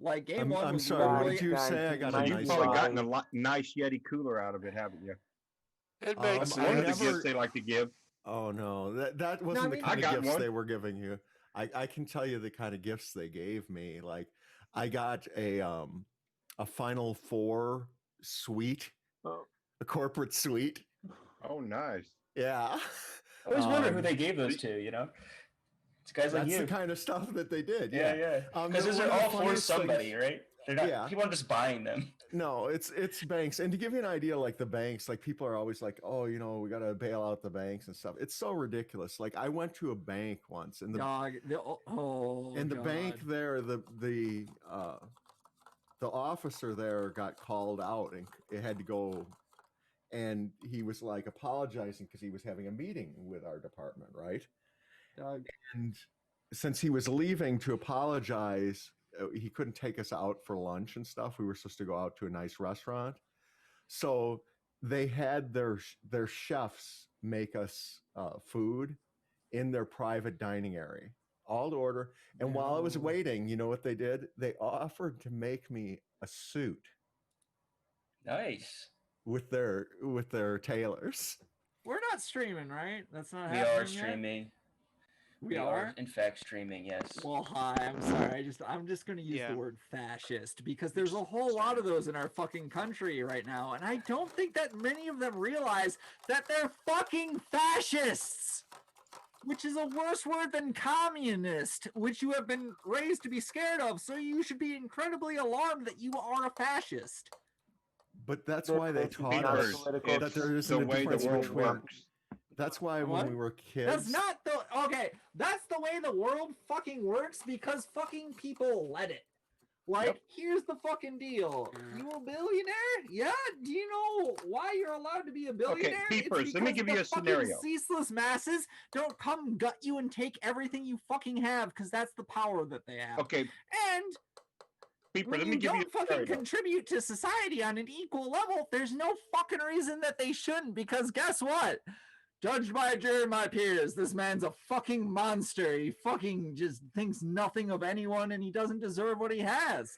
Like game I'm, one I'm was sorry. What literally did you say? I got So a you've nice probably one. gotten a nice Yeti cooler out of it, haven't you? It Um, makes That's one I of the sense. never. gifts they like to give. Oh no, that no, I wasn't the mean, I kind of got gifts one. they were giving you. I can tell you the kind of gifts they gave me. Like I got a Final Four suite, Oh, a corporate suite. oh, nice. Yeah. I always wonder who Um, they gave those to. It's guys like that's the you. kind of stuff that they did. Yeah, Yeah. yeah. Because those One are of the all for funniest somebody, things- right? They're not. Yeah. People aren't just buying them. No, it's banks. And to give you an idea, like the banks, like people are always like, oh, we got to bail out the banks and stuff. It's so ridiculous. Like I went to a bank once, and the dog. and the bank there, the officer there got called out, and it had to go. And he was like apologizing because he was having a meeting with our department, right? Dog. And since he was leaving to apologize, he couldn't take us out for lunch and stuff. We were supposed to go out to a nice restaurant. So they had their chefs make us food in their private dining area, all to order. And while I was waiting, you know what they did? They offered to make me a suit Nice. with their tailors. We're not streaming, right? That's not We happening are yet? streaming. We are, in fact, streaming. Yes. Well, hi. I'm sorry. I'm just going to use the word fascist because there's a whole lot of those in our fucking country right now, and I don't think that many of them realize that they're fucking fascists, which is a worse word than communist, which you have been raised to be scared of. So you should be incredibly alarmed that you are a fascist. But that's why they taught Beavers, us that there it's isn't the a way the difference world between. works. That's why What? when we were kids. That's not the okay. That's the way the world fucking works because fucking people let it. Like, here's the fucking deal. You a billionaire? Yeah. Do you know why you're allowed to be a billionaire? Okay, Peepers, let me give you a scenario. Ceaseless masses don't come gut you and take everything you fucking have because that's the power that they have. Okay, And Peeper, when let you me give you don't a fucking scenario. contribute to society on an equal level, there's no fucking reason that they shouldn't, because guess what? Judged by a jury of my peers, this man's a fucking monster. He fucking just thinks nothing of anyone, and he doesn't deserve what he has.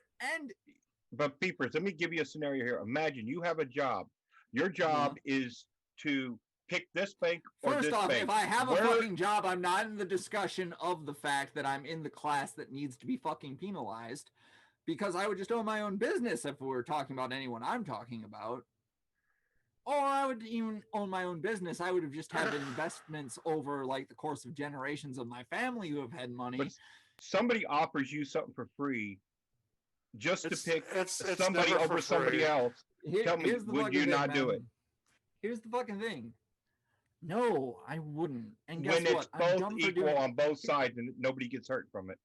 But Peepers, let me give you a scenario here. Imagine you have a job. Your job is to pick this bank or First this off, bank. if I have a fucking job, I'm not in the discussion of the fact that I'm in the class that needs to be fucking penalized, because I would just own my own business if we were talking about anyone I'm talking about. Or I would even own my own business. I would have just had investments over like the course of generations of my family who have had money. But somebody offers you something for free just to pick it's somebody never over for somebody free. else. Tell me, Here's the would you fucking not thing, do man. it? Here's the fucking thing. No, I wouldn't. And guess When it's what? I'm both dumb for equal doing on both sides and nobody gets hurt from it.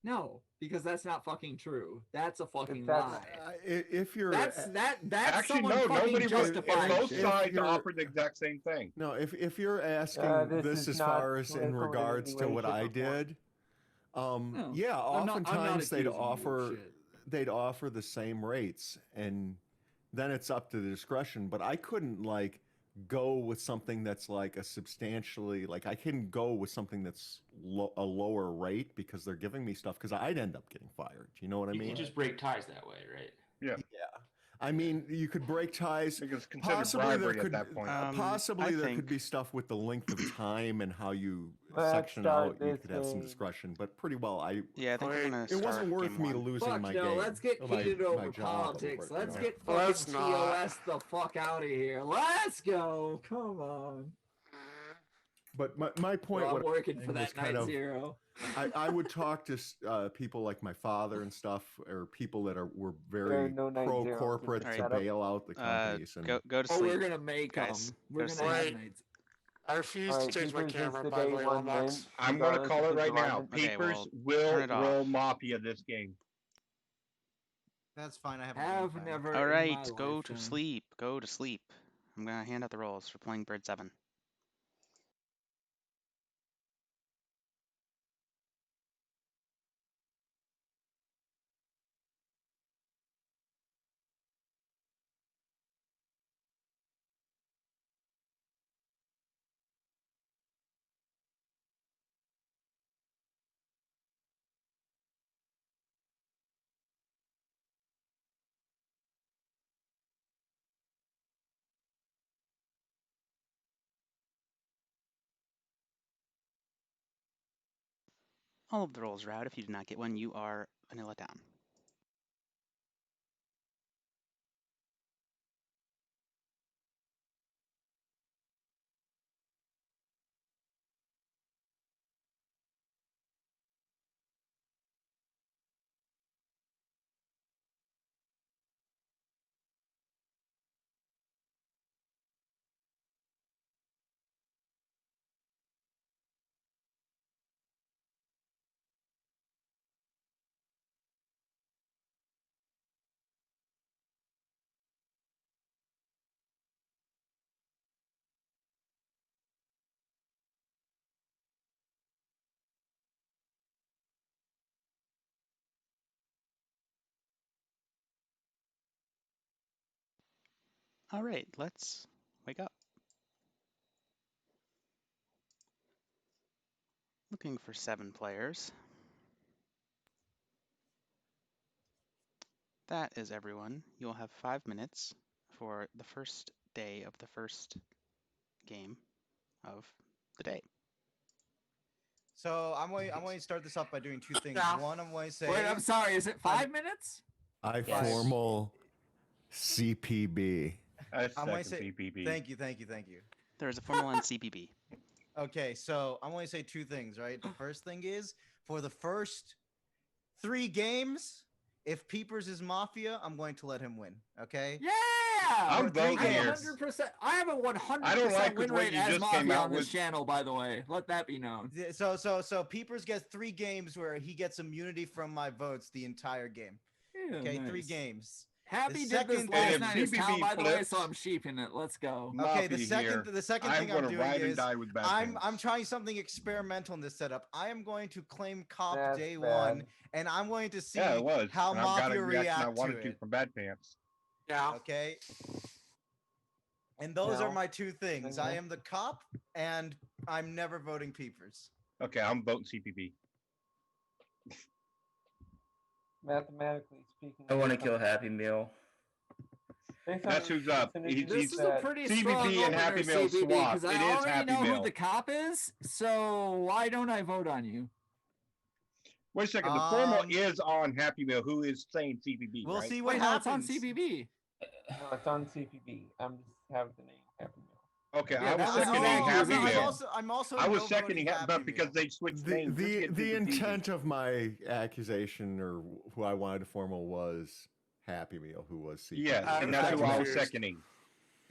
No, because that's not fucking true. That's a fucking that's- lie. If you're That's Actually, someone no, fucking nobody was. If justifying both shit. sides offer the exact same thing. No, if you're asking This this is as not far as in political in regards any to way, what shape, I or form. did, No, yeah, I'm not oftentimes they'd accusing you of offer shit. the same rates, and then it's up to the discretion. But I couldn't like go with something that's like a substantially like I couldn't go with something that's a lower rate because they're giving me stuff because I'd end up getting fired. You know what I You mean? can just break ties that way, right? Yeah. Yeah. I mean, you could break ties. Because considered Possibly there bribery at could that point. possibly I there think- could be stuff with the length of time and how you Let's section start out. You this could have some game. discretion, but pretty well, Yeah, I think we're gonna it wasn't start worth game me one. losing Fuck my no, game. let's get or my heated over job politics. over it, Let's you know? get fucking Let's not. TOS the fuck out of here. Let's go. Come on. But my point, Well, I'm what I'm working for saying was that night zero. I would talk to people like my father and stuff, or people that were There are very no night pro zeros. corporate It's to set up. bail out the companies. And Go to Oh, sleep. we're gonna make them. guys. We're Go to gonna have sleep. nights. I refuse Alright, to change my Peepers, camera, it's by the today way, 1 Max. minute. I'm I'm going to regardless call if it it's right now. alignment. Okay, Peepers well, will turn it off. roll Mafia this game. That's fine. I have. Have never. All in right, my go to lifetime. sleep. Go to sleep. I'm gonna hand out the rolls for playing Bird 7. All of the rolls are out. If you did not get one, you are vanilla down. All right, let's wake up. Looking for 7 players. That is everyone. You'll have 5 minutes for the first day of the first game of the day. So I'm going to start this off by doing 2 things. Yeah. One, I'm going to say. Wait, I'm sorry. Is it 5 minutes? I Yes. formal CPB. I I'm going to second say. CPB. Thank you. There is a formal on CPB. Okay, so I'm going to say 2 things, right? The first thing is for the first 3 games, if Peepers is Mafia, I'm going to let him win. Okay. Yeah, I'm voting I here. 100%. I have a 100% I don't like win the way rate you as just came Mafia out on this with- channel. By the way, let that be known. So Peepers gets 3 games where he gets immunity from my votes the entire game. Yeah, Okay, 3 nice. games. Happy The did this second last thing- night as CBB Cal, by the way, flips. so I'm sheeping it. Let's go. Okay, the Mafia second here. thing I'm going to doing ride and is die with bad I'm pants. trying something experimental in this setup. I am going to claim cop That's day bad. 1, and I'm going to see Yeah, it was. how and I've got a Mafia reaction I react wanted to to it. from bad pants. Yeah. Okay. And those are No. my 2 things. I Okay. am the cop, and I'm never voting Peepers. Okay, I'm voting CPB. Mathematically speaking, I want to kill Happy Meal. based on That's who's up. percentages This is a that- pretty CBB strong and opener, Happy Meal CBB, swap. because I It is already Happy know Meal. who the cop is. So why don't I vote on you? Wait a second. The formal Um, is on Happy Meal, who is saying CPB, We'll right? see what Wait, no, it's happens. on CBB. No, it's on CPB. I'm just have the name Happy Meal. Okay, Yeah, I was that was seconding exactly Happy what I Meal. said. I'm also I was no seconding voting it, but Happy because Meal. they switched The names. this the gets the too confusing. intent of my accusation or who I wanted to formal was Happy Meal, who was CPB. Yes, I'm and that's who I was confused. seconding.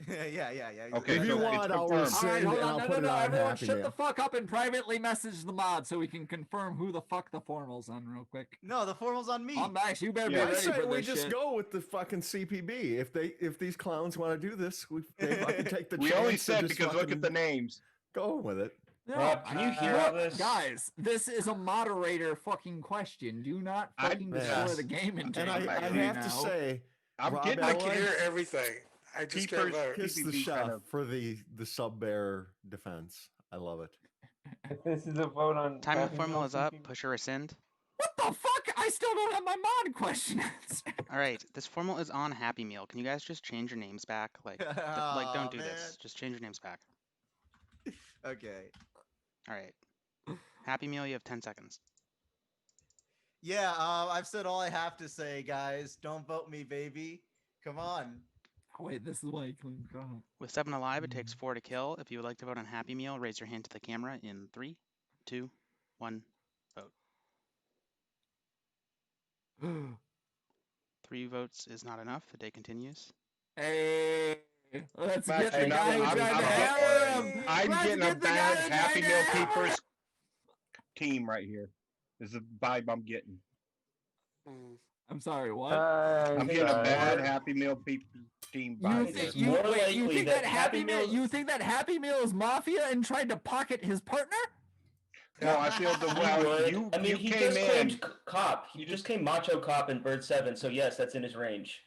yeah. Okay, If you so it's want, I'll confirmed. All right, rescind hold and on. I'll No, put no, it no. on Everyone Happy shut Meal. the fuck up and privately message the mod so we can confirm who the fuck the formal's on real quick. No, the formal's on me. Max, you better Yeah. be I ready say for we this just shit. go with the fucking CPB. If these clowns want to do this, they fucking take the We chance. only to said just because look fucking at the names. go with it. No, Rob, can you hear all this? Guys, this is a moderator fucking question. Do not I- fucking destroy Yes. the game and And I actually have now. to say, I'm Rob getting I it. can hear everything. I just can't Keepers- vote. kiss the PPP chef kind of- for the sub bear defense. I love it. If this is a vote on Time Happy formal Meal is up. CPB, Push or rescind. What the fuck? I still don't have my mod question answered. All right, this formal is on Happy Meal. Can you guys just change your names back? Like, Aw, don't do man. this. Just change your names back. Okay. All right. Happy Meal, you have 10 seconds. Yeah, I've said all I have to say, guys. Don't vote me, baby. Come on. Oh, wait, this is why I clean comment. With 7 alive, it takes 4 to kill. If you would like to vote on Happy Meal, raise your hand to the camera in 3, 2, 1, vote. 3 votes is not enough. The day continues. Hey, let's Max, get the you're not- guy who I'm- tried to I'm hammer getting- him. I'm Let's getting a get the guy bad who tried Happy to Meal hammer Keepers him. team right here. This is the vibe I'm getting. Mm. I'm sorry, what? I'm getting a sorry. bad Happy Meal team You vibe. It's think, more wait, you likely think that that Happy Happy Meal? Meal- You think that Happy Meal is Mafia and tried to pocket his partner? No, I feel the well. You I mean, you he came just in. claimed cop. He just came macho cop in Bird 7, so yes, that's in his range.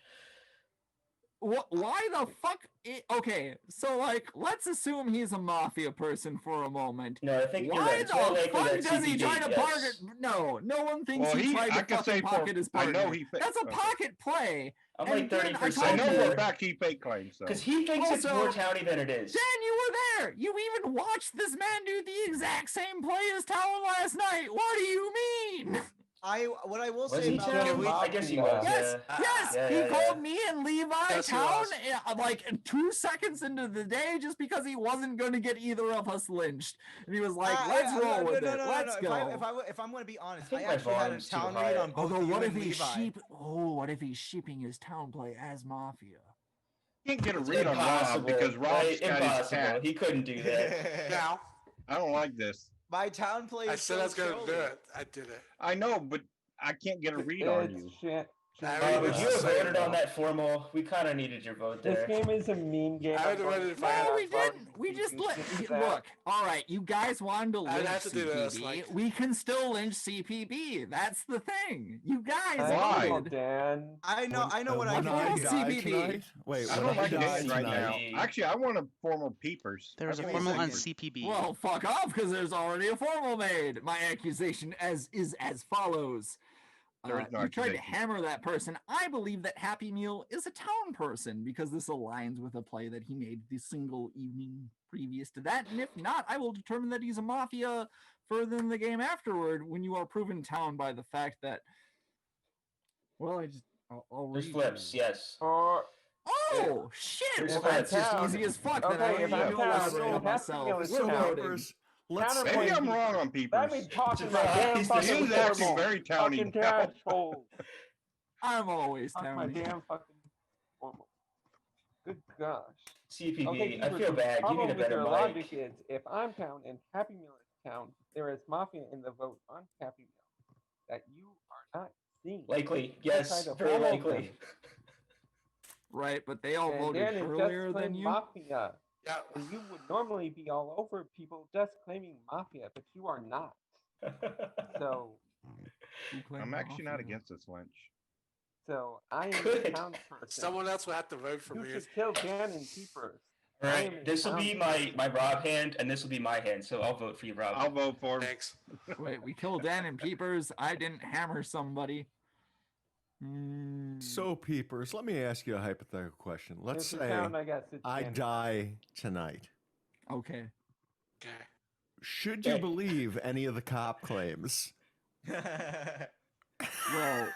why the fuck? Okay, so like, let's assume he's a mafia person for a moment. No, I think you're Why right. It's more the likely fuck that does he CPB, try to yes. target? No, no one thinks Well, he tried I to can say fucking pocket his I partner. know he. That's a okay. pocket play. I'm And like Dan, 30% I told know you- for a fact he fake claims, though. Because he thinks it's Also, more towny than it is. Dan, you were there. You even watched this man do the exact same play as Talon last night. What do you mean? What I will Was say he about town? we- I guess he was. Yes, Yeah. yes. Yeah, He yeah, called yeah. me and Levi Yes, he Town was. like 2 seconds into the day just because he wasn't going to get either of us lynched. And he was like, let's roll with it. Let's go. If I'm going to be honest, think I my actually had a volume's too town high. read on both Although, you what if and he's Levi. what if he's sheeping his town play as Mafia? Can't get a It's read on Rob impossible, because Rob's right? got his Impossible. cat. He couldn't do that. Now, I don't like this. My town play. I is said so I was gonna do trolly. it. I did it. I know, but I can't get a read on you. Shit. I Would was you have saying, voted on that formal? We kind of needed your vote This there. game is a mean game. I would have voted if I No, had. we didn't. We just look. All right, you guys wanted to I'd lynch have to do this, CPB. like- We can still lynch CPB. That's the thing. You guys Why? voted. Dan. I know what I when can I do. die die CBB. tonight. Wait, I when don't like die this right now. CPB. Actually, I want a formal peepers. There was a Give me a formal on second. CPB. Well, fuck off, because there's already a formal made. My accusation is as follows. There is no You tried to accusation. hammer that person. I believe that Happy Meal is a town person because this aligns with a play that he made the single evening previous to that. And if not, I will determine that he's a Mafia further in the game afterward when you are proven town by the fact that. Well, I'll There's read flips, you. yes. Or Oh, shit! There's Well, flips. that's just Town. easy as fuck. Then I Okay, don't if need I'm to town, elaborate so on Happy myself. Meal is We're town. voting. Let's Counterpoint. Maybe I'm wrong on peepers. Let me talk in my Surprise. damn This fucking is actually formal very towny fucking now. asshole. I'm always Talk my towny. damn fucking formal. Good gosh. CPB, Okay, I feel bad. Give me problem the with better your mic. logic is if I'm town and Happy Meal is town, there is Mafia in the vote on Happy Meal that you are not seeing. Likely, I tried yes, to very follow likely. them. Right, but they all And voted Dan is earlier just than claimed you. Mafia. Yeah. And you would normally be all over people just claiming Mafia, but you are not. So Who claimed I'm actually not Mafia? against this lynch. I am Good. a town person. Someone else will have to vote for You me. should kill Dan and Keepers. All I am right, a this will town be my Rob hand, and this will be my hand. So I'll vote for you, Rob. I'll vote for him. Thanks. Wait, we killed Dan and Peepers. I didn't hammer somebody. So, Peepers, let me ask you a hypothetical question. Let's There's a say town I got Sid I Cannon. die tonight. Okay. Okay. Should you believe any of the cop claims Well,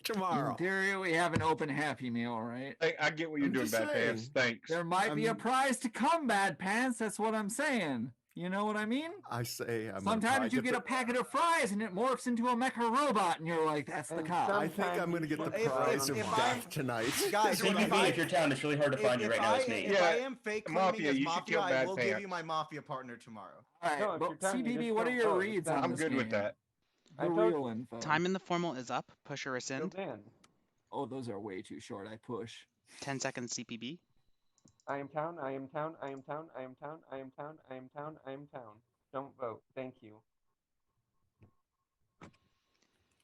tomorrow? in theory, we have an open Happy Meal, right? I get what you're I'm doing, just Bad Pants. saying. Thanks. There might be a prize to come, Bad Pants. That's what I'm saying. You know what I mean? I say I'm gonna Sometimes probably you get a packet of fries and it morphs into a mecha robot, and you're like, "That's the And cop." I think I'm going to get the If- prize if of I'm- death tonight. Guys, CPB, if you're town, it's really hard to find you right now. It's me. If I am fake claiming Mafia, as you should Mafia, kill I Bad will give Pants. you my Mafia partner tomorrow. All right, No, if but you're telling me CBB, just what are don't your vote, reads it's on not- I'm this good with game? that. I The told real you. info. Time in the formal is up. Push or Kill rescind. Dan. Oh, those are way too short. I push. 10 seconds CPB. I am town, I am town, I am town, I am town, I am town, I am town, I am town. Don't vote. Thank you.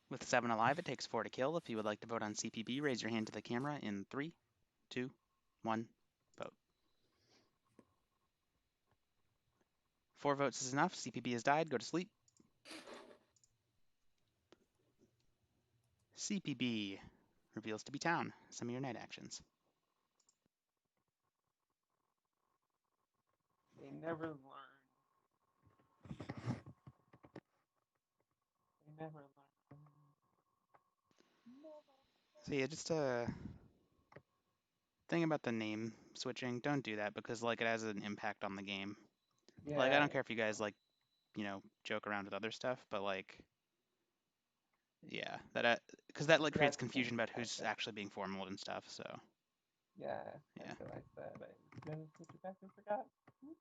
With 7 alive, it takes 4 to kill. If you would like to vote on CPB, raise your hand to the camera in 3, 2, 1, vote. 4 votes is enough. CPB has died. Go to sleep. CPB reveals to be town. Some of your night actions. They never learn. They never learn. So yeah, just thing about the name switching. Don't do that because like it has an impact on the game. Yeah. Like I don't care if you guys like, joke around with other stuff, but like, yeah, that because that like creates That's the confusion thing. about who's actually being formal and stuff. So Yeah. Yeah. I realized that. I was gonna switch it back and forgot. Oops.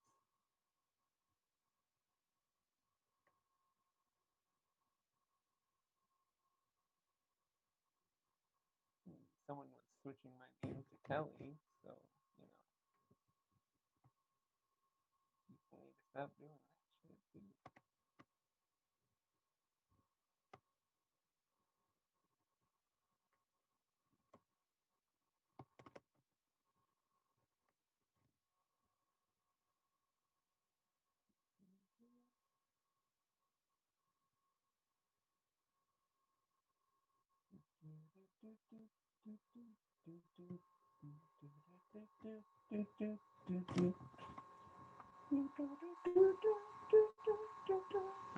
Someone was switching my name to Kelly, so you need to stop doing that shit, dude.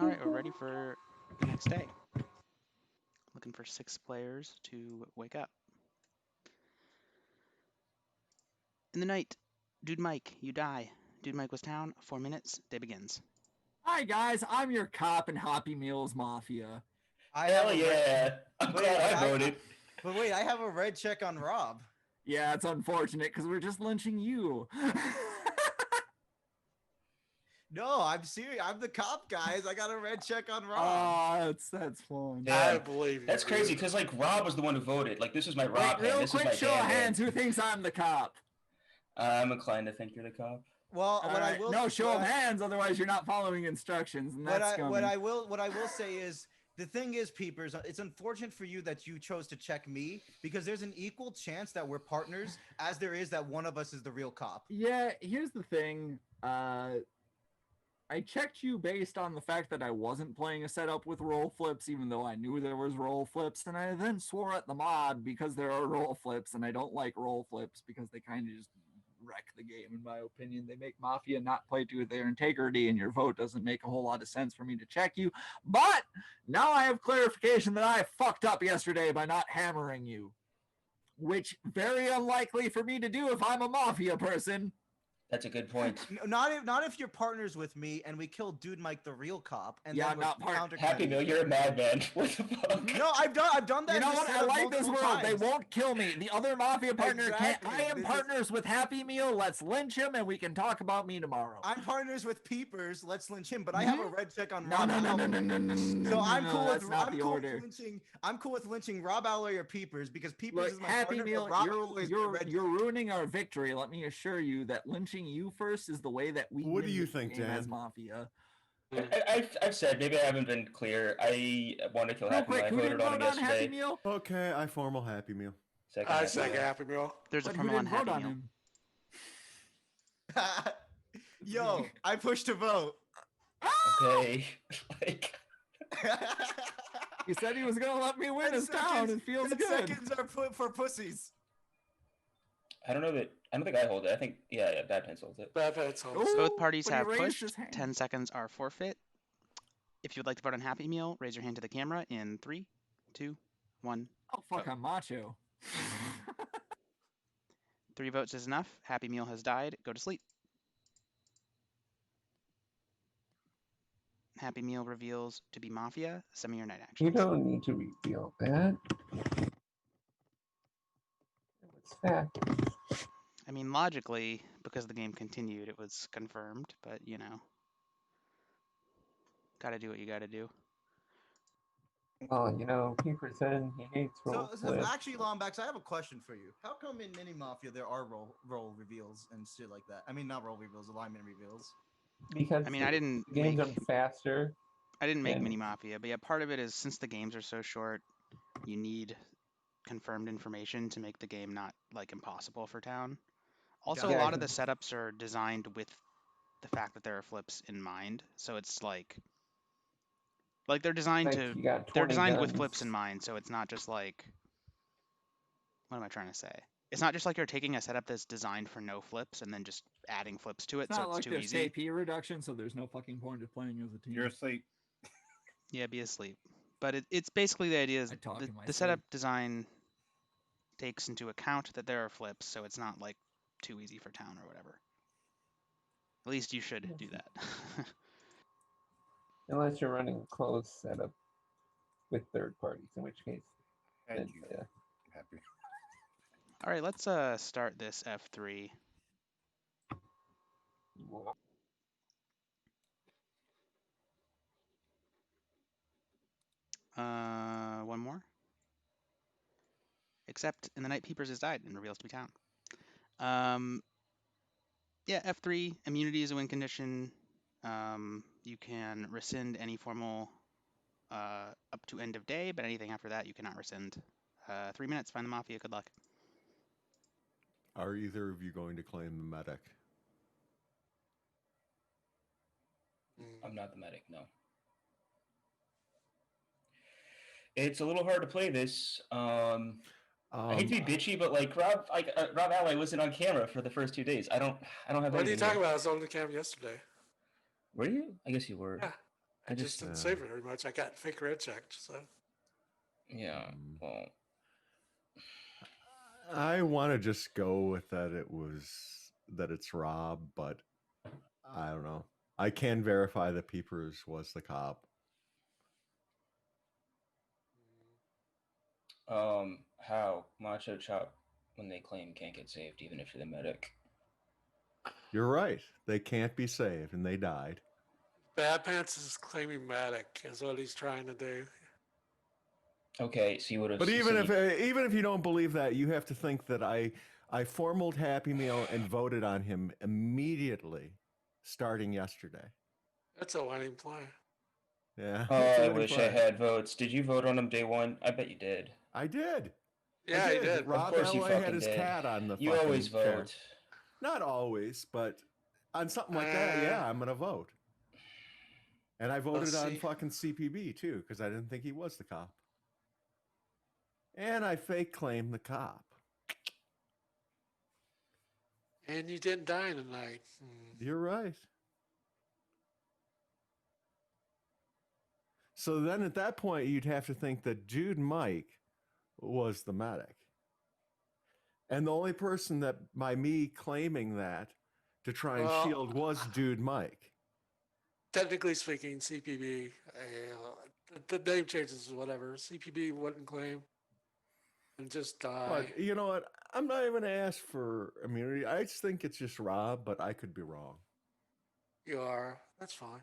All right, we're ready for the next day. Looking for 6 players to wake up. In the night, Dude Mike, you die. Dude Mike was down. 4 minutes. Day begins. Hi guys, I'm your cop in Happy Meals Mafia. Hell yeah! I'm glad I voted. But wait, I have a red check on Rob. Yeah, it's unfortunate because we're just lynching you. No, I'm serious. I'm the cop, guys. I got a red check on Rob. Oh, that's fun. Yeah. I believe you. That's crazy dude. because like Rob was the one who voted. Like this was my Wait, Rob hand. real This was quick my show of Dan hand. hands. Who thinks I'm the cop? I'm inclined to think you're the cop. Well, All what I right, will no show of hands, otherwise you're not following instructions, and that's scummy. what I will say is the thing is, Peepers, it's unfortunate for you that you chose to check me because there's an equal chance that we're partners as there is that one of us is the real cop. Yeah, here's the thing. I checked you based on the fact that I wasn't playing a setup with roll flips, even though I knew there was roll flips, and I then swore at the mod because there are roll flips, and I don't like roll flips because they kind of just wreck the game, in my opinion. They make Mafia not play to their integrity, and your vote doesn't make a whole lot of sense for me to check you. But now I have clarification that I fucked up yesterday by not hammering you, which very unlikely for me to do if I'm a Mafia person. That's a good point. Not if you're partners with me and we kill Dude Mike, the real cop, and Yeah, then I'm not Happy Meal, you're a madman. What the fuck? No, I've done that. You know in what? this I setup like this multiple world. They times. won't kill me. The other Mafia partner can't. Exactly. I am This is- partners with Happy Meal. Let's lynch him, and we can talk about me tomorrow. I'm partners with Peepers. Let's lynch him, but I have a red check on No, Rob. no, no, no, Alloy. no, no, no. So no, I'm no, cool that's with not the order. I'm cool with lynching Rob Alloy or Peepers because Peepers Look, is my Happy partner. Meal, but Rob Alloy is my red you're ruining our victory. Let me assure you that lynching you first is the way that we. What do win you this think, game as Dan? Mafia? I've said maybe I haven't been clear. I want to kill Real Happy Meal. quick, I who voted didn't on him vote on Happy yesterday. Meal? Okay, I formal Happy Meal. Second I Happy second Meal. Happy Meal. There's a But who formal on didn't vote Happy on Meal. him? Yo, I pushed to vote. Okay. Like He said he was gonna let me win 10 his town. It feels 10 good. seconds are put for pussies. I don't think I hold it. I think yeah, Bad Pants holds it. Bad pencils. Ooh, Both parties but he have raised pushed. his hand. 10 seconds are forfeit. If you would like to vote on Happy Meal, raise your hand to the camera in 3, 2, 1. Oh fuck, vote. I'm macho. 3 votes is enough. Happy Meal has died. Go to sleep. Happy Meal reveals to be Mafia. Some of your night actions. You don't need to reveal that. It's fact. I mean, logically, because the game continued, it was confirmed, but you know. Gotta do what you gotta do. Well, you know, Peeper said he hates roll So flips. actually, Lombax, I have a question for you. How come in Mini Mafia there are roll reveals and shit like that? I mean, not roll reveals, alignment reveals. Because I mean, I didn't the games make are faster. Mini and- Mafia, but yeah, part of it is since the games are so short, you need confirmed information to make the game not like impossible for town. Also, Yeah, a lot of the 'cause- setups are designed with the fact that there are flips in mind, so it's like they're designed Like, to you got they're 20 designed with guns. flips in mind, so it's not just like what am I trying to say? It's not just like you're taking a setup that's designed for no flips and then just adding flips to it, It's so not it's like too there's easy. KP reduction, so there's no fucking point of playing as a team. You're asleep. Yeah, be asleep. But it's basically the idea is I talk in my the sleep. setup design takes into account that there are flips, so it's not like too easy for town or whatever. At least you should do that. Unless you're running a closed setup with third parties, in which case, And then, you happy. All right, let's start this F3. One more. Except in the night, Peepers has died and reveals to be town. Yeah, F3, immunity is a win condition. You can rescind any formal up to end of day, but anything after that you cannot rescind. 3 minutes, find the Mafia, good luck. Are either of you going to claim the medic? I'm not the medic, no. It's a little hard to play this. I hate to be bitchy, but like Rob Ally wasn't on camera for the first 2 days. I don't have. What are you anything talking here. about? I was on the cam yesterday. Were you? I guess you were. Yeah. I just didn't save it very much. I got fake red checked, so. Yeah. Well, I want to just go with that. It's Rob, but I don't know. I can verify that Peepers was the cop. How Macho Chop when they claim can't get saved, even if you're the medic. You're right. They can't be saved, and they died. Bad Pants is claiming Matic is what he's trying to do. Okay, so you would have. But even if you don't believe that, you have to think that I formaled Happy Meal and voted on him immediately, starting yesterday. That's a winning play. Yeah. I wish I had votes. Did you vote on him day one? I bet you did. I did. Yeah, he did. Rob Of course you LA fucking had his did. cat on the. You always vote. Chair. Not always, but on something like that, yeah, I'm gonna vote. And I voted on fucking CPB too, because I didn't think he was the cop. And I fake claimed the cop. And you didn't die tonight. You're right. So then at that point, you'd have to think that Jude Mike was the medic. And the only person that, by me claiming that to try and shield was Dude Mike. Technically speaking, CPB, the name changes, whatever. CPB wouldn't claim and just die. But you know what? I'm not even going to ask for immunity. I just think it's just Rob, but I could be wrong. You are. That's fine.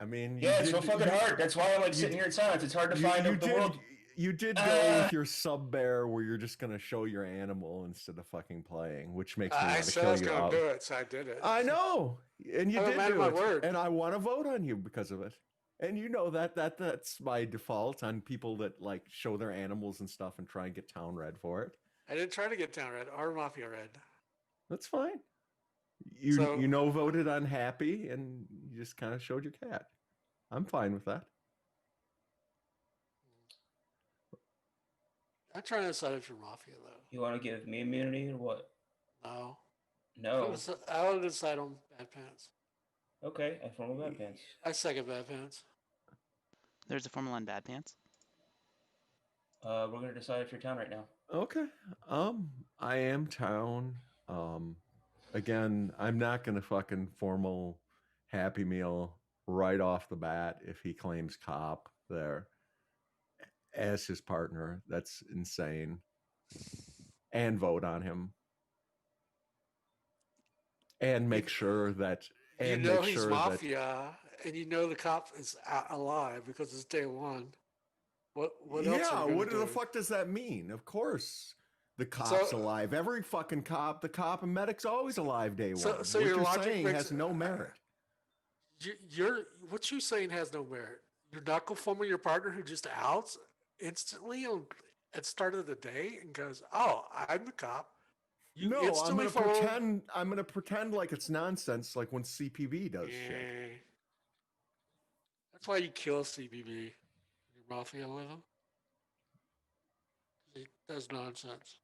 I mean, yeah, it's so fucking hard. That's why I'm like sitting here in silence. It's hard to find the world. You did go with your sub bear where you're just gonna show your animal instead of fucking playing, which makes me want to kill you. I said I was gonna do it, so I did it. I know, and you did do it, word. and I want to vote on you because of it. And you know that's my default on people that like show their animals and stuff and try and get town red for it. I didn't try to get town red or Mafia red. That's fine. You voted on Happy, and you just kind of showed your cat. I'm fine with that. I'm trying to decide for Mafia, though. You want to give me immunity or what? No. No. I want to decide on Bad Pants. Okay, I formal Bad Pants. I second Bad Pants. There's a formal on Bad Pants. We're going to decide if you're town right now. Okay. I am town. Again, I'm not going to fucking formal Happy Meal right off the bat if he claims cop there as his partner. That's insane. And vote on him. And make sure that he's Mafia, and you know the cop is alive because it's day one. What else? Yeah, what the fuck does that mean? Of course the cop's alive. Every fucking cop, the cop and medic's always alive day one. So what your you're logic saying has no merit. What you're saying has no merit. You're not going to form your partner who just outs instantly at start of the day and goes, "Oh, I'm the cop." No, I'm gonna pretend like it's nonsense, like when CPB does shit. That's why you kill CPB. You're Mafia with him. He does nonsense.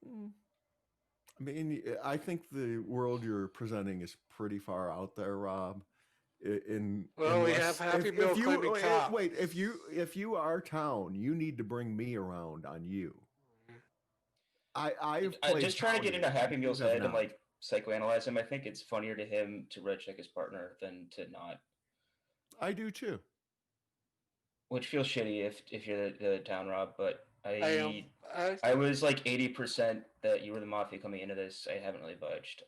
I mean, I think the world you're presenting is pretty far out there, Rob. We have Happy Meal claiming cop. Wait, if you are town, you need to bring me around on you. I just trying to get into Happy Meal's head and like psychoanalyze him. I think it's funnier to him to red check his partner than to not. I do too. Which feels shitty if you're the town, Rob, but I was like 80% that you were the Mafia coming into this. I haven't really budged.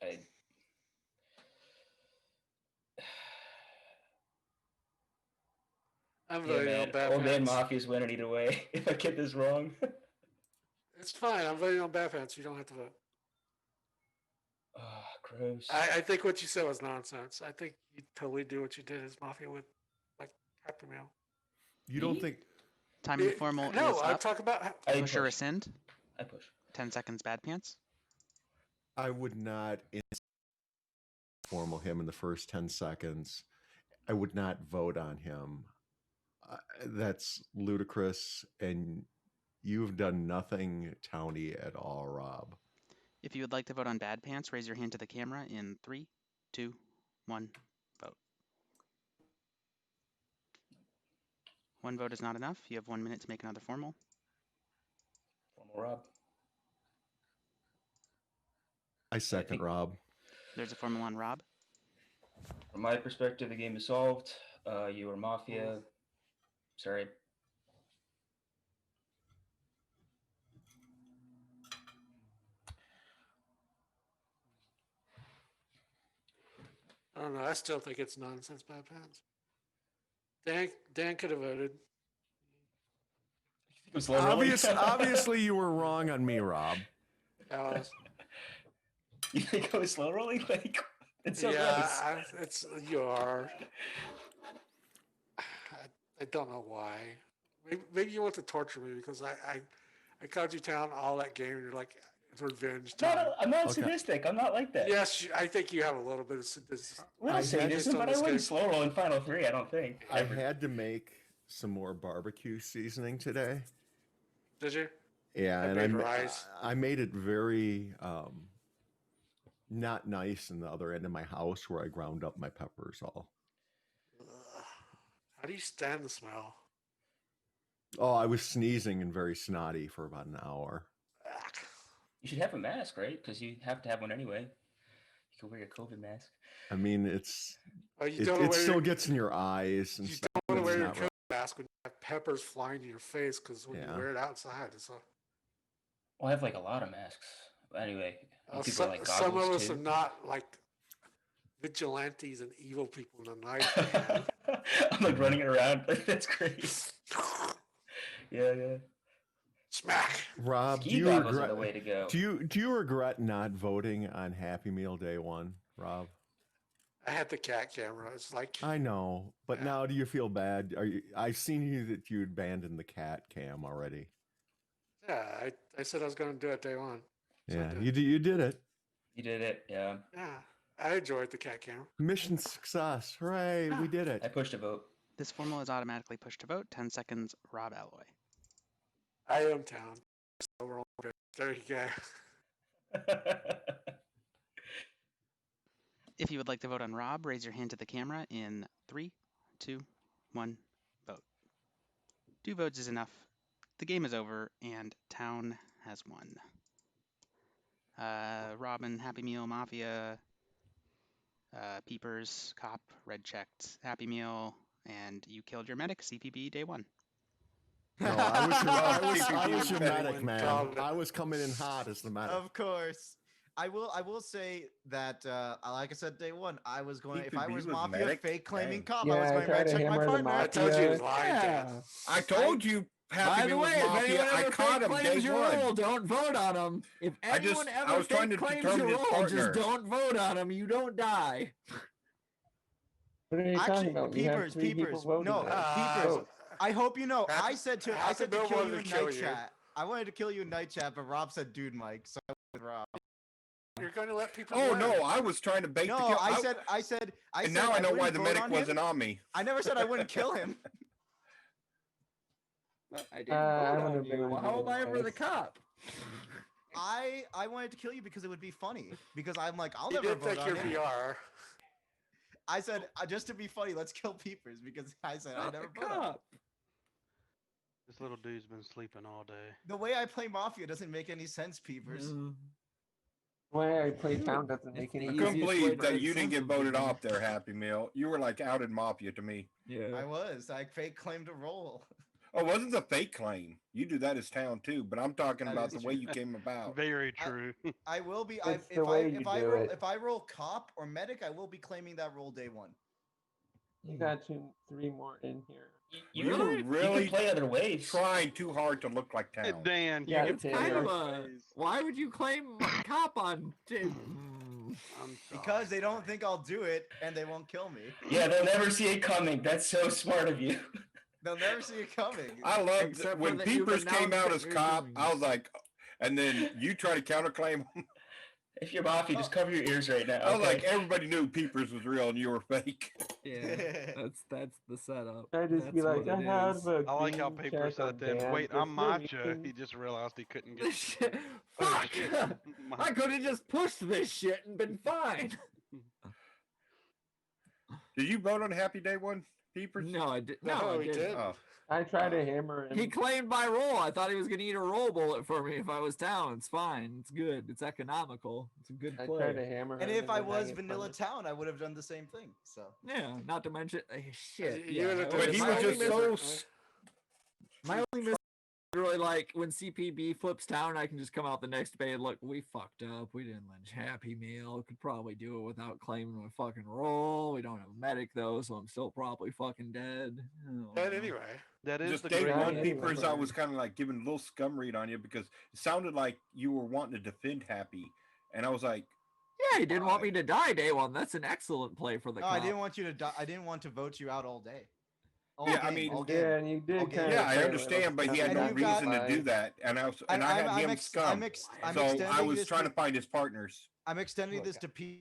I'm voting on Bad Pants. Old man Mafia's winning either way. If I get this wrong. It's fine. I'm voting on Bad Pants. You don't have to vote. Oh, gross. I think what you said was nonsense. I think you totally do what you did as Mafia with like Happy Meal. You don't think time to formal? No, I'm talking about push or rescind. I push. 10 seconds. Bad Pants. I would not formal him in the first 10 seconds. I would not vote on him. That's ludicrous, and you've done nothing towny at all, Rob. If you would like to vote on Bad Pants, raise your hand to the camera in 3, 2, 1, vote. 1 vote is not enough. You have 1 minute to make another formal. Formal Rob. I second Rob. There's a formal on Rob. From my perspective, the game is solved. You are Mafia. Sorry. I don't know. I still think it's nonsense, Bad Pants. Dan could have voted. Obviously, you were wrong on me, Rob. You think I was slow rolling? Like, it's so yeah, you are. I don't know why. Maybe you want to torture me because I called you down all that game and you're like, it's revenge time. No, I'm not sadistic. I'm not like that. Yes, I think you have a little bit of sadism. Sadism, but I wouldn't slow roll in Final 3, I don't think. I had to make some more barbecue seasoning today. Did you? Yeah, and I made it very not nice in the other end of my house where I ground up my peppers all. How do you stand the smell? Oh, I was sneezing and very snotty for about an hour. You should have a mask, right? Because you have to have one anyway. You can wear your COVID mask. I mean, it still gets in your eyes and stuff. You don't want to wear your COVID mask when you have peppers flying in your face because when you wear it outside, it's Well, I have like a lot of masks. But anyway, some of us are not like vigilantes and evil people in the night. I'm like running around. That's great. Yeah. Smack. Rob, do you regret the way to go? Do you regret not voting on Happy Meal Day 1, Rob? I had the cat camera. It's like I know, but now do you feel bad? I've seen that you abandoned the cat cam already. Yeah, I said I was going to do it day 1. So yeah, you did it. You did it. Yeah. Yeah, I enjoyed the cat camera. Mission success! Hooray! We did it. I pushed a vote. This formal is automatically pushed to vote. 10 seconds. Rob Alloy. I am town. So we're all good. There you go. If you would like to vote on Rob, raise your hand to the camera in 3, 2, 1, vote. 2 votes is enough. The game is over, and Town has won. Robin, Happy Meal, Mafia, Peepers, Cop, Red Checked, Happy Meal, and you killed your medic, CPB, day 1. No, I was your medic, man. I was coming in hot as the medic. Of course. I will say that, like I said, day 1, I was going. If I was Mafia, medic? fake claiming cop, Yeah, I was going to red check my partner. I told you he was lying. Yeah. I told you. By the way, if anyone I ever caught him claims day your 1. role, don't vote on him. If anyone ever claims your role, just don't vote on him. You don't die. What are you talking about? Peepers. No, Peepers. I hope you know. I said to kill you in night chat. I wanted to kill you in night chat, but Rob said, "Dude, Mike." So I went with Rob. You're going to let people. Oh no, I was trying to bait the kill. I said. And now I know why the medic wasn't on me. I never said I wouldn't kill him. I didn't vote on you. How am I ever the cop? I wanted to kill you because it would be funny. Because I'm like, I'll You never did vote think on you're him. VR. I said, just to be funny, let's kill Peepers because I said I never vote on him. This little dude's been sleeping all day. The way I play Mafia doesn't make any sense, Peepers. The way I play Town doesn't make any sense. I couldn't believe that you didn't get voted off there, Happy Meal. You were like out in Mafia to me. Yeah. I was. I fake claimed a role. Oh, it wasn't a fake claim. You do that as Town too, but I'm talking about the way you came about. Very true. I will be. If I roll cop or medic, I will be claiming that role day 1. You got 3 more in here. You were really play other ways. Trying too hard to look like Town. Dan, yeah, it's kind of a. Why would you claim cop on? Because they don't think I'll do it, and they won't kill me. Yeah, they'll never see it coming. That's so smart of you. They'll never see it coming. I loved when Peepers came out as cop. I was like, and then you try to counterclaim him. If you're Mafia, just cover your ears right now. I was okay? like, everybody knew Peepers was real and you were fake. Yeah, that's the setup. I just be That's like, what I it have is. a I like how green Paper check on said then, Dan, wait, just I'm for Matcha. reading. He just realized he couldn't get Fuck! shit. I could have just pushed this shit and been fine. Did you vote on Happy Day one, Peepers? No, I did. No, I he didn't. did. Oh. I tried to hammer him. He claimed my roll. I thought he was going to eat a roll bullet for me if I was town. It's fine. It's good. It's economical. It's a good I play. tried to hammer him. And if I then was get Vanilla punished. Town, I would have done the same thing. So Yeah, not to mention shit. You would have But he My was only just so. My only miss really like when CPB flips town, I can just come out the next day and look, we fucked up. We didn't lynch Happy Meal. Could probably do it without claiming my fucking roll. We don't have a medic though, so I'm still probably fucking dead. Dead anyway. That is Just the day great one, Yeah, Peepers, I anyway. was kind of like giving a little scum read on you because it sounded like you were wanting to defend Happy. And I was like, Yeah, he didn't want me to die day one. That's an excellent play for the no, cop. I didn't want you to die. I didn't want to vote you out all day. All Yeah, I game, mean- all You game. did, and you did Okay. kind yeah, of. I understand, but he had And no you got- reason to do that. And I had him scum. I'm So extending I was this trying to find his partners. I'm extending this Look. to P.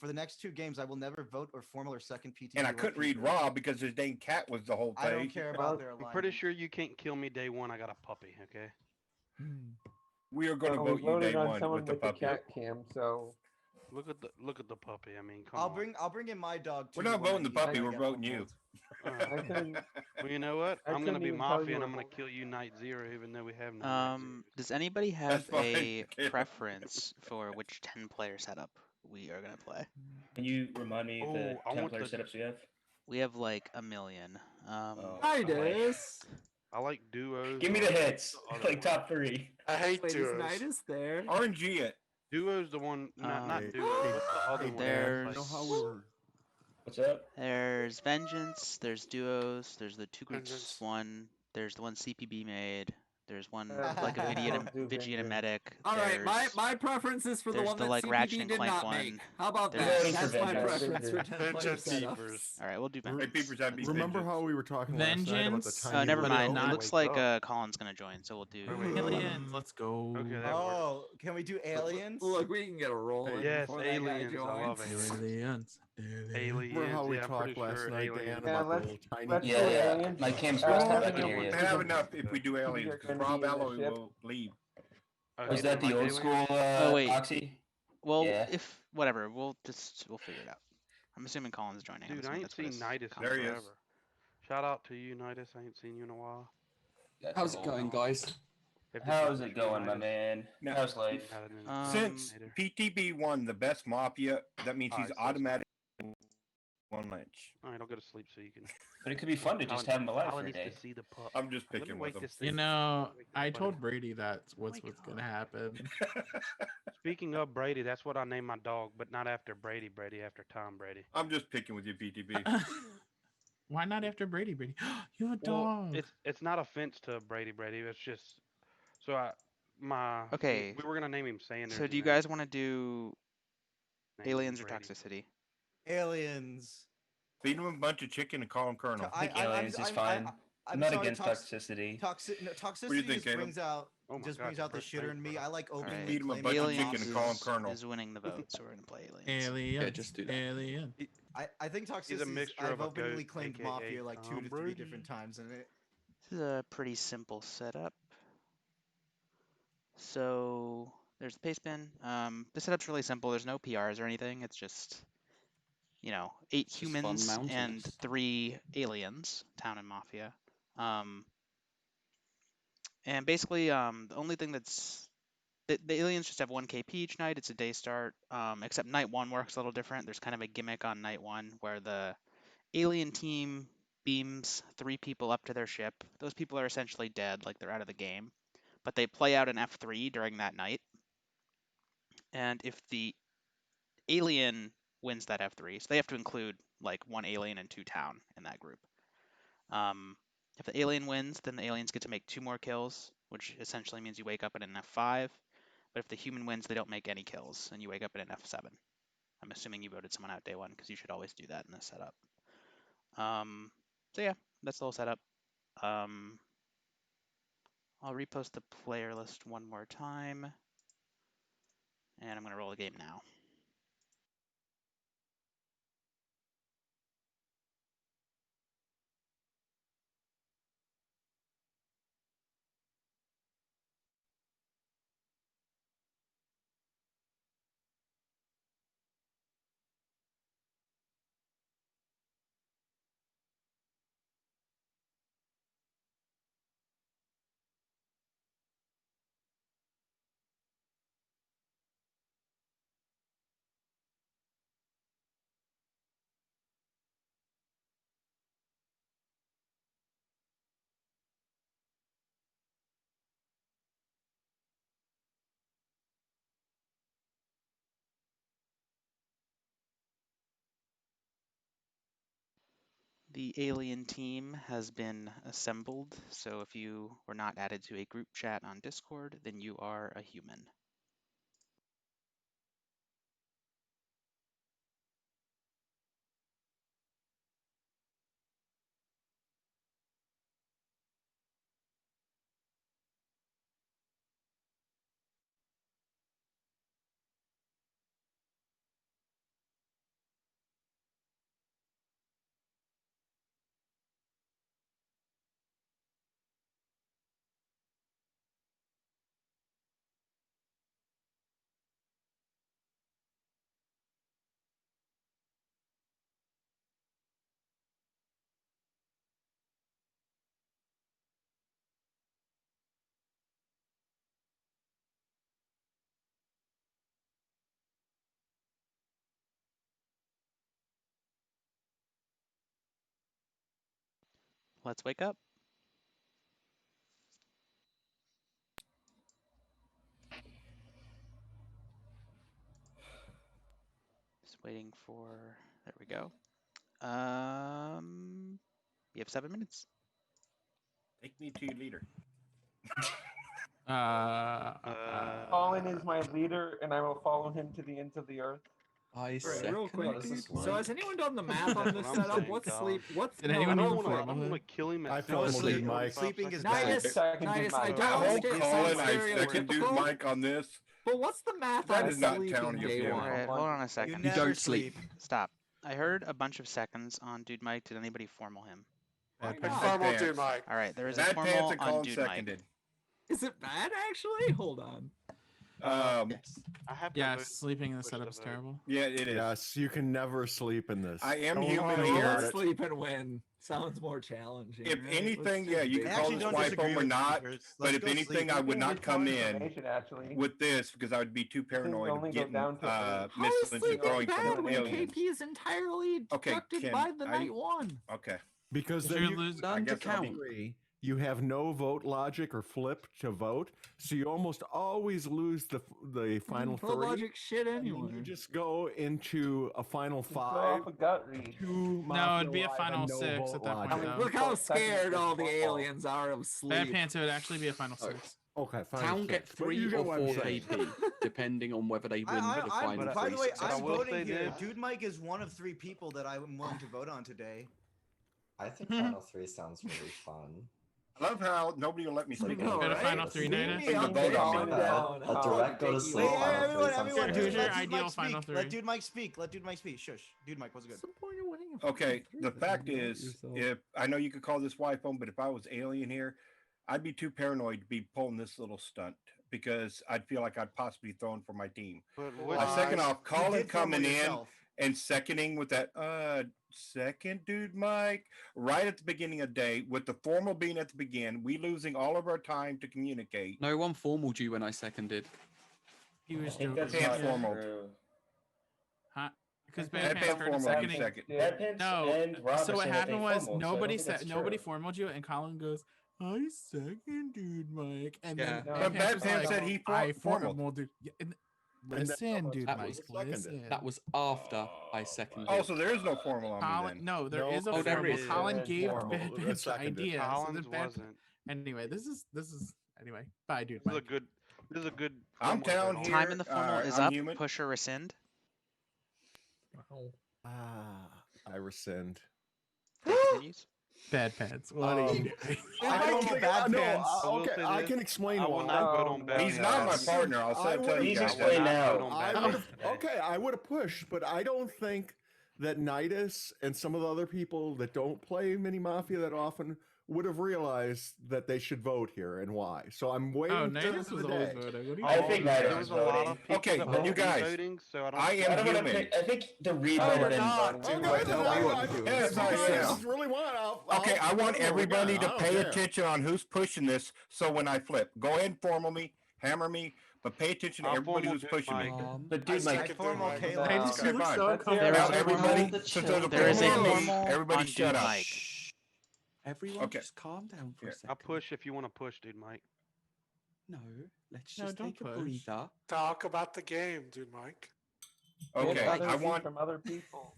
For the next 2 games, I will never vote or formal or second PT. And I couldn't read Rob because his dang cat was the whole I don't page. care about their I'm alignment. pretty sure you can't kill me day one. I got a puppy, okay? We are going to we vote you day voted on one someone with the with the puppy. cat cam, so Look at the puppy. I mean, come I'll on. bring in my dog too. We're not when I voting the need it puppy, when I we're get voting you. pummeled. I couldn't. Well, you know what? I I'm gonna couldn't be even tell Mafia, you and were I'm gonna voting. kill you Night Zero, even though we have no Night Zero. Does anybody have fine, a Caleb. preference for which 10-player setup we are gonna play? Can you remind me of the Oh, I want 10-player the- setups we have? We have like a million. Oh, Hi, boy. Des. I like duos. Give me or the hits, the other like one. top 3. I hate Wait, is duos. Nidus there? RNG it. Duo's the one, not Um, duo. What's the other one? There's- you know how we were. What's up? There's Vengeance, there's Duos, there's the 2 groups Vengeance. one, there's the one CPB made, there's one Uh, like a don't do Vigilant Vengeance. medic. All right, there's- my preference is for the there's one the, that like, CPB Ratchet and did Clank not one. make. How about There's- that? Voting for That's my Vengeance. preference for 10-player Vengeance setups. Keepers. All right, we'll do Hey, Vengeance. Peepers, that'd be Remember Vengeance. how we were talking last night about the Vengeance? tiny Never little- mind. Not It looks wake like up. Colin's gonna join, so we'll do Wait, wait, Aliens, let's go. Okay, that works. Oh, can we do aliens? Look, we can get a roll in Yes, before that guy aliens. I love joins. aliens. Aliens. Remember how we yeah, I'm talked pretty last sure night, aliens. Dan, Yeah, about let's- the little tiny... let's Yeah, do yeah. aliens. My cam's Uh, busted. I having can a hear you. I have enough if we do aliens, because gonna Rob be in the Alloy ship. will leave. Was Okay, that the my old alien? school Oh, wait. Oxy? Well, Yeah. if whatever, we'll figure it out. I'm assuming Colin's joining. I'm Dude, I assuming ain't that's what seen his Nidus in comment There he was. is. forever. Shout out to you, Nidus. I ain't seen you in a while. That's How's a it whole- going, guys? If How's this it is going, my Nidus, man? No. How's life? had an Since later. PTB won the best Mafia, that means he's Alright, so automatic one lynch. All right, I'll go to sleep so you can. But it could be fun to just Colin- have him alive Colin for a needs day. to see the pup. I'm just Let me picking wake with him. this You thing. know, Wake this I buddy. told Brady that's what's Wake gonna up. happen. Speaking of Brady, that's what I named my dog, but not after Brady. Brady after Tom Brady. I'm just picking with you, PTB. Why not after Brady? Brady, you have a Well, dog. it's not offense to Brady. Brady. It's just so Okay. We were gonna name him Sanders. So do you and then guys want to do name him aliens or Brady. toxicity? Aliens. Feed him a bunch of chicken and call him Colonel. I think aliens is fine. I'm not sorry, against toxicity. Toxicity think, just Caleb? brings out Oh my just God, brings the out the first shitter name in me. for I like Alright. openly Feed him a claiming bunch of Aliens chicken and call him Colonel. is winning the vote, so we're gonna play aliens. Aliens. Yeah, just do that. Alien. I think toxicity. mixture I've of a openly goat, claimed aka Mafia like 2 Tom to 3 Brady. different times, and it. This is a pretty simple setup. So there's the paste bin. The setup's really simple. There's no PRs or anything. It's just 8 Just fun humans and mountains. 3 aliens, town and mafia. And basically, the only thing the aliens just have 1 KP each night. It's a day start. Except night 1 works a little different. There's kind of a gimmick on night 1 where the alien team beams 3 people up to their ship. Those people are essentially dead, like they're out of the game. But they play out an F3 during that night. And if the alien wins that F3, so they have to include like 1 alien and 2 town in that group. If the alien wins, then the aliens get to make 2 more kills, which essentially means you wake up in an F5. But if the human wins, they don't make any kills, and you wake up in an F7. I'm assuming you voted someone out day 1, because you should always do that in this setup. So yeah, that's the whole setup. I'll repost the player list one more time. And I'm going to roll the game now. The alien team has been assembled, so if you were not added to a group chat on Discord, then you are a human. Let's wake up. Just waiting for, there we go. You have 7 minutes. Take me to your leader. Colin is my leader, and I will follow him to the ends of the earth. Real quick. So has anyone done the math on this what I'm setup? saying, What's Colin. sleep? What's Did no, anyone I even don't wanna- formal I'm him? gonna kill him I at formal Sleep- dude Mike. Sleeping is Nidus, bad. Nidus, I I don't won't it call sounds it. I second dude stereotypical, Mike on this. but what's the math That on is not sleeping telling you day feeling. one? Alright, hold on a second. You You never don't sleep. Stop. I heard a bunch of seconds on Dude Mike. Did anybody formal him? Why Bad not? Formal pants. dude, Mike. Alright, there is a Bad pants formal and on Colin Dude Mike. seconded. Is it bad actually? Hold on. Yes. I have Yeah, to sleeping in the push setup's vote. terrible. Yeah, it is. Yes, you can never sleep in this. I am Don't human think here. about it. Sleep and win sounds more challenging. If right? anything, Let's yeah, just you do can I it. call actually this don't wife disagree home or with not. Keepers. But Let's if go anything, sleep. I would You not get come more in information, actually. with this because I would be too paranoid only of go getting down to How is missiles and sleeping throwing bad from when aliens. KP is entirely Okay, deducted Ken, by the I- night one? Okay. Because If then you're you losing, I Learn to guess I'll be- count. you have no vote logic or flip to vote, so you almost always lose the final Vote 30. logic shit And then anyway. you just go into a final Just go 5. off a gut read. Two no, it'd be a Mafia Live final and no 6 vote at that logic. point, though. Look how 12 seconds scared is all the football. aliens are of Bad sleep. Pants, it would actually be a final 6. Okay, final Town get 6. But you 3 get or what I'm 4 saying. KP, depending on whether they win the final by 3 the way, I'm I will voting say here. this. Dude Mike is one of 3 people that I'm willing to vote on today. I think Final 3 sounds really fun. I love how nobody will let me speak. know, Go to right? final 3, Nina. Thing to vote on me. Down. A direct go to ridiculous. sleep. Wait, Final everyone, 3 sounds everyone, great. Who's dude, your let Dude ideal Mike final speak. 3? Let Dude Mike speak. Let Dude Mike speak. Shush. Dude Mike, what's good? What's the point of winning a Okay, final the three fact then? is, Yourself. if I know you could call this wife home, but if I was alien here, I'd be too paranoid to be pulling this little stunt because I'd feel like I'd possibly be thrown for my team. But Second off, You Colin did formal coming in yourself. and seconding with that second dude Mike right at the beginning of the day with the formal being at the begin, we losing all of our time to communicate. No one formaled you when I seconded. He was I think joking. that's not formal. true. Huh? Because Bad Bad Pants Pants started formal seconding. second. Bad Pants No, and Rob so are what saying that they happened was formaled, so I don't nobody think said that's nobody true. formaled you, and Colin goes, "I second, dude, Mike," and Yeah. then No, But Bad was Pants like, said he I formaled. formaled it. Yeah, and then listen, dude, that Mike, was seconded. listen. That was after I seconded. Oh, so there is no formal on me Colin, then. no, there No, is a oh, there formal. is. Colin Yeah, gave formal. Bad That's Pants the seconded. idea. So Collins then Bad, wasn't. anyway, this is anyway. Bye, dude, This is a Mike. good. This is a good. I'm formal down vote. here. Time in the formal is I'm up. human. Push or rescind. I rescind. Day continues. Bad Pants. What are you doing? I don't think Bad no. Pants. Okay, I can explain I will why. not vote on Bad He's not my Pants. partner. I'll I tell you Please guys. explain that. now. I would have okay. I would have pushed, but I don't think that Nidus and some of the other people that don't play Mini Mafia that often would have realized that they should vote here and why. So I'm waiting. Oh, for Nidus was the always day. voting. What are you I talking think about? Nidus There was was a lot voting. of people Okay, that you won't be guys, voting, so I I am I'm gonna human. pick, I think the read No, might you're have been not. voting. Dude, Okay, Mike, then no, I, you I, wouldn't do it. Yes, if I you guys am. really want, Okay, I want everybody to pay attention. attention on who's pushing this. So when I flip, go ahead and formal me, hammer me, but pay attention to I'll everybody formal who's Dude pushing me. Um, But I dude, Mike, second formal Mike. Caleb. No. Titus, you look fine. so Let's hear There Now is a everybody, formal. since there's a There is a formal me, formal everybody on shut Dude up. Mike. Shh. Everyone, Okay. just calm down for a Here. second. I'll push if you want to push, dude, Mike. No, let's No, just don't take a push. breather. Talk about the game, dude, Mike. Get Okay, other I views want from other people.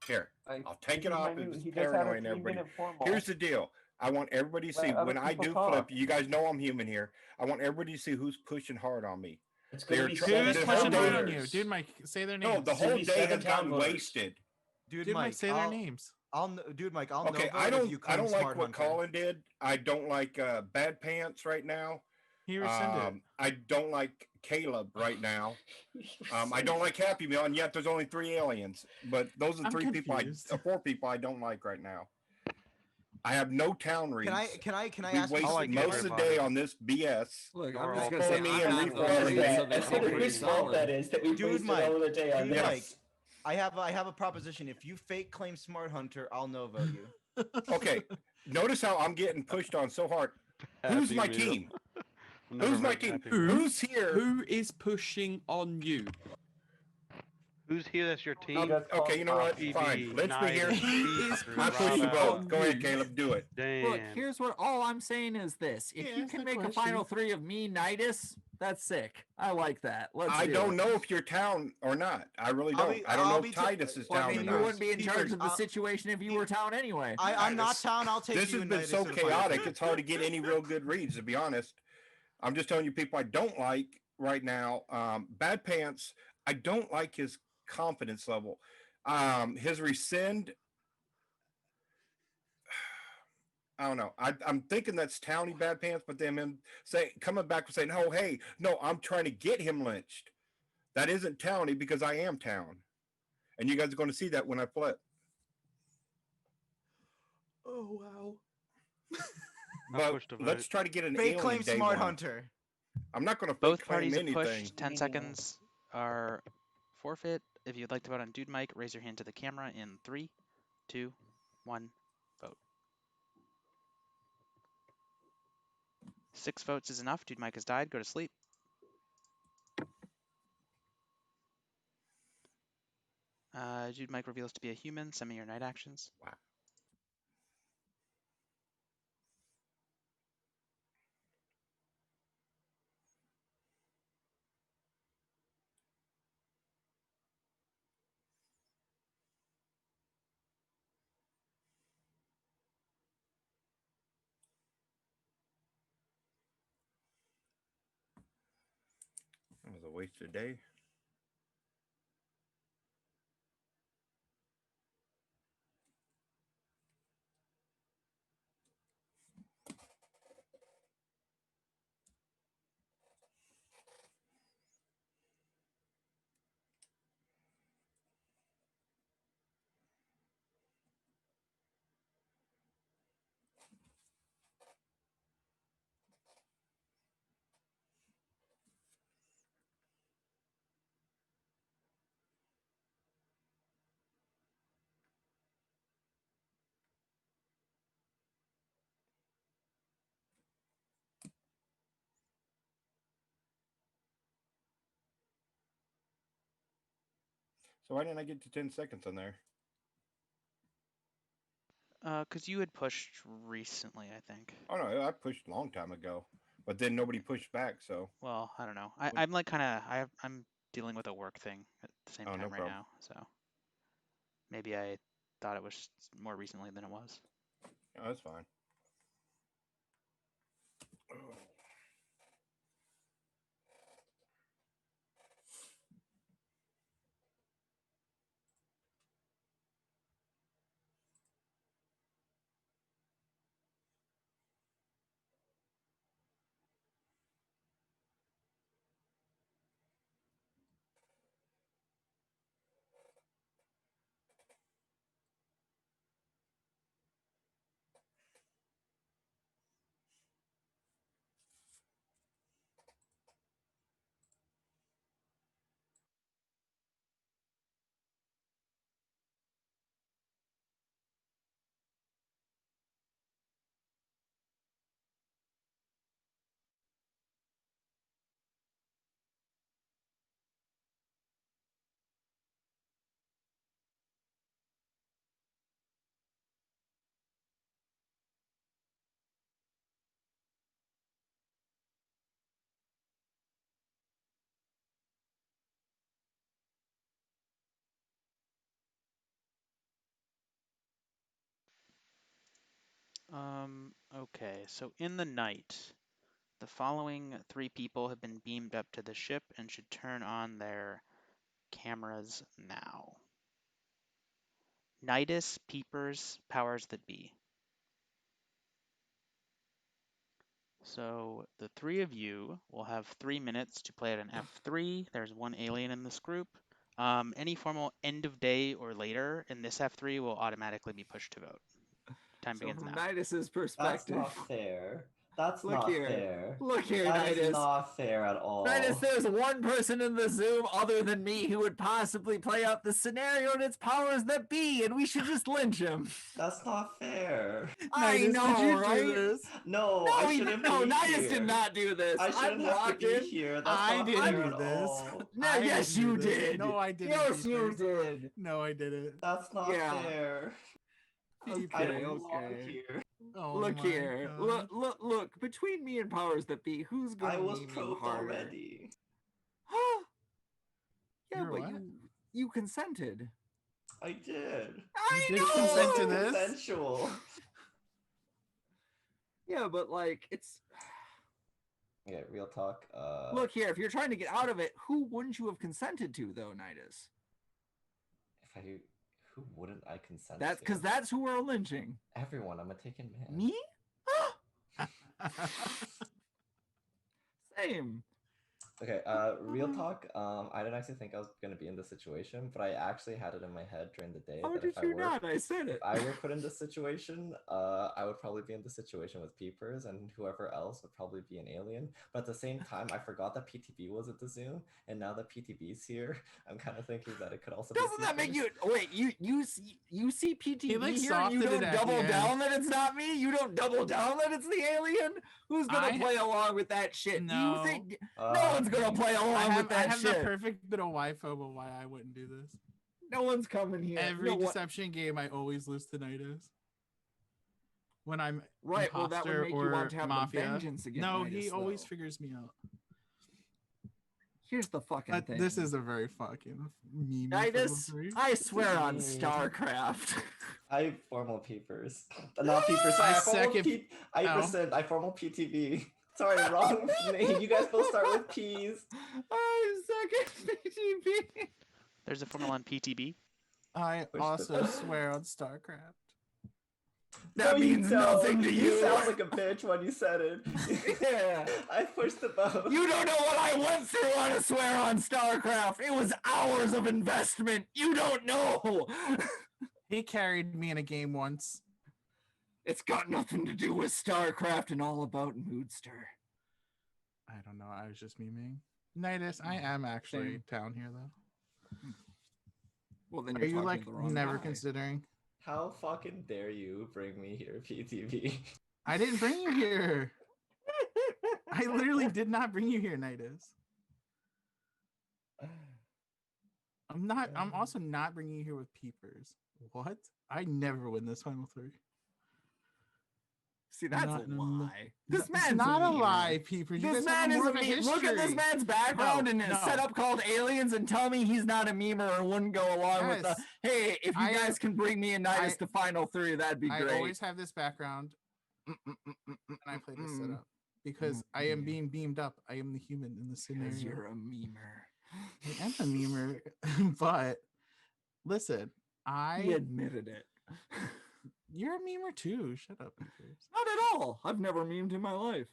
here. Like, I'll take this it is off if minute. it's He just had a paranoid, everybody. 3-minute formal. Here's the deal. I want everybody to see Let other when I people do talk. flip. You guys know I'm human here. I want everybody to see who's pushing hard on me. it's gonna They're be tr- Who's the seven whole pushing hard day- on you? Dude Mike, say their No, names. the whole be day seven has gotten town voters. wasted. Dude, Dude Mike, Mike, say their names. Dude, Mike, I'll Okay, no I vote if you don't. I claim don't like Smart what Hunter. Colin did. I don't like Bad Pants right now. He rescinded. I don't like Caleb right now. I don't like Happy Meal, and yet there's only 3 aliens. But those are I'm three people. confused. 4 people I don't like right now. I have no town reads. Can I We ask you waste like most of the day everybody. on this BS. Look, We're I'm just all gonna say for me I'm and not reform voting, that. so I they seem wonder pretty whose fault that solid. is that we Dude, wasted Mike, all of the day on Dude, this. Mike, I have a proposition. If you fake claim Smart Hunter, I'll no vote you. Okay, notice how I'm getting pushed on so hard. Who's Happy my Meal. team? I'm never Who's my voting team? Happy Meal. Who's here? Who is pushing on you? Who's here? That's your team. Just call Okay, you know what? Mafia. Fine. Lynch me here. Who is I push you pushing both. on Go ahead, you? Caleb. Do it. Damn. Look, here's what all I'm saying is this: if Yeah, you ask can the make a question. final 3 of me, Nidus, that's sick. I like that. Let's. I do don't it. know if you're town or not. I really I'll don't. be- I don't I'll know be if ta- Titus is Well, I town mean, or you not. wouldn't be in charge Peepers, of the situation if you were town anyway. I'm not Titus. town. I'll take This you has and been Nidus so to the final chaotic. three. It's hard to get any real good reads, to be honest. I'm just telling you people I don't like right now. Bad Pants, I don't like his confidence level. His rescind, I don't know. I'm thinking that's Towny Bad Pants, but then him coming back and saying, "Oh, hey, no, I'm trying to get him lynched." That isn't Towny because I am Town, and you guys are going to see that when I flip. Oh wow. I But pushed a let's vote. try to get an Fake alien claim day Smart one. Hunter. I'm not going to Both fake claim parties have anything. pushed. 10 seconds are forfeit. If you'd like to vote on Dude Mike, raise your hand to the camera in 3, 2, 1, vote. 6 votes is enough. Dude Mike has died. Go to sleep. Dude Mike reveals to be a human. Send me your night actions. Wow. That was a wasted day. So why didn't I get to 10 seconds on there? Because you had pushed recently, I think. Oh no, I pushed a long time ago, but then nobody pushed back. So Well, I don't know. I'm like kind of I'm dealing with a work thing at the same Oh, time no right problem. now, so maybe I thought it was more recently than it was. oh, that's fine. Okay, so in the night, the following 3 people have been beamed up to the ship and should turn on their cameras now. Nidus, Peepers, Powers That Be. So the 3 of you will have 3 minutes to play at an F3. There's 1 alien in this group. Any formal end of day or later in this F3 will automatically be pushed to vote. Time begins from now. Nidus's perspective. That's not fair. That's Look not here. fair. Look here, That is Nidus. not fair at all. Nidus, there's one person in the Zoom other than me who would possibly play out the scenario and its powers that be, and we should just lynch him. That's not fair. I Nidus, know, did you right? do this? No, I shouldn't be Nidus here. did not do this. I shouldn't have to be here. That's I not didn't fair do at this. all. No, I yes, didn't you do this. did. No, I didn't. Yes, you Peepers. did. No, I didn't. That's not fair. Okay, I don't belong here. Oh Look my here. God. Look. Between me and powers that be, who's gonna I was meme you probed harder? already. Yeah, You're but what? you consented. I did. I did know! consent to this? Consensual. Yeah, but like it's. Okay, real talk. Look here, if you're trying to get out of it, who wouldn't you have consented to, though, Nidus? Who wouldn't I consent That's to? because that's who we're lynching. Everyone. I'm a taken man. Me? Same. Okay, real talk. I didn't actually think I was gonna be in this situation, but I actually had it in my head during the day How that did if I you were not? I said it. if I were put in this situation, I would probably be in the situation with Peepers, and whoever else would probably be an alien. But at the same time, I forgot that PTB was at the Zoom, and now that PTB's here, I'm kind of thinking that it could also Doesn't be that make Peepers. you wait? You see PTB like, here, and you softened it don't at the double end. down that it's not me. You don't double down that it's the alien. Who's gonna play along with that shit? No. Do you think no one's gonna play along with that I have shit? the perfect bit of Wi-Fi about why I wouldn't do this. No one's coming here. Every No one- deception game, I always lose to Nidus. When I'm Right, well, that would imposter make you or want to have the Mafia. vengeance against No, Nidus, he always though. figures me out. Here's the fucking thing. This is a very fucking meme. Nidus, I swear on StarCraft. I have formal Peepers. Not Peepers. I formal PTB. Sorry, wrong name. You guys both start with P's. I second PTB. There's a formula on PTB. I also swear on StarCraft. That means nothing to you. You sound like a bitch when you said it. Yeah. I pushed the button. You don't know what I went through on a swear on StarCraft. It was hours of investment. You don't know. He carried me in a game once. It's got nothing to do with StarCraft and all about Moodster. I don't know. I was just memeing. Nidus, I am actually down here though. Well, then Are you're you talking like to the wrong never guy. considering? How fucking dare you bring me here, PTV? I didn't bring you here. I literally did not bring you here, Nidus. I'm also not bringing you here with Peepers. What? I never win this final 3. See, that's a lie. This man's not a meme. lie, Peepers. You This guys have man is more a of a meme. Look at this history. man's background and his No. setup called aliens, and tell me he's not a memer or wouldn't go along with the. Yes. Hey, if you guys can bring me and Nidus to final 3, that'd be great. I always have this background, and I play this setup because I am being beamed up. I am the human in the scenario. Because you're a memer. I am a memer, but listen, He admitted it. You're a memer too. Shut up, Peepers. Not at all. I've never memed in my life.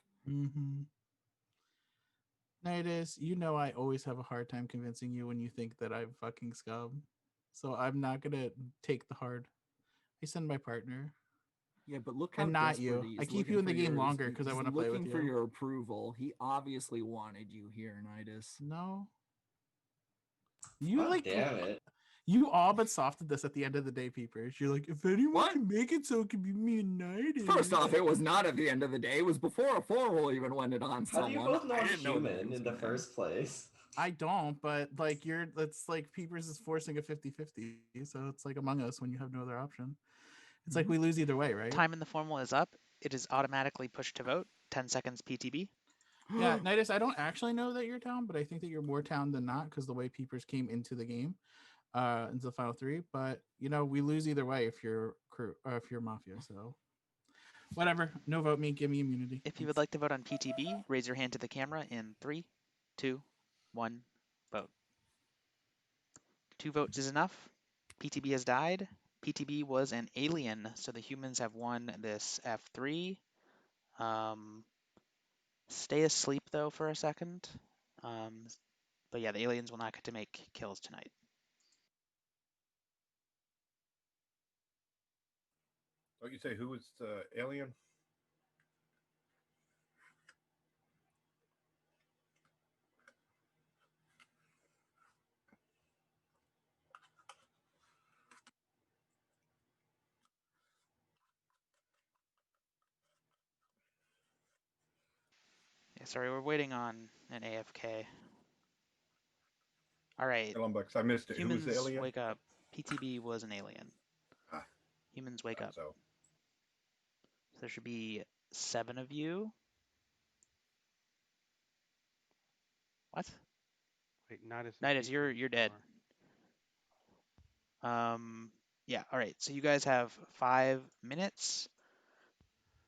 Nidus, you know I always have a hard time convincing you when you think that I'm fucking scum. So I'm not gonna take the hard. I send my partner. Yeah, but look how and not desperate you. he is I keep looking you in the for game yours. longer because I He's want to play with looking you. for your approval. He obviously wanted you here, Nidus. No. You God like damn it. You all but softed this at the end of the day, Peepers. You're like, if anyone can make it so it can be me and Nidus. First off, it was not at the end of the day. It was before a 4-hole even went it on How someone. do you both know I I'm didn't know human that in the first place? I don't, but like it's like Peepers is forcing a 50-50. So it's like Among Us when you have no other option. It's like we lose either way, right? Time in the formula is up. It is automatically pushed to vote. 10 seconds PTB. Yeah, Nidus, I don't actually know that you're down, but I think that you're more down than not because the way Peepers came into the game, into the final 3. But you know, we lose either way if you're crew or if you're Mafia. So Whatever. No vote me. Give me immunity. If you would like to vote on PTB, raise your hand to the camera in 3, 2, 1, vote. 2 votes is enough. PTB has died. PTB was an alien, so the humans have won this F3. Stay asleep, though, for a second. But yeah, the aliens will not get to make kills tonight. Don't you say who was the alien? Yeah, sorry, we're waiting on an AFK. All right. I missed it. Humans, who was the alien? wake up. PTB was an alien. Ah, Humans, wake up. So There should be 7 of you. What? Wait, Nidus. Nidus, you're dead. Yeah, all right. So you guys have 5 minutes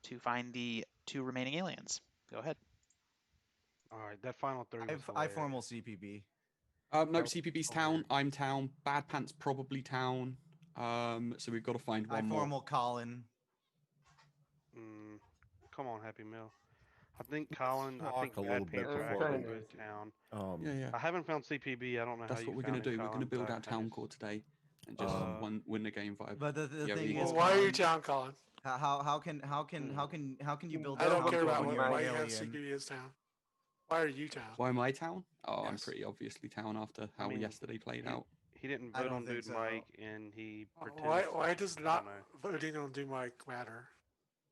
to find the 2 remaining aliens. Go ahead. All right, that final 3 was I formal CPB. No, CPB's town. I'm town. Bad Pants probably town. So we've got to find one more. I formal Colin. Come on, Happy Meal. I think Colin. I think a little Bad bit Pants are before actually we- good town. Yeah. I haven't found CPB. I don't know That's how what you we're going to do. We're going to build Colin, our but I town just- core today and just win the game vibe. But the Yeah, thing we- is, Why are you Colin, town, Colin? how can you build? I a don't town care core about when what, you're why an you have alien? CPB as town. Why are you town? Why am I town? Oh, I'm Yes. pretty obviously town after how yesterday played out. He didn't I vote don't on think Dude so. Mike, and he pretended. Why does I not don't know. voting on Do Mike matter?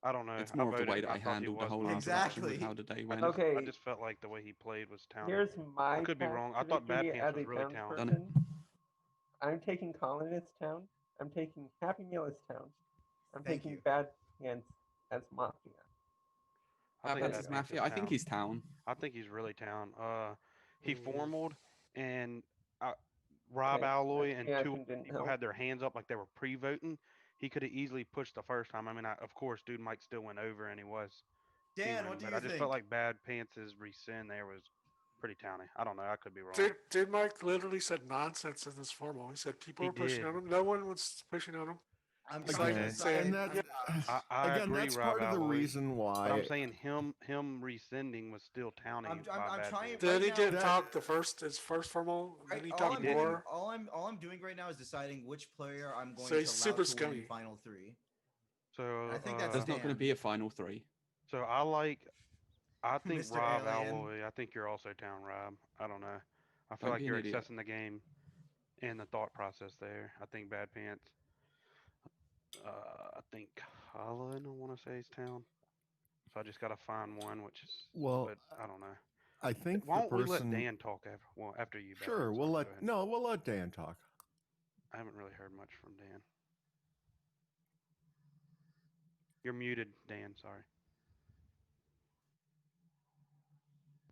I don't know. It's more of the way that I thought he handled the was whole town. interaction with how the day went. Okay. I just felt like the way he played was town. Here's my I could be path wrong. to I thought Bad victory Pants as was a really town. townsperson. I'm taking Colin as town. I'm taking Happy Meal as town. I'm Thank taking you. Bad Pants as Mafia. I think Bad Bad Pants Pants is Mafia. I think town. he's town. I think he's really town. He formaled, and Rob Okay, Alloy and yeah, 2 didn't people help. had their hands up like they were pre-voting. He could have easily pushed the first time. I mean, of course, Dude Mike still went over, and he was. Dan, Steven, what do but you I just think? felt like Bad Pants' rescind there was pretty towny. I don't know. I could be wrong. Dude Mike literally said nonsense in this formal. He said people He were pushing did. on him. No one was pushing on him. I'm It's trying like to saying, And that, I again, agree, that's Rob part of the Alloy, reason why. But I'm saying him rescinding was still towny. I'm by Bad trying- Pants. Then he Right didn't now- talk his first formal. Then he all talked I'm doing, more. all I'm doing right now is deciding which player I'm going So to he's allow super to scummy. win final 3. So I think that's There's not going to Dan. be a final 3. So I think Mr. Rob Alien. Alloy. I think you're also town, Rob. I don't know. I feel Don't like be an you're idiot. accessing the game and the thought process there. I think Bad Pants. I think Colin. I want to say is town. So I just got to find one, which is. Well, but I don't know. I think Why the don't we let person. Dan talk after you? Bad Sure, Pants? we'll Go let ahead. we'll let Dan talk. I haven't really heard much from Dan. You're muted, Dan. Sorry.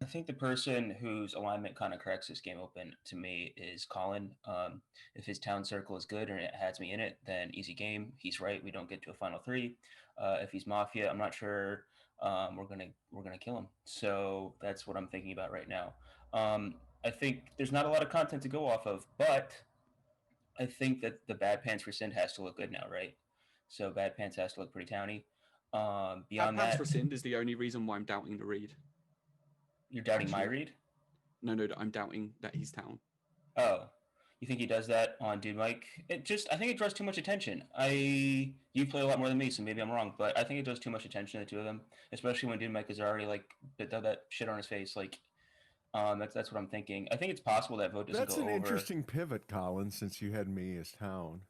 I think the person whose alignment kind of cracks this game open to me is Colin. If his town circle is good and it has me in it, then easy game. He's right. We don't get to a final 3. If he's Mafia, I'm not sure we're gonna kill him. So that's what I'm thinking about right now. I think there's not a lot of content to go off of, but I think that the Bad Pants rescind has to look good now, right? So Bad Pants has to look pretty towny. Beyond Bad Pants that, rescind is the only reason why I'm doubting the read. you're doubting my read? No, I'm doubting that he's town. Oh, you think he does that on Dude Mike? I think it draws too much attention. You play a lot more than me, so maybe I'm wrong, but I think it draws too much attention to the 2 of them, especially when Dude Mike is already like that shit on his face. Like, that's what I'm thinking. I think it's possible that vote doesn't That's go an over. interesting pivot, Colin, since you had me as town.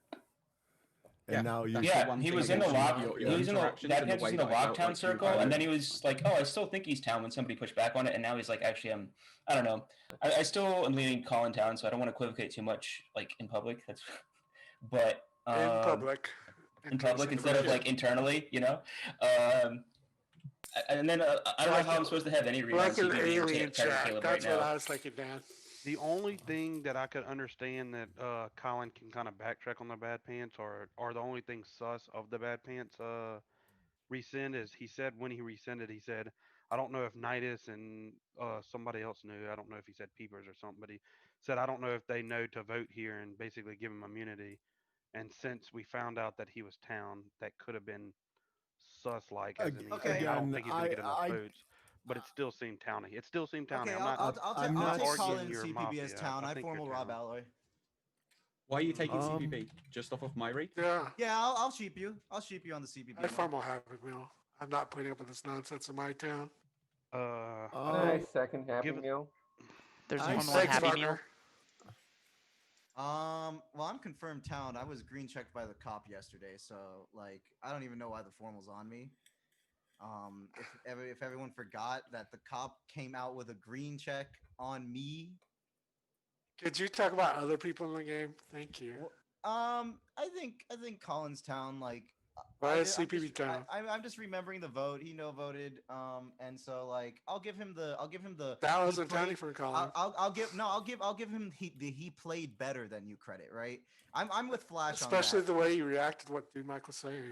And now you. He was in the lock. He was in the Bad Pants was in the lockdown circle, and then he was like, "Oh, I still think he's town." When somebody pushed back on it, and now he's like, "Actually, I don't know. I still am leaning Colin town, so I don't want to equivocate too much, like in public. That's, but In public. in public instead of like internally, you know." And then I don't know how I'm supposed to have any read on Like an CBB or alien Taylor chat. Caleb That's right what now. I was thinking, Dan. The only thing that I could understand that Colin can kind of backtrack on the Bad Pants, or the only thing sus of the Bad Pants rescind is he said when he rescinded, he said, I don't know if Nidus and somebody else knew. I don't know if he said Peepers or something, but he said, I don't know if they know to vote here and basically give him immunity. And since we found out that he was town, that could have been sus-like, as in he's saying, I don't Again, think he's going to get enough votes, but it still seemed towny. It still seemed towny. Okay, I'm not. I'm I'll not take arguing Colin and your CPB as Mafia. town. I think formal you're Rob town. Alloy. Why are you taking CPB? Just off of my read? Yeah. Yeah, I'll sheep you. I'll sheep you on the CPB. I formal Happy Meal. I'm not putting up with this nonsense in my town. I second Happy Meal. There's I one more Thanks, Happy partner. Meal. Well, I'm confirmed town. I was green checked by the cop yesterday, so like I don't even know why the formal's on me. If everyone forgot that the cop came out with a green check on me. Could you talk about other people in the game? Thank you. I think Collins Town, like Why is CPB town? I'm just remembering the vote. He no voted. And so like I'll give him the That wasn't towny for Collins. I'll give him he played better than you credit, right? I'm with Flash Especially on that. the way he reacted to what Dude Mike was saying.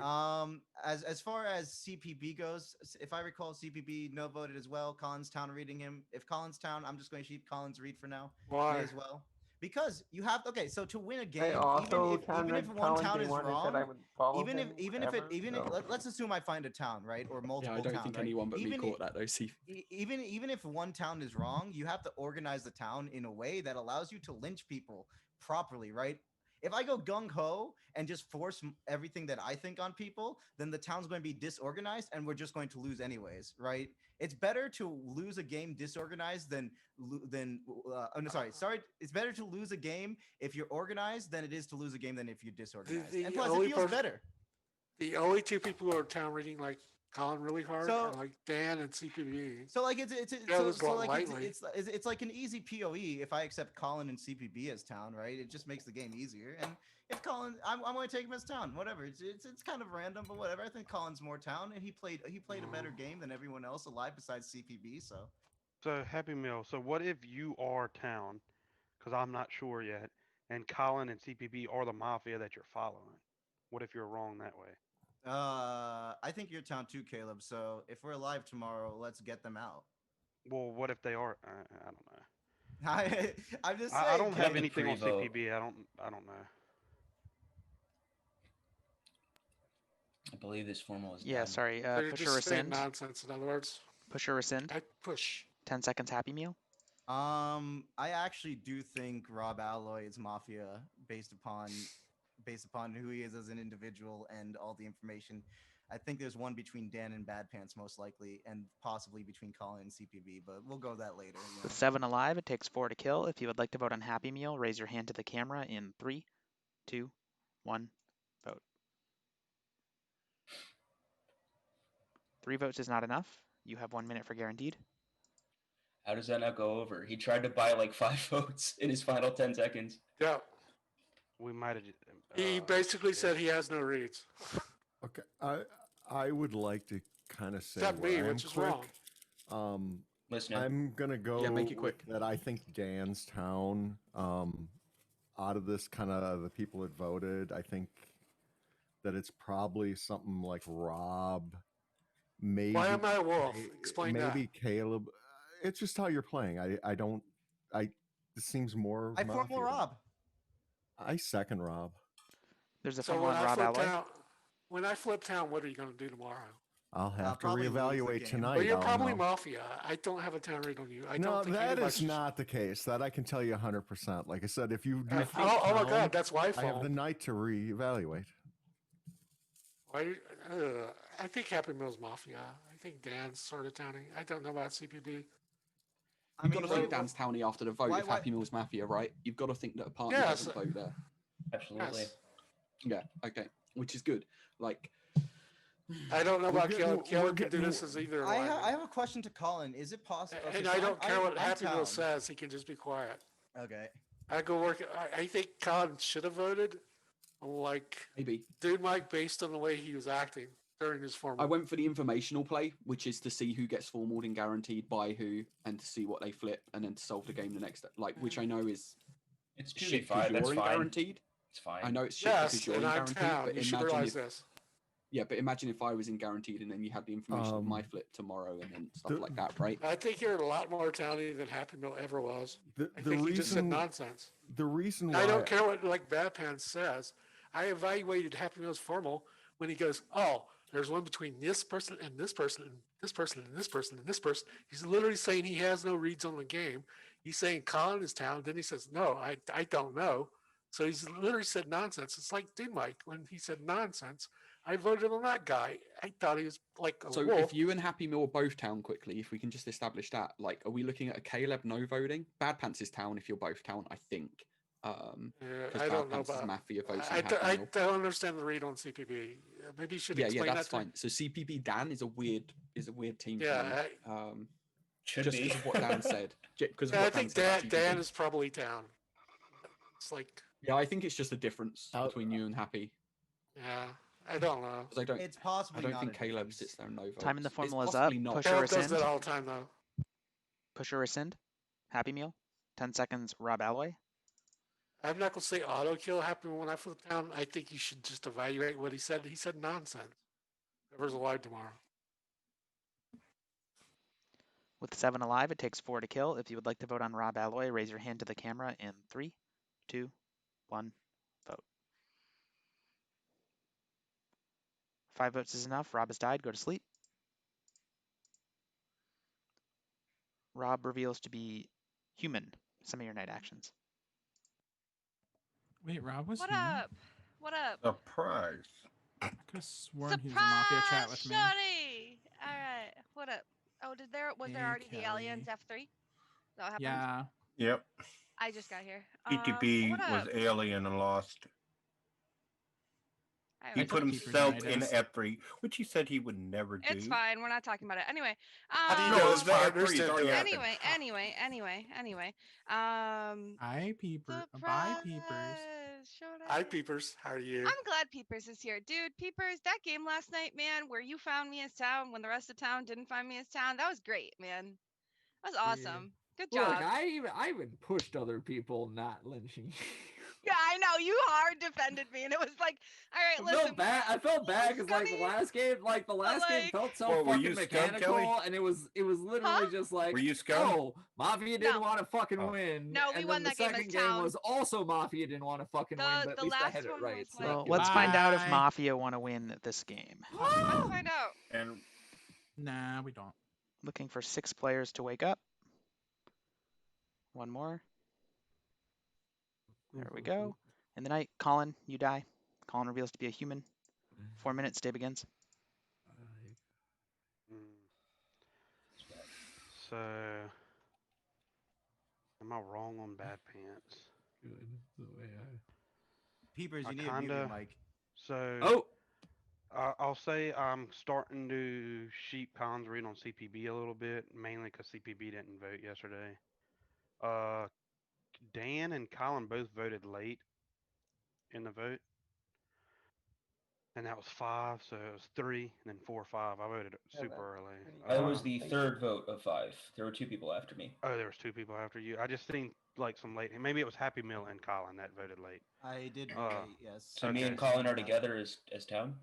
As far as CPB goes, if I recall, CPB no voted as well. Collins Town reading him. If Collins Town, I'm just going to sheep Collins read for now. Why? May as well. Because you have so to win a game, I also even if one Colin town day is one and said wrong, I would follow even if him even forever, if it so. let's assume I find a town, right, or multiple Yeah, I don't towns, think right? anyone but me Even caught that though. See, even if one town is wrong, you have to organize the town in a way that allows you to lynch people properly, right? If I go gung ho and just force everything that I think on people, then the town's going to be disorganized and we're just going to lose anyways, right? It's better to lose a game disorganized than sorry. It's better to lose a game if you're organized than it is to lose a game than if you're disorganized. And plus, it feels better. The only two people who are town reading like Colin really hard So- are like Dan and CPB. So like lightly. it's like an easy POE if I accept Colin and CPB as town, right? It just makes the game easier. And if Colin, I'm going to take him as town. Whatever. It's kind of random, but whatever. I think Colin's more town, and he played a better game than everyone else alive besides CPB. So Happy Meal. So what if you are town? Because I'm not sure yet. And Colin and CPB are the Mafia that you're following. What if you're wrong that way? I think you're town too, Caleb. So if we're alive tomorrow, let's get them out. Well, what if they are? I don't know. I'm just saying. I don't have the anything on pre-vote. CPB. I don't know. I believe this formal is Yeah, done. sorry. They're Push or just saying rescind. nonsense. In other words, Push or rescind. I push. 10 seconds Happy Meal. I actually do think Rob Alloy is Mafia based upon who he is as an individual and all the information. I think there's one between Dan and Bad Pants most likely, and possibly between Colin and CPB, but we'll go that later. You know? With 7 alive, it takes 4 to kill. If you would like to vote on Happy Meal, raise your hand to the camera in 3, 2, 1, vote. 3 votes is not enough. You have 1 minute for guaranteed. How does that not go over? He tried to buy like 5 votes in his final 10 seconds. Yeah. We might have. He basically said he has no reads. Okay, I would like to kind of say Except where me, I am which is quick. wrong. Listener. I'm gonna go Yeah, make it quick. that I think Dan's town. Out of this kind of the people that voted, I think that it's probably something like Rob. Maybe Why am I a wolf? Explain maybe that. Caleb. It's just how you're playing. I don't. This seems more. I formal Mafia. Rob. I second Rob. There's a So formal when on I Rob flip Alloy. town, what are you going to do tomorrow? I'll have to probably lose the reevaluate game. tonight. Well, you're I'll probably know. Mafia. I don't have a town read on you. I No, don't think that anybody is not the case. That I can tell you 100%. Like I said, if you do think oh my town, God, that's my I have fault. the night to reevaluate. Why? I think Happy Meal's Mafia. I think Dan's sort of towning. I don't know about CPB. You've got to think Dan's Townie after the vote. If Happy Meal's Mafia, right? You've got to think that a partner Yeah, doesn't vote there. Absolutely. Yes. Yeah. Okay. Which is good. Like, I don't know We're about getting- Caleb. we're Caleb could do getting- this as either. I alignment. have a question to Colin. Is it possible? And I don't care what Happy Meal says. He can just be quiet. Okay. I go work. I think Colin should have voted. Like maybe. Dude Mike, based on the way he was acting during his formal. I went for the informational play, which is to see who gets formaled and guaranteed by who, and to see what they flip, and then to solve the game the next day. Like, which I know is It's shit 2v5. because That's you're in fine. guaranteed. It's fine. I know it's shit Yes, because you're in and I'm guaranteed, town. but You should imagine realize if this. Yeah, but imagine if I was in guaranteed and then you had the information of my flip tomorrow and then stuff like that, right? I think you're a lot more towny than Happy Meal ever was. I The think he just said reason nonsense. the reason why I don't care what like Bad Pants says. I evaluated Happy Meal's formal when he goes, "Oh, there's one between this person and this person and this person and this person and this person." He's literally saying he has no reads on the game. He's saying Colin is town. Then he says, "No, I don't know." So he's literally said nonsense. It's like Dude Mike when he said nonsense. I voted on that guy. I thought he was like a So wolf. if you and Happy Meal are both town quickly, if we can just establish that, like, are we looking at a Caleb no voting? Bad Pants is town if you're both town, I think. Because I Bad don't know Pants is about. Mafia voting I Happy Meal. don't understand the read on CPB. Maybe you should Yeah, explain that's that to fine. So CPB Dan is a weird team Yeah, for me. Should just be. because of what Dan said. Because I think Dan is probably down. It's like Yeah, I think it's just a difference between you and Happy. yeah, I don't know. 'Cause I don't. It's possibly I don't not think a Caleb difference. sits there and no votes. Time in the It's formula is up. possibly not. Push or Caleb does rescind. that all the time though. Push or rescind. Happy Meal. 10 seconds. Rob Alloy. I'm not gonna say auto kill happened when I flipped down. I think you should just evaluate what he said. He said nonsense. Whoever's alive tomorrow. With 7 alive, it takes 4 to kill. If you would like to vote on Rob Alloy, raise your hand to the camera in 3, 2, 1, vote. 5 votes is enough. Rob has died. Go to sleep. Rob reveals to be human. Some of your night actions. Wait, Rob was What human? up? What up? Surprise. I could have sworn he was in Mafia chat with me. Shorty! All right. What up? Oh, was there Hey, already the aliens Kelly. F3? Is that what happened? Yeah. Yep. I just got here. PTP What was up? alien and lost. He I put was himself Keepers in United. F3, which he said he would never do. It's fine. We're not talking about it. Anyway. How do you No, know it's his F3. partners It's didn't already do it? happened. Anyway. Hi, Peeper. Bye, Peepers. Shorty. Hi, Peepers. How are you? I'm glad Peepers is here. Dude, Peepers, that game last night, man, where you found me as town when the rest of town didn't find me as town, that was great, man. That was awesome. Good job. Look, I even pushed other people not lynching you. Yeah, I know. You hard defended me, and it was like, all right, listen. I felt bad because like the last game felt so Well, were fucking you scum, mechanical, Kelly? and it was literally just like, Were you scum? oh, Mafia didn't want to fucking Oh. win. No, we and won then that the game as second game town. was also Mafia didn't want to fucking win, but at least I had it one right. was So Well, good. let's find out if Bye. Mafia want to win this game. Let's find out. And Nah, we don't. Looking for 6 players to wake up. One more. There we go. In the night, Colin, you die. Colin reveals to be a human. 4 minutes, day begins. So, am I wrong on Bad Pants? Good. The way Peepers, I you need to mute kinda- your mic. So, Oh, I'll say I'm starting to sheep Colin's read on CPB a little bit, mainly because CPB didn't vote yesterday. Dan and Colin both voted late in the vote. And that was 5, so it was 3, and then 4, 5. I voted Yeah, super that's early. pretty I was the Thank third vote of 5. There were 2 people after me. Oh, there was 2 people after you. I just seen like some late. Maybe it was Happy Meal and Colin that voted late. I did vote, yes. So me Okay. and Colin are together as town.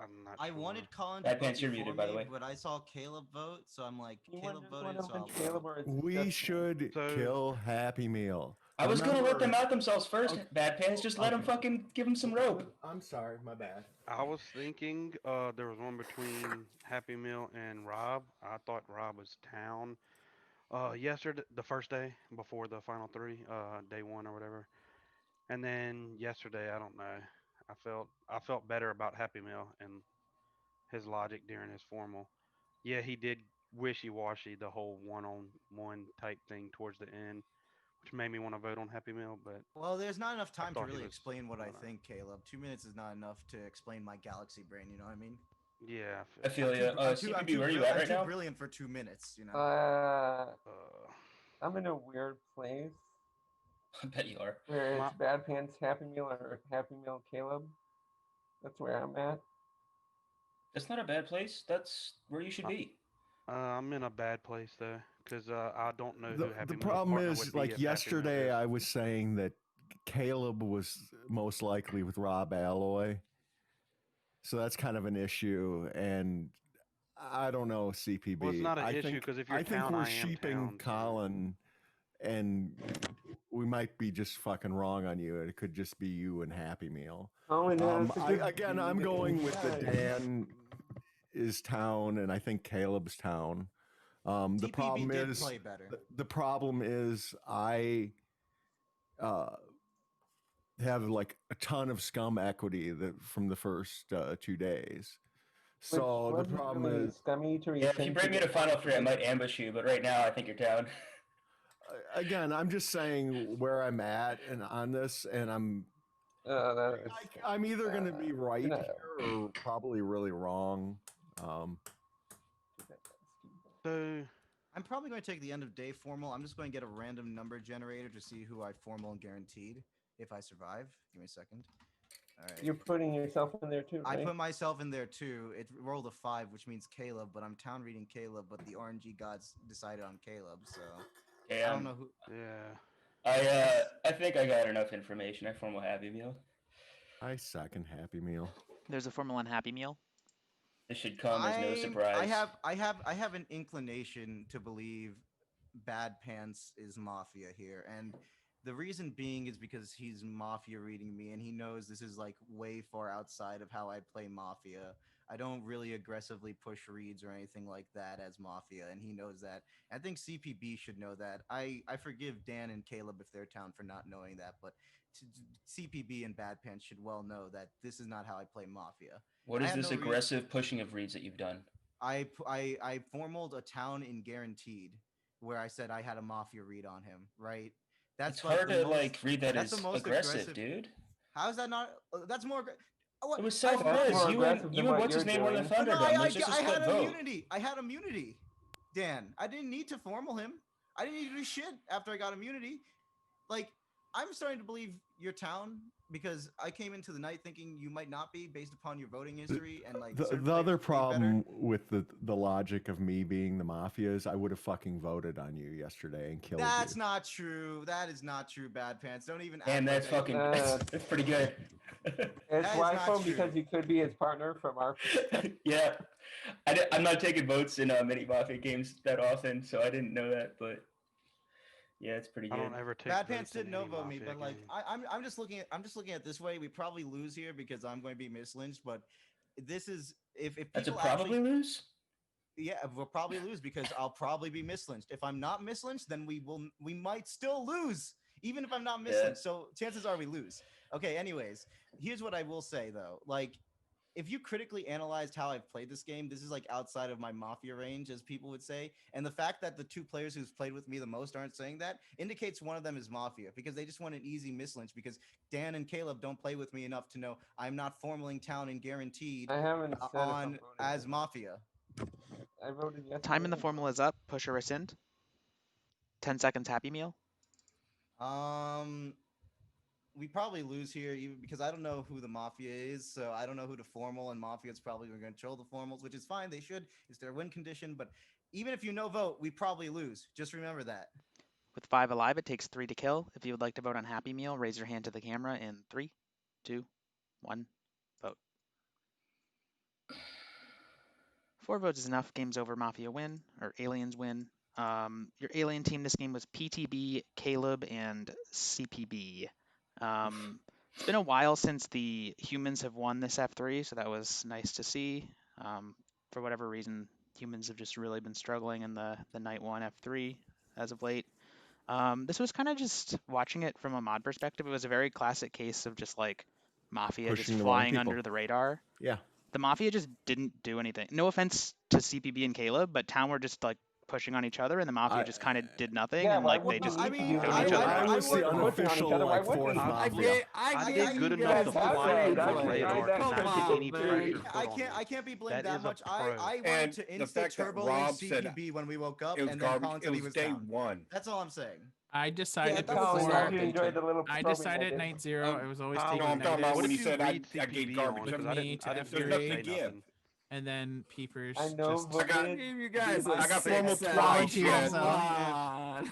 I'm not I sure. wanted Colin to Bad vote Pants, you're before muted, by the me, way. but I saw Caleb vote, so I'm like, You Caleb just want voted, to so I'll lynch Caleb vote. or it's We just- should So- kill Happy Meal. I was gonna let them Remember- out themselves first. Okay. Bad Pants, just let them Okay. fucking give them some rope. I'm sorry, my bad. I was thinking there was one between Happy Meal and Rob. I thought Rob was town. Yesterday, the first day before the final 3, day 1 or whatever, and then yesterday, I don't know. I felt better about Happy Meal and his logic during his formal. Yeah, he did wishy-washy the whole one-on-one type thing towards the end, which made me want to vote on Happy Meal, but Well, there's not enough time to thought he really was- explain what I don't know. think, Caleb. 2 minutes is not enough to explain my galaxy brain, you know what I mean? yeah. I feel I'm you. too- I'm too- CPB, I'm too where are you brill- at I'm right too now? brilliant for 2 minutes, you know? I'm in a weird place I bet you are. where it's My- Bad Pants Happy Meal or Happy Meal Caleb. That's where I'm at. That's not a bad place. That's where you should be. I'm in a bad place though, because I don't know who The, Happy the Meal's problem partner is, would be like if Happy Meal yesterday, is. I was saying that Caleb was most likely with Rob Alloy, So that's kind of an issue, and I don't know, CPB. Well, it's not an I issue think, because if you're I think town, we're I am sheeping town. So. Colin, and we might be just fucking wrong on you. It could just be you and Happy Meal. Colin has to give Again, I'm the going with the inside. Dan is town, and I think Caleb's town. The CPB problem did is play better. the problem is I have like a ton of scum equity from the first 2 days. So the wasn't problem really is, scummy to Yeah, if you rescind bring me the to Final point Three, I of might ambush you, but right now I think you're down. again, I'm just saying where I'm at and on this, and I'm either going to be right here or probably really wrong. So I'm probably going to take the end of day formal. I'm just going to get a random number generator to see who I formal and guaranteed if I survive. Give me a second. All right. You're putting yourself in there too, right? I put myself in there too. It rolled a 5, which means Caleb, but I'm town reading Caleb, but the RNG gods decided on Caleb, so Yeah, I don't know who. Yeah. I think I got enough information. I formal Happy Meal. I second Happy Meal. There's a formal and Happy Meal. This should come as no surprise. I have an inclination to believe Bad Pants is Mafia here, and the reason being is because he's Mafia reading me, and he knows this is like way far outside of how I play Mafia. I don't really aggressively push reads or anything like that as Mafia, and he knows that. I think CPB should know that. I forgive Dan and Caleb if they're town for not knowing that, but CPB and Bad Pants should well know that this is not how I play Mafia. What is this aggressive pushing of reads that you've done? I formaled a town in Guaranteed where I said I had a Mafia read on him, right? That's It's like hard to like read that as aggressive, dude. How is that not? That's more. It was self-res. You and what's his name won the Thunderdome. There's just a split vote. Immunity. I had immunity, Dan. I didn't need to formal him. I didn't need to do shit after I got immunity. Like, I'm starting to believe your town because I came into the night thinking you might not be based upon your voting history and like the other problem with the logic of me being the Mafia is I would have fucking voted on you yesterday and killed you. That's not true. That is not true, Bad Pants. Don't even. And that's fucking. That's pretty good. It's Wyphone because you could be his partner from our. Yeah, I'm not taking votes in many Mafia games that often, so I didn't know that, but. Yeah, it's pretty good. I don't ever take Bad Pants didn't no vote me, Mafia but like I'm just looking at it this way. We probably lose here because I'm going to be mislynched, but this is if That's a people probably actually, lose. Yeah, we'll probably lose because I'll probably be mislynched. If I'm not mislynched, then we might still lose, even if I'm not mislynched. Yeah. So chances are we lose. Okay, anyways, here's what I will say though. Like, if you critically analyzed how I've played this game, this is like outside of my Mafia range, as people would say. And the fact that the two players who's played with me the most aren't saying that indicates one of them is Mafia because they just want an easy mislynch because Dan and Caleb don't play with me enough to know I'm not formaling town and guaranteed I haven't said on as Mafia. I voted yes. Time in the formal is up. Push or rescind. 10 seconds Happy Meal. We probably lose here even because I don't know who the Mafia is, so I don't know who the formal and Mafia is probably going to control the formals, which is fine. They should. It's their win condition, but even if you no vote, we probably lose. Just remember that. With 5 alive, it takes 3 to kill. If you would like to vote on Happy Meal, raise your hand to the camera in 3, 2, 1, vote. 4 votes is enough. Game's over. Mafia win, or aliens win. Your alien team this game was PTB, Caleb, and CPB. It's been a while since the humans have won this F3, so that was nice to see. For whatever reason, humans have just really been struggling in the night 1 F3 as of late. This was kind of just watching it from a mod perspective. It was a very classic case of just like Mafia Pushing just the wrong flying people. under the radar. Yeah. The Mafia just didn't do anything. No offense to CPB and Caleb, but Town were just like pushing on each other, and the Mafia just kind of did nothing, and like they just killed each other. I was the unofficial like fourth Mafia. I did good enough to fly under the radar and Come not take on, any man. pressure. I can't be blamed That that is a much. pro. I And wanted to the insta fact that turbo Rob and said CPB when we woke up, it was and then garbage. Colin It said he was was day down. one. That's all I'm saying. I decided that was before. not you enjoyed the little I probing decided did. night 0. I was always no, taking I'm talking about Nidus when he you said read I gave CPB garbage. on? with 'Cause I me didn't- to I didn't There's F3, nothing to say give. nothing. and then Peepers I know, just but I got- did- Gave you guys I a got 6 formal set. twice, Come yes. on.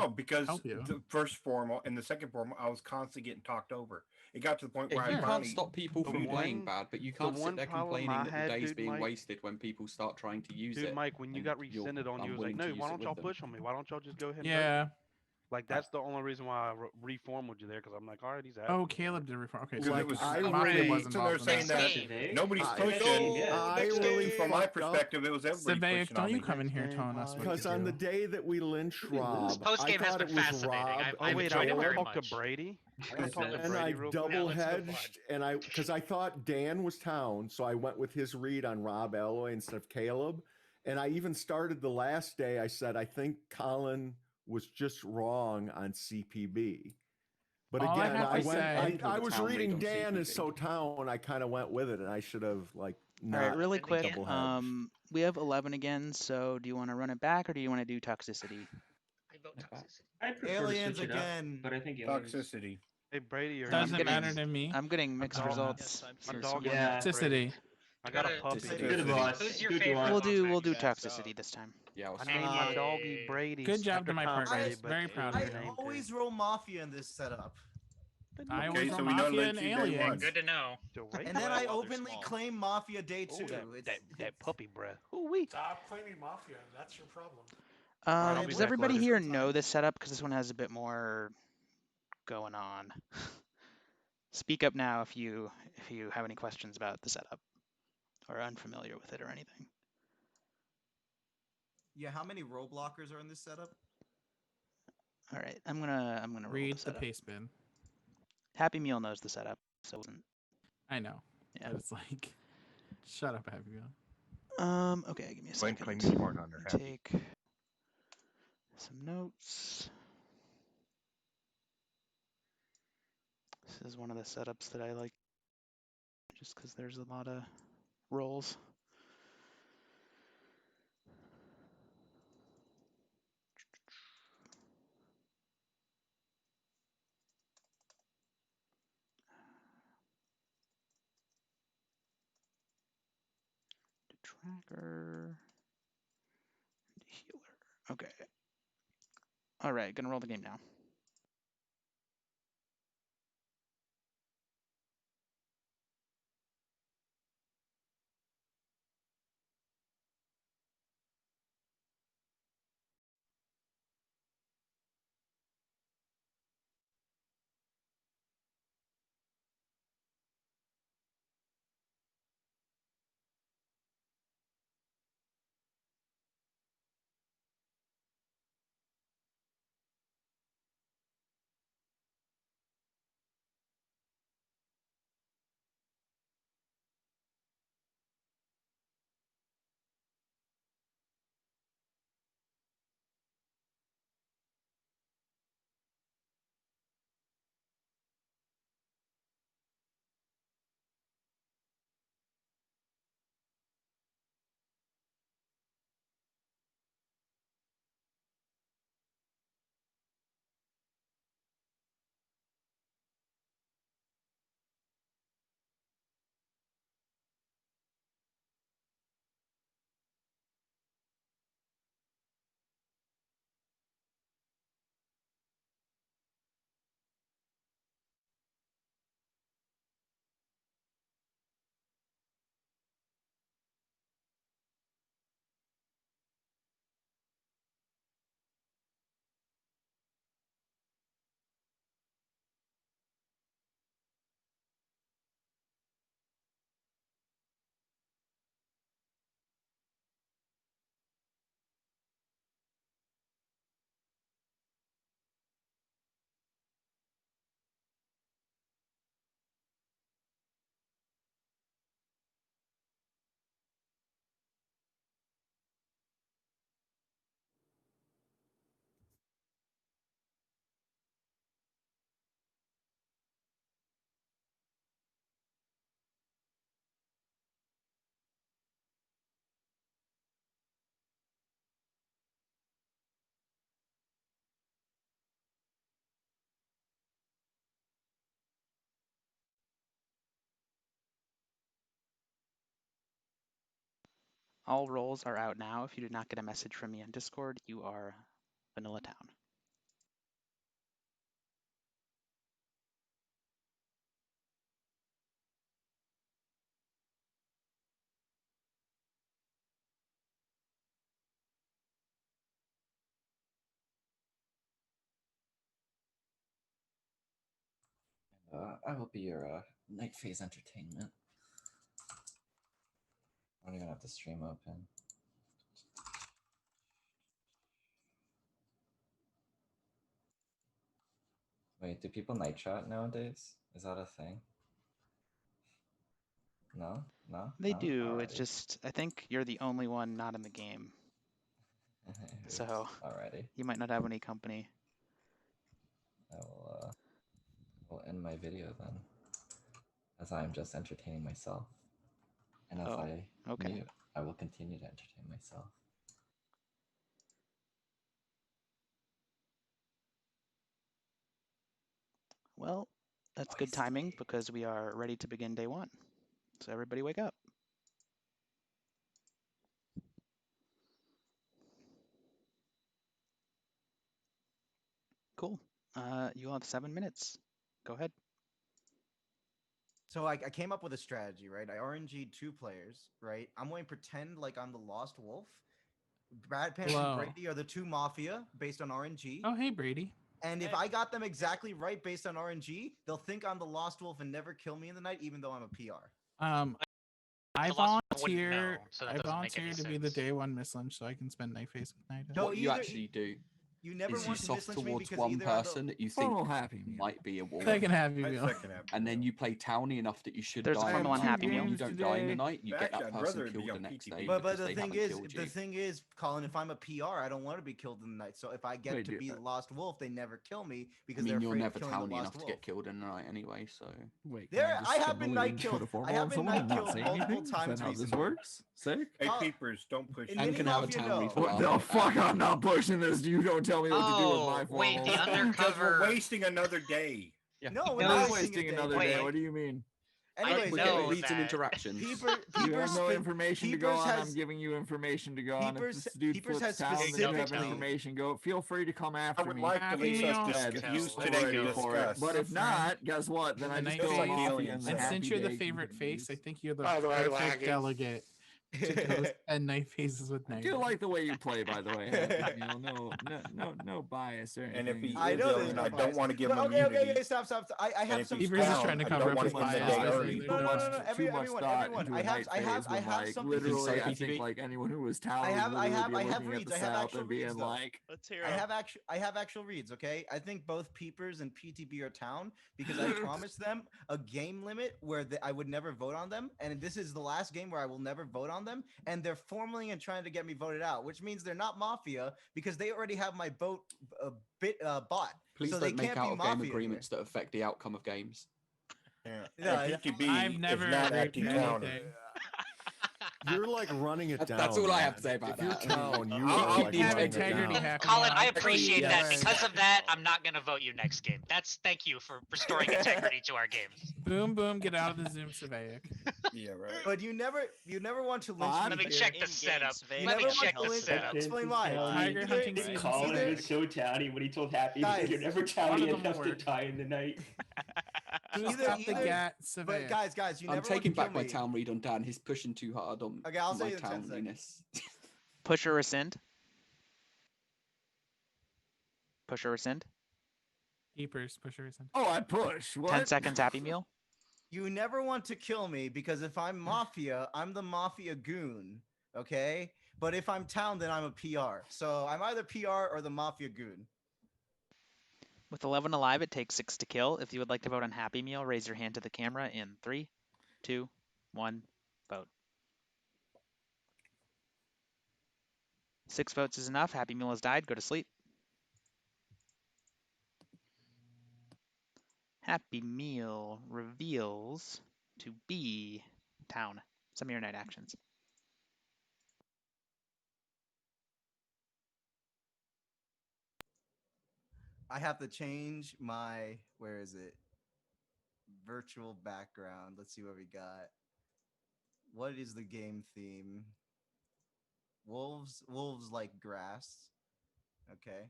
No, because help you. the first formal and the second formal, I was constantly getting talked over. It got to the point Yeah, where you I can't finally stop people The from playing one- bad, but you the can't sit one there problem complaining I that the had, day's dude, being Mike- wasted when people start trying to use Dude, it. Mike, when you and got you're rescinded on you, it was like, unwilling no, to use why it don't with y'all them. push on me? Why don't y'all just go ahead and vote? Yeah. Like that's the only reason why I reformed you there because I'm like, all right, he's at. Oh, Caleb did reform. Okay, Because so it was Mafia was so they're involved in saying that. that nobody's I- pushing. I really From my fucked up. perspective, it was everybody Savaic, pushing don't on you me. come in here telling us what to Because on the do. day that we lynched Rob, post I game has thought been it was fascinating. Rob. I've Oh wait, enjoyed I it want very to talk to much. Brady. I want to talk to And I Brady real quick. double let's go hedged, and because I thought Dan was town, so I went with his read on Rob Alloy instead of Caleb. And I even started the last day. I said I think Colin was just wrong on CPB. But All I again, have I to went. say- I was Town reading read on Dan as CPB. so town. I kind of went with it, and I should have like All right, not really And quick. double hedged. We have 11 again. So do you want to run it back or do you want to do Toxicity? I vote Toxicity. I prefer Aliens to switch it up, again. but I think aliens. Toxicity. Hey Brady, you're Doesn't getting- matter to me. I'm getting mixed dog- results. Yes, My So dog. someone- Yeah. Toxicity. I got a Gotta- puppy. Toxicity. Good boss. Who's your Good favorite? one. We'll do Yeah, Toxicity this time. Yeah, I named my doggy Hey. Brady. Good job after to my Tom partners. Brady, but Very it proud was of I you. renamed always to- roll Mafia in this setup. I Okay, always so roll we know Mafia and Lynchy day one. Aliens. Good to know. So wait, And then Well, I they're openly small. claim Mafia day two. Ooh, that It's puppy breath. Ooh wee. Stop claiming Mafia. That's your problem. I'll be Does back everybody later. here Sometimes. know this setup? Because this one has a bit more going on. Speak up now if you have any questions about the setup or are unfamiliar with it or anything. Yeah, how many roll blockers are in this setup? All right, I'm gonna roll Read the the setup. paste bin. Happy Meal knows the setup, so it wasn't- I know. yeah. But it's like, shut up, Happy Meal. Okay, give me a Claim second. smart on their happy. Take some notes. This is one of the setups that I like, just because there's a lot of rolls. Tracker. Healer. Okay. All right, gonna roll the game now. All rolls are out now. If you did not get a message from me on Discord, you are Vanilla Town. I will be your night phase entertainment. I'm gonna have the stream open. Wait, do people night chat nowadays? Is that a thing? No, no. They no? do. It's Alrighty. just I think you're the only one not in the game, so Alrighty. you might not have any company. I will end my video then, as I am just entertaining myself. And as Oh, I okay. mute, I will continue to entertain myself. Well, that's good timing because we are ready to begin day one. So everybody wake up. Cool. You all have 7 minutes. Go ahead. So I came up with a strategy, right? I RNG'd 2 players, right? I'm going to pretend like I'm the Lost Wolf. Brad Pants and Hello. Brady are the 2 Mafia based on RNG. Oh, hey, Brady. And if I got them exactly right based on RNG, they'll think I'm the Lost Wolf and never kill me in the night, even though I'm a PR. I The Lost Wolf wouldn't volunteer. know, so that I doesn't make any volunteer to be the sense. day one Miss Lunch, so I can spend night face with Night. No, What you either- actually do You never is you want to soft mislynch me towards because one either I'm the- person that you think Oh, Happy Meal. might be a wolf, Second Happy I'd Meal. second Happy and then Meal. you play towny enough that you should There's a die in the funnel on night, Happy and when Meal. you don't die in the today. night, you get Actually, that I'd person rather it be killed on the next PTB. day But because the they thing haven't is, killed the you. thing is, Colin, if I'm a PR, I don't want to be killed in the night. So if I get Wait, to dude, be the Lost Wolf, they never kill me I because mean, they're you're afraid never of killing the towny Lost enough to Wolf. get killed in the night anyway, so. Wait, There, can I just have been completely night killed. put a formal I have on been someone night and not killed say multiple anything? Is times that how this recently. works? Sick. Hey, Oh, peepers, don't push. in it. And Mini can have a Mafia, town no. read for What that. the fuck? I'm not pushing this. You don't tell me what to do with my Oh, wait, the formals. Because we're undercover. wasting another day. Yeah. No, we're We're not not wasting wasting a day. another Wait. day. What do you mean? Anyways, We're know getting anyways, reads and that. interactions. You have Peepers, no information to go Peepers on. has- I'm giving you information to go on. If Peepers- this dude Peepers flips has town, then you have specifically- information. Go. Feel free to come I after would me. like to Happy leave Meal. us Instead, use Let's today to go. for it. discuss. But if Friend. not, guess what? Then The I night just go face. Mafia Aliens and the said. And since happy you're the day favorite face, I continues. think you're the By the way, perfect lagging. delegate to go spend night faces with I Night. do like the way you play, by the way. Happy Meal. No bias or anything. And if he I is know alien, there's I no don't bias. want to give But him okay, immunity. okay, stop. I And have if some. he's Peepers is down, trying to I cover don't up want his to end the bias. day He's early. really No, too no, much. no, Too everyone, much thought everyone. into I a have- night I have- phase I when, have like, something- literally, I Sorry, think PTB? like anyone who was talented I have literally be reads. looking at the I have south actual and being reads, though. like, Let's hear I it. have actual reads, okay? I think both Peepers and PTB are town because I promised them a game limit where I would never vote on them, and this is the last game where I will never vote on them, and they're formally and trying to get me voted out, which means they're not Mafia because they already have my vote bought. Please so don't they make can't out be of game Mafia agreements that affect the outcome of games. Yeah. No, And PTB I've is never not agreed acting to towny. anything. You're like running it down. That's all I man. have to say about If you're that. town, you I'll are keep like the running it integrity down. happy. Colin, I I appreciate that. appreciate Because of that, I'm not going to vote you next game. Thank you for restoring integrity to our games. Boom, boom, get out of the Zoom, Savaic. Yeah, right. But you never want to lynch I'm me. Let me because- check the In-game setup. surveillance Let me never check want the to setup. Explain why. Tiger hunting Either- season Colin either- was so towny when he told Happy Guys, that you're never one towny of them enough will to work. die in the night. Who's Either- got the either- gat, But Savaic? guys, you I'm never taking want to back my kill me. town read on Dan. He's pushing too hard on Okay, I'll say my it in 10 seconds. towniness. Push or rescind? Push or rescind? Keepers, pushers. oh, I push. 10 What? seconds, Happy Meal. You never want to kill me because if I'm Mafia, I'm the Mafia goon, okay? But if I'm town, then I'm a PR. So I'm either PR or the Mafia goon. With 11 alive, it takes 6 to kill. If you would like to vote on Happy Meal, raise your hand to the camera in 3, 2, 1, vote. 6 votes is enough. Happy Meal has died. Go to sleep. Happy Meal reveals to be town. Some of your night actions. I have to change my, where is it? Virtual background. Let's see what we got. What is the game theme? Wolves like grass. Okay.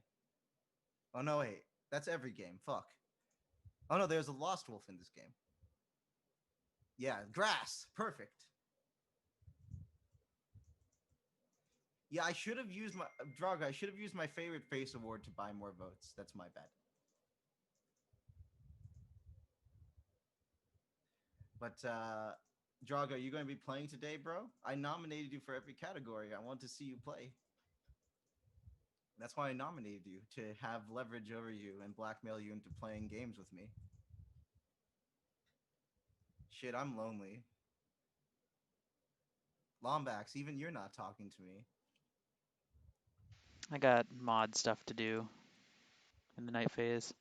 Oh no, wait. That's every game. Fuck. Oh no, there's a Lost Wolf in this game. Yeah, grass. Perfect. Yeah, I should have used my Draga. I should have used my favorite face award to buy more votes. That's my bad. But Drago, are you going to be playing today, bro? I nominated you for every category. I want to see you play. That's why I nominated you, to have leverage over you and blackmail you into playing games with me. Shit, I'm lonely. Lombax, even you're not talking to me. I got mod stuff to do in the night phase.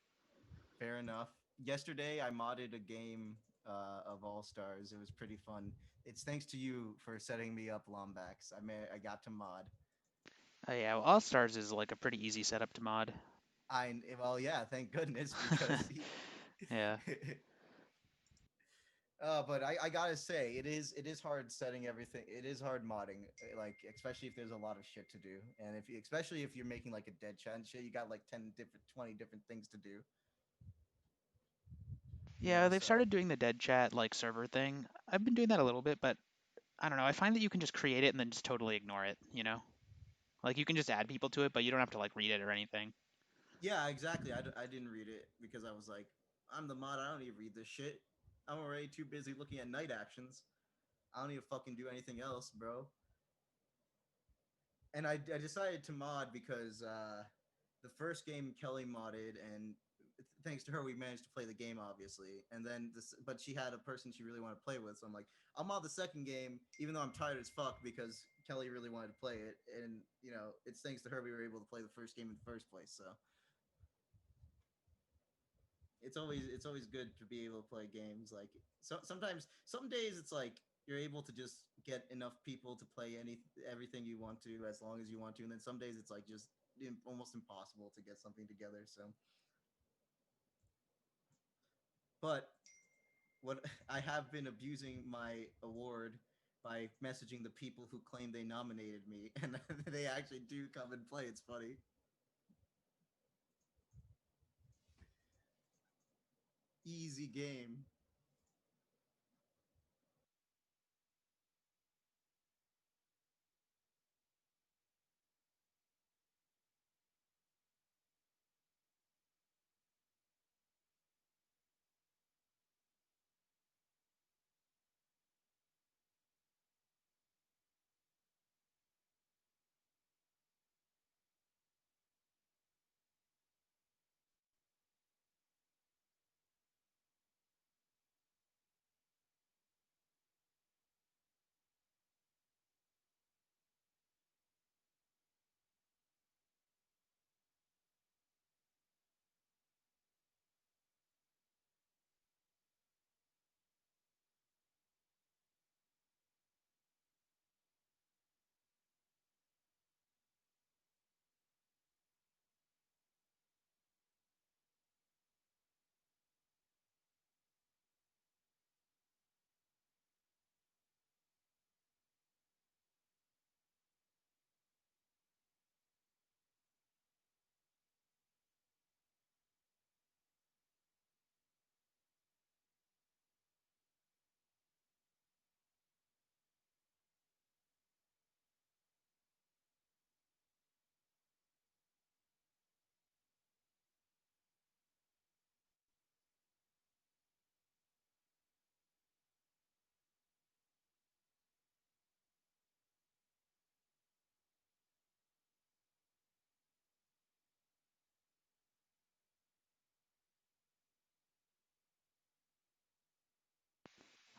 Fair enough. Yesterday, I modded a game of All Stars. It was pretty fun. It's thanks to you for setting me up, Lombax. I got to mod. Oh yeah, well, All Stars is like a pretty easy setup to mod. Well, yeah, thank goodness, because yeah. But I gotta say, it is hard setting everything. It is hard modding, like especially if there's a lot of shit to do, and especially if you're making like a dead chat and shit, you got like 20 different things to do. Yeah, they've started doing the dead chat like server thing. I've been doing that a little bit, but I don't know. I find that you can just create it and then just totally ignore it, you know? Like you can just add people to it, but you don't have to like read it or anything. Yeah, exactly. I didn't read it because I was like, I'm the mod. I don't need to read this shit. I'm already too busy looking at night actions. I don't need to fucking do anything else, bro. And I decided to mod because the first game Kelly modded, and thanks to her, we managed to play the game, obviously. And then but she had a person she really wanted to play with, so I'm like, I'll mod the second game, even though I'm tired as fuck because Kelly really wanted to play it. And you know, it's thanks to her we were able to play the first game in the first place. So it's always good to be able to play games. Like sometimes, some days it's like you're able to just get enough people to play everything you want to as long as you want to, and then some days it's like just almost impossible to get something together. So, but what I have been abusing my award by messaging the people who claim they nominated me, and they actually do come and play. It's funny. Easy game.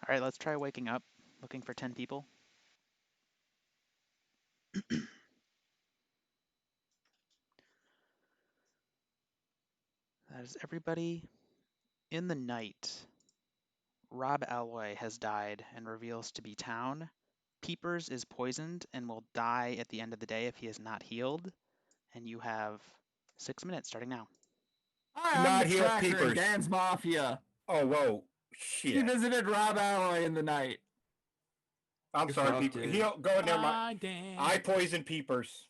All right, let's try waking up. Looking for 10 people. That is everybody. In the night, Rob Alloy has died and reveals to be Town. Peepers is poisoned and will die at the end of the day if he is not healed. And you have 6 minutes starting now. Hi, I'm Not the heal tracker in Peepers. Dan's Mafia. Oh, whoa. Shit. He visited Rob Alloy in the night. I'm You're sorry, fucked, Peepers. dude. He'll go in there. Dan. I poison Peepers.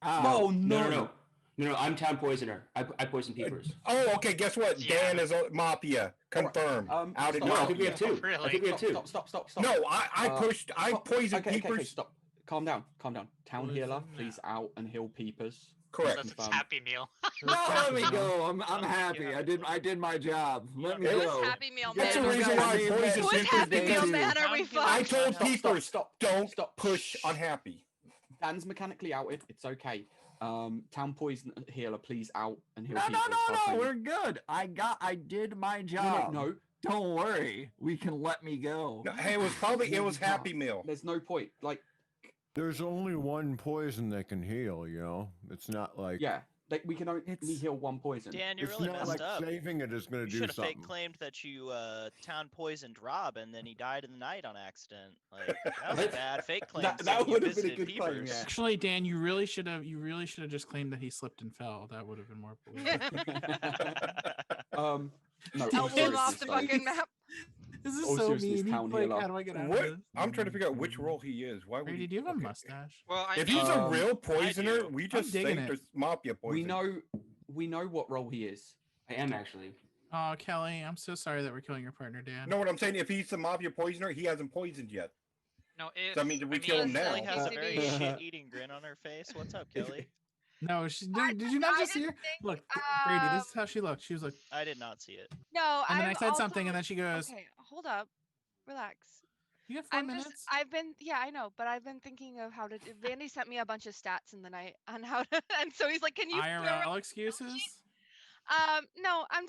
No, no. No, I'm Town Poisoner. I poison Peepers. Oh, okay. Guess what? Yeah. Dan is a Mafia. Confirmed. Out in No, I Mafia. think we have two. Really? I think we have two. Stop. No, I poisoned okay, Peepers. Okay, stop. Calm down. Town healer, please out and heal Peepers. Correct. That's its Happy Meal. No, let me go. I'm happy. I did my job. Let me Who is go. Happy Meal That's Man? the reason why I poisoned Who is Peepers Happy Meal because Man? Are we I fucked? told Stop, Peepers, stop, don't stop. push on Happy. Dan's mechanically outed. It's okay. Town poison healer, please out and heal No, Peepers. no, we're good. I did my job. No. Don't worry. We can let me go. No, hey, it was Happy Meal. There's no point. Like, there's only one poison that can heal. You know, it's not like we can only heal one poison. Dan, you're it's really not messed like up. saving it is going to You do should have fake something. claimed that you town poisoned Rob and then he died in the night on accident. Like that was a bad fake claim. That would have been a good claim. Yeah. Actually, Dan, you really should have just claimed that he slipped and fell. That would have been more believable. No, Elbow him off the fucking map. This is All so seriousness, mean. town Like, healer. how do I get out of What? this? I'm trying to figure out which role he is. Why would Brady, he? do you have a mustache? Well, If he's a real poisoner, we I'm just digging think it. there's Mafia poison. We know what role he is. I am actually. Oh, Kelly, I'm so sorry that we're killing your partner, Dan. No, what I'm saying, if he's the Mafia poisoner, he hasn't poisoned yet. No, if So, I mean, did we kill him now? Kelly has a very shit-eating grin on her face. What's up, Kelly? No, did you not just see her? Look, Brady, this is how she looked. She was like, I did not see it. No, and then I I've said also- something, and then she goes, Okay, hold up, relax. "You have 4 minutes." I know, but I've been thinking of how to. Vandy sent me a bunch of stats in the night on how to, and so he's like, "Can you?" IRL excuses. No, I'm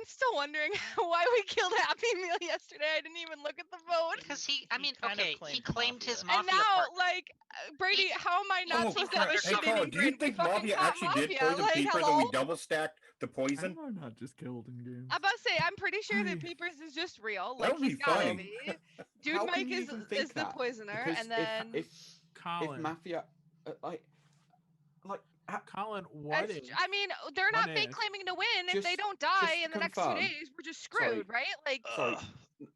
still wondering why we killed Happy Meal yesterday. I didn't even look at the vote. Because he claimed his And Mafia now, partner. like, Brady, how am I not supposed to have a Hey, shit Carl, eating do you grin? We think fucking Mafia caught actually did Mafia, poison like, Peepers and hello? we double stacked the poison? How am I not just killed in games? I'm about to say, I'm pretty sure that Peepers is just real. That Like, would he's be gotta funny. be. Dude How Mike can you is even think the that? poisoner, Because and then if Colin, Mafia, Colin, I mean, they're not what fake if- claiming to win. If they just- don't just die to in the next 2 confirm- days, we're just Sorry. screwed, right? Like, Sorry,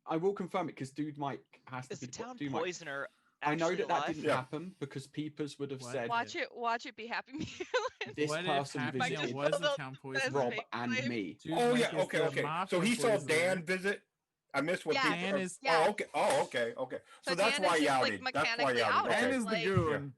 I will confirm it because Dude Mike has to Is be the town Dude Mike. poisoner I know actually that alive? didn't happen because Peepers would have said watch it be Happy Meal. this What if person Happy visited Meal was the town poisoner? Rob and me. Dude Oh, Mike yeah, is okay, the okay. So Mafia he saw poisoner. Dan visit. I missed what Yes. people. Dan is- Oh, okay. Oh, okay. Okay. So, So that's Dan is why he just, like, outed. That's why he mechanically outed. outed. Dan Okay. is the Like- goon.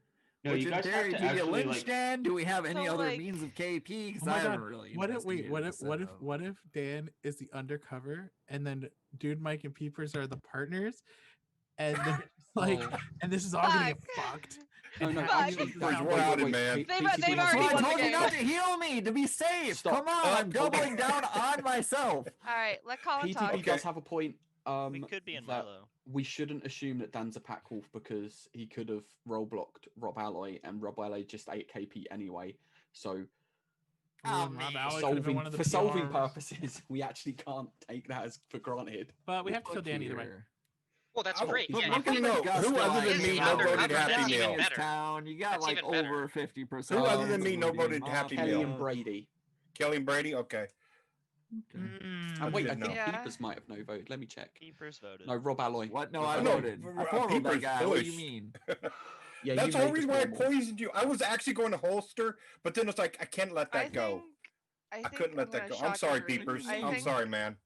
No, Which you in guys theory, have to do you actually lynch like. Dan? Do we have any So, other like- means of KP? Oh Because my I haven't god! really. What if investigated this, what if Dan is the undercover and then Dude Mike and Peepers are the partners, and they're just like, Oh. and this is all gonna get fucked. No, and no, Happy actually, Meal's the guys, town we're poisoner. outed, man. They've PTB already has Well, I won the told you game. not to heal me, to be safe. Stop. Come on, I'm doubling down on myself. All right, let Colin PTB talk. Okay. does have a point. We could be in that Milo. we shouldn't assume that Dan's a pack wolf because he could have role blocked Rob Alloy, and Rob Alloy just 8 KP anyway. So Oh, Rob man. Alloy could've been one of the solving PRs. purposes, we actually can't take that as for granted. But we have to kill Dan either way. Well, that's Oh, great. but Yeah, look at if- who other than is me the no undercover, voted that's Happy even Meal? better. Town, you got That's like even better. over 50%. Who other than me no voted voting Happy Kelly Meal? and Brady. Kelly and Brady. Okay. And wait, I didn't think know. Peepers might have no vote. Let me check. Peepers voted. No, Rob Alloy. What? No, I No, voted. I followed that Peepers guy. What do you pushed. mean? Yeah, That's you the whole made reason the why I scoreboard. poisoned you. I was actually going to holster, but then it's like I can't let that go. I couldn't let that go. I'm sorry, Peepers. I'm sorry, man.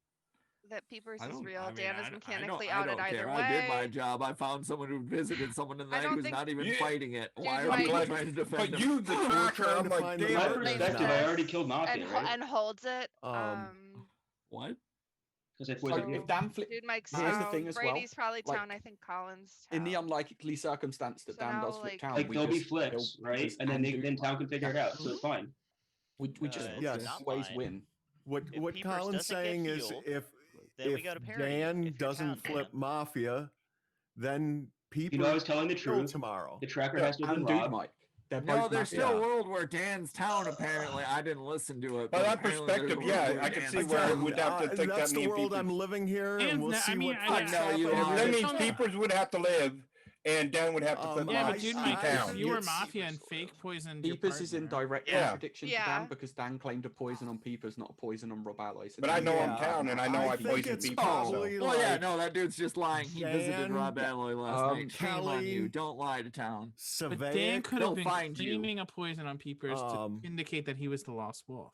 That Peepers I is don't- real. I mean, Dan I is don't- mechanically I outed don't either care. way. I did my job. I found someone who visited someone in the I night don't who's think- not even Yeah. fighting it. Why Dude, are you Mike- trying to defend But him? you, the tracker, trying I'm to like, find the damn. letters My now. perspective, I already killed Mafia, and, right? and holds it. What? Because if So poison if Dan flip, Dude, Mike's here's the town. thing as well, Brady's probably like, town. I think Collins town. in the unlikely circumstance that So Dan now, does flip like- town, like we there'll be just flips, kill right? Peepers And then Dude then Mike. town can figure it out, so it's fine. We just Yes. not always fine. win. What If Peepers Colin's doesn't get saying is healed, if then we got a parody. Dan If you're doesn't town, flip Dan. Mafia, then people You know I was telling the truth. tomorrow. The tracker has to have been And Dude robbed. Mike. They're No, both there's Mafia. still a world where Dan's town. Apparently, I didn't listen to it. By but that apparently there's a perspective, world yeah, where I can Dan's see where I town- would have to think that's that the me and world Peepers. I'm living here, And and we'll I see mean, what I- fucks no, happen. you That are. means Yeah. Peepers would have to live, and Dan would have to flip Yeah, I- but Dude Mafia Mike, town. if you were It's- Mafia and fake poisoned your Peepers is in partner- direct Yeah. contradiction to Yeah. Dan because Dan claimed a poison on Peepers, not a poison on Rob Alloy. So But I Dan- know Yeah. I'm town, and I know I think poisoned it's Peepers. probably So. Well, yeah, like no, that dude's just lying. He visited Dan, Rob Alloy last night. Shame on you. Kelly, Don't lie to town. But Dan Savaic, could they'll have been find you. claiming a poison on Peepers to Um, indicate that he was the lost wolf.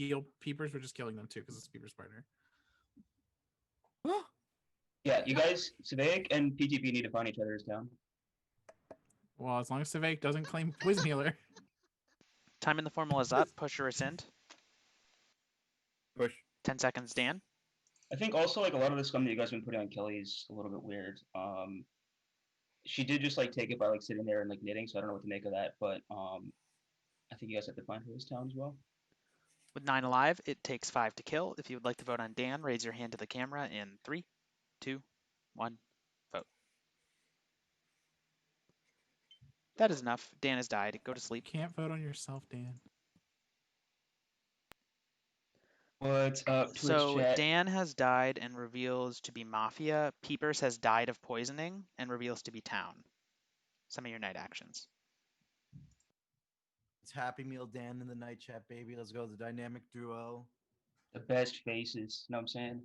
heal Peepers, we're just killing them too because it's Peepers' partner. Yeah, you guys, Savaic and PTB need to find each other's town. Well, as long as Savaic doesn't claim poison healer. Time in the formal is up. Push or rescind. Push. 10 seconds, Dan. I think also like a lot of the scum that you guys have been putting on Kelly is a little bit weird. She did just like take it by like sitting there and like knitting, so I don't know what to make of that. But I think you guys have to find her this town as well. With 9 alive, it takes 5 to kill. If you would like to vote on Dan, raise your hand to the camera in 3, 2, 1, vote. That is enough. Dan has died. Go to sleep. Can't vote on yourself, Dan. What's up, Twitch So chat? Dan has died and reveals to be Mafia. Peepers has died of poisoning and reveals to be Town. Some of your night actions. It's Happy Meal Dan in the night chat, baby. Let's go. The dynamic duo. The best faces. Know what I'm saying?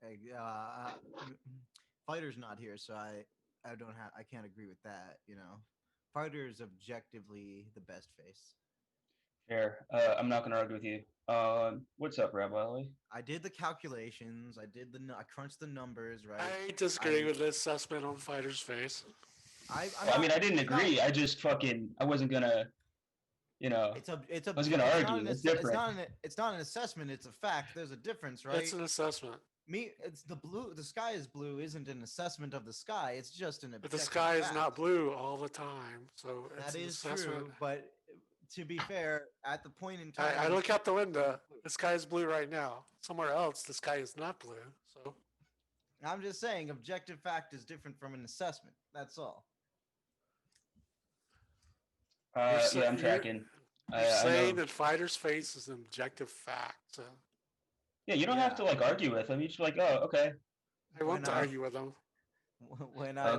Hey, Fighter's not here, so I can't agree with that. You know, Fighter's objectively the best face. Fair. I'm not gonna argue with you. What's up, Rabbi? I did the calculations. I crunched the numbers, right? I disagree with this assessment on Fighter's face. I mean, I didn't agree. I just I wasn't gonna, I was gonna argue. It's different. It's not an assessment. It's a fact. There's a difference, right? It's an assessment. It's the blue. The sky is blue. Isn't an assessment of the sky. It's just an. But the sky is not blue all the time, so it's that an is assessment. true. But to be fair, at the point in time, I look out the window. The sky is blue right now. Somewhere else, the sky is not blue. So I'm just saying, objective fact is different from an assessment. That's all. Yeah, I'm tracking. You're saying that Fighter's face is an objective fact. So. Yeah, you don't have to like argue with him. You just like, oh, okay. I want to argue with him. When I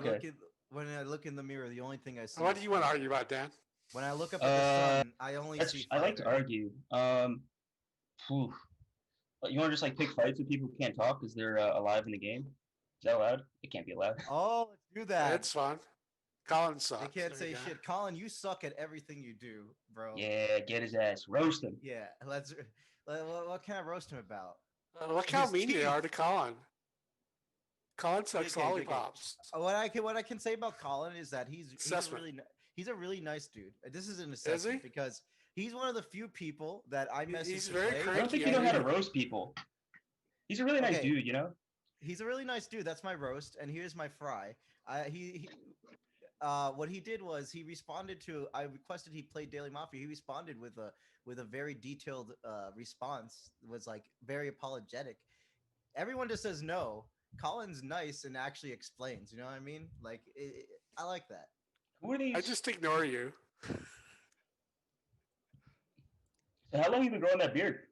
look in the mirror, the only thing I see. What do you want to argue about, Dan? When I look up at the sun, I only see. I like to argue. You want to just like pick fights with people who can't talk because they're alive in the game? Is that allowed? It can't be allowed. Oh, let's do that. It's fun. Colin sucks. I can't say shit. Colin, you suck at everything you do, bro. Yeah, get his ass. Roast him. Yeah, what can I roast him about? Look how mean they are to Colin. Colin sucks lollipops. What I can say about Colin is that he's a really nice dude. This is an assessment because he's one of the few people that I message. He's very cranky. I don't think you know how to roast people. He's a really nice dude, you know? He's a really nice dude. That's my roast, and here's my fry. What he did was he responded to. I requested he play Daily Mafia. He responded with a very detailed response. It was like very apologetic. Everyone just says no. Colin's nice and actually explains. You know what I mean? Like I like that. Who are these? I just ignore you. So how long have you been growing that beard?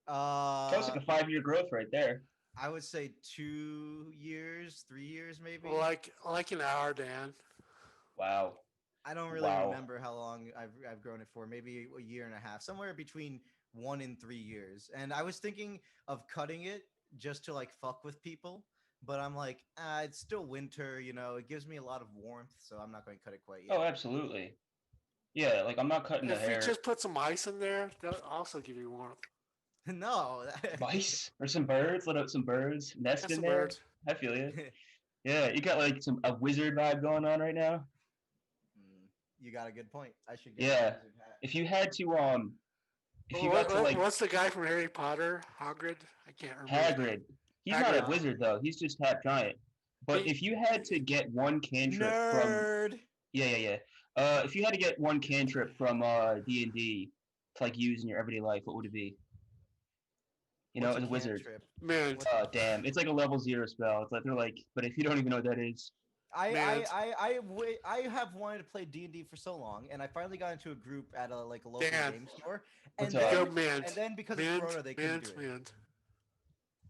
Sounds like a 5-year growth right there. I would say 2 years, 3 years, maybe. Like an hour, Dan. Wow. I don't really remember how long I've grown it for. Maybe a year and a half, somewhere between 1 and 3 years. And I was thinking of cutting it just to like fuck with people, but I'm like, it's still winter, you know. It gives me a lot of warmth, so I'm not going to cut it quite yet. Oh, absolutely. Yeah, like I'm not cutting the hair. If you just put some ice in there, that'll also give you warmth. No. Mice or some birds. Let out some birds. Nest in there. Birds. I feel you. Yeah, you got like a wizard vibe going on right now. You got a good point. I should get a wizard hat. If you had to if you got to like what's the guy from Harry Potter? Hagrid? I can't remember. Hagrid. He's not a wizard though. He's just half giant. But if you had to get one cantrip from if you had to get one cantrip from D&D to like use in your everyday life, what would it be? You know, as a wizard. Man. Oh damn! It's like a level 0 spell. It's like they're like, but if you don't even know what that is. I have wanted to play D&D for so long, and I finally got into a group at a local game store. And then because of Corona, they couldn't do it.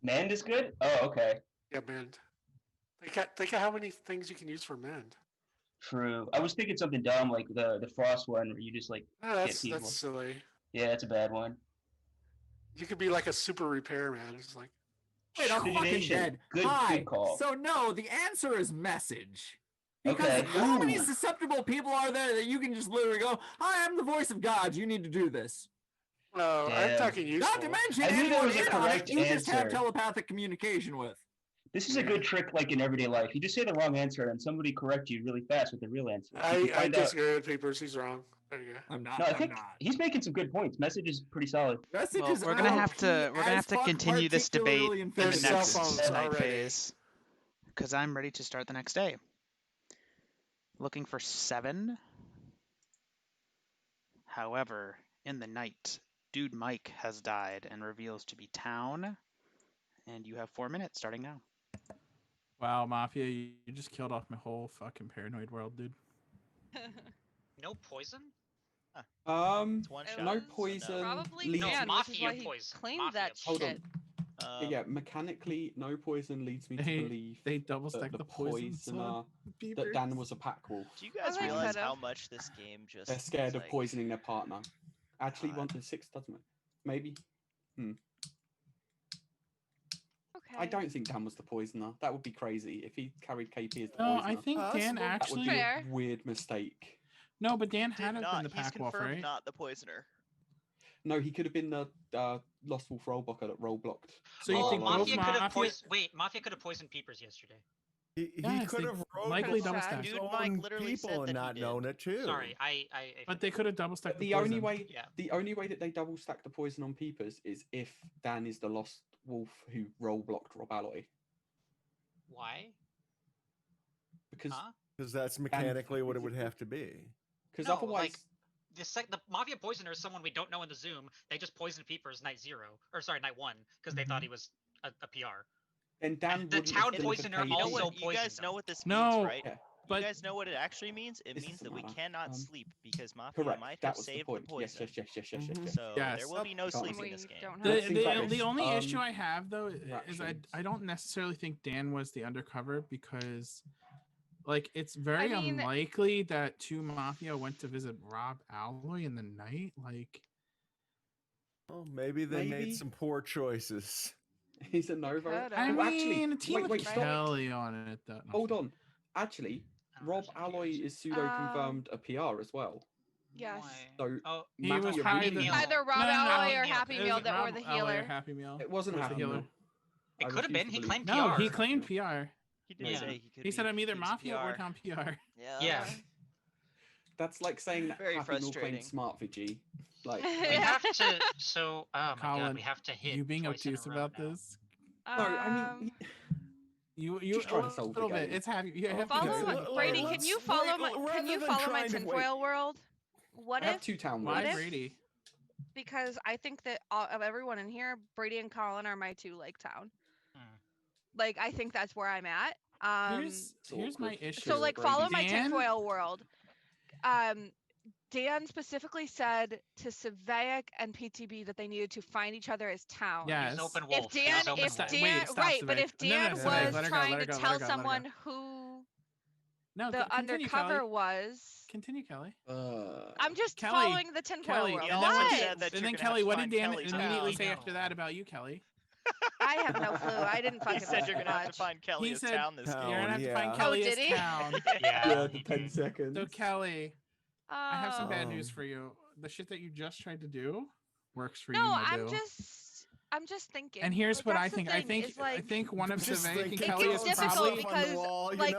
Mend is good. Oh, okay. Yeah, mend. Think of how many things you can use for mend. True. I was thinking something dumb like the frost one, where you just like that's silly. Yeah, that's a bad one. You could be like a super repairman. It's like, wait, I'm fucking dead. Hi. So no, the answer is message. Because how many susceptible people are there that you can just literally go, "Hi, I'm the voice of God. You need to do this." No, I'm talking useful. Not to mention, anyone in on it, you just have telepathic communication with. This is a good trick, like in everyday life. You just say the wrong answer, and somebody correct you really fast with the real answer. I disagree with Peepers. He's wrong. There you go. I'm not. No, I I'm think not. he's making some good points. Message is pretty solid. Message Well, is we're gonna have OP to as fuck, continue this debate particularly in There's the cell next phones night already. phase, because I'm ready to start the next day. Looking for 7. However, in the night, Dude Mike has died and reveals to be town, and you have 4 minutes starting now. Wow, Mafia, you just killed off my whole fucking paranoid world, dude. No poison? It's one shot. no so poison Probably leads Dan, which is Mafia why he poison. claimed Mafia that Hold on. shit. Yeah, mechanically, no poison leads me to believe They double that stack the the poison poisoner, that Dan was a pack wolf. Do you guys they realize could've. how much this game just They're scared of like, poisoning their partner. Actually, God. 1 to 6 doesn't it? Maybe. Okay. I don't think Dan was the poisoner. That would be crazy if he carried KP as the No, poisoner. I think Dan Possible. That would actually. be Fair. a weird mistake. No, but Dan did had to have not. been the He's pack wolf, confirmed right? not the poisoner. No, he could have been the Lost Wolf rollblocker that roll blocked. So you Oh, think both Mafia could have Mafia? poisoned. Wait, Mafia could have poisoned Peepers yesterday. He Yes, could they have rolled likely his double own stacked. Dude, Mike literally people said and that he not did. known it too. Sorry, I But they could have double stacked But the the only poison. way, Yeah. the only way that they double stack the poison on Peepers is if Dan is the Lost Wolf who roll blocked Rob Alloy, Why? because Huh? Because that's mechanically what it would have to be. because No, otherwise, like the Mafia poisoner is someone we don't know in the Zoom. They just poisoned Peepers night 0, or sorry, night 1, because they thought he was a PR. then Dan And the wouldn't town have delivered poisoner KP. You know also what? You poisoned guys know them. what this No, means, right? Yeah, but You guys know what it actually means? It This means doesn't that we matter. cannot sleep because Mafia correct. might That have was the saved the point. Yes, poison. Mhm. So Yes. there will be no Can't sleeping we this game. don't the have things like the this. only issue I have though is Reactions. I don't necessarily think Dan was the undercover because like it's very I mean- unlikely that 2 Mafia went to visit Rob Alloy in the night. Like Well, maybe they Maybe. made some poor choices. He's a no vote. Could've. I Oh, mean, actually, a team wait, with stop. Kelly on it. Though. No, Hold on. Actually, I don't know Rob if there's Alloy any is pseudo confirmed a PR as well. Yes. So Oh, He was Mafia probably really- the Either Rob no, no, no, Alloy or Meal. Happy it Meal was that were Rob the Alloy or healer. Happy Meal. It wasn't was Happy the healer. Meal. It I could have refuse been. to He believe- claimed No, PR. he claimed PR. He did Yeah. say he could He said be I'm either he was Mafia or PR. Town PR. Yeah. That's like saying that Very Happy Meal frustrating. claimed Smart Vigi. Like, We have to. So, oh my god, Colin, we have to hit. you being twice in a obtuse row about now. this. no, I mean, You Just trying to solve the little bit. game. It's happy. You have Follow to my, Brady. Can you follow my? Can you follow my tinfoil world? What I have if? 2 town Why worlds. Brady? Because I think that of everyone in here, Brady and Colin are my 2 Lake Town. Hmm. Like I think that's where I'm at. Here's my issue. So like Brady. follow my Dan- tinfoil world. Dan specifically said to Savaic and PTB that they needed to find each other as town. Yes. He was open If wolf. He Dan, was open if wolf. Dan, Wait, stop, right, but Savaic. if No, no, Dan no, Savaic, was let her go, let trying her to go, let tell her go, let her someone go. who No, the continue, undercover Kelly. was, Continue, Kelly. I'm just Kelly, following the tinfoil Kelly, world. and then what What? did- and then Kelly, what did Dan immediately say after that about you, Kelly? I have no clue. I didn't fucking. He said you're listen gonna have to much. find Kelly He as said town this game. you're gonna have to find yeah. Kelly Oh, as did he? town. Yeah. The 10 seconds. So Kelly, I have some bad Um, news for you. The shit that you just tried to do works for No, you, my I'm boo. just thinking. And here's Like, what that's I the think. I thing, think is, like, I think one of Just Savaic and thinking Kelly gets is difficult probably. because, like,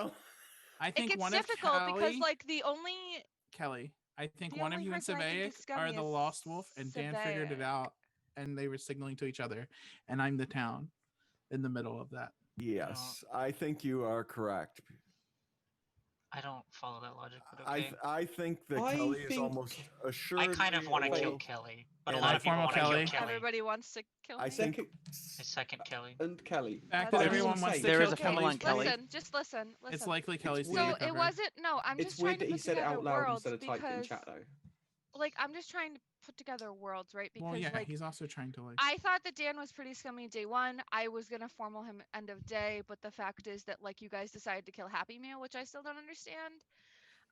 I it think gets one of difficult because Kelly- like the only Kelly. I think The one of only you and person I think Savaic is scummy are the is Lost Wolf, and Dan figured it Savaic. out, and they were signaling to each other, and I'm the town in the middle of that. Yes, I think you are correct. I don't follow that logic, but okay. I think that I Kelly is think- almost I assuredly kind of want to away. kill Kelly, but a And lot I of people formal want to kill Kelly. Kelly. everybody wants to kill me. I think Second I second Kelly. and Kelly. The fact That's that I just everyone wanna wants say- to There kill is a Kelly's female on Kelly. Listen, just listen. It's likely Kelly's the So undercover. it wasn't. No, I'm It's just trying weird to that he put said it together out loud worlds instead of typed it in because, chat though. like, I'm just trying to put together worlds, right? Because Well, yeah, like he's also trying to like. I thought that Dan was pretty scummy day 1. I was gonna formal him end of day, but the fact is that like you guys decided to kill Happy Meal, which I still don't understand.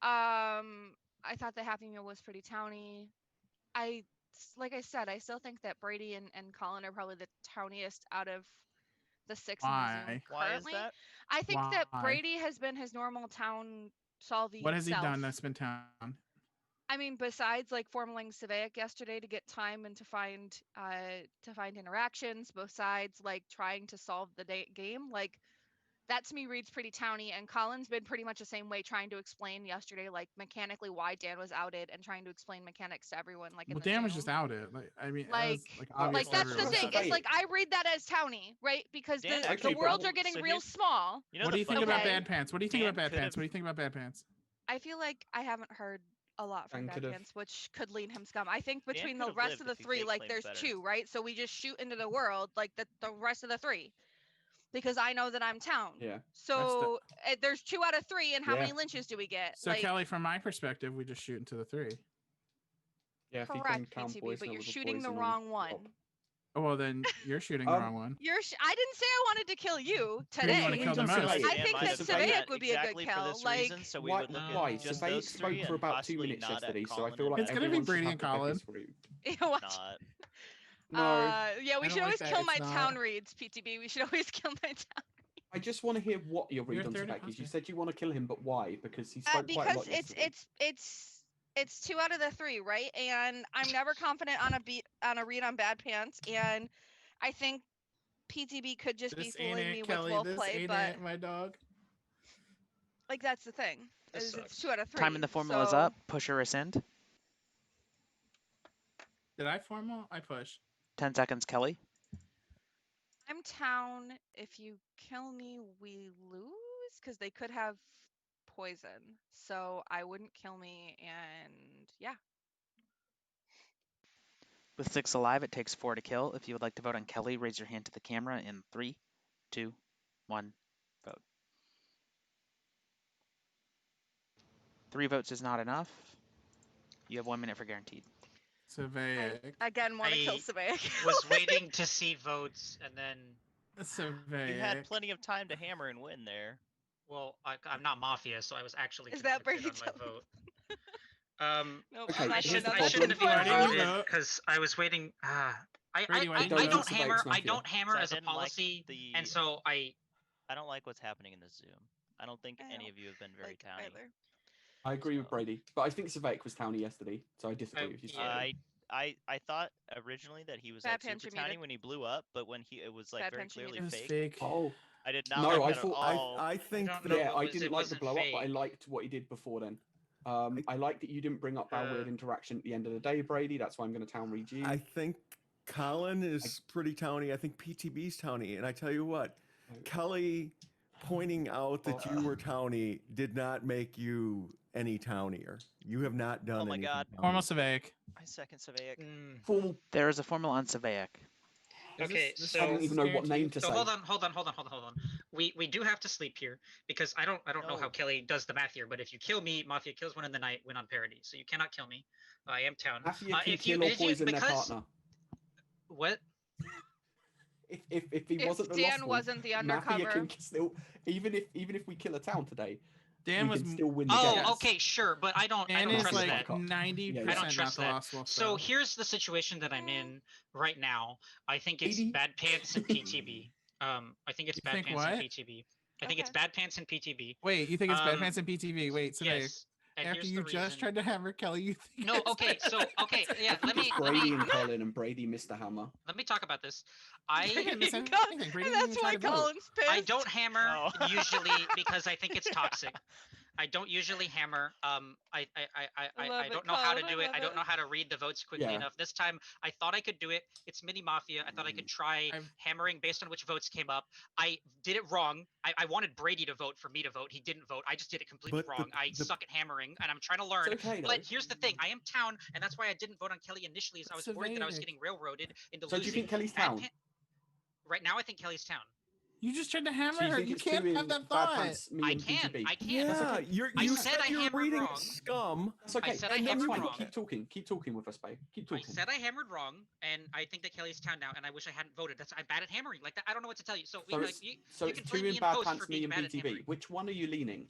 I thought the Happy Meal was pretty towny. Like I said, I still think that Brady and Colin are probably the towniest out of the 6 in the Zoom Why? Why is currently. that? I think that Why? Brady has been his normal town solving. What has he self. done that's been town? I mean, besides like formaling Savaic yesterday to get time and to find interactions, both sides like trying to solve the game. Like that to me reads pretty towny, and Colin's been pretty much the same way, trying to explain yesterday, like mechanically why Dan was outed, and trying to explain mechanics to everyone, like in Well, the Dan Zoom. was just outed. Like, I mean, Like, obvious. that's the thing. It's like I read that as towny, right? Because Dan the actually worlds brought- are getting so real here's- small. You know What the do you think funny about thing? Bad Pants? What do you think Dan about Bad could've- Pants? What do you think about Bad Pants? I feel like I haven't heard a lot from Dan Bad could've- Pants, which could lean him scum. I think between the could've rest of lived the if he three, fake like claimed there's better. 2, right? So we just shoot into the world, like the rest of the 3, because I know that I'm town. Yeah. So there's 2 out of 3, and how Yeah. many lynches do we get? So like, Kelly, from my perspective, we just shoot into the 3. Yeah, if he correct, claimed town PTB, poison, but it you're was a shooting the poison on wrong one. top. Oh, well, then you're shooting the wrong one. I didn't say I wanted to kill you Who do you wanna today. kill the most? I think that Savaic would be a good kill. this Like, reason, so we Why? would look Why? at just Savaic those spoke 3 for and about 2 possibly minutes not at yesterday, so I Colin feel and like It's gonna be everyone should Brady have and to pick Colin. his route. What? Not. No. Yeah, we I should don't always like kill that. my It's not. town reads, PTB. We should always kill my town. I just want to hear what your read You're on third Savaic is. You imposter. said you want to kill him, but why? Because he spoke quite a Because lot yesterday. it's 2 out of the 3, right? And I'm never confident on a read on Bad Pants, and I think PTB could just be This ain't fooling it, me Kelly. with This Wolfplay, ain't but it, my dog. like that's the thing. This Is it's sucks. 2 out of 3. Time in the formula is so- up. Push or rescind. Did I formal? I push. 10 seconds, Kelly. I'm town. If you kill me, we lose because they could have poison. So I wouldn't kill me, and yeah. With 6 alive, it takes 4 to kill. If you would like to vote on Kelly, raise your hand to the camera in 3, 2, 1, vote. 3 votes is not enough. You have 1 minute for guaranteed. Savaic. Again, want to kill I Savaic. was waiting to see votes, and then Savaic. You had plenty of time to hammer and win there. well, I'm not Mafia, so I was actually Is that conflicted on my vote. Nope, Okay, I'm not here's doing the that. I shouldn't have even Why didn't you voted vote? because I was waiting. Brady, why didn't you I vote? don't Savaic's hammer. I Mafia. don't hammer So I as a didn't like policy, the- and so I don't like what's happening in the Zoom. I don't think I any don't of you have been very like towny. either. I agree with So- Brady, but I think Savaic was towny yesterday, so I disagree with you. yeah. Savaic. I thought originally that he was Bad like Pants, super you're muted. towny when he blew up, but when it was like Bad very Pants, you're clearly It was fake. fake. Oh, I did not No, like I that thought- at all. I think don't that know. yeah, I it didn't like the wasn't blow up, but I fake. liked what he did before then. I liked that you didn't bring up our weird interaction at the end of the day, Brady. That's why I'm going to town read you. I think Colin is pretty towny. I think PTB's towny. And I tell you what, Kelly pointing out that you were towny did not make you any townier. You have not done Oh my anything God. towny. Formal Savaic. I second Savaic. Formal. There is a formula on Savaic. Okay, this so I don't even know what name to So say. hold on. We do have to sleep here because I don't know how No. Kelly does the math here. But if you kill me, Mafia kills one in the night, win on parity. So you cannot kill me. I am town. Mafia can if you kill or poison their because partner. what? If he If wasn't the Dan lost wolf, wasn't the Mafia undercover. can still even if we kill a town today, Dan we was can still win the Oh, game. okay, sure, but I don't Dan trust is trust like that. 90% I I don't not trust the that. Lost Wolf. So though. here's the situation that I'm in right now. I think it's 80? Bad Pants and PTB. I think it's You Bad think Pants and what? PTB. I think it's Okay. Bad Pants and PTB. Wait, you think it's Bad Um, Pants and PTV? Wait, Savaic. Yes. And After here's you the just reason. tried to hammer Kelly, you think No, it's okay, Bad so Pants? okay, yeah. I think it's Brady and Colin, and Brady missed the hammer. Let me talk about this. Brady didn't miss I anything. Brady And didn't that's even try why to vote. Colin's pissed. I don't hammer Oh. usually because I think it's toxic. I don't usually hammer. I love it, don't know how to Colin, I do it. love I don't it. know how to read the votes quickly Yeah. enough. This time I thought I could do it. It's mini Mafia. I thought I could try I've- hammering based on which votes came up. I did it wrong. I wanted Brady to vote for me to vote. He didn't vote. I just did it completely But wrong. I the- suck at hammering and I'm trying to learn. It's okay, though. But here's the thing. I am town and that's why I didn't vote on Kelly initially is I was worried that I was Savaic. getting railroaded into So do losing. you think Kelly's Bad town? Pa- Right now I think Kelly's town. You just tried to hammer So you her. think You it's can't two have in that Bad thought. Pants, me I and can. PTB? I can. Yeah, okay. you I said I you're hammered reading wrong. scum. That's okay. said I And hammered fine. wrong. Keep talking with us, babe. Keep I talking. said I hammered wrong, and I think that Kelly's town now, and I wish I hadn't voted. I'm bad at hammering. Like that, I don't know what to tell you. So, So like, it's, you so can it's blame two me in in Bad post Pants, for me being and bad at PTB. hammering. Which one are you leaning?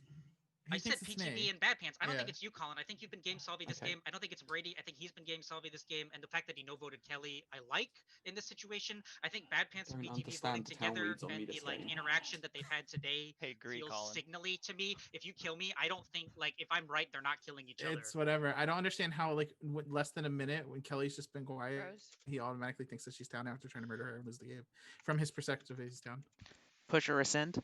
I said thinks it's PTB me. and Bad Pants. I don't think Yeah. it's you, Colin. I think you've been game solving this Okay. game. I don't think it's Brady. I think he's been game solving this game, and the fact that he no voted Kelly, I like in this situation. I think Bad Pants and Don't PTB voting understand the town together reads on me and the this like game. interaction that they've had today Hey, agree, feels Colin. signally to me. If you kill me, I don't think like if I'm right, they're not killing each other. It's whatever. I don't understand how like less than a minute when Kelly's just been quiet, Rose. he automatically thinks that she's down after trying to murder her and lose the game. From his perspective, he's down. Push or rescind.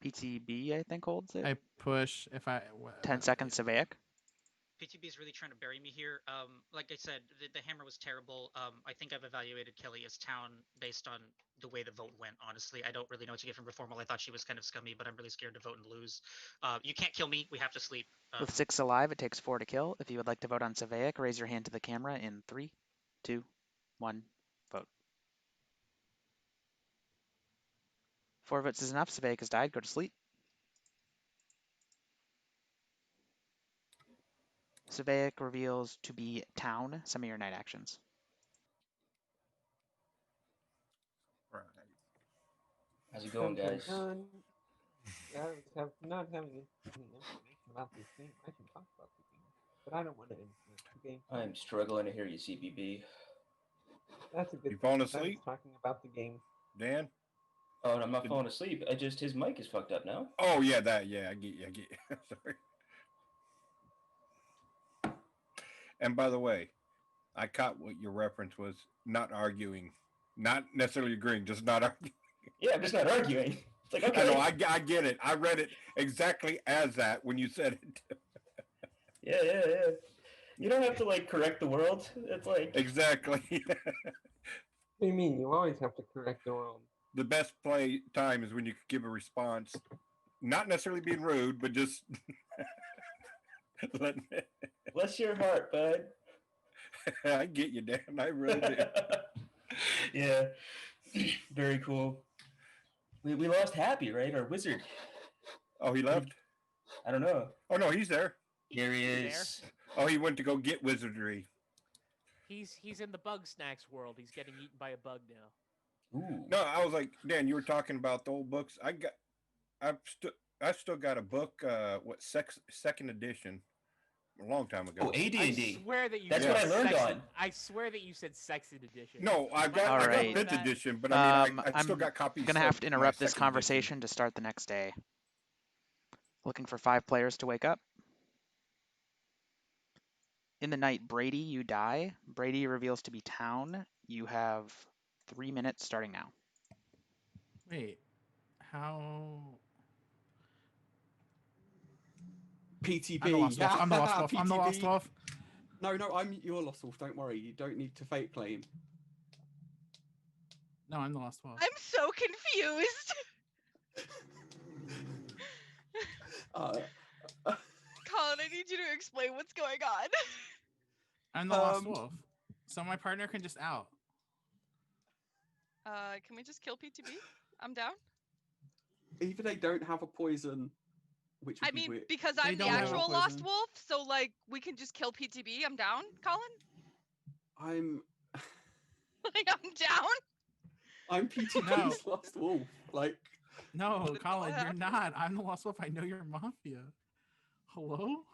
PTB, I think, holds it. I push if I 10 seconds Savaic. PTB is really trying to bury me here. Like I said, the hammer was terrible. I think I've evaluated Kelly as town based on the way the vote went. Honestly, I don't really know what to get from Reformal. I thought she was kind of scummy, but I'm really scared to vote and lose. You can't kill me. We have to sleep. With 6 alive, it takes 4 to kill. If you would like to vote on Savaic, raise your hand to the camera in 3, 2, 1, vote. 4 votes is enough. Savaic has died. Go to sleep. Savaic reveals to be town. Some of your night actions. Right. How's it going, guys? Not having any information about this game. I can talk about the game, but I don't want to influence the game. I'm struggling to hear you, CBB. That's a good. You falling thing, 'cause I was asleep? talking about the game. Dan? Oh, and I'm not falling asleep. His mic is fucked up now. Oh yeah, that I get you. Sorry. And by the way, I caught what your reference was. Not arguing, not necessarily agreeing, just not arguing. Yeah, I'm just not arguing. It's like, okay. I know. I get it. I read it exactly as that when you said it. Yeah. You don't have to like correct the world. It's like exactly. What do you mean? You always have to correct the world. The best play time is when you give a response, not necessarily being rude, but just letting it. Bless your heart, bud. I get you, Dan. I really do. Yeah. Very cool. We lost Happy, right? Our wizard. Oh, he left? I don't know. Oh no, he's there. Here he is. Oh, he went to go get wizardry. He's in the bug snacks world. He's getting eaten by a bug now. Ooh. No, I was like, Dan, you were talking about the old books. I still got a book. Second edition, a long time ago. Oh, AD&D. I swear that you. That's said what I learned sex- on. I swear that you said second edition. No, I got fifth edition, but I mean, I still got copies. I'm gonna have to of my interrupt this second conversation to start the next day. Looking for 5 players to wake up. In the night, Brady, you die. Brady reveals to be town. You have 3 minutes starting now. Wait, how? PTB. I'm the lost wolf. I'm the lost wolf. I'm the lost PTB. wolf. No, I'm your lost wolf. Don't worry. You don't need to fake claim. No, I'm the lost wolf. I'm so confused. Colin, I need you to explain what's going on. I'm the lost wolf. So my partner can just out. Can we just kill PTB? I'm down. Either they don't have a poison, which would I be mean, weird. because I'm the actual lost wolf, so like we can just kill PTB. I'm down, Colin. I'm down. I'm PTB's lost wolf. Like, no, Colin, you're not. I'm the lost wolf. I know you're Mafia. Hello?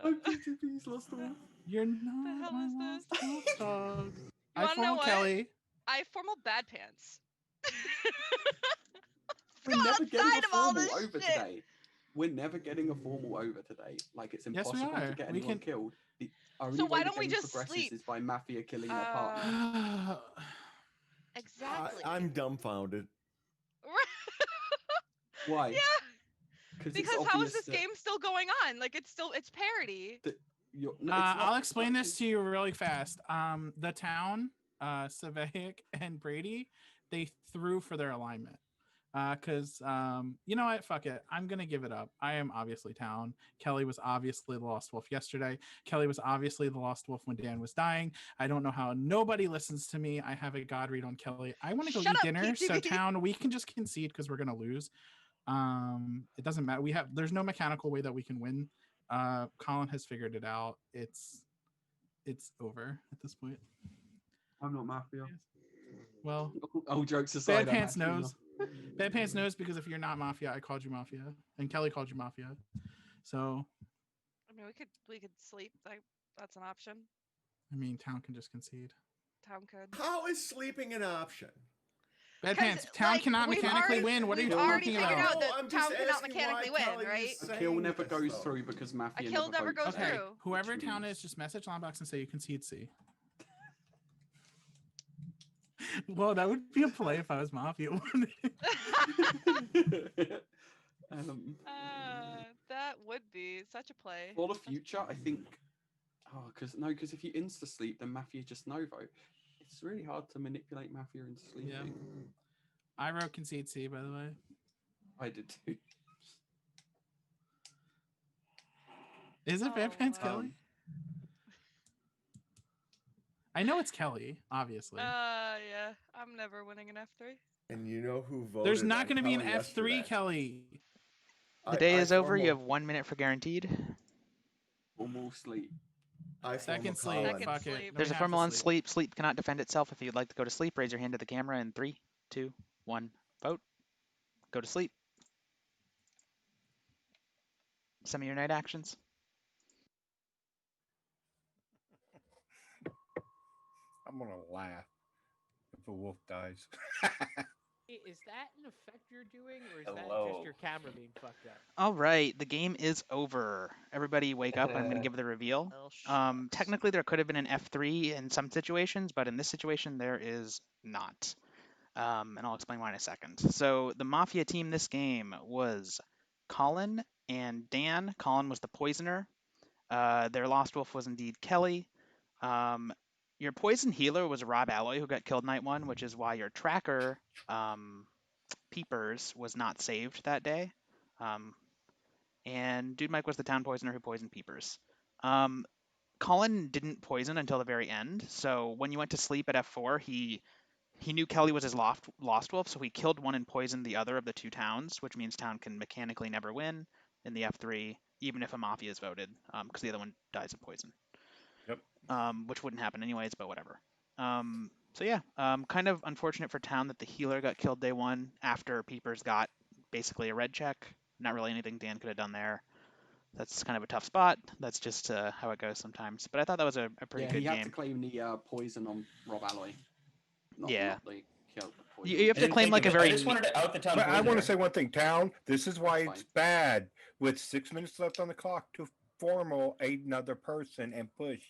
I'm PTB's lost wolf. You're not my lost wolf dog. I wanna know formal what? Kelly. I formal bad pants. We're never getting outside a of all formal this over shit. today. We're never getting a formal over today. Like, it's Yes, we impossible are. to get We anyone can- killed. The only So way why the don't we game just progresses sleep? is by Mafia killing their partner. Exactly. I'm dumbfounded. Why? Yeah. Because Because how is this game still going on? Like it's parody. I'll explain this to you really fast. The town, Savaic and Brady, they threw for their alignment. Because you know what? Fuck it. I'm gonna give it up. I am obviously town. Kelly was obviously the lost wolf yesterday. Kelly was obviously the lost wolf when Dan was dying. I don't know how nobody listens to me. I have a god read on Kelly. I want to go Shut eat up, dinner. So PTV. town, we can just concede because we're gonna lose. It doesn't matter. There's no mechanical way that we can win. Colin has figured it out. It's over at this point. I'm not Mafia. Well, all jokes aside, Bad I'm Pants actually knows. Bad Pants knows because if you're not Mafia, I called you Mafia, and Kelly called you Mafia. So, I mean, we could sleep. That's an option. I mean, town can just concede. Town could. How is sleeping an option? Bad Pants, town cannot mechanically win. What are you talking about? Figured out that I'm just town cannot asking mechanically why win, Kelly right? is A kill saying never this, goes though. through because Mafia kill never votes. goes Okay, through. whoever Which town means- is, just message Longbox and say you concede C. Well, that would be a play if I was Mafia. That would be such a play. For the future, I think. Oh, because if you insta sleep, then Mafia just no vote. It's really hard to manipulate Mafia into sleeping. Yeah. I wrote concede C, by the way. I did too. Is it Bad Pants Kelly? I know it's Kelly, obviously. Yeah. I'm never winning an F3. And you know who voted? There's not going to be an Kelly F3, yesterday? Kelly. The day is over. You have 1 minute for guaranteed. Formal sleep. Second sleep. Fuck it. There's a formal on sleep. Sleep cannot defend itself. If you'd like to go to sleep, raise your hand to the camera in 3, 2, 1. Vote. Go to sleep. Some of your night actions. I'm gonna laugh if a wolf dies. Is that an effect you're doing, or is that Hello. just your camera being fucked up? All right, the game is over. Everybody wake up. I'm going to give the reveal. Technically, there could have been an F3 in some situations, but in this situation, there is not. And I'll explain why in a second. So the Mafia team this game was Colin and Dan. Colin was the poisoner. Their lost wolf was indeed Kelly. Your poison healer was Rob Alloy, who got killed night 1, which is why your tracker, Peepers, was not saved that day. And Dude Mike was the town poisoner who poisoned Peepers. Colin didn't poison until the very end, so when you went to sleep at F4, he knew Kelly was his lost wolf, so he killed one and poisoned the other of the 2 towns, which means town can mechanically never win in the F3, even if a Mafia is voted, because the other one dies of poison. Yep. Which wouldn't happen anyways, but whatever. So yeah, kind of unfortunate for town that the healer got killed day 1 after Peepers got basically a red check. Not really anything Dan could have done there. That's kind of a tough spot. That's just how it goes sometimes. But I thought that was a pretty good he had game. to claim the poison on Rob Alloy. Not the kill. You have to claim like a very. I just wanted to out the town. But I want to say one thing, town. This is why it's bad. With 6 minutes left on the clock to formal another person and push.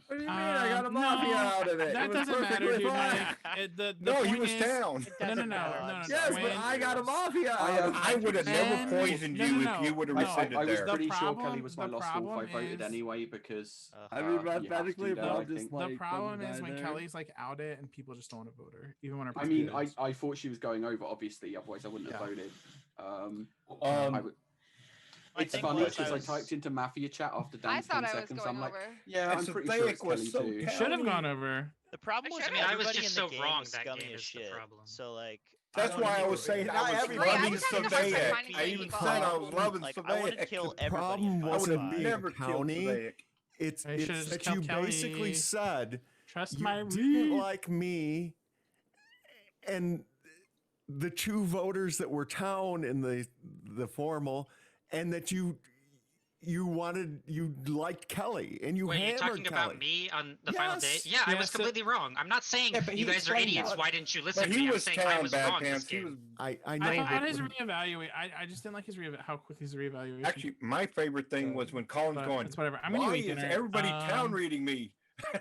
What do you mean? I got a Mafia out of it. That It was doesn't matter, perfectly dude. fine. No, he point was is- down. No. Yes, but I got a Mafia out of it. I would have never poisoned you if you would have rescinded I was there. pretty sure Kelly was my lost wolf. I voted anyway because. I mean, you have mathematically, to but there, I I'm just think. like. The problem doesn't is when die Kelly's like out it and people just don't want to vote her, even when her. I mean, I thought she was going over, obviously, otherwise I wouldn't have voted. It's funny because I typed into Mafia chat after Dan's 10 seconds. I'm like, yeah, I'm pretty sure it's Kelly too. You should have gone over. The problem was, I mean, I was everybody just in the so game wrong is that scummy game as is the shit. problem. So like, That's why I was saying I was loving Savaic. I even said I was loving I want to Savaic. kill The everybody. problem wasn't being never killed county. Savaic. It's I should've that just killed you Kelly. basically said Trust you my didn't read. like me, and the 2 voters that were town in the formal, and that you liked Kelly and you Wait, you're hammered talking Kelly. about me on the final day? Yeah, I Yeah, was so- completely wrong. I'm not saying Yeah, but you he guys are explained idiots. that. Why didn't you listen But to he me? I'm was saying I town was bad wrong this pants. He game. was I know. I thought but- his reevaluate. I just didn't like his how quick his reevaluation. Actually, my favorite thing was when Colin's But going. it's whatever. I'm gonna Why eat is dinner. everybody town reading me?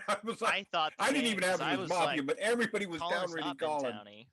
I was like, I thought the I didn't same, even have 'cause it I as was Mafia, like, but everybody was Colin's down reading not been Colin. towny.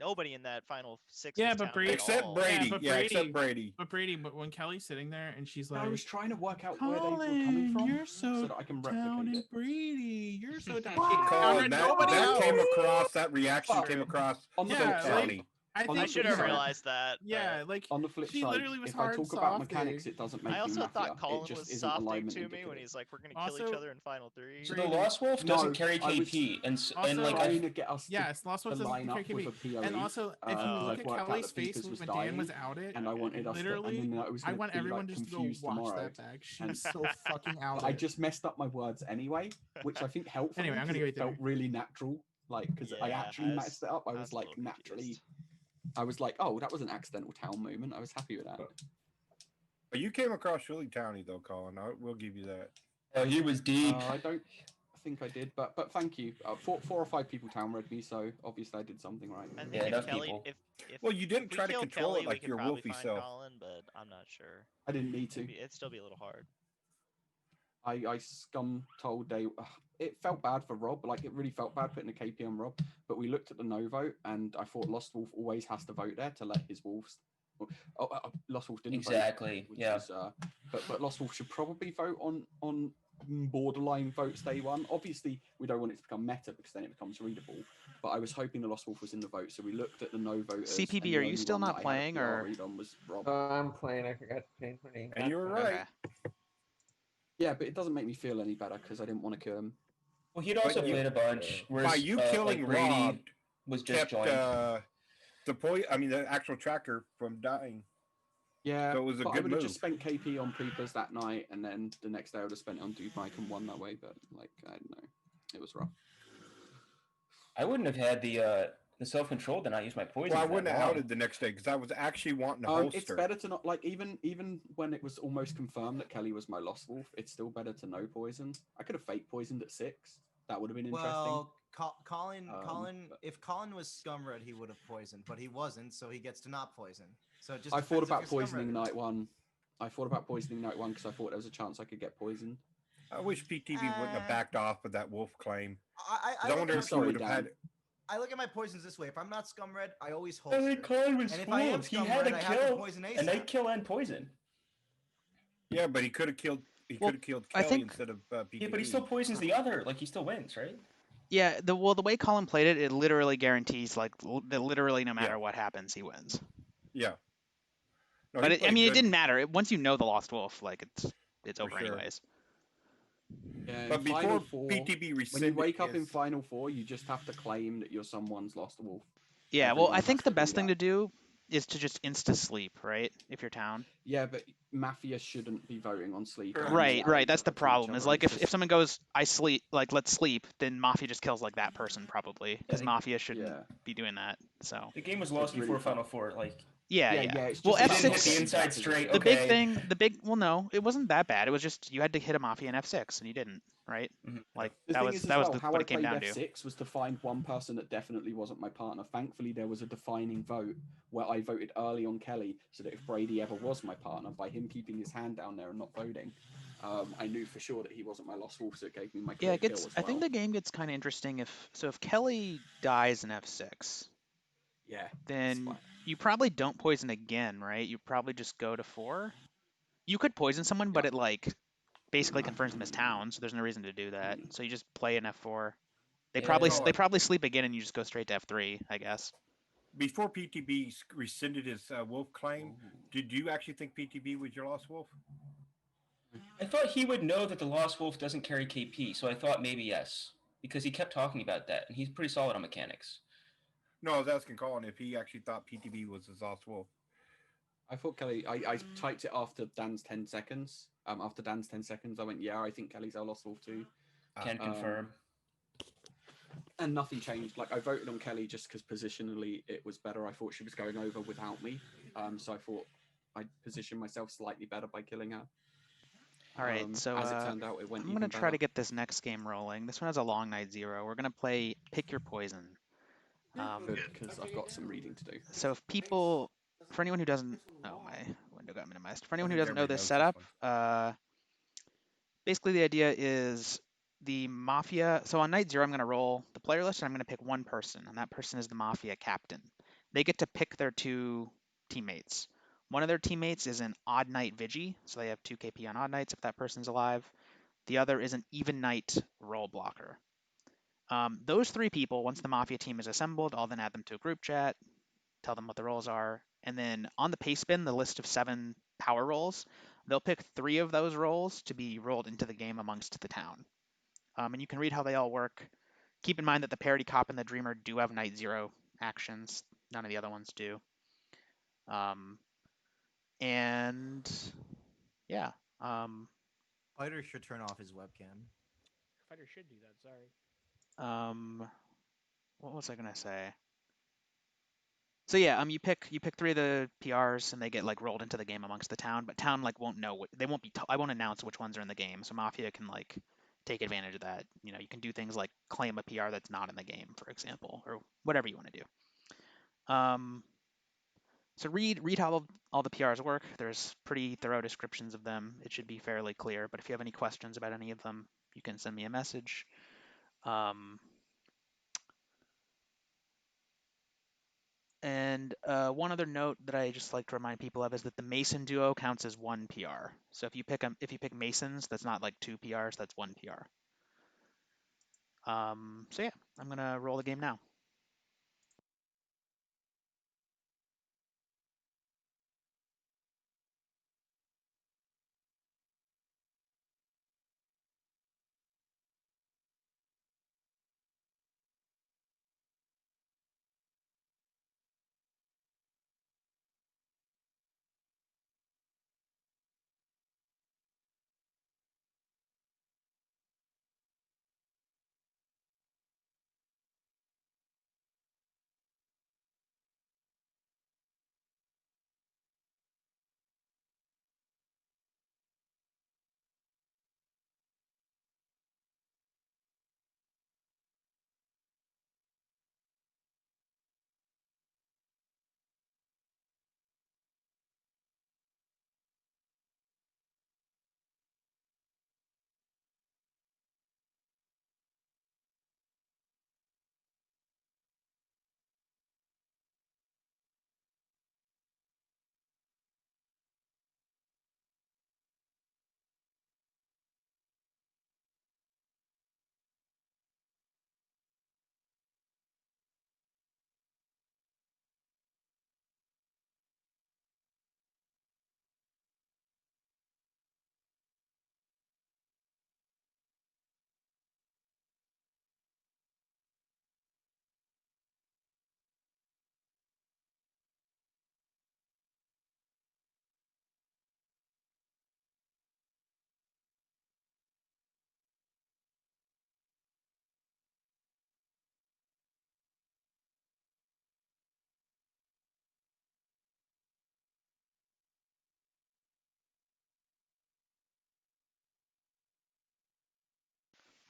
Nobody in that final 6. Yeah, was but towny Brady. at Except all. Brady. but Yeah, except Brady. But Brady, but when Kelly's sitting there and she's like, I was trying to work out where they were coming Colin, from you're so that I can down replicate and it. Brady, you're so down. Colin, Nobody that else. came across. That reaction Fuck. came across. On the so flip Yeah, side, towny. I on think the should flip have side- realized that. Yeah, like on the flip she side, literally was if I hard talk about softing. mechanics, it doesn't make I me also Mafia. thought Colin it just was isn't softing alignment to me indicative. when he's like, "We're gonna kill each Also, other in final 3." So the Lost Wolf doesn't No, carry I was KP, and Also, like trying to get us Yes, Lost Wolf to doesn't line up carry with a KP. POE. And also, if you because look I've at worked out Kelly's that face Peepers was when Dan dying, was outed, and I wanted us to, literally, and then I was I gonna want be, everyone like, just to go confused watch tomorrow. that back. She's And- so fucking But outed. I just messed up my words anyway, which I think helped. Anyway, I'm gonna because go it eat felt dinner. really natural, like because I Yeah, actually I was- messed it up. I I was was a like little naturally. confused. I was like, oh, that was an accidental town moment. I was happy with that. But you came across really towny though, Colin. I will give you that. he was deep. I don't think I did, but thank you. 4 or 5 people town read me, so obviously I did something right. I think Yeah, if enough Kelly, people. if Well, you didn't if we try to killed control Kelly, it like we could your probably wolfy find self. Colin, but I'm not sure. I didn't need to. It'd still be a little hard. I scum told they. It felt bad for Rob. Like it really felt bad putting a KP on Rob. But we looked at the no vote, and I thought Lost Wolf always has to vote there to let his wolves. Lost Wolf didn't Exactly. vote. Yeah. Is, but Lost Wolf should probably vote on borderline votes day one. Obviously, we don't want it to become meta because then it becomes readable. But I was hoping the Lost Wolf was in the vote, so we looked at the no voters. and CPB, the are you only still one not that I had a playing, PR or? read on was Rob. I'm playing. I forgot to change my name. And you were That's right. Okay. Yeah, but it doesn't make me feel any better because I didn't want to kill him. Well, he'd also But you- played a bunch. By Whereas, you like killing Brady Rob, was just kept joined. the actual tracker from dying. Yeah, So it was a but I good would have move. just spent KP on Preepers that night, and then the next day I would have spent it on Dude Mike and won that way. But like, I don't know, it was rough. I wouldn't have had the self control to not use my poison. Well, I for wouldn't that have long. outed the next day because I was actually wanting to It's holster. better to not like even when it was almost confirmed that Kelly was my Lost Wolf. It's still better to no poison. I could have fake poisoned at 6. That would have been interesting. Well, Colin, if Colin was Scumred, he would have poisoned, but he wasn't, so he gets to not poison. So it just I thought depends if about you're poisoning Scumred. night one. I thought about poisoning night one because I thought there was a chance I could get poisoned. I wish PTV wouldn't have backed off with that wolf claim. I wonder if he would have had. I look at my poisons this way. If I'm not Scumred, I always I holster. think Colin was And if I am fooled. He had Scumred, a I have to kill, poison and they ASAP. kill and poison. Yeah, but he could have killed. He Well, could have killed I Kelly think- instead of PTV. Yeah, but he still poisons the other. Like he still wins, right? Yeah, the way Colin played it, it literally guarantees that literally no matter what happens, he wins. Yeah. No, But he I played mean, it good. didn't matter. Once you know the Lost Wolf, like it's For over sure. anyways. Yeah, But in before Final Four, PTB when you rescinded wake up in his- Final Four, you just have to claim that you're someone's Lost Wolf. Yeah, well, Everyone I think has the to do best thing that. to do is to just insta sleep, right? If you're town. Yeah, but Mafia shouldn't be voting on sleep. Right. That's the problem. Is like It's if someone goes, I sleep, like let's sleep, then Mafia just kills like that person probably because they- Mafia shouldn't be doing that. So The game was lost before Final Four. Like yeah. it's Well, just they didn't hit F6. the inside straight. The Okay. big thing, well, no, it wasn't that bad. It was just you had to hit a Mafia in F6 and you didn't, right? Like The that thing was is, as that was well, how what I it came played down to. F6 was to find one person that definitely wasn't my partner. Thankfully, there was a defining vote where I voted early on Kelly, so that if Brady ever was my partner, by him keeping his hand down there and not voting, I knew for sure that he wasn't my Lost Wolf, so it gave me my clear Yeah, it kill gets. as I think well. the game gets kind of interesting if Kelly dies in F6. Yeah. Then you probably don't poison again, right? You probably just go to 4. You could poison someone, but it like basically confirms them as town, so there's no reason to do that. So you just play an F4. They probably sleep again, and you just go straight to F3, I guess. Before PTB rescinded his wolf claim, did you actually think PTB was your Lost Wolf? I thought he would know that the Lost Wolf doesn't carry KP, so I thought maybe yes, because he kept talking about that, and he's pretty solid on mechanics. No, I was asking Colin if he actually thought PTB was his Lost Wolf. I thought Kelly. I typed it after Dan's 10 seconds. After Dan's 10 seconds, I went, yeah, I think Kelly's our Lost Wolf too. Can confirm. And nothing changed. Like I voted on Kelly just because positionally it was better. I thought she was going over without me. So I thought I'd position myself slightly better by killing her. All right, so as it turned out, it went. I'm gonna try to get this next game rolling. This one has a long night 0. We're gonna play Pick Your Poison. Good, because I've got some reading to do. So if people, for anyone who doesn't, oh my window got minimized. For anyone who doesn't know this setup, basically the idea is the Mafia. So on night 0, I'm gonna roll the player list and I'm gonna pick one person, and that person is the Mafia captain. They get to pick their 2 teammates. One of their teammates is an odd night Vigi, so they have 2 KP on odd nights if that person's alive. The other is an even night roll blocker. Those 3 people, once the Mafia team is assembled, I'll then add them to a group chat, tell them what the roles are, and then on the pace bin, the list of 7 power rolls, they'll pick 3 of those rolls to be rolled into the game amongst the town. And you can read how they all work. Keep in mind that the Parody Cop and the Dreamer do have night 0 actions. None of the other ones do. And yeah. Fighter should turn off his webcam. Fighter should do that. Sorry. What was I gonna say? So yeah, you pick 3 of the PRs and they get like rolled into the game amongst the town, but town like won't know they won't be. I won't announce which ones are in the game, so Mafia can like take advantage of that. You know, you can do things like claim a PR that's not in the game, for example, or whatever you want to do. So read how all the PRs work. There's pretty thorough descriptions of them. It should be fairly clear. But if you have any questions about any of them, you can send me a message. And one other note that I just like to remind people of is that the Mason duo counts as one PR. So if you pick Masons, that's not like 2 PRs, that's 1 PR. So yeah, I'm gonna roll the game now.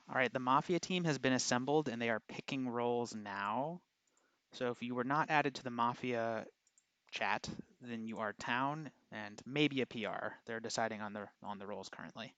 All right, the Mafia team has been assembled and they are picking roles now. So if you were not added to the Mafia chat, then you are town and maybe a PR. They're deciding on the roles currently.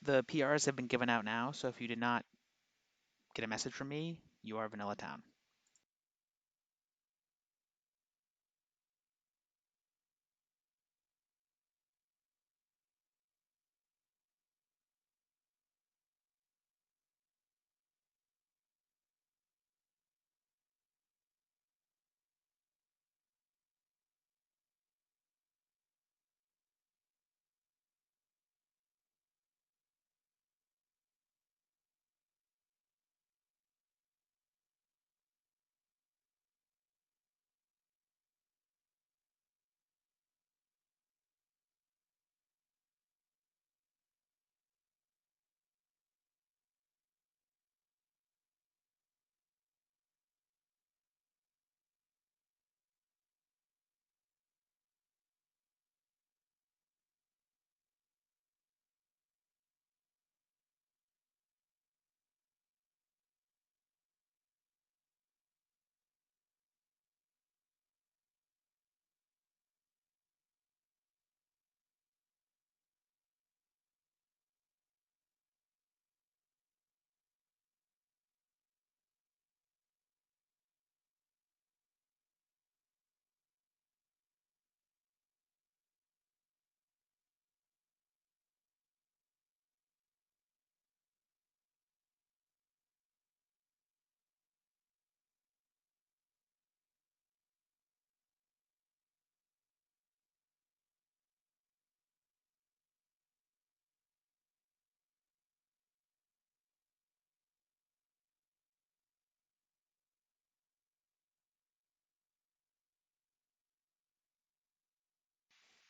The PRs have been given out now, so if you did not get a message from me, you are Vanilla Town.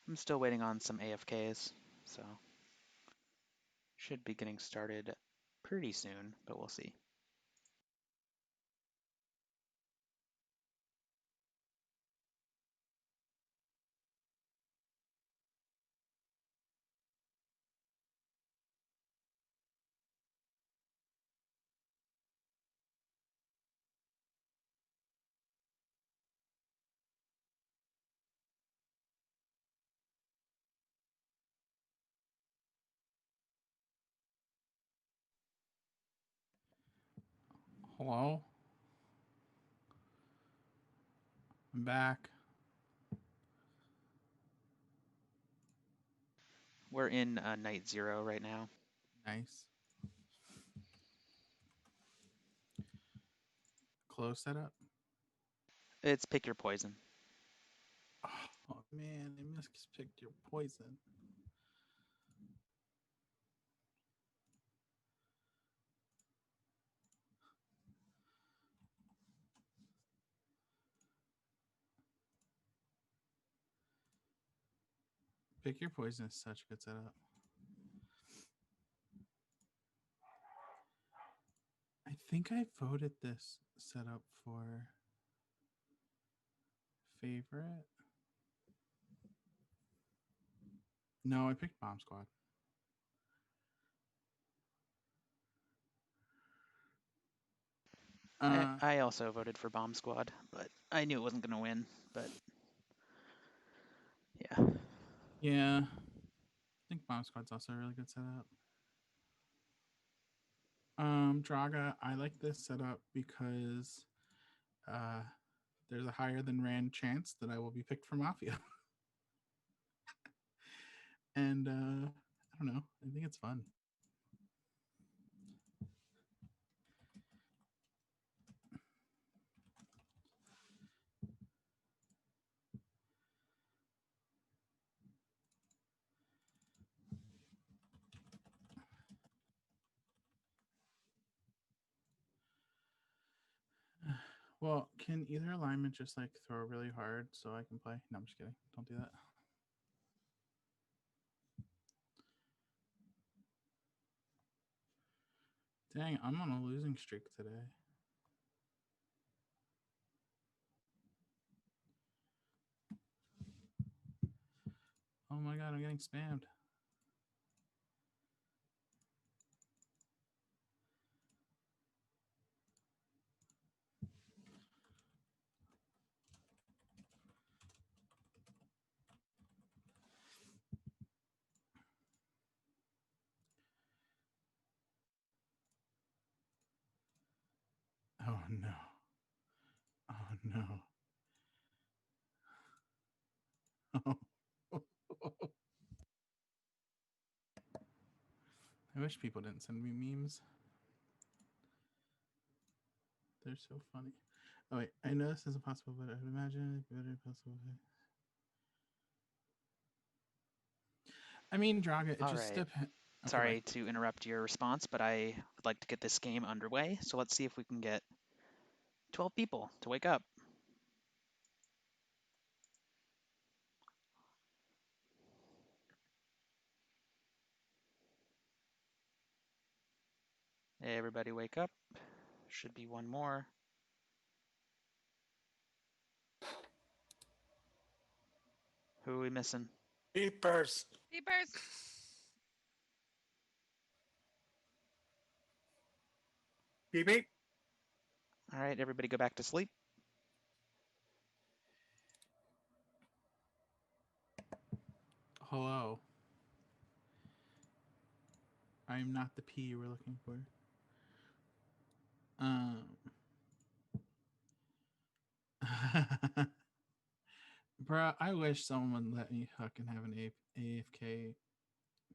I'm still waiting on some AFKs, so should be getting started pretty soon, but we'll see. Hello? I'm back. We're in night 0 right now. Nice. Close setup? It's pick your poison. Oh man, they mispicked your poison. Pick your poison is such a good setup. I think I voted this setup for favorite. No, I picked Bomb Squad. I also voted for Bomb Squad, but I knew it wasn't going to win, but yeah. Yeah. I think Bomb Squad's also a really good setup. Draga, I like this setup because there's a higher than rand chance that I will be picked for Mafia. And I don't know. I think it's fun. Well, can either alignment just like throw really hard so I can play? No, I'm just kidding. Don't do that. Dang, I'm on a losing streak today. Oh my god, I'm getting spammed. Oh no. Oh no. I wish people didn't send me memes. They're so funny. Oh wait, I know this isn't possible, but I would imagine it better possible. I mean, Draga, it All just right. depends. Okay, Sorry to interrupt your response, but I would like to get this game underway. So let's see if we can get 12 people to wake up. Hey, everybody wake up. Should be one more. Who are we missing? Beepers. Beepers. Beep beep. All right, everybody go back to sleep. Hello. I am not the P you were looking for. Bruh, I wish someone would let me fucking have an AFK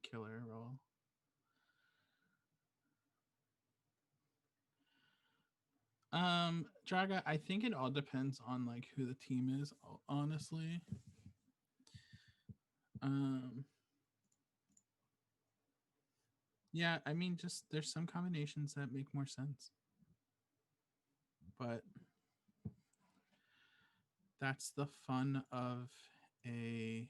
killer role. Draga, I think it all depends on like who the team is, honestly. Yeah, I mean, just there's some combinations that make more sense. But that's the fun of a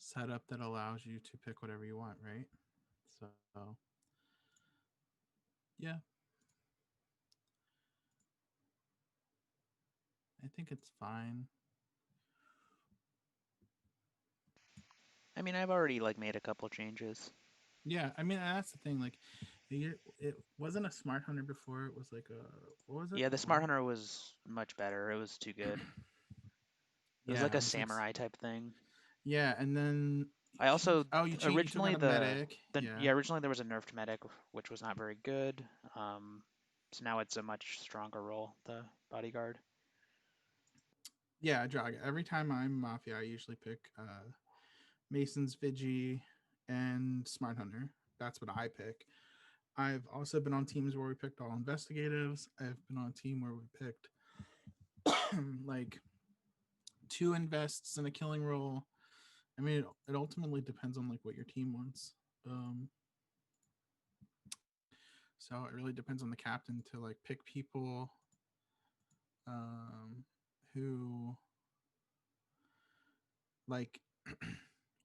setup that allows you to pick whatever you want, right? So yeah, I think it's fine. I mean, I've already like made a couple changes. Yeah, I mean that's the thing. Like, it wasn't a smart hunter before. It was like a what was it? Yeah, the smart hunter was much better. It was too good. It was Yeah, like it a was like samurai type thing. yeah, and then I also you took originally out a medic. Yeah. originally there was a nerfed medic, which was not very good. So now it's a much stronger role, the bodyguard. Yeah, Jog. Every time I'm Mafia, I usually pick Mason's Vigi and Smart Hunter. That's what I pick. I've also been on teams where we picked all investigatives. I've been on a team where we picked like 2 invests and a killing role. I mean, it ultimately depends on like what your team wants. So it really depends on the captain to like pick people who like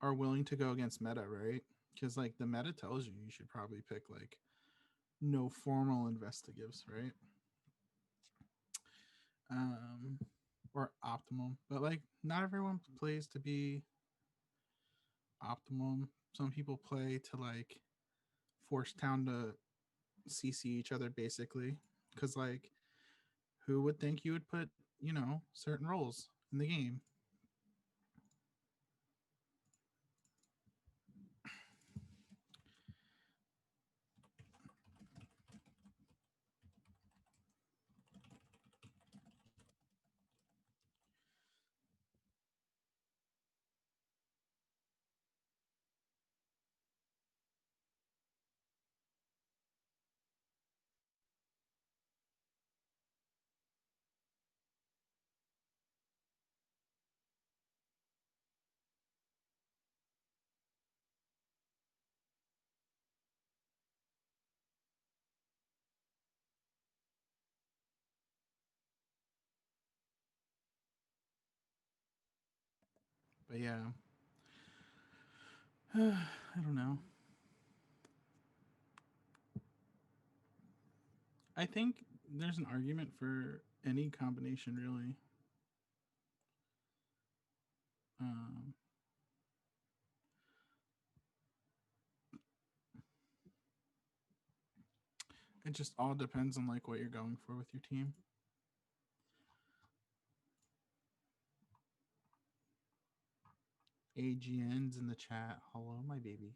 are willing to go against meta, right? Because like the meta tells you should probably pick like no formal investigatives, right? Or optimum, but like not everyone plays to be optimum. Some people play to like force town to CC each other basically, because like who would think you would put certain roles in the game? But yeah, I don't know. I think there's an argument for any combination, really. Um, it just all depends on like what you're going for with your team. AGN's in the chat. Hello, my baby.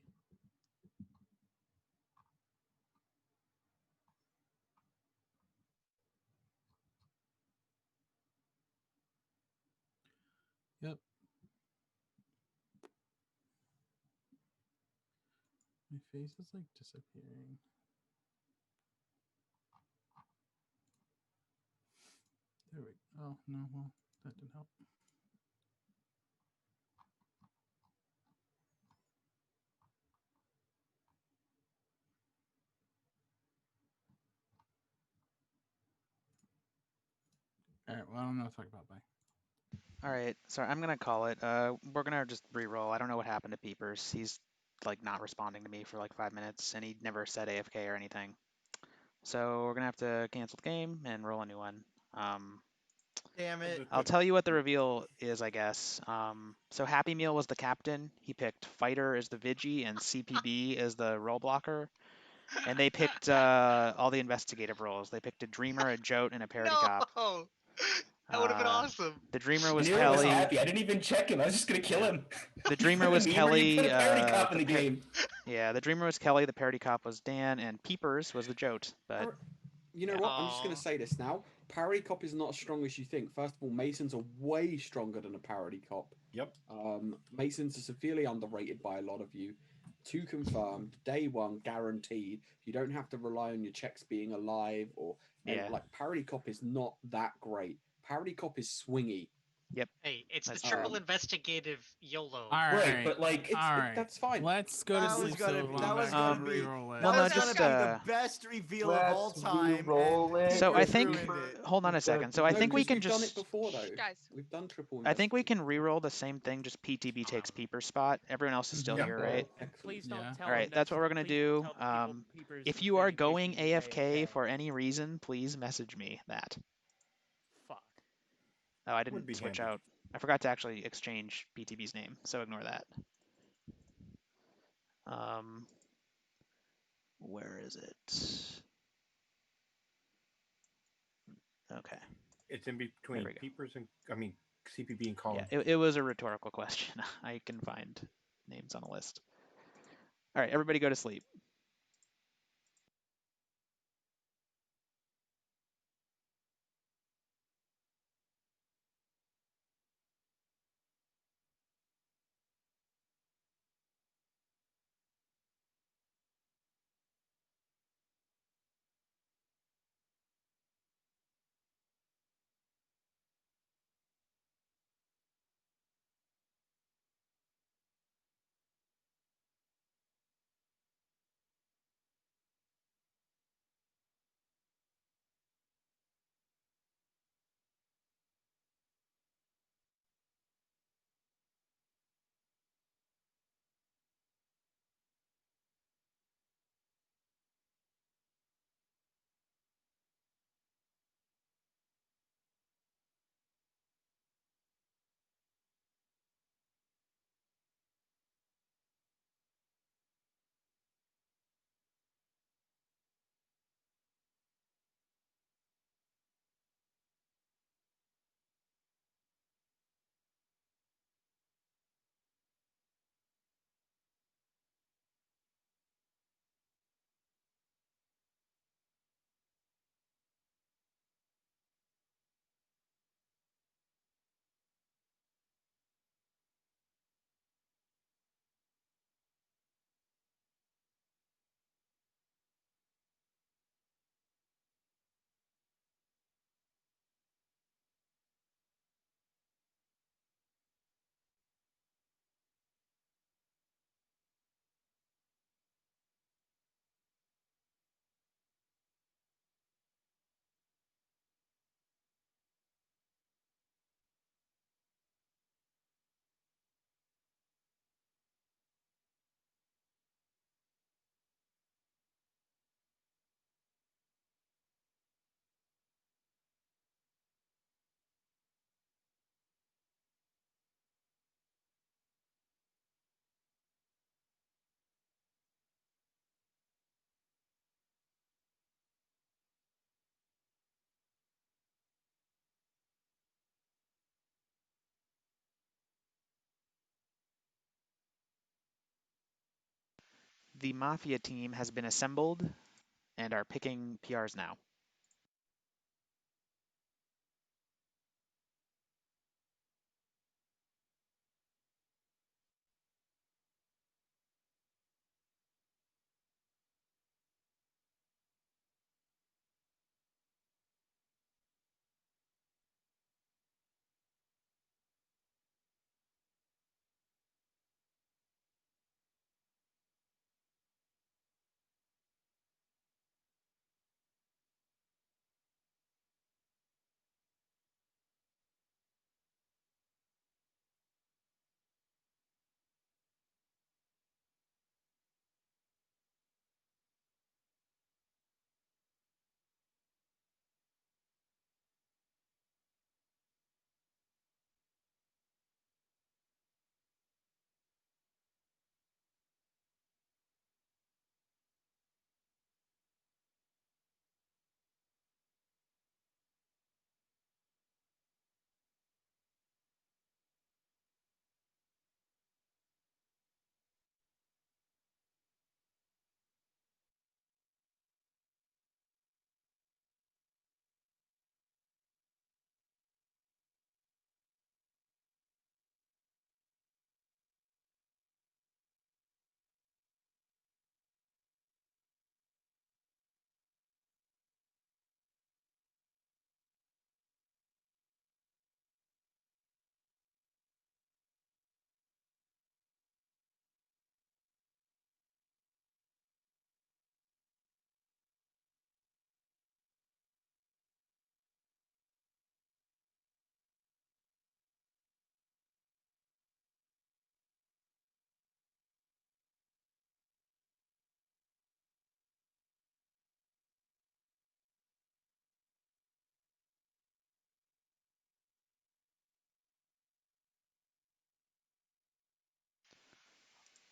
Yep. My face is like disappearing. There we go. Oh, no, well, that didn't help. All right, well, I don't know what to talk about. Bye. All right, sorry, I'm gonna call it. We're gonna just re-roll. I don't know what happened to Peepers. He's like not responding to me for like 5 minutes, and he never said AFK or anything. So we're gonna have to cancel the game and roll a new one. Damn it. I'll tell you what the reveal is, I guess. So Happy Meal was the captain. He picked Fighter as the Vigi and CPB as the role blocker. And they picked all the investigative roles. They picked a Dreamer, a Jote, and a Parody Cop. No, that would have been awesome. The Dreamer I was knew Kelly. He was happy. I didn't even check him. I was just gonna kill him. The Dreamer was Me, Kelly. Where you put a parody cop in the game. Yeah, the Dreamer was Kelly. The Parody Cop was Dan, and Peepers was the Jote. But you know what? I'm just going to say this now. Parody cop is not as strong as you think. First of all, Masons are way stronger than a parody cop. Yep. Masons are severely underrated by a lot of you. 2 confirmed, day 1 guaranteed. You don't have to rely on your checks being alive or like parody cop is not that great. Parody cop is swingy. Yep. Hey, it's the That's triple true. investigative YOLO. All Right, right, but like, all right. that's fine. Let's go to That was sleep. gonna so be, we'll that go was back gonna and be, re-roll it. that Well, was no, gonna just be the best reveal of all Let's time. re-roll And it. So I Peepers think, ruined it. hold on a second. So I No, think we because can we've done it just, before though. Guys. We've done triple. I think we can re-roll the same thing. Just PTB takes Peeper's spot. Everyone else is still Yeah. here, right? And please don't Yeah. tell All them right, that's what we're gonna please don't do. tell the people Peepers If was you are sending going issues with AFK for any reason, please message me that. Fuck. Oh, I Would didn't be switch handy. out. I forgot to actually exchange PTB's name, so ignore that. Where is it? Okay. It's in between we go. Peepers and CPB and Yeah, Colin. it was a rhetorical question. I can find names on a list. All right, everybody go to sleep. The Mafia team has been assembled and are picking PRs now.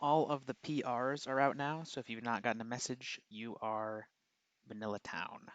All of the PRs are out now, so if you've not gotten a message, you are Vanilla Town.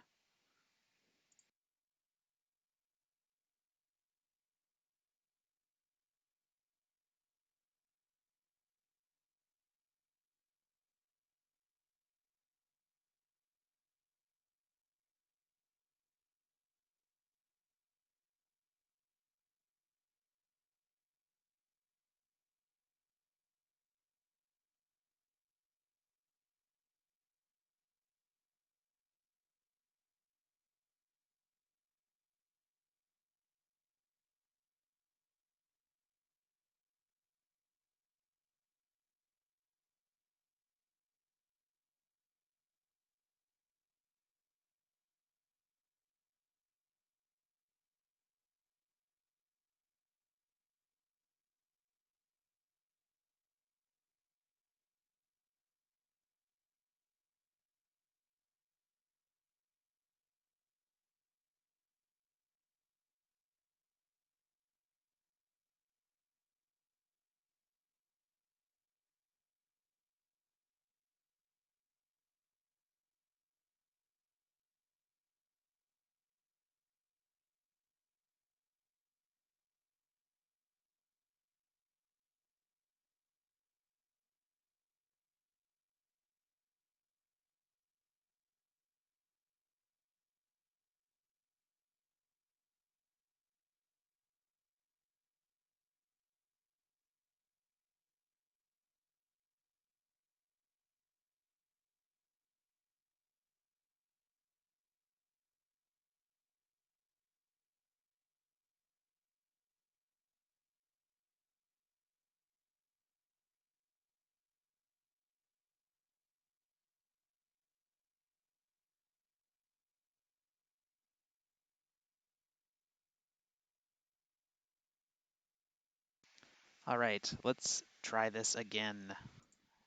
All right, let's try this again.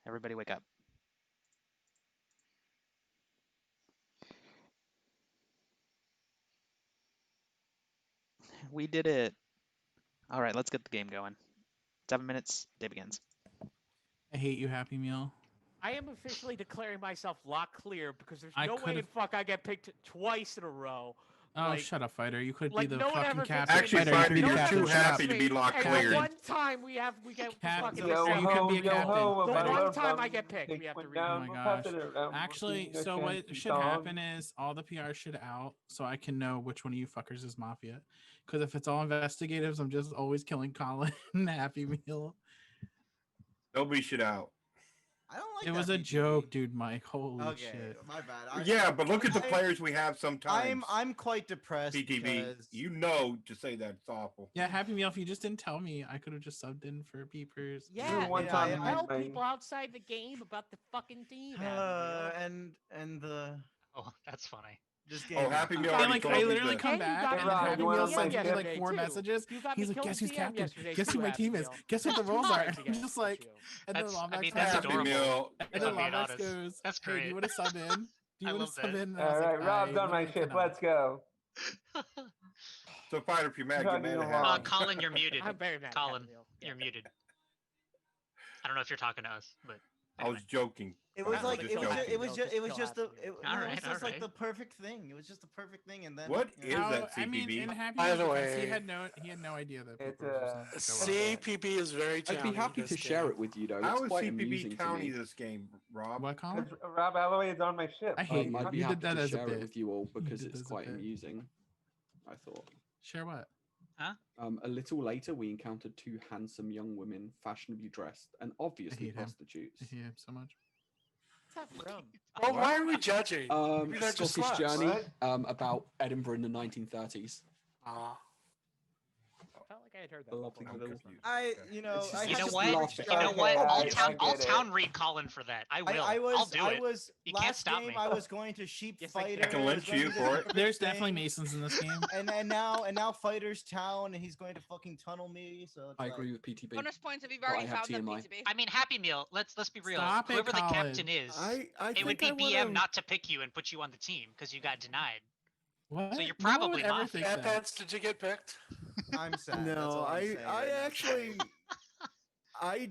Everybody wake up. We did it. All right, let's get the game going. 7 minutes, day begins. I hate you, Happy Meal. I am officially declaring myself lock clear because there's I no way in could've- fuck I get picked twice in a row. Oh, Like, shut up, Fighter. You could like be the no one fucking ever captain. Actually, Fighter, you could be you're the too captain. Shut happy up. to be locked And clear. the one time we get fucking Yo, you could be a captain. the Fighter. one time I get picked, we have to read. Oh my gosh. Actually, so what should happen is all the PR should out so I can know which one of you fuckers is Mafia. Because if it's all investigatives, I'm just always killing Colin and Happy Meal. Nobody should out. I don't like It was that a PTB. joke, dude, Mike. Holy Okay, shit. my bad. Yeah, but look at the players we have sometimes. I'm quite depressed PTB, because you know to say that's awful. Yeah, Happy Meal, if you just didn't tell me, I could have just subbed in for Peepers. Yeah, one time tell people outside the game about the fucking team. and the Oh, that's funny. this Oh, game. Happy Meal I already like told I you literally that. come And you back got and me then killing Happy Meal DM sends me like yesterday, 4 too. messages. You got me He's like, killing guess who's DM captain? yesterday Guess who too, my Happy team is? Meal. Guess what the Spent 2 rules are? hours I'm against just like, you. and then That's, Lombax I mean, goes, that's Happy adorable. Meal. and If then I'm being Lombax honest. goes, That's hey, do great. you want to sub in? Do you I want love to sub that. in? And I All was right, like, Rob, I done my literally shift. cannot. Let's go. So, Fighter, if you're mad, get mad at Happy. Colin, you're muted. I'm very mad at Colin, Happy Meal. you're muted. I don't know if you're talking to us, but I was joking. It was I like just it was joking. just it was just it was Just just kill the Happy it, Meal. you know, it was Alright, just like the alright. perfect thing. It was just the perfect thing, and then What you is know, that I mean, in CPB? Happy By Meal the defense, he way, had no idea that It's Peepers was not gonna go well. CPB is very I'd be towny happy to this share game. it with you though. How It's is quite CPB amusing to County me. this game, Rob? What, Colin? Rob Alloway is on my ship. I hate you. I'd be You happy did that to as a share it bit. with you all You because did it's this a quite bit. amusing. I thought. Share what? Huh? A little later, we encountered 2 handsome young women, fashionably dressed and obviously hate him. prostitutes. I hate him so much. What's that from? Well, why are we judging? Maybe they're just Scottish sluts. Journey, about Edinburgh in the 1930s. Ah. I felt like I had heard that. A lovely before. little. You know just what? laugh You at know it. what? I'll I get town read Colin for that. I will. I'll do it. You last can't stop game me. I was going to sheep Yes, I fighter. can. I can lynch you for it. There's definitely Masons in this game. And now Fighter's Town, and he's going to fucking tunnel me. So it's I like, agree with PTB. Bonus points if you've But I already have found them, TMI. PTB. I mean, Happy Meal. Let's be real. Stop it, Whoever the Colin. captain is, I it would think be I BM wanna- not to pick you and put you on the team because you got denied. What? So you're No one probably would ever Mafia. think Bad that. Pants, did you get picked? I'm sad. That's No, all I'm saying I right now. actually, I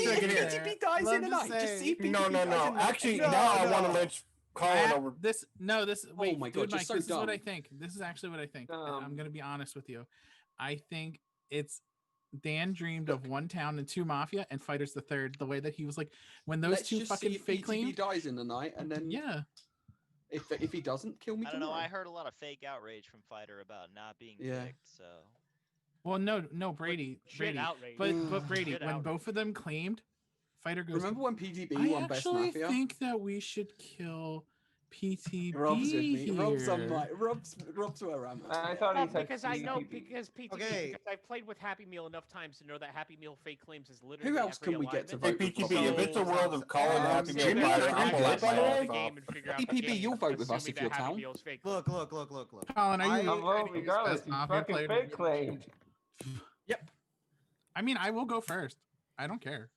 see gonna if get here. PTB dies Let in a him just night. Just say- see if PTB No, no, dies no. in a night. Actually, No, now I want to no. lynch Colin over. Wait, my God, dude, just Mike, so this is what I dumb. think. This is actually what I think. I'm gonna be honest with you. I think it's Dan dreamed of one town and two mafia and fighters the third. The way that he was like, when those Let's two just fucking see if fake PTB claimed. dies in the night, and then Yeah. If he doesn't, kill me I don't know. tomorrow. I heard a lot of fake outrage from Fighter about not being Yeah. picked. So Well, no, Brady. outrage. But Brady, when both of them claimed, Fighter goes. Remember when PTB I won Best actually Mafia? think that we should kill PTB Rob's with me. here. Rob's where I'm at. I thought he said because I know PTB. because PTB Okay. because I've played with Happy Meal enough times to know that Happy Meal fake claims is literally Who else every can we get to alignment. vote with? PTB, if it's a world of Colin Happy Meal Jimmy, Fighter, I'm I'm gonna gonna solve the laugh game off. and figure out the PPB, game, you'll vote with us assuming if you're that Happy town. Meal's fake. Look. Colin, are you I really vote trying to use regardless. Best You Mafia fucking player? fake claimed. Yep. I mean, I will go first. I don't care.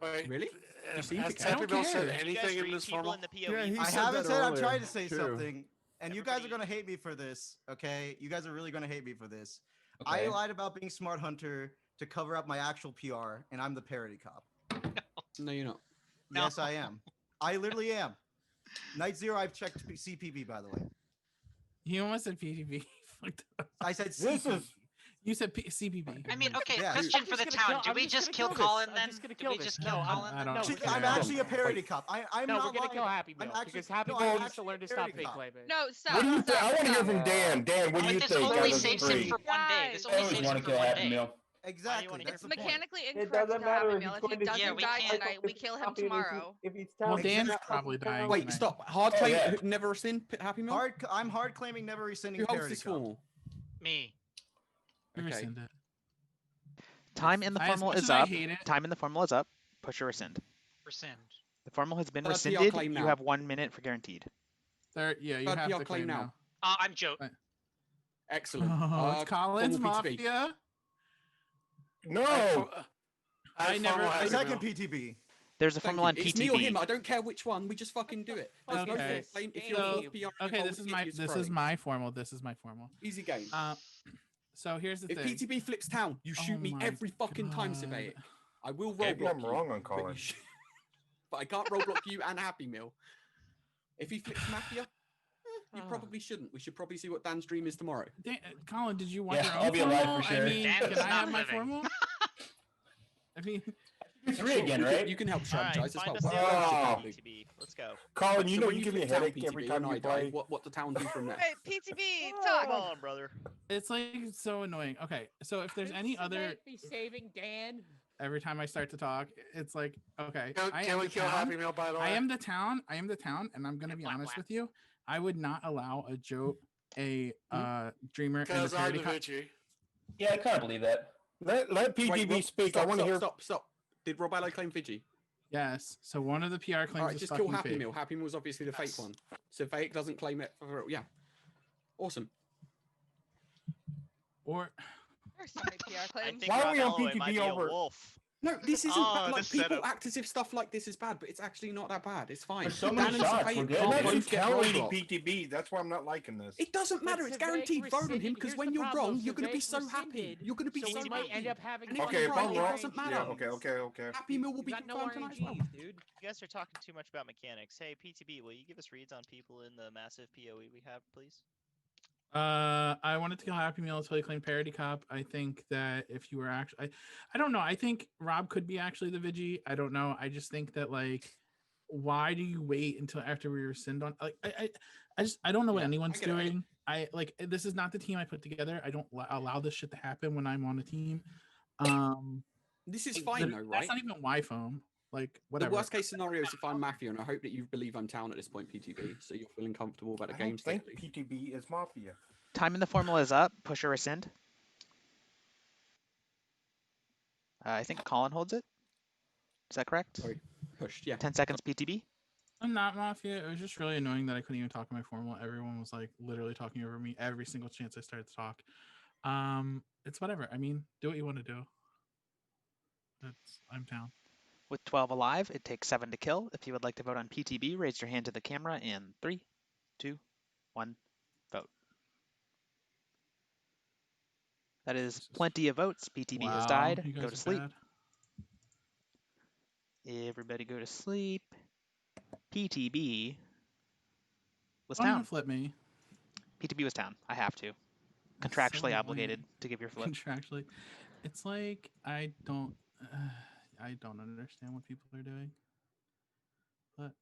Wait, Really? You seem has to Happy care. Meal said You anything in this formal? Yeah, he I said haven't that said I'm earlier, trying to say too. something, and you guys are gonna hate me for this. Okay, you guys are really gonna hate me for this. I Okay. lied about being Smart Hunter to cover up my actual PR, and I'm the parody cop. No, you're not. Yes, I am. I literally am. Night Zero, I've checked CPB, by the way. You almost said PTB. I said This CPB. is You said CPB. I mean, okay, Yeah. question for the town. Do we just kill Colin then? I'm just gonna Do kill we this. just kill No, Colin? I don't no, care. I'm actually a parody cop. I'm no, not we're gonna lying. kill Happy I'm Meal actually- because Happy no, Meal I'm needs to actually learn a to stop parody fake cop. claiming. No, stop. What do you think? I want to hear stop. from Dan. Dan, what do you This think? only out of the saves him three? for one day. This only Guys. saves want him to for kill one Happy day. Meal. Exactly. That's It's the point. mechanically It incorrect doesn't to kill Happy matter if Meal. he's If he going to doesn't Yeah, we die can't. tonight, we kill him Happy and tomorrow. If he's Well, telling Dan's you probably dying. Wait, tonight. stop. Hard Oh, claim. yeah. Never rescind Happy Meal. I'm hard claiming never rescinding Who holds parody this cop. formal? Me. You Okay. rescind it. Time in the As formal much is as I up. hate it- Time in the formal is up. Push or rescind. Rescind. The formal has been PR rescinded. claim You now. have 1 minute for guaranteed. Yeah, you Third have PR to claim claim now. now. I'm Joe. Excellent. Oh, it's Colin's formal PTB. Mafia. No. I never- I Happy second PTB. There's a Thank formal you. on It's me or him. PTB. I don't care which one. We just fucking do it. There's no Okay. fourth claim. If you're So, fourth PR, okay, this hold is it, my it's this is throwing. my formal. This is my formal. Easy game. So here's the If thing. PTB flips town, you shoot Oh me my every fucking time, God. Survey. I will Maybe roadblock I'm you. wrong on but you Colin. sh- But I can't roadblock you and Happy Meal. If he flips Mafia, you probably shouldn't. We should probably see what Dan's dream is tomorrow. Colin, did you want Yeah, your own I'll be alive formal? for sure. I mean, Dan's can I not have my living. formal? I mean, Three again, right? You can help All right, strategize as find well. us the What other else Oh. you can do? PTB. Let's go. Colin, you So know when you give me a flip town headache every PTB time and you I die, play. what the town do from there? Wait, PTB, Come talk. on, brother. it's like so annoying. Okay, so if there's any other, Be saving Dan. every time I start to talk, it's like, okay, Can, I can am we the kill town. Happy Meal, by the way? I am the town, and I'm gonna be honest with you. I would not allow a joke, a dreamer, and a Because I'm parody the cop. Vici. Yeah, I kind of believe that. Let PTB Rob, speak. I stop, want to stop, hear. Stop. Did Rob Allo claim Fiji? Yes. So one of the PR claims All right, is just fucking kill Happy fake. Meal. Happy Meal was obviously the fake one. So fake doesn't claim it. Yeah. Awesome. Or There's so many PR I claims. think Why are Rob we on Alloway might PTB be a over- wolf. No, this isn't Oh, bad. Like this people setup. act as if stuff like this is bad, but it's actually not that bad. It's fine. There's so Dan many and shots, Survey we're good. can't I'm not both get retaliating roadblocked. PTB. That's why I'm not liking this. It doesn't matter. It's Survey guaranteed vote on him rescinded. because Here's when the you're problem, wrong, you're going to be Survey so happy. rescinded, You're going to be so so we might happy. end up having And if Okay, I'm if right, I'm it wrong, doesn't yeah, matter. okay. Happy Meal will You be got no confirmed tonight as well. RNGs, dude. You guys are talking too much about mechanics. Hey, PTB, will you give us reads on people in the massive PoE we have, please? I wanted to kill Happy Meal until he claimed parody cop. I think that if you were actually, I don't know. I think Rob could be actually the Vigi. I don't know. I just think that like, why do you wait until after we rescind on? Like, I don't know what Yeah, anyone's I get it, I get it. doing. I like this is not the team I put together. I don't allow this shit to happen when I'm on a team. This is like, fine though, right? That's not even Y-foam. Like whatever. The worst case scenario is if I'm Mafia, and I hope that you believe I'm town at this point, PTB, so you're feeling comfortable about the I game don't state. think PTB is Mafia. Time in the formal is up. Push or rescind. I think Colin holds it. Is that correct? Sorry, pushed. Yeah. 10 seconds PTB. I'm not Mafia. It was just really annoying that I couldn't even talk in my formal. Everyone was like literally talking over me every single chance I started to talk. It's whatever. I mean, do what you want to do. I'm down. With 12 alive, it takes 7 to kill. If you would like to vote on PTB, raise your hand to the camera in 3, 2, 1, vote. That is plenty of votes. PTB has Wow, died. you Go guys to are sleep. bad. Everybody go to sleep. PTB was Don't even town. flip me. PTB was town. I have to. That's Contractually so annoying. obligated to give your flip. Contractually, it's like I don't understand what people are doing. But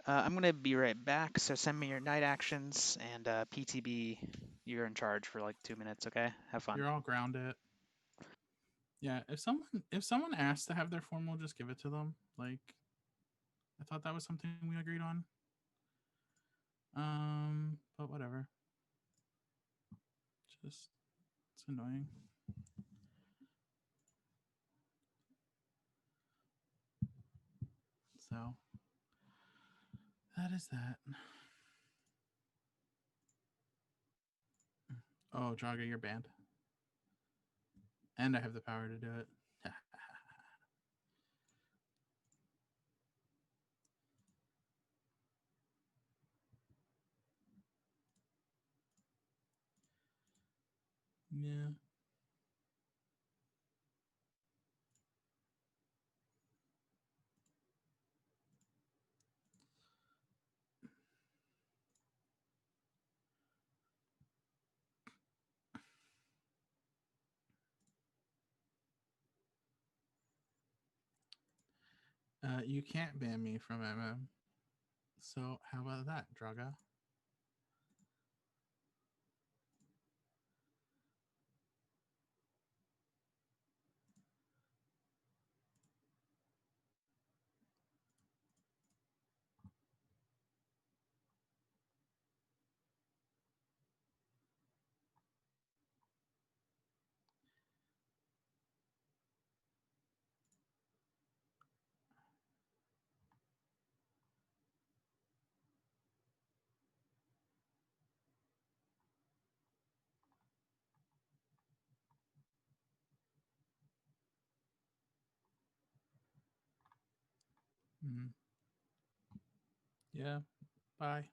I'm going to be right back, so send me your night actions, and PTB You're in charge for like 2 minutes. Okay, have fun. You're all grounded. Yeah, if someone asks to have their formal, just give it to them. Like, I thought that was something we agreed on. But whatever. Just it's annoying. So that is that. Oh, Draga, you're banned. And I have the power to do it. Yeah. You can't ban me from MM. So how about that, Draga? Mm. Yeah. Bye.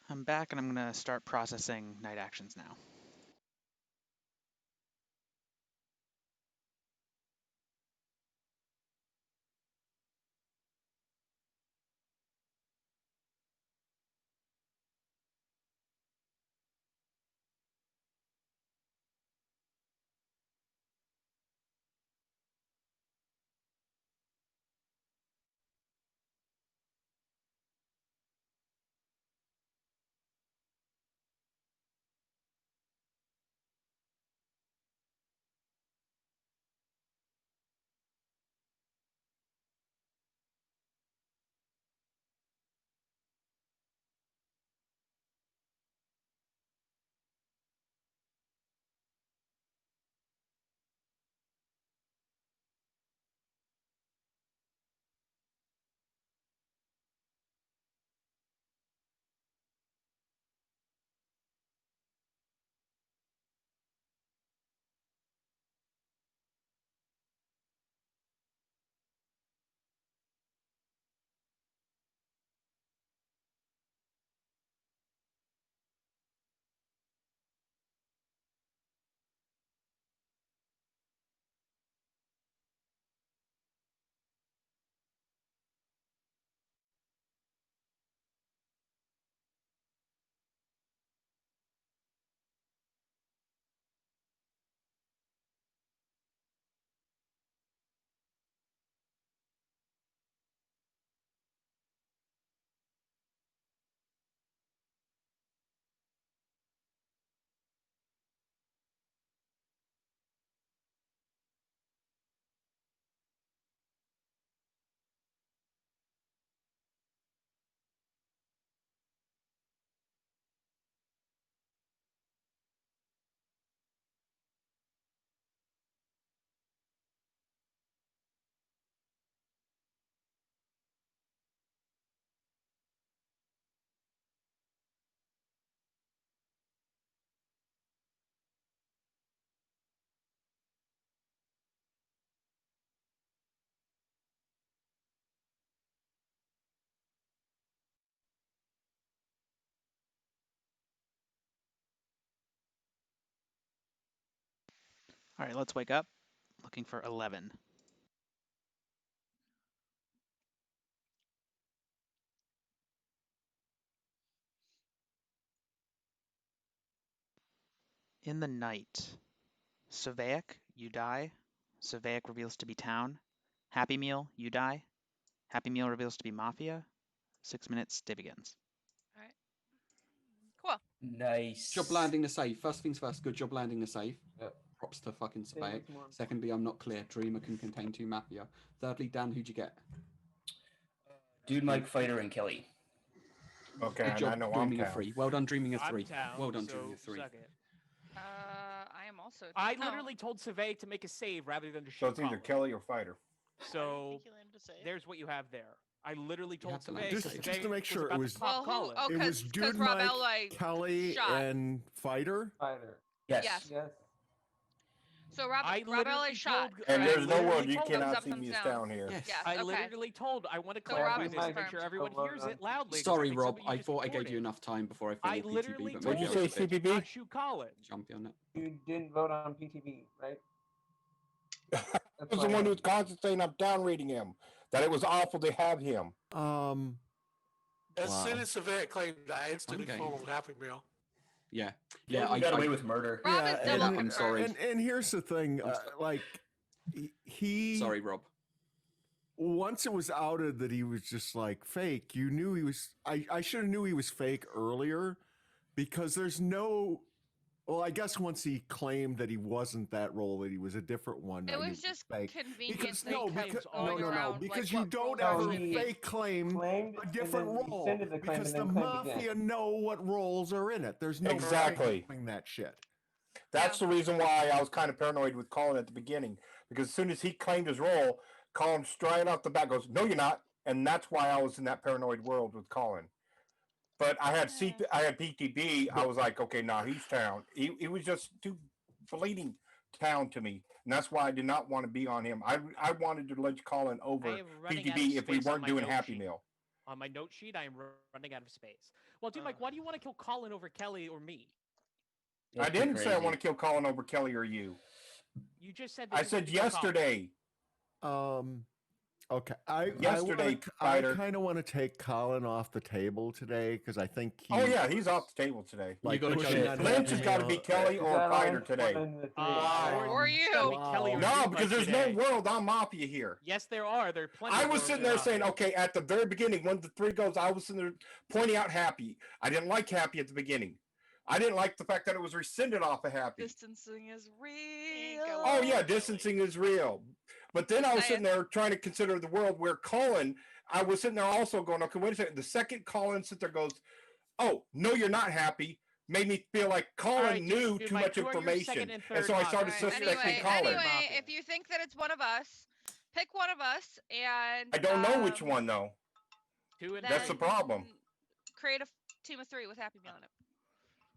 I'm back and I'm going to start processing night actions now. All right, let's wake up. Looking for 11. In the night, Savaic, you die. Savaic reveals to be town. Happy Meal, you die. Happy Meal reveals to be Mafia. 6 minutes, day begins. All right. Cool. Nice. Job landing the safe. First things first, good job landing the safe. Yep. Props to fucking Same Savaic. as more. Secondly, I'm not clear. Dreamer can contain 2 Mafia. Thirdly, Dan, who'd you get? Dude, Mike, Fighter, and Kelly. Okay, Good and job I know I'm dreaming of town. 3. Well done dreaming of I'm 3. town, Well done so dreaming of 3. suck it. I am also. I town. literally told Savaic to make a save rather than to shoot So it's either Colin. Kelly or Fighter. So there's what you have there. I literally told to land Savaic. the safe. Just to make sure it was. Well, who? Oh, It was because Dude Rob Mike, L. Kelly, shot. and Fighter. Fighter. Yes. Yes. Yes. So Rob L. literally shot. told- And I there's no literally world you told cannot thumbs see up, me as thumbs down down. here. Yes. Yes. I Okay. literally told. I want to So clarify Rob this to make confirmed. sure everyone hears it loudly. 'cause Sorry, I think Rob. somebody I just thought I gave reported. you enough time before I I finished literally PTB, but What'd maybe you I say, was a bit CPB? Not shoot Colin. jumpy on it. You didn't vote on PTB, right? I was the one who was constantly saying I'm down reading him. That it was awful to have him. As Wow. soon as Savaic claimed, I instantly Okay. followed Happy Meal. Yeah. Yeah, I got away with murder. Rob is double I'm confirmed. sorry. And here's the thing, like he. Sorry, Rob. Once it was outed that he was just like fake, you knew he was. I should have knew he was fake earlier, because there's no. Well, I guess once he claimed that he wasn't that role, that he was a different one. It I knew was just fake. convenient. Because that no, he kept because going no, around, because like, you what don't role ever was he? fake claim Claimed a different and then role, rescinded the claim because and the then claimed mafia again. know what roles are in it. There's no Exactly. doing that shit. That's the reason why I was kind of paranoid with Colin at the beginning, because as soon as he claimed his role, Colin straight off the bat goes, "No, you're not," and that's why I was in that paranoid world with Colin. But I had I had PTB. I was like, okay, nah, he's town. He was just too fleeting town to me, and that's why I did not want to be on him. I wanted to let Colin over I am running out of PTB if we space on weren't my doing note Happy sheet. Meal. On my note sheet, I am running out of space. Well, dude, Mike, why do you want to kill Colin over Kelly or me? I didn't say I want to kill Colin over Kelly or you. You just said that I you said wanted to kill Colin. yesterday. Okay. I Yesterday, I Fighter. kind of want to take Colin off the table today, because I think he. Oh yeah, he's off the table today. Like You gotta pushing go. on Lynch Happy has got to be Meal, Kelly or Fighter today. Or you. Kelly or No, Dude because Mike there's today. no world on Mafia here. Yes, there are. There are plenty. I of was worlds sitting in there saying, Mafia. okay, at the very beginning, when the 3 goes, I was sitting there pointing out Happy. I didn't like Happy at the beginning. I didn't like the fact that it was rescinded off of Happy. Distancing is real. Oh yeah, distancing is real. But then I was sitting there trying to consider the world where Colin, I was sitting there also going, okay, wait a second. The second Colin sits there goes, oh, no, you're not Happy, made me feel like Colin right, knew dude, too Mike, much who are your information. second and And so I third started Mafia? suspecting Colin. Anyway, if you think that it's one of us, pick one of us and I don't know which one though. That's the problem. Create a team of 3 with Happy Meal in it.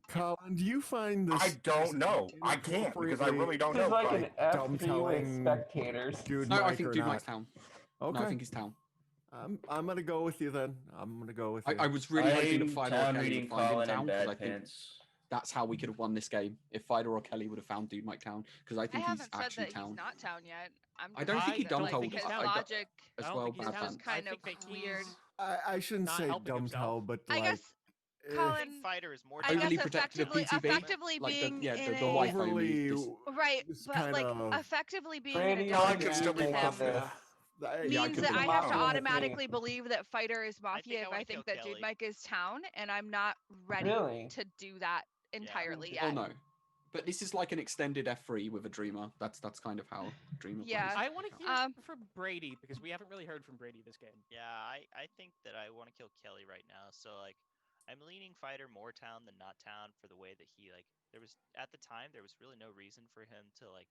Colin, do you find this? I don't know. I can't because I really don't know. This is like Colin. an F Dumb to you telling as spectators. Dude No, I Mike think or Dude not? Mike's town. Okay. No, I think he's town. I'm gonna go with you then. I'm gonna go with you. I was really hoping that I'm Fider or town Kelly reading would find him Colin town, and because Bad I think Pants. that's how we could have won this game. If Fider or Kelly would have found Dude Mike town, because I I think he's haven't said actually that town. he's not town yet. I don't think he dumb told his I don't- logic as I don't well. think he's Bad town. Pants. kind I of think that weird. I shouldn't not say helping dumb himself. tell, but I like. guess I Colin, think Fighter is more I guess Overly protective of effectively, PTB, effectively like being the in the a wife only. Overly. This, right, This but kind like of- effectively being Brady, in a I different can team still with make him this. yeah, I means could that I believe have to that. Mafia. automatically believe that Fighter is Mafia I if I wanna think kill that Dude Kelly. Mike is town, and I'm not ready Really? to do that entirely Oh yet. no, but this is like an extended F3 with a Dreamer. That's kind of how Dreamer Yeah. plays. I want to hear from Brady because we haven't really heard from Brady this game. Yeah, I think that I want to kill Kelly right now. So like, I'm leaning Fighter more town than not town for the way that he like. There was at the time there was really no reason for him to like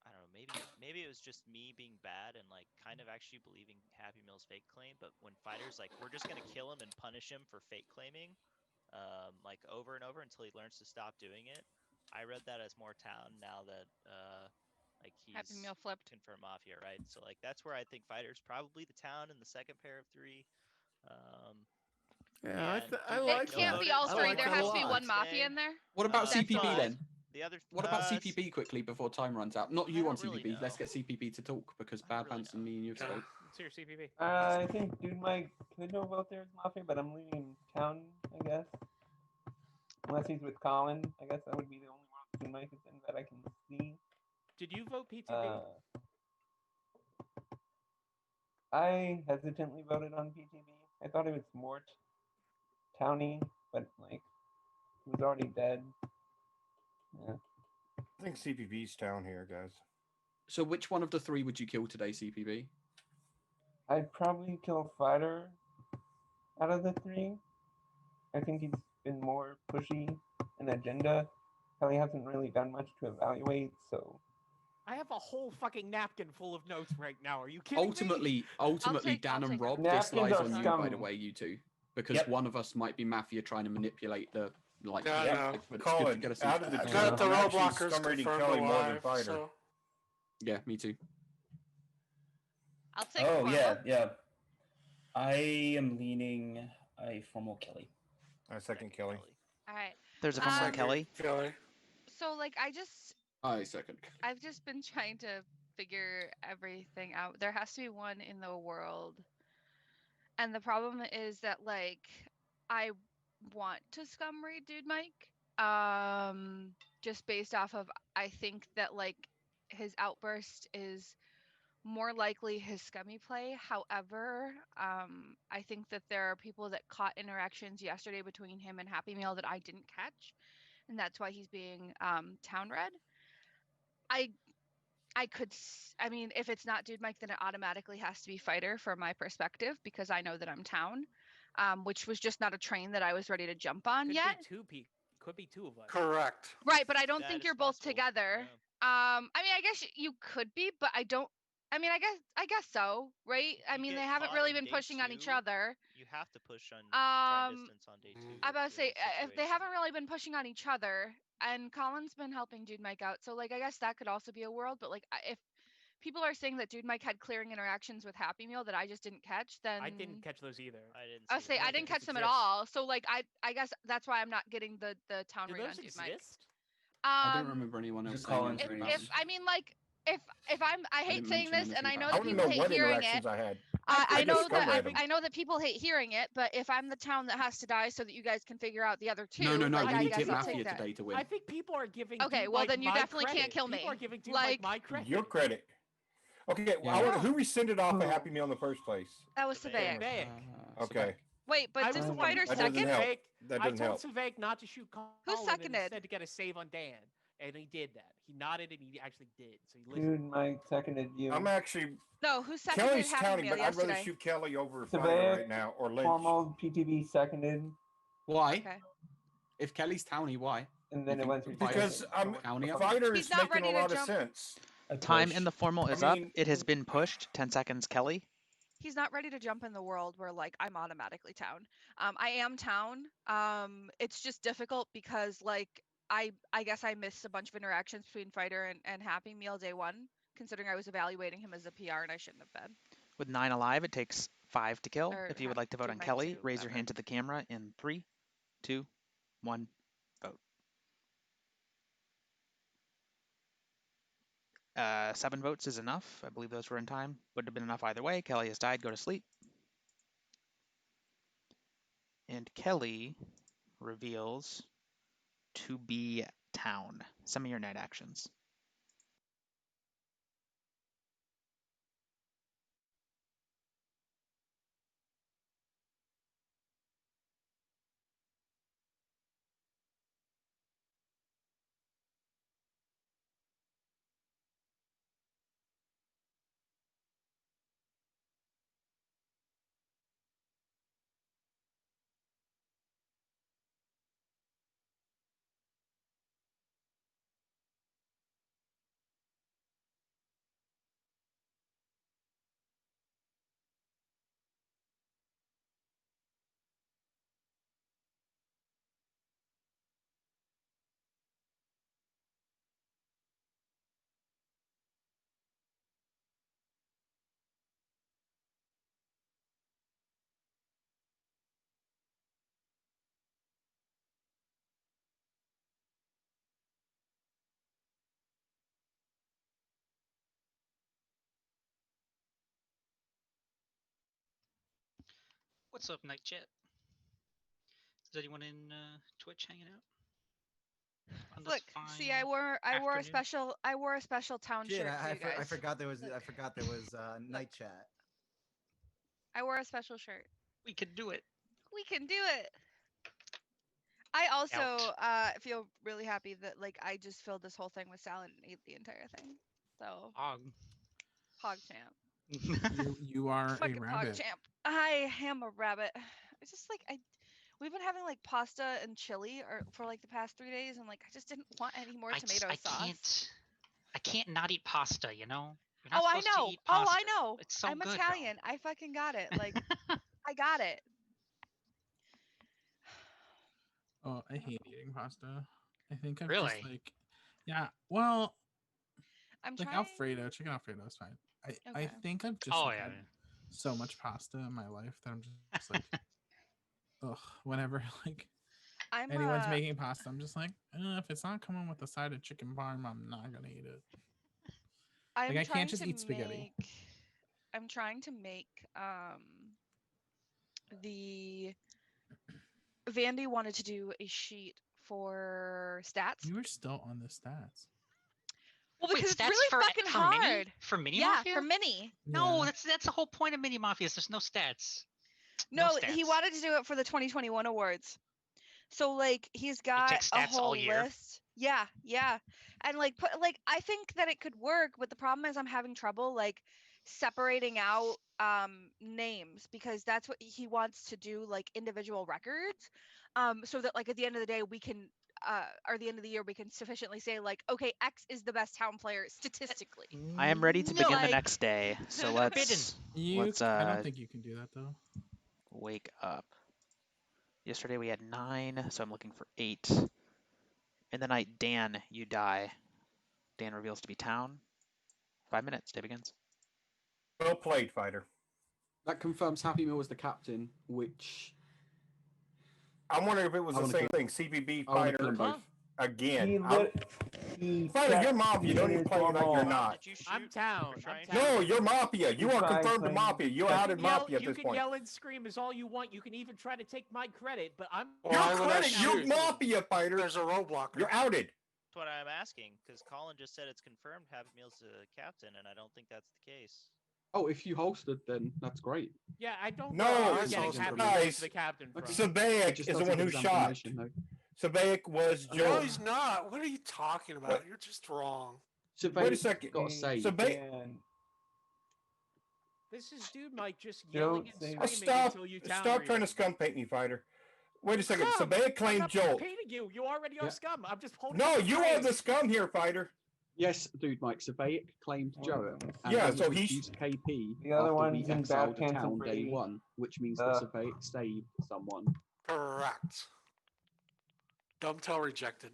I don't know. Maybe it was just me being bad and like kind of actually believing Happy Meal's fake claim. But when Fighter's like, we're just gonna kill him and punish him for fake claiming, like over and over until he learns to stop doing it. I read that as more town now that like he's Happy Meal flipped. confirmed Mafia, right? So like that's where I think Fighter's probably the town in the second pair of 3. Yeah, I It like can't that. be all I 3. like There that a has to be lot. one Mafia in there. What about That's CPB all. then? The other. What about CPB quickly before time runs out? Not you on CPB. Let's get CPB to talk because Bad Pants and me and you have spoke. Let's hear CPB. I think Dude Mike could go vote there as Mafia, but I'm leaning Town, I guess. Unless he's with Colin, I guess that would be the only one Dude Mike is in that I can see. Did you vote PTB? I hesitantly voted on PTB. I thought it was more Towny, but like he was already dead. Yeah. I think CPB's Town here, guys. So which one of the three would you kill today, CPB? I'd probably kill Fighter out of the three. I think he's been more pushy an agenda. Kelly hasn't really done much to evaluate, so I have a whole fucking napkin full of notes right now. Are you kidding me? Ultimately, Dan and Rob, this lies on you, by the way, you two, because one of us might be Mafia trying to manipulate the but it's good Colin, to get us out of the into two, that. I'm actually scum rating Kelly more than Fighter. So. Yeah, me too. I'll take Oh, yeah. I am leaning a formal Kelly. I second Kelly. All right. There's a formal Kelly. So like I second. I've just been trying to figure everything out. There has to be one in the world. And the problem is that like I want to scum raid Dude Mike. Just based off of I think that like his outburst is more likely his scummy play. However, I think that there are people that caught interactions yesterday between him and Happy Meal that I didn't catch, and that's why he's being town red. I mean, if it's not Dude Mike, then it automatically has to be Fighter from my perspective because I know that I'm town, which was just not a train that I was ready to jump on yet. Could be two of us. Correct. Right, but I don't think you're both together. I mean, I guess you could be, but I don't. I mean, I guess so, right? I mean, they haven't really been pushing on each other. You have to push on try and distance on day 2. I'm about to say if they haven't really been pushing on each other, and Colin's been helping Dude Mike out, so like I guess that could also be a world. But like if people are saying that Dude Mike had clearing interactions with Happy Meal that I just didn't catch, then I didn't catch those either. I didn't catch them at all. So like I guess that's why I'm not getting the town raid on Dude Mike. I don't remember anyone else saying anything about If I mean like if I hate didn't saying mention this, and I anything know about that it. people hate hearing it. interactions I had. I know just scum rated that them. I know that people hate hearing it, but if I'm the town that has to die so that you guys can figure out the other two, No, like, we I need guess Tip I'll Mafia take that. today to win. I think people are giving. Okay, Dude well Mike then you my definitely credit. can't kill me. People are giving Dude Like Mike my credit. Your credit. Okay, who rescinded off a Happy Meal in the first place? that was Savaic. Okay. Wait, but I didn't was the one Fighter who told second? help. Savaic- That I doesn't told help. Savaic not to shoot Colin. Who and seconded? instead to get a save on Dan, and he did that. He nodded and he actually did. So he Dude listened. Mike seconded you. I'm actually No, who seconded Kelly's Happy counting, Meal but I'd rather yesterday? shoot Kelly over Fighter Savaic, right now or Lynch. formal PTB seconded, Why? Okay. If Kelly's towny, why? and then You it think went to Because Towny up? Fighter He's is not making ready a to lot of jump. sense. Time in the formal is I up. mean- It has been pushed. 10 seconds, Kelly. He's not ready to jump in the world where like I'm automatically town. I am town. It's just difficult because like I guess I missed a bunch of interactions between Fighter and Happy Meal day one, considering I was evaluating him as a PR and I shouldn't have been. With 9 alive, it takes 5 to kill. Or If you would like to vote Dude on Mike Kelly, too, raise your whatever. hand to the camera in 3, 2, 1, vote. 7 votes is enough. I believe those were in time. Would have been enough either way. Kelly has died. Go to sleep. And Kelly reveals to be town. Some of your night actions. What's up, Night Jet? Is anyone in Twitch hanging out? On this Look, see, I wore a special town Shit, shirt for you guys. I forgot there was night chat. I wore a special shirt. We can do it. We can do it. I also feel really happy that like I just filled this whole thing with salad and ate the entire thing. So Hog champ. You are a Fucking Hog rabbit. champ. I am a rabbit. It's just like we've been having like pasta and chili for like the past 3 days, and like I just didn't want any more tomato sauce. I can't not eat pasta. You know. You're Oh, not I supposed to know. eat pasta. Oh, I know. It's so I'm good, Italian. I fucking got it. Like, I got it. Oh, I hate eating pasta. I think I've Really? just like, yeah. Well, I'm like trying. Alfredo, chicken Alfredo is fine. I Okay. think I've just Oh, like, yeah, had yeah. so much pasta in my life that I'm just like, ugh. Whenever like anyone's making pasta, I'm just like, if it's not coming with a side of chicken parm, I'm not gonna eat it. Like I can't just eat spaghetti. I'm trying to make the Vandy wanted to do a sheet for stats. You were still on the stats. Well, because it's stats really for fucking for hard. Mini? For Mini Yeah, Mafia? for Mini. No, that's the whole point of Mini Mafia. Is there's no stats. No, stats. he wanted to do it for the 2021 awards. So like he's got takes a stats all whole year? list. Yeah, yeah. And like I think that it could work, but the problem is I'm having trouble like separating out names because that's what he wants to do, like individual records. So that like at the end of the day we can or the end of the year we can sufficiently say like, okay, X is the best town player statistically. I am ready to begin the Like- next day. So let's I don't think you can do that though. wake up. Yesterday we had 9, so I'm looking for 8. In the night, Dan, you die. Dan reveals to be town. 5 minutes. Day begins. Well played, fighter. That confirms Happy Meal was the captain, which I'm wondering if it was I the wanna same kill- thing. CBB I wanna kill fighter them both. again. He Fighter, you're kept Mafia. Don't even his claim that you're normal- not. I'm town. No, you're Mafia. You You are try confirmed to claiming- Mafia. You're You out You in can yell- Mafia at you this can point. yell and scream as all you want. You can even try to take my credit, but I'm. Your credit, you're Mafia fighter. There's a roadblocker. You're outed. That's what I'm asking, because Colin just said it's confirmed Happy Meal's the captain, and I don't think that's the case. Oh, if you holstered, then that's great. Yeah, I don't No, know where it's you're getting also Happy nice. Meal to the captain from. Sabayak Just is the doesn't one who give us shot. information, though. Sabayak was No, Joe. he's not. What are you talking about? What? You're just wrong. Wait a second. Gotta say, This is dude Mike just Joe yelling and says- screaming Stop! until you town Stop trying to read. scum paint me, fighter. Wait a second. Scum! Sabayak I'm claimed not Jolt. painting you. You already are Yeah. scum. I'm just holding. No, up the you are the phrase. scum here, fighter. Yes, dude, Mike Surveyik claimed Joe. And Yeah, then so he he used KP The other after one's we in exiled Bad a Pants and town day Brady. 1, which means that Surveyik saved someone. Correct. Dumbtail rejected.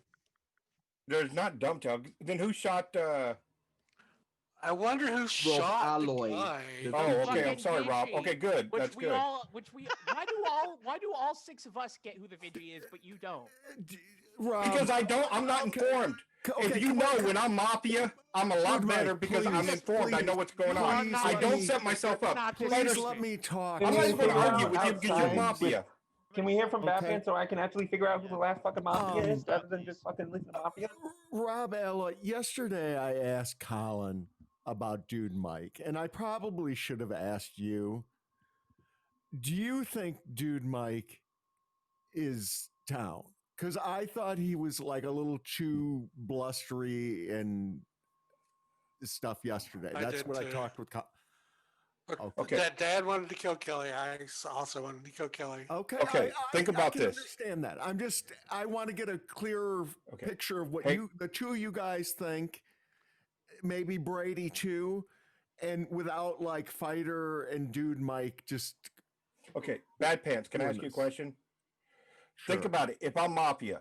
There's not Dumbtail. Then who shot? I wonder who shot Alloy, the guy. the Oh, okay. Fucking I'm sorry, Rob. Vinci, Okay, good. Which That's we good. all, why do all 6 of us get who the Vinci is, but you don't? Rob, Because I'm not informed. If you know when I'm Mafia, I'm a lot Dude, Mike, better because I'm please, informed. I know what's going on. please I let don't me- set myself up. Not Please Fighters- let me talk. I'm not even going to figure argue out with you because you're outside Mafia. Can we hear from Okay. Batman so I can actually figure out who the last fucking Mafia is rather than just fucking listen to Mafia? Rob Ella, yesterday I asked Colin about Dude Mike, and I probably should have asked you. Do you think Dude Mike is town? Because I thought he was like a little too blustery and stuff yesterday. I That's did what I too. talked with. Look, Okay. Dad wanted to kill Kelly. I also wanted to kill Kelly. Okay. Okay, think about I can this. understand that. I want to get a clearer Okay. picture of what Hey. the two of you guys think. Maybe Brady too, and without like Fighter and Dude Mike just. Okay, Bad Pants, can I ask you a Goodness. question? Think Sure. about it. If I'm Mafia,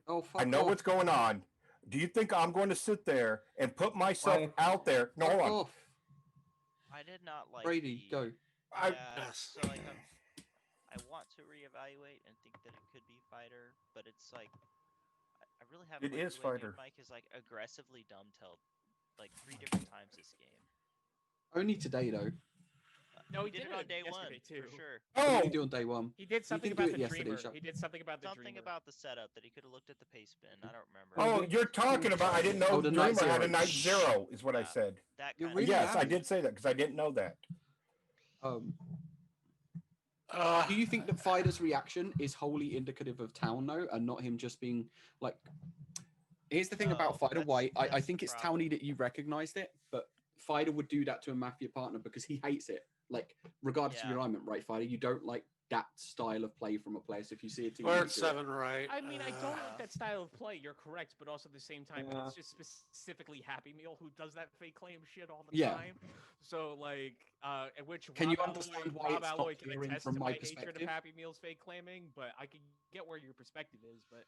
Oh, fuck I know off. what's going on. Do you think I'm going to sit there and put myself Why? out there? No, Fuck hold on. off. I did not like Brady, the, go. I- Yes. So like I want to reevaluate and think that it could be Fighter, but it's like I really haven't. It liked is the way Dude Fighter. Mike is like aggressively dumbtailed like 3 different times this game. Only today, though. No, he did did it on day one yesterday, too. for sure. What Oh, did he do on day one? He did something didn't do about it the yesterday, dreamer. Shaq. He did something about the Something dreamer. about the setup that he could have looked at the pace bin. I don't remember. oh, you're talking about. I didn't know Oh, the night Dreamer had a zero. night zero. Is what I Yeah, said. that You're kind really Yes, I happy. did say that because I didn't know that. Do you think that Fider's reaction is wholly indicative of Town, though, and not him just being like? Here's the thing about Fider. Why I think it's Towny that you recognized it, but Fider would do that to a Mafia partner because he hates it. Like, regardless of your alignment, right, Fider? You don't like that style of play from a player. So if you see a team, Word 7, right? I mean, I don't like that style of play. You're correct, but also at the same time, it's just specifically Happy Meal who does that fake claim shit all the time. So, like, which Can Rob you understand why Rob it's not Alloy can clearing attest from to my my hatred of perspective? Happy Meal's fake claiming, but I can get where your perspective is. But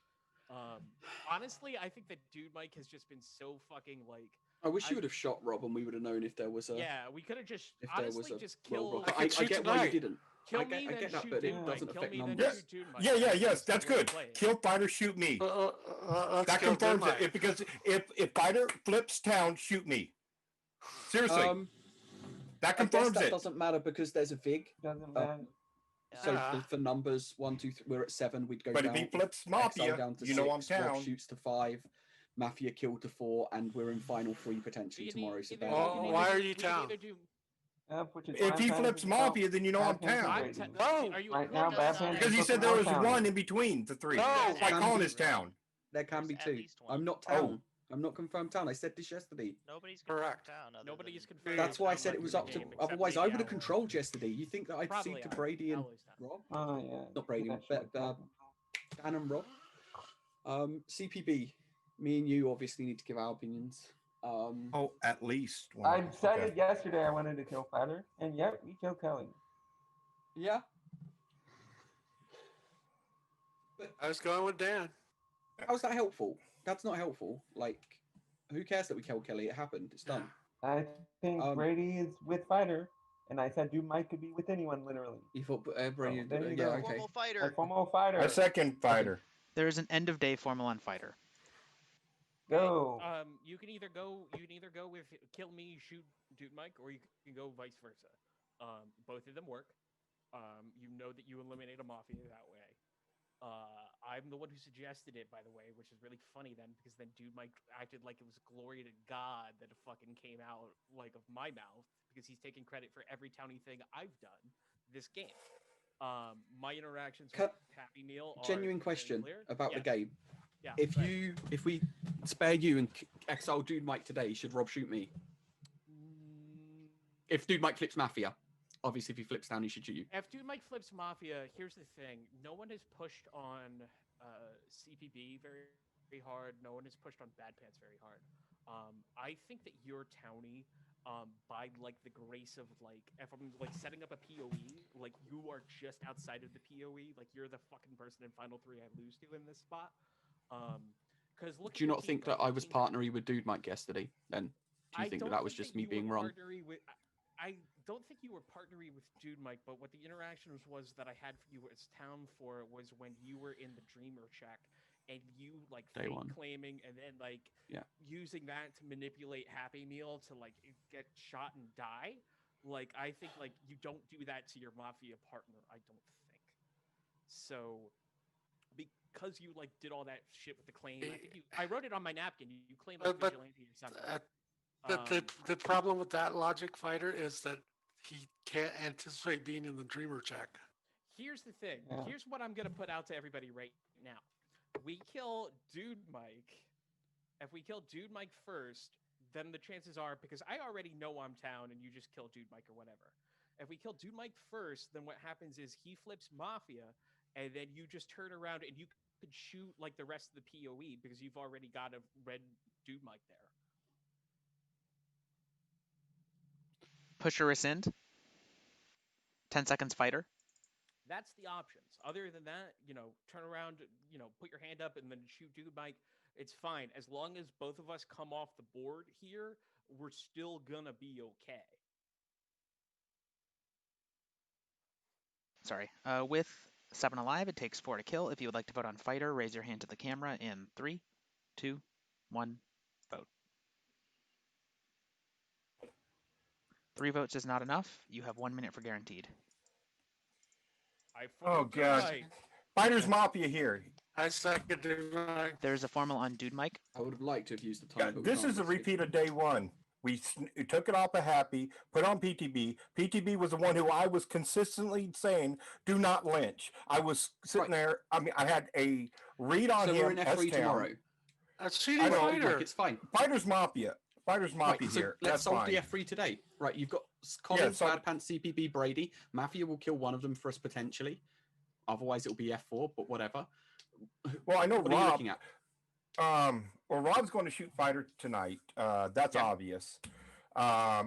honestly, I think that Dude Mike has just been so fucking like. I wish you would have shot Rob, and we would have known if there was a. Yeah, we could have just if there was honestly a just World kill. Rock. I get why you didn't. Kill I me, get then that, shoot but Dude it Mike. doesn't Kill affect me, then numbers. shoot Dude Mike. Yes, that's good. Kill Fighter, shoot me. Let's That kill confirms Dude it. Because if Fighter flips Town, shoot me. Seriously, that I guess confirms that it. doesn't matter because there's a VIG. Doesn't matter. So Yeah. for numbers, 1, 2, 3, we're at 7. We'd go But if down. he flips XL Mafia, down to you 6, know I'm Rob down. shoots to 5, Mafia killed to 4, and we're in final 3 potentially tomorrow. So bear that in mind. Why are you town? If he flips Mafia, then you know I'm town. No. Right now, Bad Pants Because he is said there was looking more one in between the three. No. By calling his town. There can be 2. I'm not Oh. town. I'm not confirmed town. I said this yesterday. Nobody's correct. Town. Nobody is confirmed. That's why I Town said it by was the up to. game, except Otherwise, I maybe would have Alloy. controlled yesterday. You think that I'd Probably cede to Alloy. Brady and Alloy's town. Rob? Oh yeah. Not Brady, That but shit happened. Dan and Rob. CPB. Me and you obviously need to give our opinions. Oh, at least one. I said it yesterday. I wanted to kill Fighter, and yep, we killed Kelly. Yeah. I was going with Dan. How's that helpful? That's not helpful. Like, who cares that we killed Kelly? It happened. It's done. I think Brady is with Fighter, and I said Dude Mike could be with anyone, literally. You thought Brady? There you yeah, go. okay. Formal fighter. A formal Fighter. A second Fighter. There is an end of day formal on Fighter. Go. You can either go with kill me, shoot Dude Mike, or you can go vice versa. Both of them work. You know that you eliminate a Mafia that way. I'm the one who suggested it, by the way, which is really funny then, because then Dude Mike acted like it was glory to God that it fucking came out like of my mouth, because he's taking credit for every towny thing I've done this game. My interactions with Happy Meal are Genuine very question clear. about the Yes. game. Yeah. If we spare you and exile Dude Mike today, should Rob shoot me? If Dude Mike flips Mafia, obviously if he flips down, he should shoot you. If Dude Mike flips Mafia, here's the thing: no one has pushed on CPB very hard. No one has pushed on Bad Pants very hard. I think that you're towny. By like the grace of like, if I'm like setting up a POE, like you are just outside of the POE, like you're the fucking person in Final 3 I lose to in this spot. Because look. Do you not think that I was partnery with Dude Mike yesterday? Then do you think that was just me being wrong? I don't think you were partnering with Dude Mike, but what the interactions was that I had for you as town for was when you were in the Dreamer check and you like fake claiming and then like using that to manipulate Happy Meal to like get shot and die. Like I think like you don't do that to your Mafia partner. I don't think so. Because you like did all that shit with the claim, I think I wrote it on my napkin. You claimed like vigilante or something. The problem with that logic, Fighter, is that he can't anticipate being in the Dreamer check. Here's the thing. Here's what I'm gonna put out to everybody right now. We kill Dude Mike. If we kill Dude Mike first, then the chances are, because I already know I'm town and you just kill Dude Mike or whatever. If we kill Dude Mike first, then what happens is he flips Mafia, and then you just turn around and you could shoot like the rest of the POE because you've already got a red Dude Mike there. Push or rescind. 10 seconds Fighter. That's the options. Other than that, turn around, put your hand up and then shoot Dude Mike. It's fine. As long as both of us come off the board here, we're still gonna be okay. Sorry. With 7 alive, it takes 4 to kill. If you would like to vote on Fighter, raise your hand to the camera in 3, 2, 1, vote. 3 votes is not enough. You have 1 minute for guaranteed. Oh god. Fighters Mafia here. I second Mike. There's a formal on Dude Mike. I would have liked to have used the time. But This is a repeat of day one. We took it off of Happy, put on PTB. PTB was the one who I was consistently saying, do not lynch. I was sitting there. I mean, I had a read on so him. We're in F3 tomorrow. That's cheating, Fighter. Like, it's fine. Fighters Mafia. Fighters Mafia right, so here. Let's That's solve fine. the F3 today. Right, you've got Colin, Bad Pants, CPB, Brady. Mafia will kill one of them for us potentially. Otherwise, it'll be F4, but whatever. Well, I know what are you Rob. looking at? Well, Rob's going to shoot Fighter tonight. That's obvious. I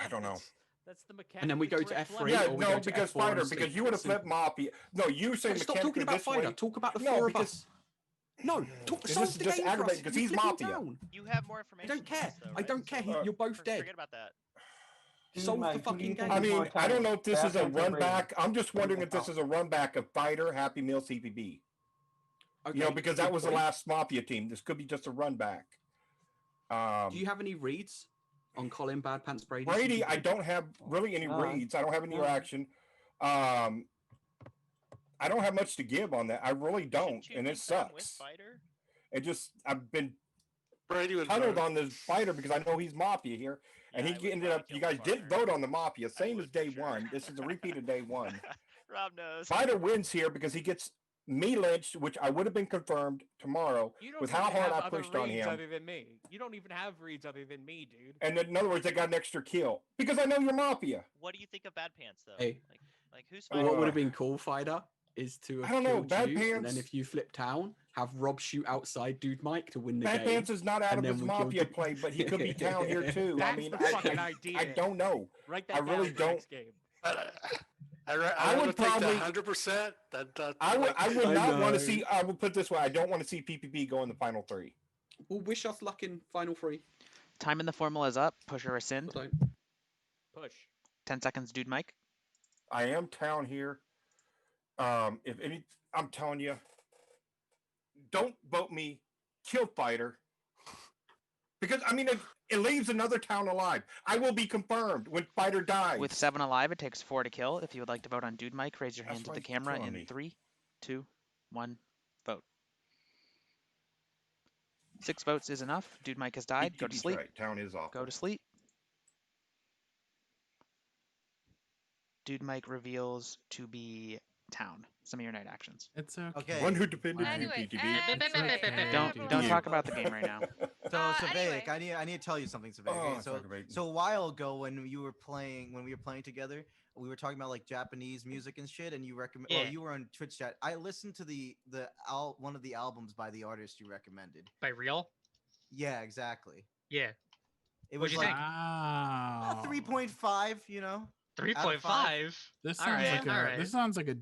don't know. That's the mechanic. And then we go to F3. Yeah, or we no, go to because F4 Fighter, and because sleep. you would have flipped Mafia. No, you saying Stop talking about Fighter. Talk about the four of us. No, solve the game for us. Because he's Mafia. You have more information. I don't care. Though, right? I don't care. So, You're both dead. Forget about that. Solve the fucking game. I mean, I don't know if this is a run back. I'm just wondering if this is a run back of Fighter, Happy Meal, CPB. Okay, You know, because that good was point. the last Mafia team. This could be just a run back. Do you have any reads on Colin, Bad Pants, Brady? Brady, CPB? I don't have really any reads. I don't have any reaction. I don't have much to give on that. I really don't, and it sucks. It just I've been tunneled on this Fighter because I know he's Mafia here, and he ended up. You guys didn't vote on the Mafia, same as day one. This is a repeat of day one. Rob knows. Fighter wins here because he gets me lynched, which I would have been confirmed tomorrow You don't with even how hard have I other pushed on reads him. Other than me. You don't even have reads other than me, dude. And in other words, I got an extra kill because I know you're Mafia. What do you think of Bad Pants though? Hey. Like who's What would have been cool, Fighter, is to have I don't know, killed Bad you, and Pants- then if you flip town, have Rob shoot outside Dude Mike to win the Bad game. Pants is not out and of then his we kill Mafia Dude- play, but he could be down here too. I That's mean, the fucking idea. I don't know. Write that I really down for don't. next game. I would would probably- 100%. I would I not want know. to see. I will put it this way: I don't want to see PPP go in the final three. Well, wish us luck in final three. Time in the formula is up. Push or rescind. Push. 10 seconds, Dude Mike. I am town here. If any, I'm telling you, don't vote me. Kill Fighter. Because I mean, it leaves another town alive. I will be confirmed when Fighter dies. With 7 alive, it takes 4 to kill. If you would like to vote on Dude Mike, raise your That's hand to why the he's camera killing in me. 3, 2, 1, vote. 6 votes is enough. Dude Mike has died. Go to PPP's sleep. right. Town is off. Go to sleep. Dude Mike reveals to be town. Some of your night actions. It's okay. One who defended you, Anyway, PTB. Don't talk about the game right now. So anyway. Savaic, I need to tell you something, Savaic. Oh, Okay, talk about- so a while ago when we were playing together, we were talking about like Japanese music and shit, and you recommend. Yeah. Well, you were on Twitch chat. I listened to one of the albums by the artist you recommended. By real? Yeah, exactly. Yeah. It What'd was you like think? Wow. 3.5. You know. 3.5. This All sounds right, like a all right. this sounds like a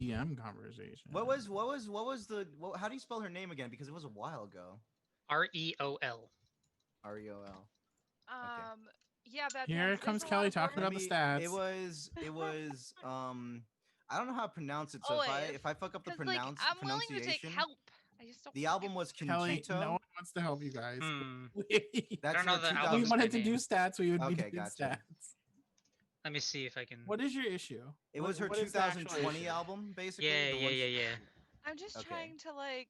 DM conversation. What was the? How do you spell her name again? Because it was a while ago. REOL. REOL. Yeah, Bad Here Pants, comes there's a lot Kelly of talking order. about the stats. It was I don't know how to pronounce it, so Boys, if I fuck up the 'cause, like, I'm willing to take pronunciation. help. I just don't. The album was Kelly, Conchito. no one wants to help you guys. Hmm. That's I don't know the the 2000 we album's wanted to name. do stats. We would be Okay, doing gotcha. stats. Let me see if I can. What is your issue? It was her What is the actual 2020 issue? album, basically. Yeah, the yeah, one yeah, she- yeah. I'm just Okay. trying to like.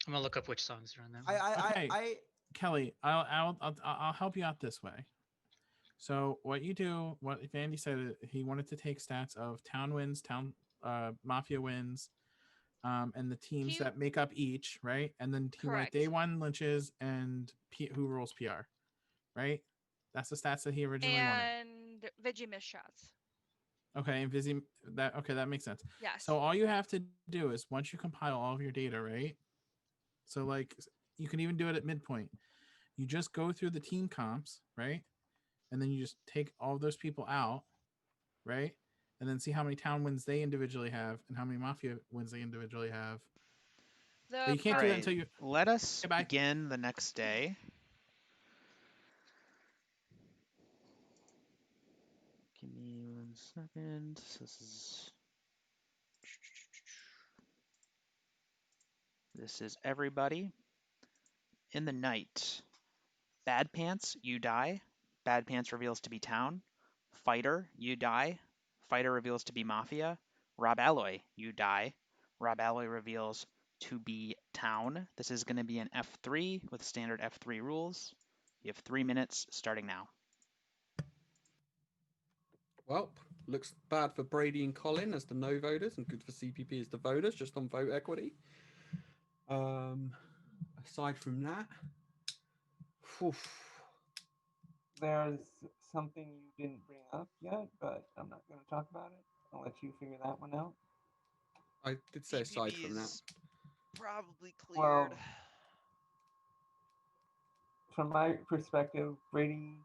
I'm gonna look up which songs are on that. Okay. I Kelly, I'll help you out this way. So what you do, what if Andy said he wanted to take stats of town wins, Mafia wins, and the teams that make up each, right? And then he wanted Correct. day one lynches and who rolls PR, right? That's the stats that he originally wanted. And Veggie miss shots. Okay, and Vizzy, that makes sense. Yes. So all you have to do is once you compile all of your data, right? So like you can even do it at midpoint. You just go through the team comps, right? And then you just take all of those people out, right? And then see how many town wins they individually have and how many Mafia wins they individually have. But you can't do that until you. Let us begin the next day. Give me 1 second. This is everybody. In the night. Bad Pants, you die. Bad Pants reveals to be Town. Fighter, you die. Fighter reveals to be Mafia. Rob Alloy, you die. Rob Alloy reveals to be Town. This is going to be an F3 with standard F3 rules. You have 3 minutes starting now. Well, looks bad for Brady and Colin as the no voters, and good for CPP as the voters, just on vote equity. Aside from that, there's something you didn't bring up yet, but I'm not going to talk about it. I'll let you figure that one out. I did say aside from that. Probably cleared. Well, from my perspective, Brady.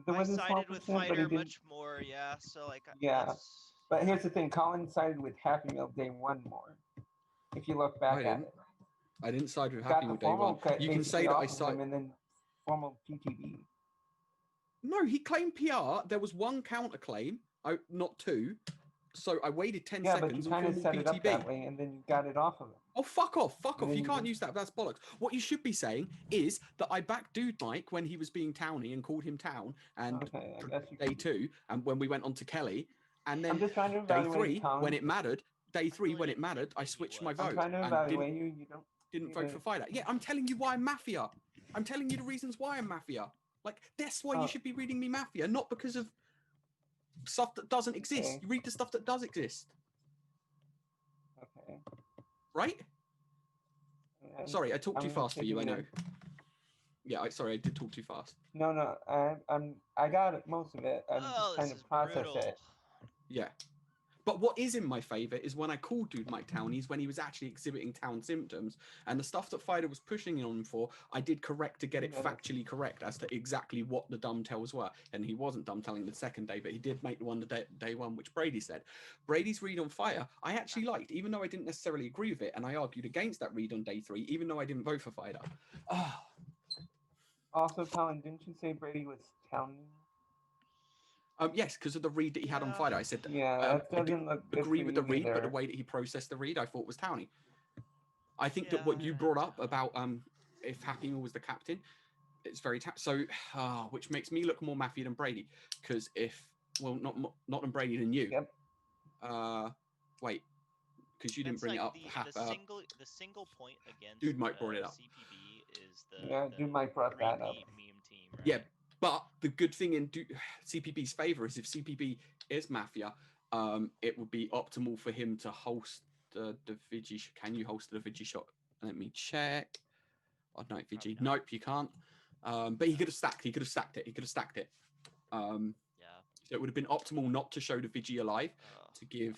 There was a small sided with percent, but Fighter he didn't. much more, yeah. So like, Yeah, but here's the thing: Colin sided with Happy Meal day one more. If you look back at it, I didn't side with got Happy the Meal day one. formal cut You can say basically that off I of side. him and then formal PTB. No, he claimed PR. There was one counterclaim, not two. So I waited 10 Yeah, seconds but you and kind of formal set it up PTB. that way, and then you got it off of him. Oh, fuck off. Fuck And off. then You you can't just- use that. That's bollocks. What you should be saying is that I backed Dude Mike when he was being towny and called him Town, and Okay, I guess you day two, and when we went on to Kelly, and then I'm just trying to day evaluate three, Colin. when it mattered, I switched my vote. I'm trying to and evaluate you. You don't didn't vote for Fighter. Yeah, I'm telling you why I'm Mafia. I'm telling you the reasons why I'm Mafia. Like, that's why you should be reading me Mafia, not because of stuff that doesn't exist. Okay. You read the stuff that does exist. Okay. Right? Sorry, I talked too I'm fast for you, I taking know. it. Yeah, sorry, I did talk too fast. No, I got it, most of it. I'm just trying to process it. Yeah. But what is in my favour is when I called Dude Mike Townies when he was actually exhibiting Town symptoms, and the stuff that Fighter was pushing on him for, I did correct to get it factually correct as to exactly what the dumb tells were. And he wasn't dumb telling the second day, but he did make the one day one, which Brady said. Brady's read on Fire, I actually liked, even though I didn't necessarily agree with it, and I argued against that read on day 3, even though I didn't vote for Fighter. Also, Colin, didn't you say Brady was Town? Yes, because of the read that he had on Fighter. I said, Yeah, that doesn't look good agree for with the you read, but the either. way that he processed the read, I thought was Towny. I think that what you brought up about if Happy Meal was the captain, it's very which makes me look more Mafia than Brady, because not than Brady than you. Yep. Wait, because you didn't bring it up. The single point against Dude Mike brought it up. CPB is the Yeah, Dude Mike brought that up. meme team, right? Yeah, but the good thing in CPB's favor is if CPB is Mafia, it would be optimal for him to host the Vigi. Can you host the Vigi shot? Let me check. Oh no, Vigi. Nope, you can't. But he could have stacked. He could have stacked it. So it would have been optimal not to show the Vigi alive to give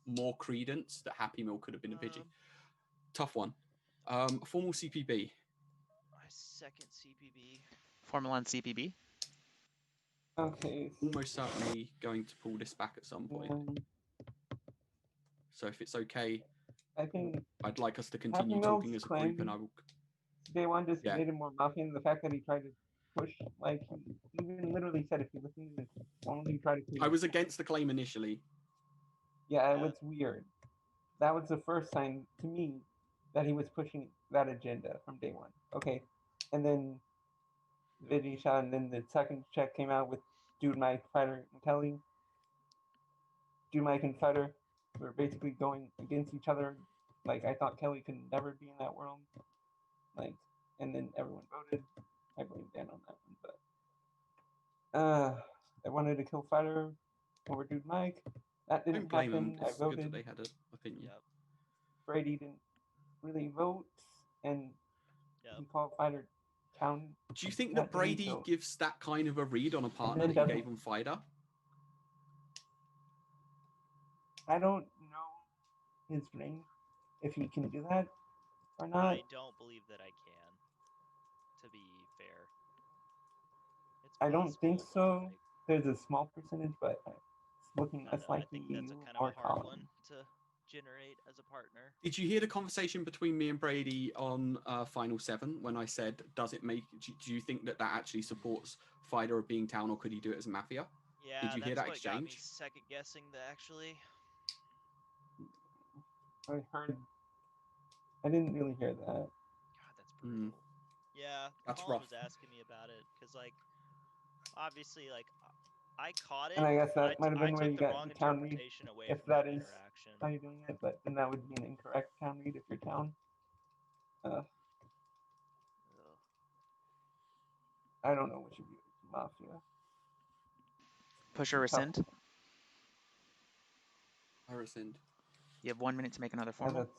more credence that Happy Meal could have been a Vigi. Tough one. Formal CPB. My second CPB. Formula on CPB. Okay. Almost certainly going to pull this back at some point. So if it's okay, I think I'd like us to continue Happy talking Meal's as a group, and I will. Day one just made him more Mafian. The fact that he tried to push, like, he even literally said if you listen to this, only try to. I was against the claim initially. Yeah, it was weird. That was the first sign to me that he was pushing that agenda from day one. Okay, and then Vigi shot, and then the second check came out with Dude Mike, Fighter, and Kelly. Dude Mike and Fighter were basically going against each other. Like, I thought Kelly could never be in that world. Like, and then everyone voted. I blame Dan on that one, but I wanted to kill Fighter over Dude Mike. That didn't happen. I voted. Good that they had an opinion. Brady didn't really vote, and he called Fighter Town. Do you think that Brady gives that kind of a read on a partner then that he gave on Fighter? I don't know his range, if he can do that or not. I don't believe that I can, to be fair. I don't think so. There's a small percentage, but it's looking less likely you or Colin. To generate as a partner. Did you hear the conversation between me and Brady on Final 7 when I said, does it make? Do you think that actually supports Fighter of being Town, or could he do it as a Mafia? Yeah, did you hear that what got me exchange? second guessing that actually. I didn't really hear that. God, that's brutal. Yeah, That's Colin rough. was asking me about it because, like, obviously, like, I caught it. And I guess but that might have been I where you took the got wrong the town read. interpretation away If from that that is interaction. how you're doing it, but then that would be an incorrect town read if your town. I don't know what should be Mafia. Push or rescind. I rescind. You have 1 minute to make another formal.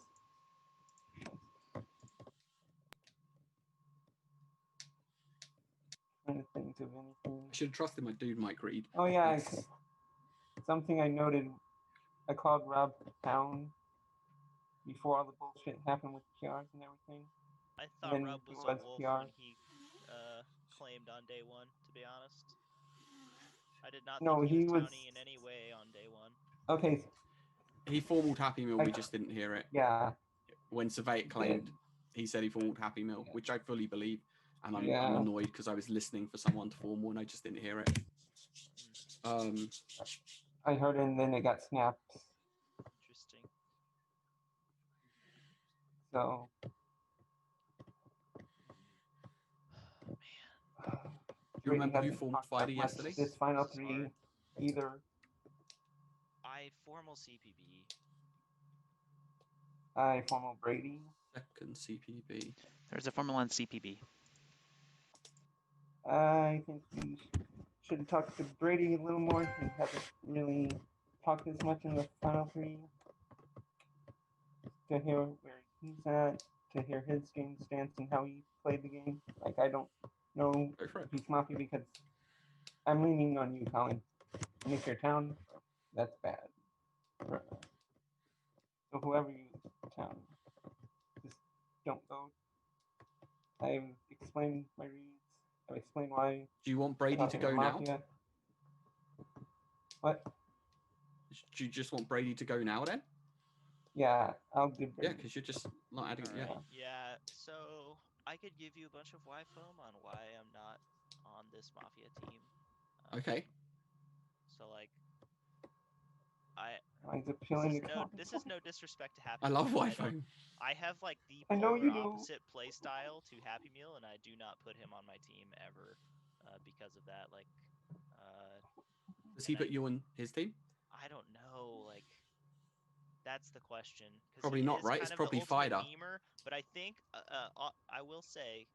Trying to think of anything. I should have trusted my dude, Mike Reed. Oh yeah, something I noted. I called Rob town before all the bullshit happened with PRs and everything. I thought Rob was a wolf when he claimed on day one. To be honest, I did not think he was townie in any way on day one. Okay. He formaled Happy Meal, we just didn't hear it. Yeah. When Survey claimed, he said he formaled Happy Meal, which I fully believe. And I'm Yeah. annoyed because I was listening for someone to formal and I just didn't hear it. I heard it and then it got snapped. Interesting. So. Do you remember who formed Fighter yesterday? This final three, either. I formal CPB. I formal Brady. Second CPB. There's a formal on CPB. I think we should talk to Brady a little more. He hasn't really talked as much in the final three. To hear where he's at, to hear his game stance and how he played the game. Like, I don't know if he's Mafia because I'm leaning on you, Colin. And if your town, that's bad. So whoever you town, just don't vote. I've explained my reads. I've explained why. Do you want Brady to go now? What? Do you just want Brady to go now then? Yeah, I'll give Brady. Yeah, because you're just not adding. Right. Yeah. Yeah. So I could give you a bunch of why foam on why I'm not on this Mafia team. Okay. So like, this is no disrespect to Happy I Meal. love Wi-Fi. I have like the I know polar you do. opposite play style to Happy Meal, and I do not put him on my team ever because of that. Like, does he put you on his team? I don't know. Like, that's the question. Probably not, right? It's probably Fighter. Memer, but I think I will say,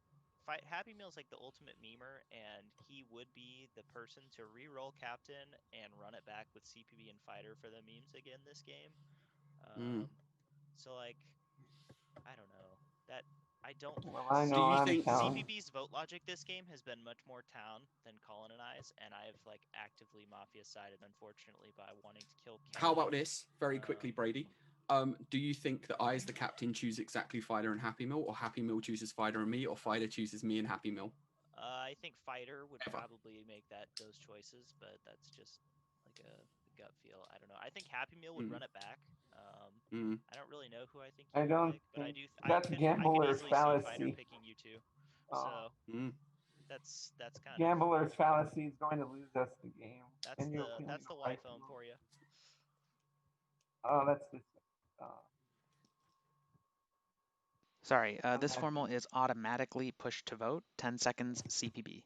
Happy Meal is like the ultimate memer, and he would be the person to re-roll captain and run it back with CPB and Fighter for the memes again this game. So like, I don't know. That I don't. Well, I know Do you I'm think town. CPB's vote logic this game has been much more town than Colin and I's, and I've like actively Mafia sided, unfortunately, by wanting to kill Kelly. How about this? Very quickly, Brady. Do you think that I, as the captain, choose exactly Fighter and Happy Meal, or Happy Meal chooses Fighter and me, or Fighter chooses me and Happy Meal? I think Fighter would probably make those choices, but that's just like a gut feel. I don't know. I think Happy Meal would run it back. I don't really know who I think you would pick, but I do. That's I could gambler's easily see Fighter fallacy. picking you too. So that's kind of Gambler's fallacy is going to lose us the game. That's the Y phone for you. Oh, that's the. Sorry, this formal is automatically pushed to vote. 10 seconds CPB.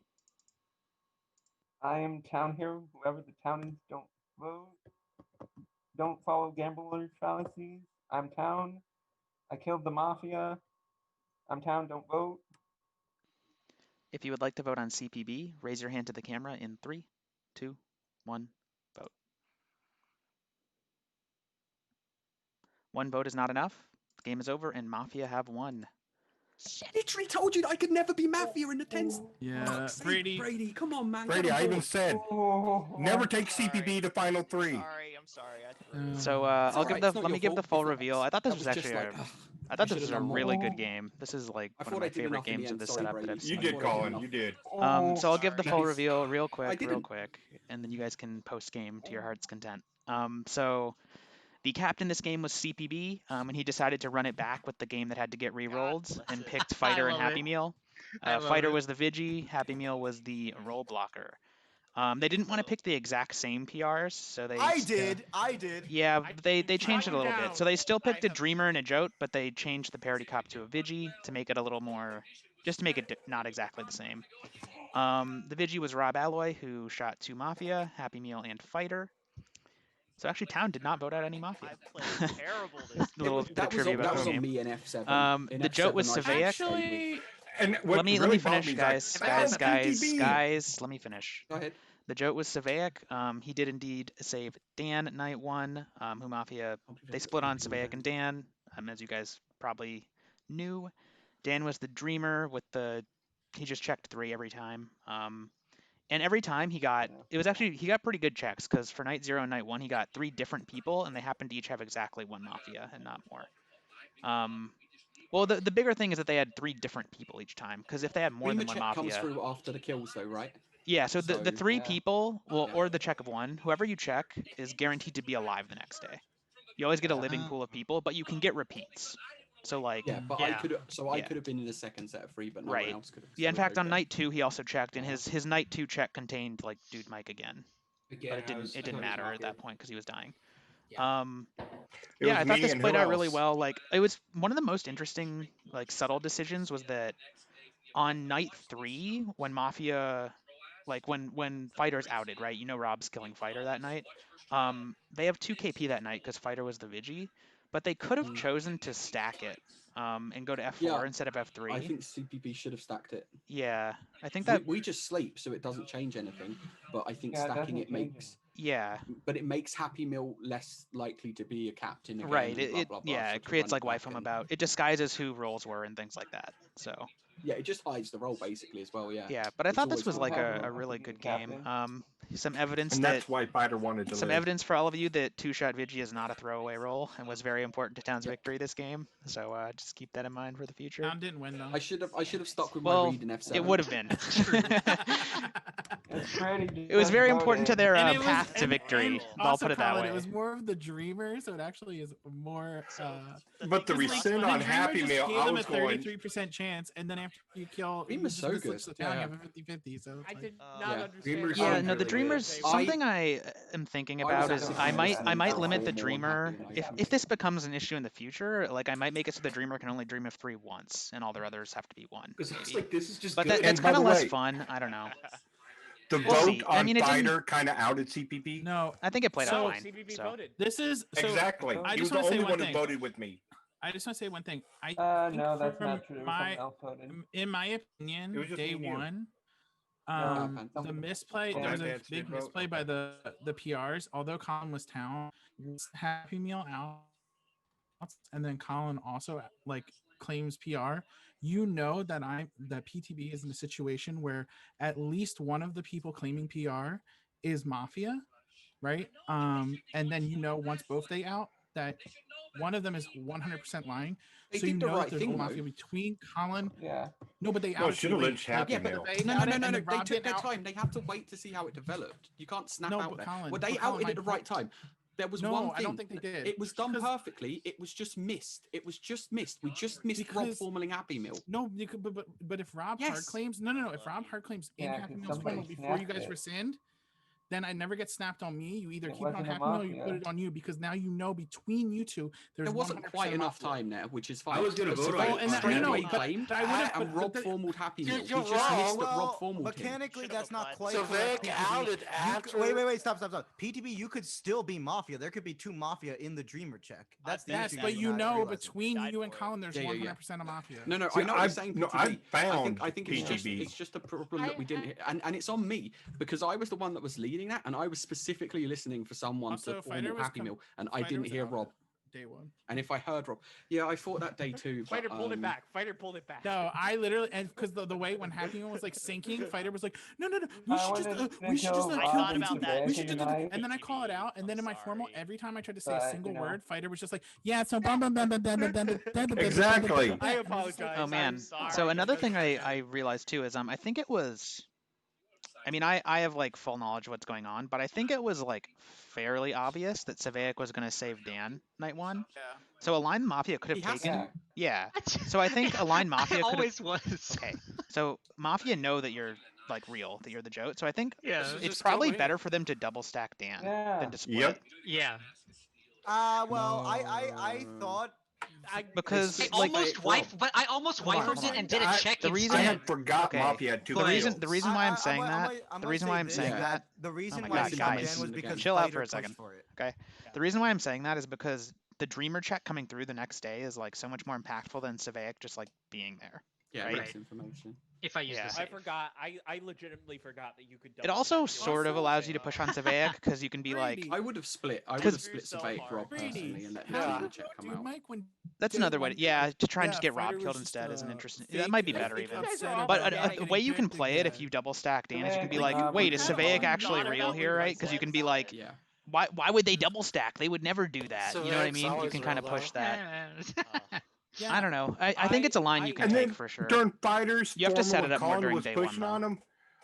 I am town here. Whoever the town is, don't vote. Don't follow gambler's fallacies. I'm town. I killed the Mafia. I'm town. Don't vote. If you would like to vote on CPB, raise your hand to the camera in 3, 2, 1, vote. 1 vote is not enough. The game is over and Mafia have won. Literally told you that I could never be Mafia in the 10s. Yeah, Brady, come on, man. Brady, I even said, never take CPB to final three. I'm sorry. So I'll give let me give the full reveal. I thought this was actually I thought this was a really good game. This is like one of my favorite games of this setup that I've seen. You did, Colin. You did. So I'll give the full reveal real quick, and then you guys can post game to your heart's content. So the captain this game was CPB, and he decided to run it back with the game that had to get re-rolled and picked Fighter and Happy Meal. Fighter was the Vigi, Happy Meal was the roll blocker. They didn't want to pick the exact same PRs, so they. I did. Yeah, they changed it a little bit. So they still picked a Dreamer and a Jote, but they changed the parity cop to a Vigi to make it a little more just to make it not exactly the same. The Vigi was Rob Alloy, who shot 2 Mafia, Happy Meal, and Fighter. So actually, Town did not vote out any Mafia. I played terrible this little game. bit of trivia about the game. On me in F7. The Jote was Savaic. Actually, and what let me really finish, bothered me guys. is like, Guys. Let me finish. Go ahead. The Jote was Savaic. He did indeed save Dan night 1. Who Mafia? They split on Savaic and Dan. As you guys probably knew, Dan was the Dreamer with the. He just checked 3 every time. And every time he got, he got pretty good checks, because for night 0 and night 1, he got 3 different people, and they happened to each have exactly 1 Mafia and not more. Well, the bigger thing is that they had 3 different people each time, because if they had more than 1 Mafia... comes through after the kills, though, right? Yeah, so the 3 people, or the check of 1, whoever you check is guaranteed to be alive the next day. You always get a living pool of people, but you can get repeats. So like I could have been in the second set of 3, but no one else could have. Yeah, in fact, on night 2 he also checked, and his night 2 check contained like Dude Mike again. But it didn't matter at that point because he was dying. I thought this played out really well. Like, it was one of the most interesting, like, subtle decisions was that on night 3, when Mafia, like when Fighter's outed, right? You know Rob's killing Fighter that night. They have 2 KP that night because Fighter was the Vigi, but they could have chosen to stack it and go to F4 instead of F3. I think CPP should have stacked it. Yeah, I think that we just sleep, so it doesn't change anything. But I think stacking it makes but it makes Happy Meal less likely to be a captain again. Right. Blah, blah, blah, it creates like wife him about. It disguises who roles were and things like that. So. Yeah, it just hides the role basically as well. Yeah. Yeah, but I thought this was like a really good game. Some evidence and that's why Fighter wanted to some live. evidence for all of you that 2-shot Vigi is not a throwaway role and was very important to Town's victory this game. So just keep that in mind for the future. Town didn't win though. I should have stuck with my read in F7. It would have been. It was very important to their path to victory. I'll put it that way. It was more of the Dreamer, so it actually is more. But the rescind on Happy Meal, gave I them was a going. 33% chance, and then after you kill, Dreamer's so good. The town, you have a 50-50. So I did like, not understand. Dreamer's Yeah, so no, the really Dreamer's good. something I am thinking about is I might limit the Dreamer if this becomes an issue in the future. Like I might make it so the Dreamer can only dream of 3 once, and all their others have to be 1. Because it's like this is just. But good. that's by kind of the less way- fun. I don't know. The We'll vote see. on I mean, it didn't- Fighter kind of outed CPP. no, I think it played So, out fine. CPP So. voted. this is so, Exactly. I He just was the want to say only one one who thing. voted with me. I just want to say one thing. I think No, that's from not true. My, Someone else voted. in my It opinion, was just day me and you. 1, Phantom. the misplay. Oh, There was my a dad's big did vote? misplay by the PRs. Although Colin was Town, Happy Meal out, and then Colin also like claims PR. You know that that PTB is in a situation where at least one of the people claiming PR is Mafia, right? And then you know once both they out that one of them is 100% lying. They so you did the know right there's thing, no Mafia though. between Colin. Yeah. No, but they No, outed should too have late. lynched Happy Yeah, but Meal. No, no. and They Rob took didn't their out- time. They have to wait to see how it developed. You can't snap No, out but there. Colin- Well, but they Colin, outed my at the right time. There was No, one thing. I don't think they did. It was done Because- perfectly. It was just missed. It was just missed. We just missed Rob Because- formaling Happy Meal. No, you could, but if Rob Hart Yes. claims no, if Rob Hart claims in Yeah, Happy 'cause Meal's somebody formal before you snapped guys it. rescind, then I never get snapped on me. You either It keep it on wasn't a Happy Meal or you Mafia. put it on you because now you know between you two there's There wasn't 100% quite enough Mafia. time there, which is fine. I was gonna vote Survey on it. and that- straight no, away but claimed, I would've- and but Rob the- formaled Happy Meal. You're We just missed that wrong. Rob formaled him. Mechanically, that's not applied quite So correct. Vic PTB. outed You after- wait, stop. PTB, you could still be Mafia. There could be 2 Mafia in the Dreamer check. That's the Yes, issue but you're you not know realizing. between Died you and for it. Colin there's Yeah. 100% of Mafia. No, See, I know what you're saying. no, PTB. I I think it's PTB. just a problem that we didn't hit, and it's on me because I was the one that was leading that, and I was specifically listening for someone Also, to Fighter formal was Happy com- Meal, and I Fighter didn't was hear out Rob. Day 1. And if I heard Rob, yeah, I thought that day too. Fighter but, pulled it back. Fighter pulled it back. No, I literally and because the way when Happy Meal was like sinking, Fighter was like, no, we I should wanted just to we should just kill I kill thought Rob about and that. we Savannah should tonight. and then I call it out, and then in my I'm formal, sorry. every time I tried to say a But, single you know. word, Fighter was just like, yeah, so bum bum bum bum bum bum bum bum bum bum. Exactly. I apologize. Oh man. I'm sorry. So another thing I realized too is I think it was. I mean, I have like full knowledge of what's going on, but I think it was like fairly obvious that Savaic was going to save Dan night 1. Yeah. So Aligned Mafia could have He has taken. to. Yeah. So I think Aligned Mafia It could have. always was. Okay. So Mafia know that you're like real, that you're the Jote. So I think Yeah. Just it's kill probably Wayne. better for them to double stack Dan Yeah. than to split. Yep. Yeah. Well, I thought because I like almost wifed it and did a check the reason I had forgot okay, Mafia had two the kills. reason why I'm saying that the reason why I'm saying that the reason oh why my he God, got guys, banned was because chill out for Fighter a second. pushed for it. Okay, the reason why I'm saying that is because the Dreamer check coming through the next day is like so much more impactful than Savaic just like being there. Yeah, right? less information. If I use the I save. forgot. I legitimately forgot that you could. It also sort of allows you to push on Savaic because you can be like. I would have split. I would have split Savaic Rob personally and let the Dreamer check come out. Dude That's another way. Mike Yeah, to try and yeah, just get Fighter Rob killed was just, instead is an interesting. That fake- might be I better think even. upset But about not a way you getting can play it if you double stack damage, you can be like, wait, is Savaic actually real here, right? Because you can be like, yeah. Why would they double stack? They would never do that. You know what I Savaic's mean? You always can kind of real, push though. that. Yeah. I don't know. I think it's a line you can And then take for sure. during Fighters, You have to set Formal it up more Colin during was day one, pushing though. on him.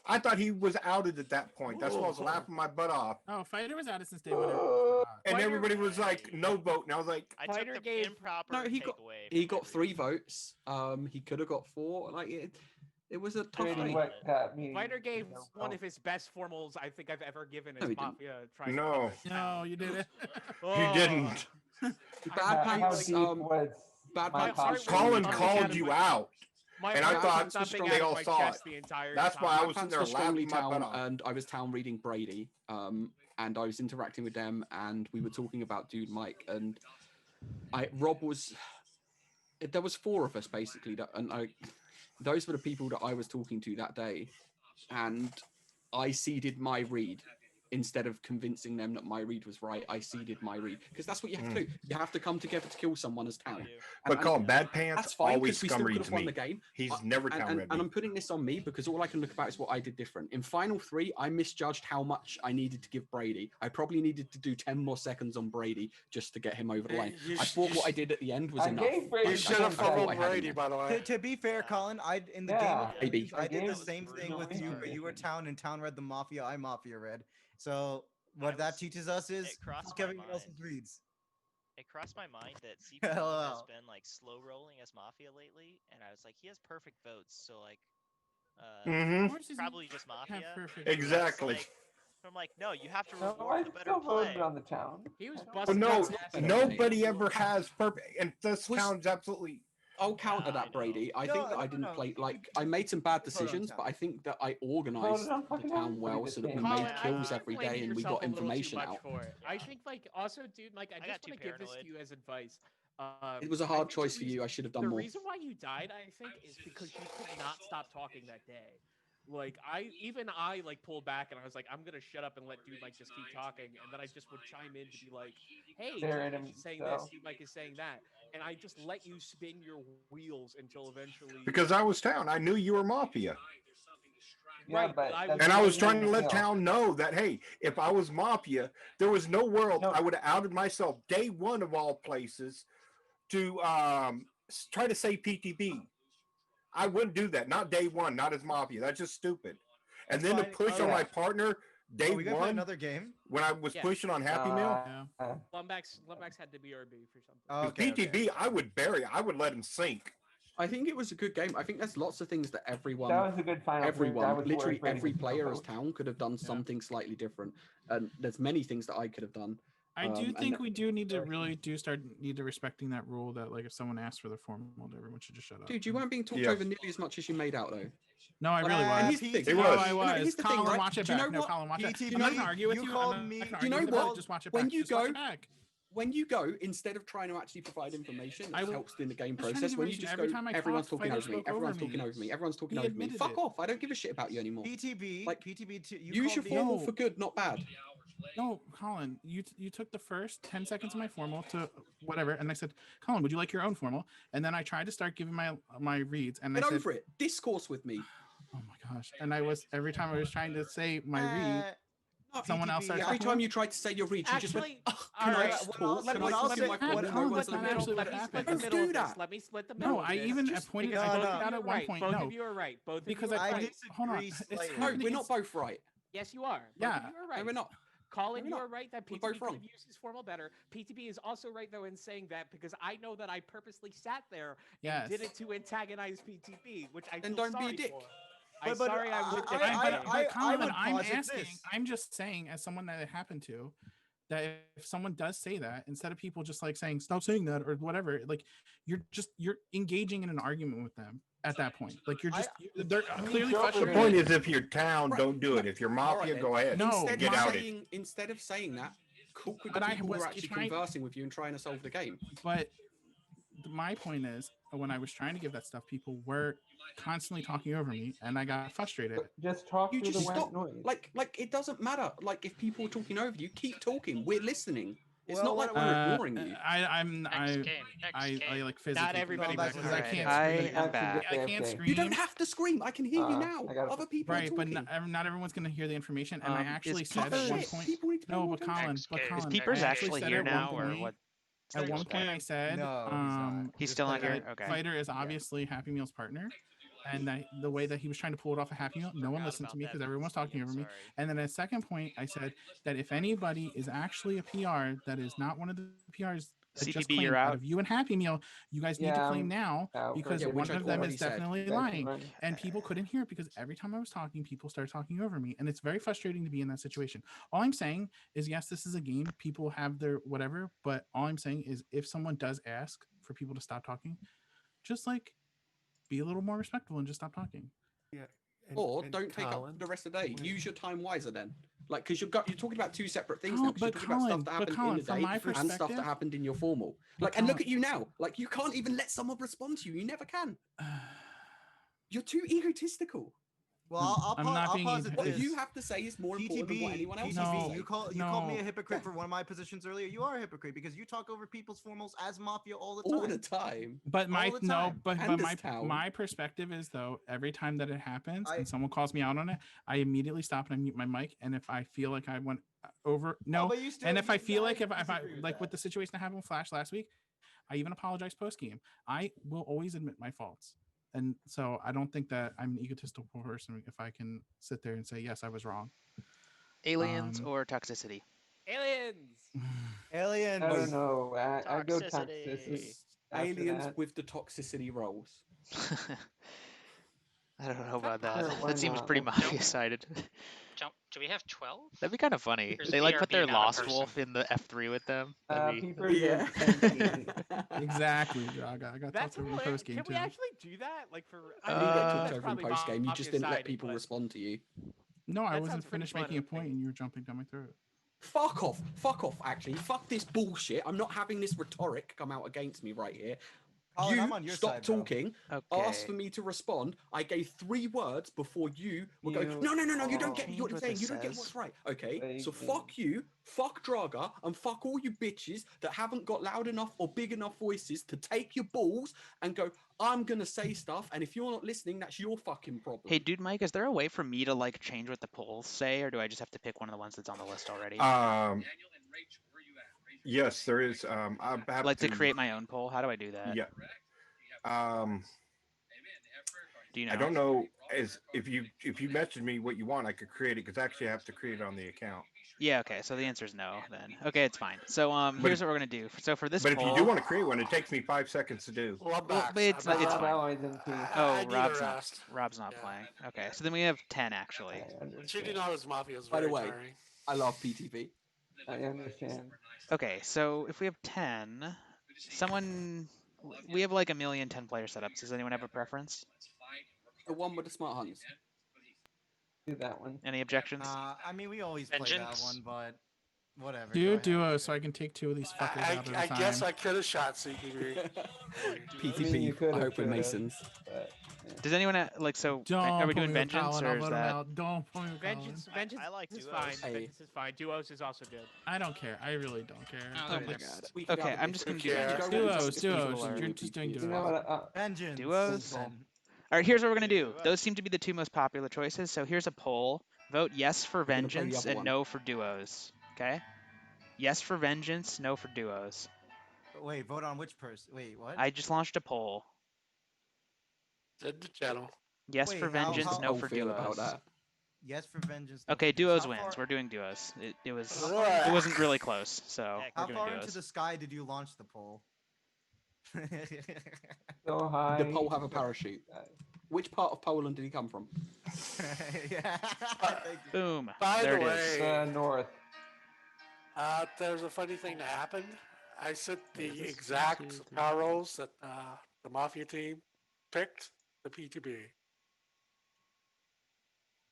I thought he was outed at that point. That's why I was laughing my butt off. Oh, Fighter was out since day one. And everybody was like, no vote. And I was like, I took the improper No, he takeaway. got 3 votes. He could have got 4. Like it was a tough Really day. what got me. Fighter gave one of his best formals I think I've ever given No, as he didn't. Mafia. Tries No. No, you didn't. You didn't. Bad How Pants. deep was Bad my Pants. pop- was Colin strongly called down. you out. My And I heart thought was thumping they out of all my saw chest it. the entire That's time. why I Bad was sitting Pants there was strongly laughing my butt town, off. and I was town reading Brady. And I was interacting with them, and we were talking about Dude Mike, and Rob was. There was 4 of us basically, those were the people that I was talking to that day, and I seeded my read instead of convincing them that my read was right. I seeded my read because that's what you have to do. You have to come together to kill someone as town. But Colin, Bad Pants that's fine always because we scum still could reads have won me. the game. He's never town read and me. I'm putting this on me because all I can look about is what I did different. In Final 3, I misjudged how much I needed to give Brady. I probably needed to do 10 more seconds on Brady just to get him over the line. I thought what I did at the end was enough. You should have followed Brady, by the way. To be fair, Colin, in the Yeah. game Maybe. I did the same thing with you, but you were town and town read the Mafia, I Mafia read. So what that teaches us is fuck everyone else's reads. It crossed my mind that CPT has been like slow rolling as Mafia lately, and I was like, he has perfect votes, so like, probably just Mafia. Exactly. I'm like, no, you have to No, reward I the better still play. voted on the town. He was Well, busting. no, out nobody ever has perfect. And this sounds absolutely. I'll counter that, Brady. I think that I didn't play I made some bad decisions, but I think that I organized the town well so that we made kills every day and we got information out. I think like also, dude, like I just want to give this to you as advice. It was a hard choice for you. I should have done the more. The reason why you died, I think, is because you could not stop talking that day. Like I like pulled back and I was like, I'm gonna shut up and let Dude Mike just keep talking, and then I just would chime in to be like, hey, Dude Mike is saying this, Dude Mike is saying that, and I just let you spin your wheels until eventually. Because I was town, I knew you were Mafia. Yeah, but and I was trying to let town know that hey, if I was Mafia, there was no world I would have outed myself day one of all places to try to save PTB. I wouldn't do that. Not day one. Not as Mafia. That's just stupid. And then to push on my partner day we gonna one. play another game When I was pushing on Happy Meal. Lumbax had to BRB for something. PTB, I would bury. I would let him sink. I think it was a good game. I think there's lots of things that everyone, That was a good final. literally every player as town could have done something slightly different. And there's many things that I could have done. I do think we do need to respecting that rule that like if someone asks for the formal, everyone should just shut up. Dude, you weren't being talked over nearly as much as you made out though. No, I really was. I was. Colin, watch it back. No, Colin, watch it. I'm not gonna argue with you. You know what? Just watch it back. When you go, instead of trying to actually provide information, it helps in the game process. When you just go, everyone's talking over me. Everyone's talking over me. Everyone's talking over me. Fuck off! I don't give a shit about you anymore. PTB. Use your formal for good, not bad. No, Colin, you took the first 10 seconds of my formal to whatever, and I said, Colin, would you like your own formal? And then I tried to start giving my reads, and Get I said, over it. Discourse with me. Oh my gosh! And every time I was trying to say my read, someone else started. Every time you tried to say your read, you just went, "Can I talk? Can I talk in my formal?" That's not actually what happened. Don't do that. Let me split the middle. No, I even pointed out at one point. Both No, of you are right. Both because I hold on. No, we're not both right. Yes, you are. Yeah, you are right. No, we're not. Colin, you are right that PTB could have used his formal better. PTB is also right though in saying that because I know that I purposely sat there and did it to antagonize PTB, which I feel don't sorry be a dick. for. I'm sorry I was Colin, I'm asking. I'm just saying, as someone that it happened to, that if someone does say that, instead of people just like saying stop saying that or whatever, like you're engaging in an argument with them at that point. Like they're clearly The frustrated. point is, if your town, don't do it. If your Mafia, Alright go ahead. No, get out it. Instead of saying that, talk with But the I people who was are actually trying- conversing with you and trying to solve the game. But my point is, when I was trying to give that stuff, people were constantly talking over me, and I got frustrated. Just talk You through just the stop. white noise. Like it doesn't matter. Like if people are talking over you, keep talking. We're listening. It's Well, not like we're ignoring you. I like physically. Not everybody back was to I that. can't I scream. am back. I can't scream. You don't have to scream. I can hear you now. I gotta- Other people are Right, but talking. not everyone's going to hear the information. And I actually is said at one Shit, point, people need to pay no, more but Colin, attention. but Is Colin, Peepers I actually said here at one now, or point- what? At one point, I said, No, he's not. He's still not here. that Okay. Fighter is obviously Happy Meal's partner, and that the way that he was trying to pull it off a Happy Meal, no one listened to me because everyone was talking over me. And then at second point, I said that if anybody is actually a PR that is not one of the PRs that just CPB, claimed you're out out. of you and Happy Meal, you guys need to Yeah, claim I'm now out. because Yeah, one which I'd of them already is said. definitely You guys can lying, run. and people couldn't hear it because every time I was talking, people started talking over me, and it's very frustrating to be in that situation. All I'm saying is, yes, this is a game. People have their whatever, but all I'm saying is, if someone does ask for people to stop talking, just like be a little more respectful and just stop talking. Yeah. Or don't take up Colin, the rest of the day. when- Use your time wiser then. Like, because you're talking about two separate things Colin- now. 'Cause you're but talking about Colin- stuff that but happened Colin, in the from day my and stuff perspective- that happened in your formal. But Like, and look Colin- at you now. Like, you can't even let someone respond to you. You never can. You're too egotistical. Well, I'm not being posit What this. you have to say is more important than what anyone else has No, to say. You called me no. a hypocrite for one of my positions earlier. You are a hypocrite because you talk over people's formals as Mafia all the time. All the time. But my All the no, time. but And my this town. my perspective is, though, every time that it happens I- and someone calls me out on it, I immediately stop and I mute my mic. And if I feel like I went over, no, but you still- and if I you- feel I like if I disagree with like that. with the situation that happened with Flash last week, I even apologized post game. I will always admit my faults. And so I don't think that I'm an egotistical person if I can sit there and say, yes, I was wrong. Aliens or toxicity? Aliens. Aliens. I don't know. I go Toxicity. toxicity. After Aliens that. with the toxicity rolls. I don't know about that. Sure, why That seems not? pretty Let's Mafia sided. Do we have 12? That'd be kind of funny. Or is They like put their BRB not a Lost person? Wolf in the F3 with them. That'd be... Peepers Yeah. is 10. Exactly, Jog. I got That's talked over in hilarious. post game Can too. we actually do that? Like for I didn't get Uh, talked that's over in probably post game. You just didn't let Mafia-sided, people but- respond to you. No, I That wasn't sounds pretty finished making a funny. point and you were jumping down my throat. Fuck off. Fuck off, actually. Fuck this bullshit. I'm not having this rhetoric come out against me right here. Colin, you I'm on your stop side, bro. talking, Okay. ask for me to respond. I gave 3 words before you were going, You no, you don't get change what I'm what saying. this You don't get says. what's right. Okay, Thank so you. fuck you, fuck Draga, and fuck all you bitches that haven't got loud enough or big enough voices to take your balls and go, I'm going to say stuff, and if you're not listening, that's your fucking problem. Hey, dude, Mike, is there a way for me to like change what the polls say, or do I just have to pick one of the ones that's on the list already? Yes, there is. I have Like to create my own poll. How do I do that? Yeah. Do you know? I don't know if you message me what you want, I could create it because actually I have to create it on the account. Yeah. Okay. So the answer is no. Then okay, it's fine. So But here's what we're gonna do. So for this But poll, if you do want to create one, it takes me 5 seconds to do. Oh, Well, I'm well, back. but it's I'm not. It's back. fine. Allies in peace. Oh, I need Rob's a not. rest. Rob's not Yeah. playing. Okay. So then we have 10 actually. I understand. Shooting all those Mafia is By very the way, tiring. I love PTV. I understand. Okay. So if we have 10, we have like 1,000,000 10-player setups. Does anyone have a preference? The one with the smart hunts. Do that one. Any objections? I mean, we always play that Vengeance. one, but whatever. Do go a ahead. duo so I can take 2 of these fuckers out at a I time. guess I could have shot CQB. PTP. you could've, I hope we're should've. Masons. But, Does anyone like so? Don't Are we put doing me with vengeance Colin, or I'll is vote him that? out. Don't put me with Colin. Vengeance I like is duos. fine. Hey. Vengeance is fine. Duos is also good. I don't care. I really don't care. Oh, Oh my my It's- god. We could Okay, have a I'm just gonna do different- vengeance. Go with Duos, justice people duos. are You're with just PTP. doing you duos. know what? Vengeance. Duos? then. All right, here's what we're gonna do. Those seem to be the 2 most popular choices. So here's a poll. Vote yes for gonna play the vengeance other and one. no for duos. Okay. Yes for vengeance, no for duos. Wait, vote on which person? Wait, what? I just launched a poll. Did the channel. Yes Wait, for how- vengeance, how- no How for feel about duos. that? Yes for vengeance. no Okay, for duos. duos How wins. far- We're doing duos. It was Alright. it wasn't really close, so Heck, we're How doing far duos. into the sky did you launch the pole? So high. Did the pole have a parachute? Which part of Poland did he come from? yeah. Thank you. Boom. By There the it is. way, North. There's a funny thing that happened. I sent Wait, the is this exact 1, 2, 3, power rolls that the Mafia team picked the PTB.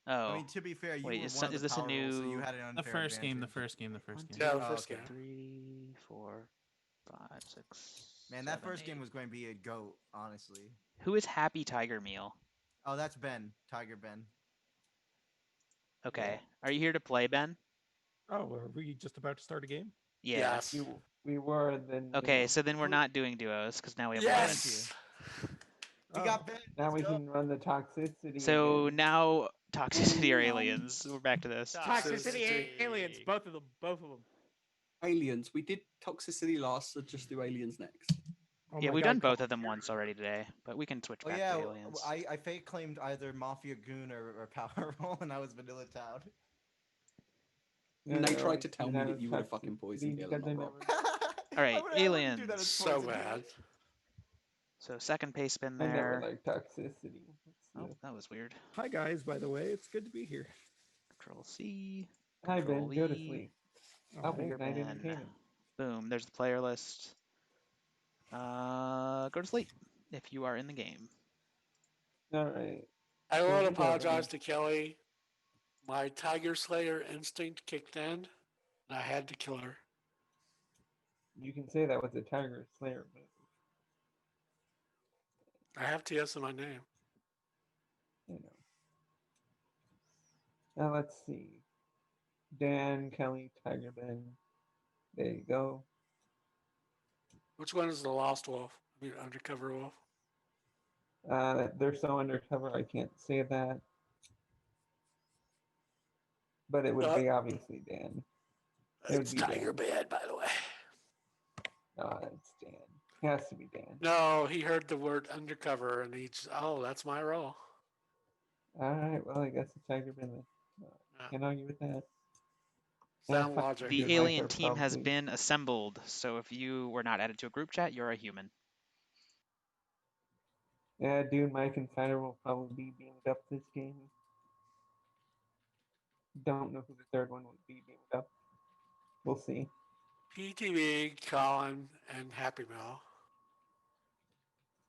Oh. I mean, to be fair, you wait, were is, one of is the this a power rolls, so you new? had an The unfair first game. The advantage. first game. The first game. Yeah, the Oh, first okay. game. 3, 4, 5, 6. Man, that 7, first 8. game was going to be a goat, honestly. Who is Happy Tiger Meal? Oh, that's Ben. Tiger Ben. Okay. Are you here to play, Ben? Oh, are we just about to start a game? Yeah. Yes. We were then. Okay, so then we're not doing duos because now we have Yes. We got Ben. Now we can run the toxicity. So again. now Toxicity or Aliens. We're back to this. Toxicity aliens, both of them. Aliens. We did Toxicity last, so just do Aliens next. Oh Yeah, my we've God, done both of them once already today, but we can switch Oh back yeah, to Aliens. I fake claimed either Mafia Goon or Power Roll, and I was Vanilla Town. And they tried to tell me that you would have fucking poisoned Hill, I'm not wrong. All right, Aliens. So bad. So second pace spin I never there. liked toxicity. Oh, that was weird. Hi guys, by the way, it's good to be here. Control C. Hi Ben, Control go to E. sleep. I'll Okay, night entertainment. Boom, there's the player list. Go to sleep if you are in the game. All right. I Well, want to you go, apologize Ben. to Kelly. My Tiger Slayer instinct kicked in, and I had to kill her. You can say that was a Tiger Slayer move. I have TS in my name. You know. Now let's see. Dan, Kelly, Tiger Ben. There you go. Which one is the Lost Wolf? I mean, Undercover Wolf. They're so undercover I can't say that. But it would be obviously Dan. It's Tiger Ben, by the way. It's Dan. It has to be Dan. No, he heard the word undercover and he just, oh, that's my role. Alright, well I guess it's Tiger Ben then. Can't argue with that. Sound logic. The alien team has been assembled, so if you were not added to a group chat, you're a human. Yeah, dude, Mike and Fighter will probably be beamed up this game. Don't know who the third one would be beamed up. We'll see. PTV, Colin, and Happy Meal.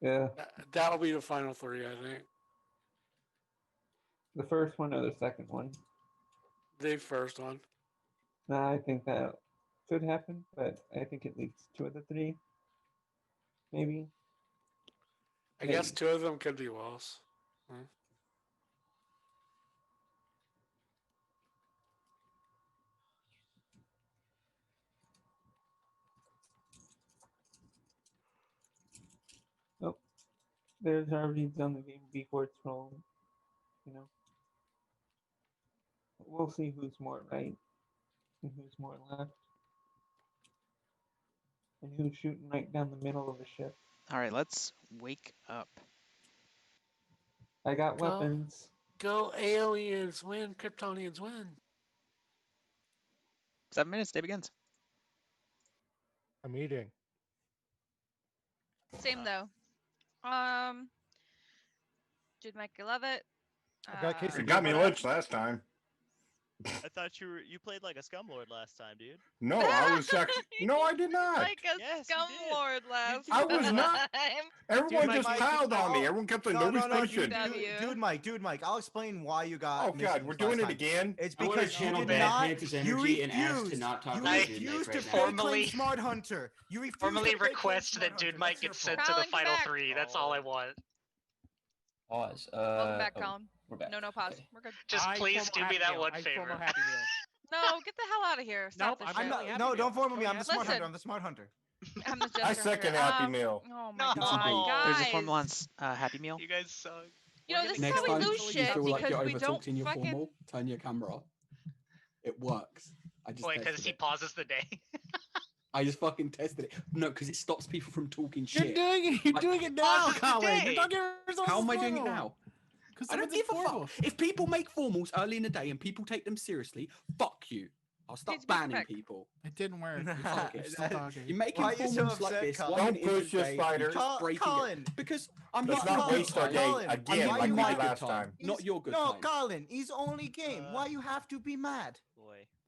Yeah. That'll be the final three, I think. The first one or the second one? The first one. Nah, I think that could happen, but I think at least two of the three. Maybe. I guess two of them could be Wells. Oh, there's already done the game before it's rolled. You know. We'll see who's more right and who's more left. And who's shooting right down the middle of the ship. All right, let's wake up. I got weapons. Go aliens, win, Kryptonians win. 7 minutes, day begins. I'm eating. Same though. Dude, Mike, I love it. It got me lynched last time. I thought you played like a scumlord last time, dude. No, I was actually. No, I did not. Like a scumlord last I was not. time. Everyone Dude, just Mike, piled on me. Everyone kept saying nobody's patient. Dude, Mike, I'll explain why you got. Oh God, we're doing it again. It's I wanna because you channel did Bad not. Pants' You energy and ask to refused. not talk You about Dude Mike refused to right now. fake Formally- claim Smart Hunter. You refused Formally to fake claim request Smart that Dude Hunter. Mike That's your gets sent fault. to the Colin's final back. three. That's all I want. Pause. Welcome back, oh, Colin. we're back. No pause. We're good. Just please do me that one favor. No, get the hell out of here. Stop this I'm shit. not. No, don't form with me. I'm the Smart Listen. Hunter. I'm the Smart Hunter. I'm the I Jester second Hunter. Happy Meal. Oh my god, There's guys. a Formula One Happy Meal. You guys suck. You know, this is Next how we time lose you shit feel like because you're we don't overtalked in your fucking. formal, turn your camera off. It works. I just Wait, tested because he it. pauses the day. I just fucking tested it. No, because it stops people from talking You're shit. doing it. You're doing it now, pauses the Colin. day. You're talking yourself. How am I doing it now? Because I don't give a fuck. If people make formals early in the day and people take them seriously, fuck you. I'll start banning people. It didn't work. You're Fuck still, it. you're still talking. You're making Why are you so formals like upset, this. Colin? 1 Don't minute into push the this, day, Spider. you're just breaking Colin. it. Because I'm Let's not not your waste good our time. day Colin, again why like you we have did to last time. Not your good No, time. Colin. He's only game. Why you have to be mad? Boy.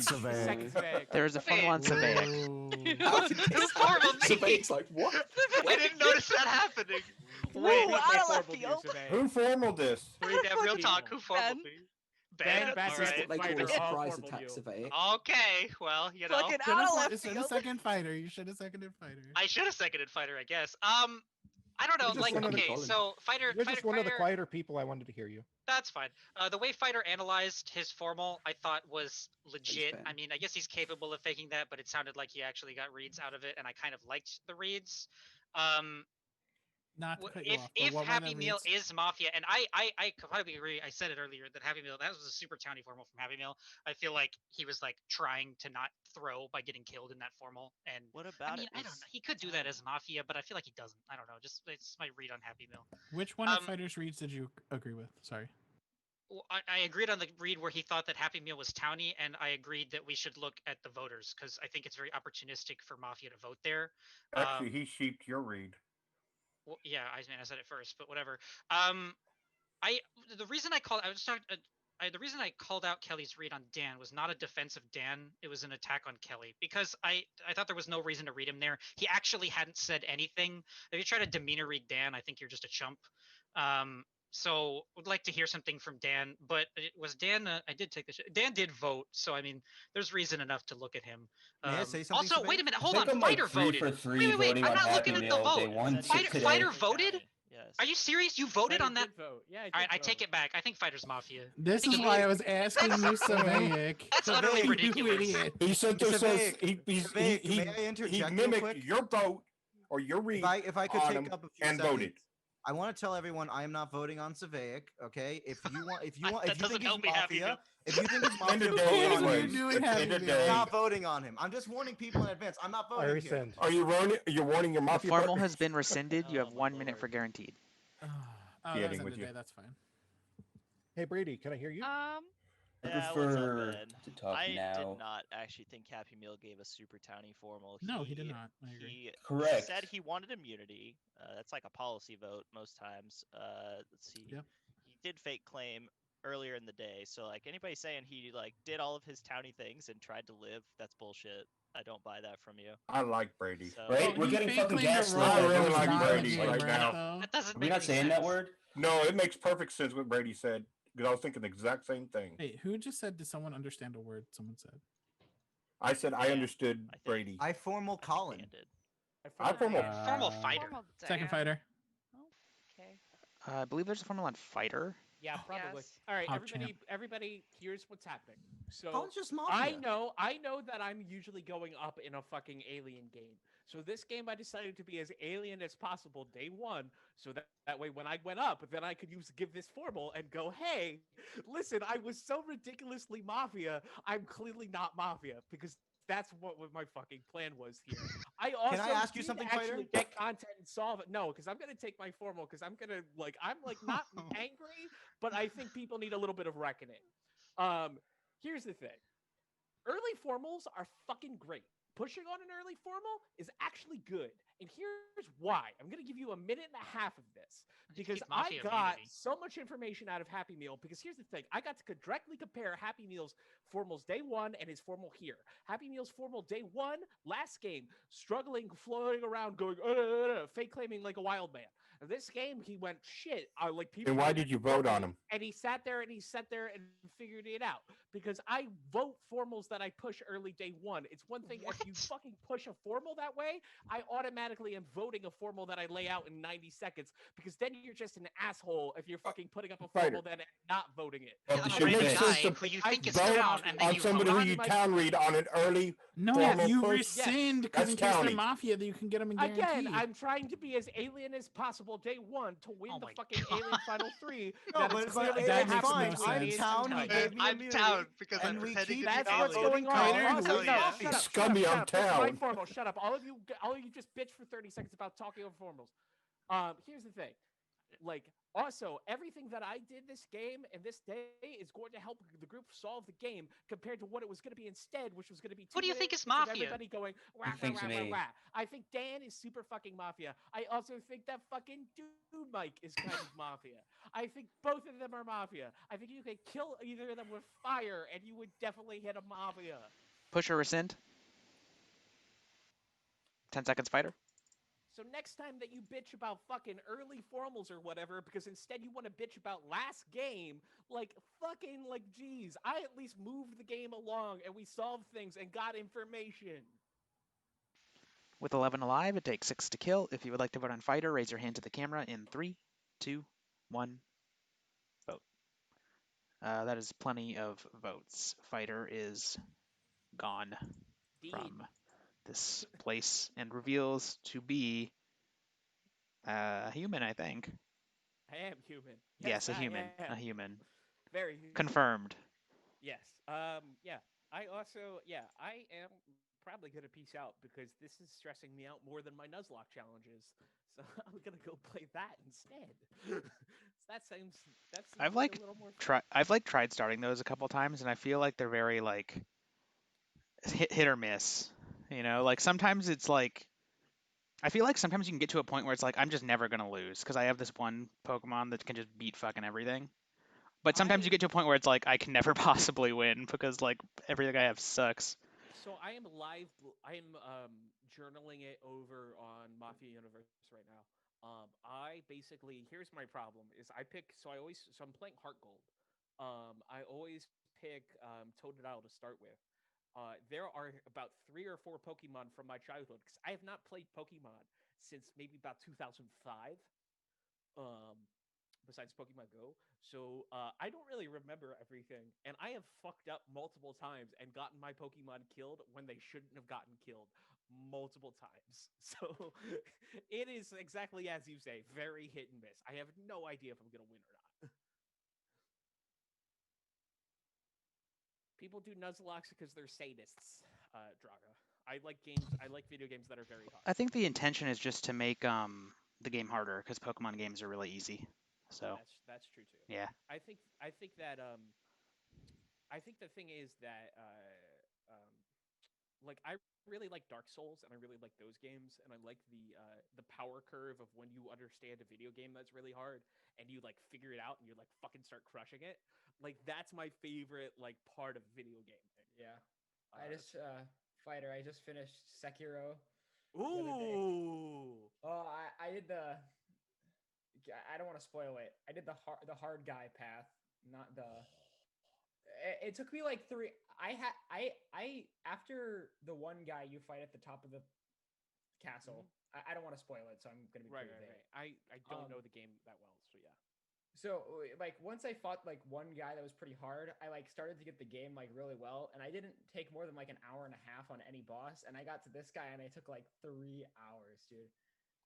Savannah. There is a formal on Savaic. Who formal me? Survey's like, what? I didn't notice that happening. Wait, Whoa, out of left field. Who formaled this? Yeah, real talk. Who formal me? Ben, Ben, back all This is right. what they call Fighter, a all surprise formal attack, you. Survey. Okay, well, you know. Fucking out of left Should have field. second fighter. You should have seconded fighter. I should have seconded fighter, I guess. I don't know. You're just Like, one of the- okay, so You're just one of the quieter people. I wanted to hear you. That's fine. The way Fighter analyzed his formal, I thought was legit. fair. I mean, I guess he's capable of faking that, but it sounded like he actually got reads out of it, and I kind of liked the reads. Not to cut you If off, but if what were Happy the Meal reads? is Mafia, and I completely agree. I said it earlier that Happy Meal, that was a super towny formal from Happy Meal. I feel like he was like trying to not throw by getting killed in that formal. And What about I mean, it? I don't know. He could do that as Mafia, but I feel like he doesn't. I don't know. Just it's my read on Happy Meal. Which one of Fighter's reads did you agree with? Sorry. Well, I agreed on the read where he thought that Happy Meal was towny, and I agreed that we should look at the voters because I think it's very opportunistic for Mafia to vote there. Actually, he sheeped your read. Well, yeah, I mean, I said it first, but whatever. The reason I called the reason I called out Kelly's read on Dan was not a defense of Dan. It was an attack on Kelly because I thought there was no reason to read him there. He actually hadn't said anything. If you try to demeanor read Dan, I think you're just a chump. So would like to hear something from Dan, but it was Dan. I did take the Dan did vote, so I mean, there's reason enough to look at him. May I say something, Also, wait a Savage? minute, I hold think on. I'm like Fighter 3 voted. for 3 Wait, voting I'm on not Happy looking at the Meal. They vote. won today. Fighter voted. Yes. Are you serious? You voted Fighter on that? did vote. Yeah, All right, I take it back. I think Fighter's Mafia. This is why I was asking you, Savaic. That's utterly You ridiculous. idiot. He said there says Savaic, he may I interject real mimicked quick? your vote or your read If I could on take him up a few and seconds, voted. I want to tell everyone I am not voting on Savaic. Okay, if you want, if you That think doesn't he's help me, Happy Mafia, Meal. if you think he's End Mafia, of vote day, on anyways. him. doing, It's Happy end of Meal? I'm day. not voting on him. I'm just warning people in advance. I'm not I voting here. rescind. Are you warning? You're warning your The Mafia formal partners? has been rescinded. You have Oh, my 1 minute lord. for guaranteed. Oh, that Kidding was end with of you. day. That's fine. Hey Brady, can I hear you? I Yeah, what's up, prefer Ben? to talk I now. did not actually think Happy Meal gave a super towny formal. No, he did not. I agree. He Correct. said he wanted immunity. That's like a policy vote most times. Let's see. Yep. He did fake claim earlier in the day. So like anybody saying he like did all of his towny things and tried to live, that's bullshit. I don't buy that from you. I like Brady. So, Right? Oh, We're he getting fake fucking claimed a gaslit. role I that really was like not in the Brady game, right now. though. That doesn't Are we make not any saying that sense. word? No, it makes perfect sense what Brady said because I was thinking the exact same thing. Wait, who just said? Did someone understand a word someone said? I said I Yeah, understood I think- Brady. I formal I think Colin. Dan did. I formal. Formal fighter. Formal Second Dan. fighter. Okay. I believe there's a formula on fighter. Yeah, probably. Yes. All right, Pop everybody. Here's what's happening. So Colin's just I Mafia. know that I'm usually going up in a fucking alien game. So this game I decided to be as alien as possible day one. So that way when I went up, then I could give this formal and go, hey, listen, I was so ridiculously Mafia. I'm clearly not Mafia because that's what my fucking plan was here. I also ask you did something, actually Fighter? get content and solve it. No, because I'm gonna take my formal because I'm not angry, but I think people need a little bit of reckoning. Here's the thing. Early formals are fucking great. Pushing on an early formal is actually good. And here's why. I'm going to give you a minute and a half of this because Keep I Mafia got immunity. so much information out of Happy Meal. Because here's the thing. I got to directly compare Happy Meal's formals day one and his formal here. Happy Meal's formal day one, last game, struggling, floating around, going, fake claiming like a wild man. And this game, he went, shit. Like people. And why did you vote on him? And he sat there and figured it out because I vote formals that I push early day one. It's one thing if you fucking push a formal that way, I automatically am voting a formal that I lay out in 90 seconds because then you're just an asshole if you're fucking putting up a formal then and not voting it. Well, On it a makes random sense guy to who you think is vote down and then on you somebody vote who on. you can read on an early No, formal you push. rescind because That's in case county. they're mafia, that you can get them in guaranteed. Again, I'm trying to be as alien as possible day one to win the fucking alien final three. No, that but is clearly that it's makes no fine. I'm sense. town. He gave me I'm immunity. town because and I'm we pretending keep to be That's an what's alien. going on. Fighter, Also, hell no, yeah. shut up, Scummy, shut I'm up. This is my town. formal. Shut up. All of you just bitch for 30 seconds about talking over formals. Here's the thing. Like, also, everything that I did this game and this day is going to help the group solve the game compared to what it was going to be instead, which was going to be 2 Who do you think minutes is of Mafia? everybody going, wah, He thinks wah, me. wah, wah. I think Dan is super fucking Mafia. I also think that fucking dude Mike is kind of Mafia. I think both of them are Mafia. I think you could kill either of them with fire and you would definitely hit a Mafia. Push or rescind. 10 seconds, fighter. So next time that you bitch about fucking early formals or whatever, because instead you want to bitch about last game, like fucking like, geez, I at least moved the game along and we solved things and got information. With 11 alive, it takes 6 to kill. If you would like to vote on fighter, raise your hand to the camera in 3, 2, 1, vote. That is plenty of votes. Fighter is gone from this place and reveals to be a human, I think. I am human. Yes, a I human. am. A human. Very human. Confirmed. Yes. Yeah. I also, I am probably gonna peace out because this is stressing me out more than my Nuzlocke challenges. So I'm gonna go play that instead. that seems I've like like a little more fun. tried starting those a couple times, and I feel like they're very like hit or miss. You know, like sometimes it's like I feel like sometimes you can get to a point where it's like I'm just never gonna lose because I have this one Pokemon that can just beat fucking everything. But sometimes you get to a point where it's like I can never possibly win because like everything I have sucks. So I am journaling it over on Mafia Universe right now. I basically here's my problem is I'm playing Heart Gold. I always pick Totodile to start with. There are about 3 or 4 Pokemon from my childhood because I have not played Pokemon since maybe about 2005. Besides Pokemon Go. So I don't really remember everything, and I have fucked up multiple times and gotten my Pokemon killed when they shouldn't have gotten killed multiple times. So it is exactly as you say, very hit and miss. I have no idea if I'm gonna win or not. People do Nuzlocke because they're sadists, Draga. I like video games that are very hard. I think the intention is just to make the game harder because Pokemon games are really easy. So that's true too. Yeah. I think that I think the thing is that like I really like Dark Souls and I really like those games and I like the power curve of when you understand a video game that's really hard and you like figure it out and you like fucking start crushing it. Like that's my favorite like part of video game thing. Yeah. I just finished Sekiro. Ooh. Oh, I did the. I don't want to spoil it. I did the hard guy path, not the. It took me like 3. I after the one guy you fight at the top of the castle. I don't want to spoil it, so I'm gonna be right. vague. I don't know the game that well, so yeah. So like once I fought like one guy that was pretty hard, I like started to get the game like really well, and I didn't take more than like an hour and a half on any boss, and I got to this guy and I took like 3 hours, dude.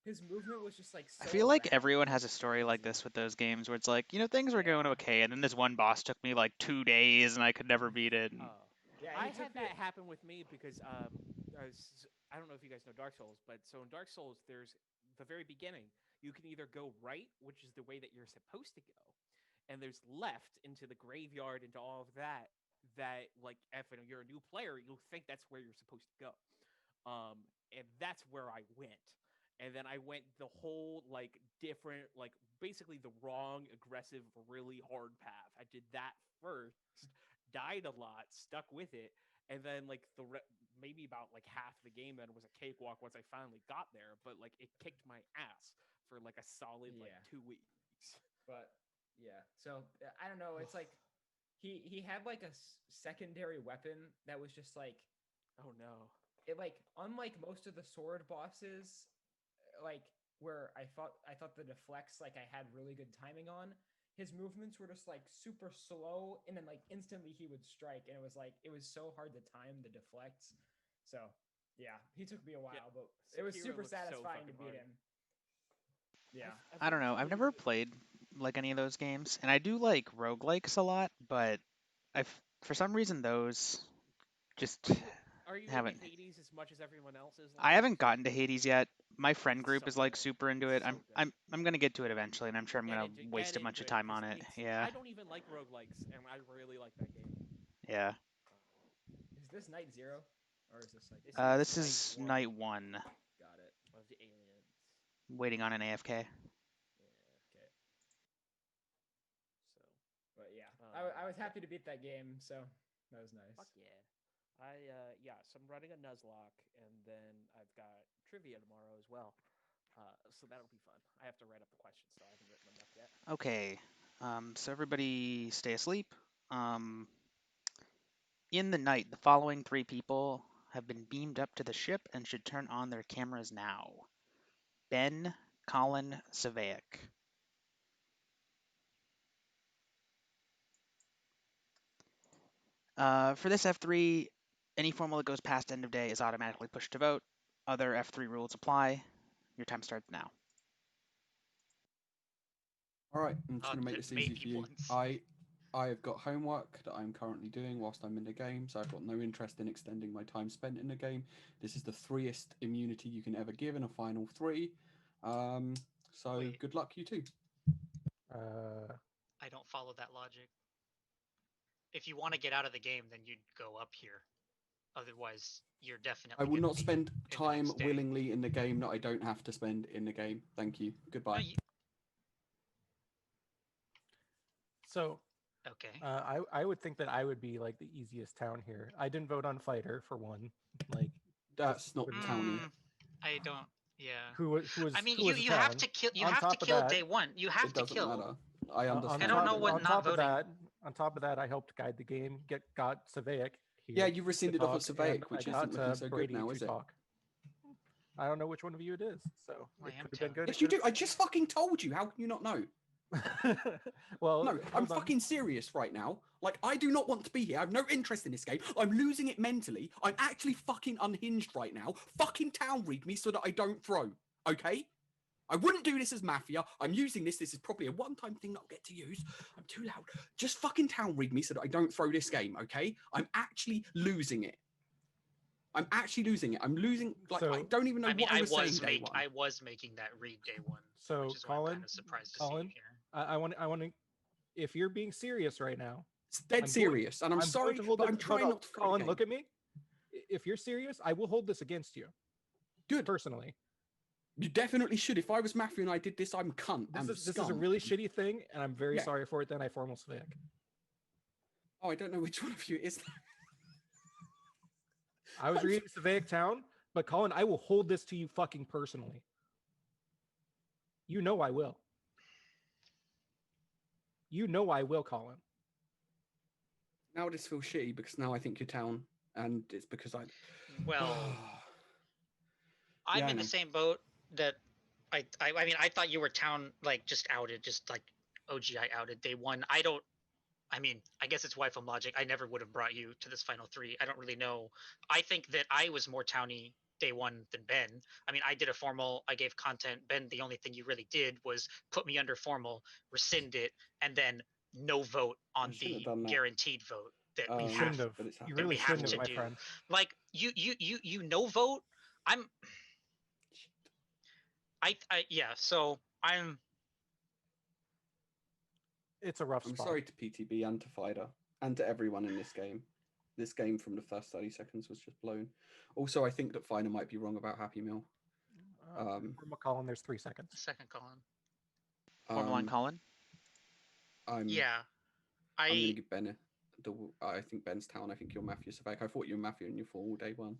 His movement was just like so I feel like erratic. everyone has a story like this with those games where it's like, things were going okay, and then this one boss took me like 2 days and I could never beat it. And... Yeah, I had that happen with me because I don't know if you guys know Dark Souls, but so in Dark Souls, there's the very beginning. You can either go right, which is the way that you're supposed to go, and there's left into the graveyard, into all of that. That like, if you're a new player, you'll think that's where you're supposed to go, and that's where I went. And then I went the whole like different, like basically the wrong, aggressive, really hard path. I did that first, died a lot, stuck with it, and then like maybe about like half the game then was a cakewalk once I finally got there. But like it kicked my ass for like a solid like 2 weeks. But yeah, so I don't know. It's like he had like a secondary weapon that was just like, oh no. It like unlike most of the sword bosses, like where I thought the deflects like I had really good timing on. His movements were just like super slow, and then like instantly he would strike, and it was so hard to time the deflects. So yeah, he took me a while, but it was super satisfying to beat him. Yeah, I don't know. I've never played like any of those games, and I do like roguelikes a lot, but for some reason those just Are you haven't. into Hades as much as everyone else is? I haven't gotten to Hades yet. My friend group is like super into it. I'm gonna get to it eventually, and I'm sure I'm gonna waste a bunch of time on it. Yeah. I don't even like roguelikes, and I really like that game. Yeah. Is this night 0, or is this like? This is night 1. Got it. Of the aliens. Waiting on an AFK. Yeah. Okay. So, but yeah, I was happy to beat that game, so that was nice. Fuck yeah. So I'm running a Nuzlocke, and then I've got trivia tomorrow as well. So that'll be fun. I have to write up the questions, so I haven't written them up yet. Okay. So everybody stay asleep. In the night, the following 3 people have been beamed up to the ship and should turn on their cameras now. Ben, Colin, Savaic. For this F3, any formal that goes past end of day is automatically pushed to vote. Other F3 rules apply. Your time starts now. All right, I'm just going to make this easy for you. I have got homework that I'm currently doing whilst I'm in the game, so I've got no interest in extending my time spent in the game. This is the 3th immunity you can ever give in a final 3. So good luck, you two. I don't follow that logic. If you want to get out of the game, then you'd go up here. Otherwise, you're definitely. I will not spend time willingly in the game that I don't have to spend in the game. Thank you. Goodbye. So, okay. I would think that I would be like the easiest town here. I didn't vote on fighter for one. Like that's not towny. I don't. Yeah. Who was? I mean, who was you have to kill. You have to kill day one. You have to kill. Matter. I understand. I don't know what on not top voting. On top of that, I helped guide the game. Got Savaic here. Yeah, you rescinded off of Savaic, which isn't looking so good now, is it? I don't know which one of you it is, so it could have been good. Yes, you do. I just fucking told you. How can you not know? Well, no, I'm fucking serious right now. Like, I do not want to be here. I have no interest in this game. I'm losing it mentally. I'm actually fucking unhinged right now. Fucking town read me so that I don't throw. Okay? I wouldn't do this as Mafia. I'm using this. This is probably a one-time thing that I'll get to use. I'm too loud. Just fucking town read me so that I don't throw this game, okay? I'm actually losing it. I'm actually losing it. I'm losing, like, I don't even know what I was saying day one. I was making that read day one. So, which is Colin, why I'm kind of surprised to see you here. I want to, if you're being serious right now. It's dead serious, and I'm sorry, but I'm trying not to throw Colin, look at me. If you're serious, I will hold this against you. Good. Personally. You definitely should. If I was Mafia and I did this, I'm cunt. This is a really shitty thing, and I'm very sorry for it. Then I formal Savaic. Oh, I don't know which one of you it is. I was reading Savaic Town, but Colin, I will hold this to you fucking personally. You know I will. You know I will, Colin. Now this feels shitty because now I think you're town, and it's because I. Well, I'm in the same boat that I mean, I thought you were town, like, just outed, just like OGI outed day one. I mean, I guess it's Wi-Fi logic. I never would have brought you to this final 3. I don't really know. I think that I was more towny day one than Ben. I mean, I did a formal, I gave content. Ben, the only thing you really did was put me under formal, rescind it, and then no vote on the guaranteed vote that we have. You really shouldn't have, my do. friend. Like, you no vote. So I'm. It's a rough spot. I'm sorry to PTB and to Fider and to everyone in this game. This game from the first 30 seconds was just blown. Also, I think that Fider might be wrong about Happy Meal. For Colin, there's 3 seconds. Second Colin. Formal line Colin? I'm going to give Ben I think Ben's town. I think you're Mafia Savaic. I thought you were Mafia in your formal day one.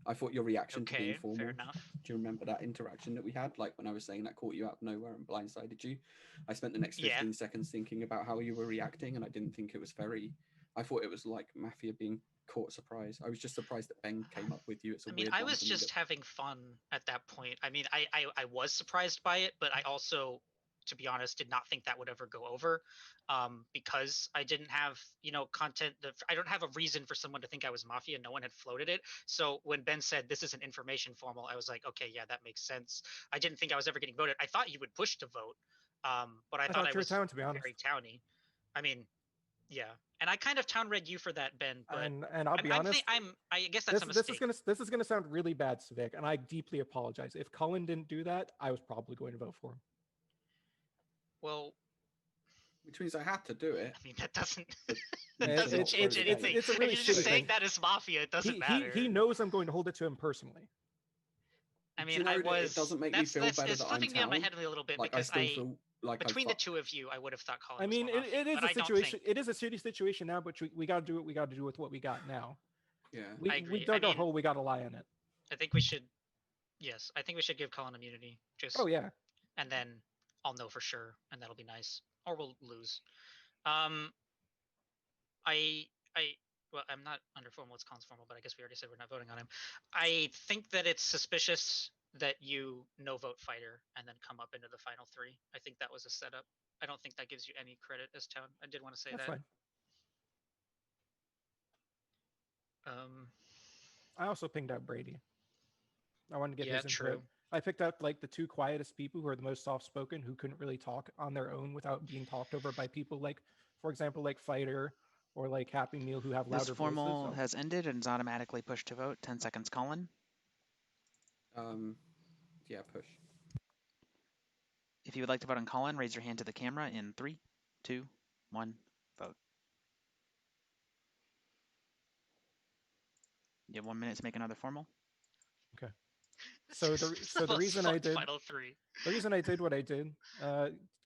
I thought your reaction to being formal. Fair enough. Do you remember that interaction that we had? Like when I was saying that caught you out of nowhere and blindsided you. I spent the next 15 seconds thinking about how you were reacting, and I didn't think it was very. I thought it was like Mafia being caught surprise. I was just surprised that Ben came up with you. It's a weird I one was for me just having fun at that point. I mean, I was surprised by it, but I also, to be honest, did not think that would ever go over, because I didn't have, content. I don't have a reason for someone to think I was Mafia. No one had floated it. So when Ben said this is an information formal, I was like, okay, yeah, that makes sense. I didn't think I was ever getting voted. I thought you would push to vote, but I thought I was town, to be honest. very towny. I mean, yeah, and I kind of town read you for that, Ben. But and I'll be honest, I guess that's a mistake. This is gonna sound really bad, Savaic, and I deeply apologize. If Colin didn't do that, I was probably going to vote for him. Well, which means I had to do it. I mean, that doesn't change anything. It's a really you're just saying that is Mafia. It doesn't matter. He knows I'm going to hold it to him personally. I mean, it doesn't make me feel better it's that flipping I'm me on my town. head a little bit, Like, because I still feel like between the two of you, I would have thought Colin. I mean, was it is Mafia, a situation. It is a shitty situation now, but we got to do what we got to do with what we got now. Yeah, I agree. We dug our hole. We got to lie in it. I think we should. Yes, I think we should give Colin immunity. Just. Oh yeah. And then I'll know for sure, and that'll be nice. Or we'll lose. well, I'm not under formal. It's Colin's formal, but I guess we already said we're not voting on him. I think that it's suspicious that you no vote fighter and then come up into the final three. I think that was a setup. I don't think that gives you any credit as town. I did want to say That's that. fine. Um, I also pinged out Brady. I wanted to get Yeah, his input. true. I picked out like the two quietest people who are the most soft-spoken, who couldn't really talk on their own without being talked over by people like, for example, like Fighter or like Happy Meal, who have This louder formal voices. has ended and is automatically pushed to vote. 10 seconds, Colin. Yeah, push. If you would like to vote on Colin, raise your hand to the camera in 3, 2, 1, vote. You have 1 minute to make another formal. Okay. So the reason I did final three. The reason I did what I did,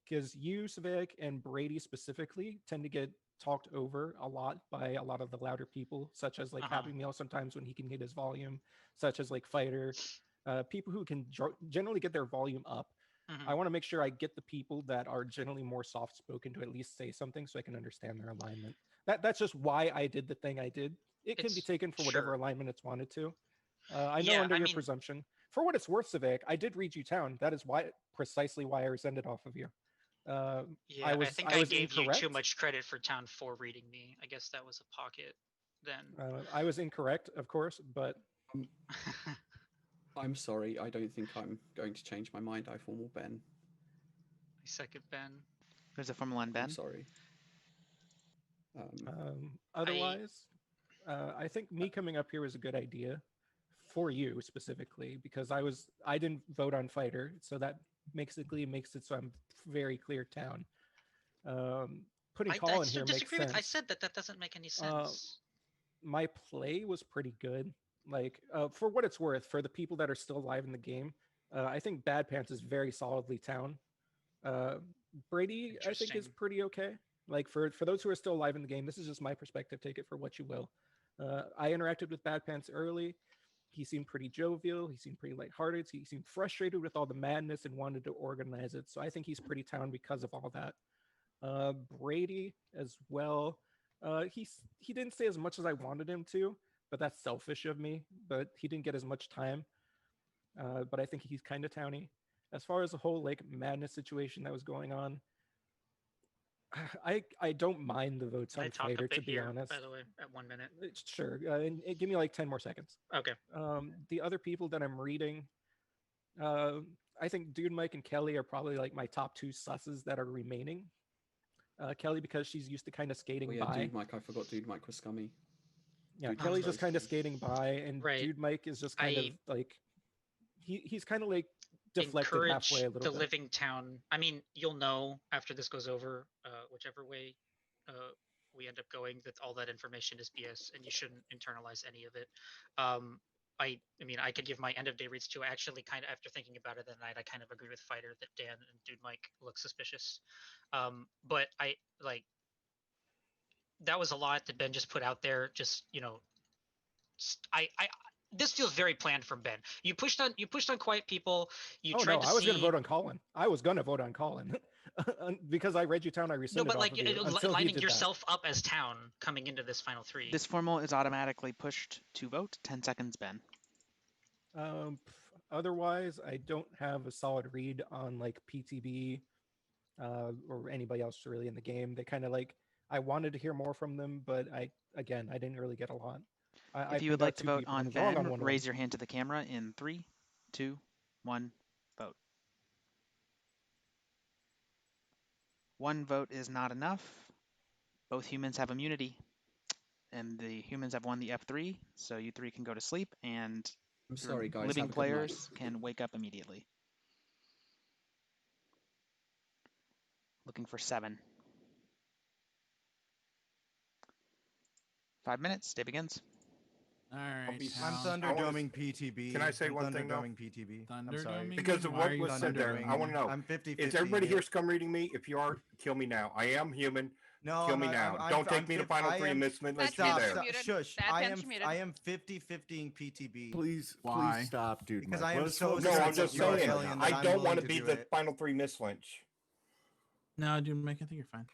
because you, Savik, and Brady specifically tend to get talked over a lot by a lot of the louder people, such as like Happy Meal sometimes when he can get his volume, such as like Fighter, people who can generally get their volume up. I want to make sure I get the people that are generally more soft-spoken to at least say something so I can understand their alignment. That's just why I did the thing I did. It can be taken for whatever alignment it's wanted to. I know under your presumption. For what it's worth, Savik, I did read you town. That is precisely why I rescinded off of you. Yeah, I think I was gave incorrect. you too much credit for town for reading me. I guess that was a pocket then. I was incorrect, of course, but I'm sorry. I don't think I'm going to change my mind. I formal Ben. Second Ben. There's a formal on Ben. I'm sorry. Otherwise, I think me coming up here was a good idea for you specifically, because I didn't vote on Fighter, so that basically makes it so I'm very clear town. Putting Colin here makes sense. I said that doesn't make any sense. My play was pretty good. Like, for what it's worth, for the people that are still alive in the game, I think Bad Pants is very solidly town. Brady, I think, is pretty okay. Like, for those who are still alive in the game, this is just my perspective. Take it for what you will. I interacted with Bad Pants early. He seemed pretty jovial. He seemed pretty lighthearted. He seemed frustrated with all the madness and wanted to organize it. So I think he's pretty town because of all that. Brady as well. He didn't say as much as I wanted him to, but that's selfish of me. But he didn't get as much time. But I think he's kind of towny. As far as the whole like madness situation that was going on, I don't mind the votes on Fighter, to be honest. By the way, at 1 minute. Sure, and give me like 10 more seconds. Okay. The other people that I'm reading, I think Dude Mike and Kelly are probably like my top two susses that are remaining. Kelly, because she's used to kind of skating by. Dude Mike, I forgot Dude Mike was scummy. Yeah, Kelly's just kind of skating by, and Dude Mike is just kind of like he's kind of like deflected halfway a little the bit. living town. I mean, you'll know after this goes over, whichever way we end up going, that all that information is BS, and you shouldn't internalize any of it. I mean, I could give my end of day reads too. Actually, kind of after thinking about it that night, I kind of agree with Fighter that Dan and Dude Mike look suspicious. But I like that was a lot that Ben just put out there. Just this feels very planned from Ben. You pushed on quiet people. You tried to I was going to vote on Colin. I was going to vote on Colin because I read you town. I rescinded. No, but like lining you yourself up as town coming into this final three. This formal is automatically pushed to vote. 10 seconds, Ben. Otherwise, I don't have a solid read on like PTB or anybody else really in the game. They kind of like, I wanted to hear more from them, but I didn't really get a lot. If you would like to vote on Ben, raise your hand to the camera in 3, 2, 1, vote. 1 vote is not enough. Both humans have immunity, and the humans have won the F3, so you 3 can go to sleep, and I'm sorry, guys. living players can wake up immediately. Looking for 7. 5 minutes. Day begins. All right. I'm Thunderdoming PTB. Can I say one thing though? PTB. I'm sorry. Because of what was said there, I want to know. I'm 50-50 Is everybody here scum reading me? If you are, kill me now. I am human. No, kill me now. Don't take me to final three and let's be there. Shush. I am 50-50ing PTB. Please stop, dude. Because Mike. I am so. No, I'm just saying. I don't want to be the final three miss lynch. No, dude, Mike, I think you're fine.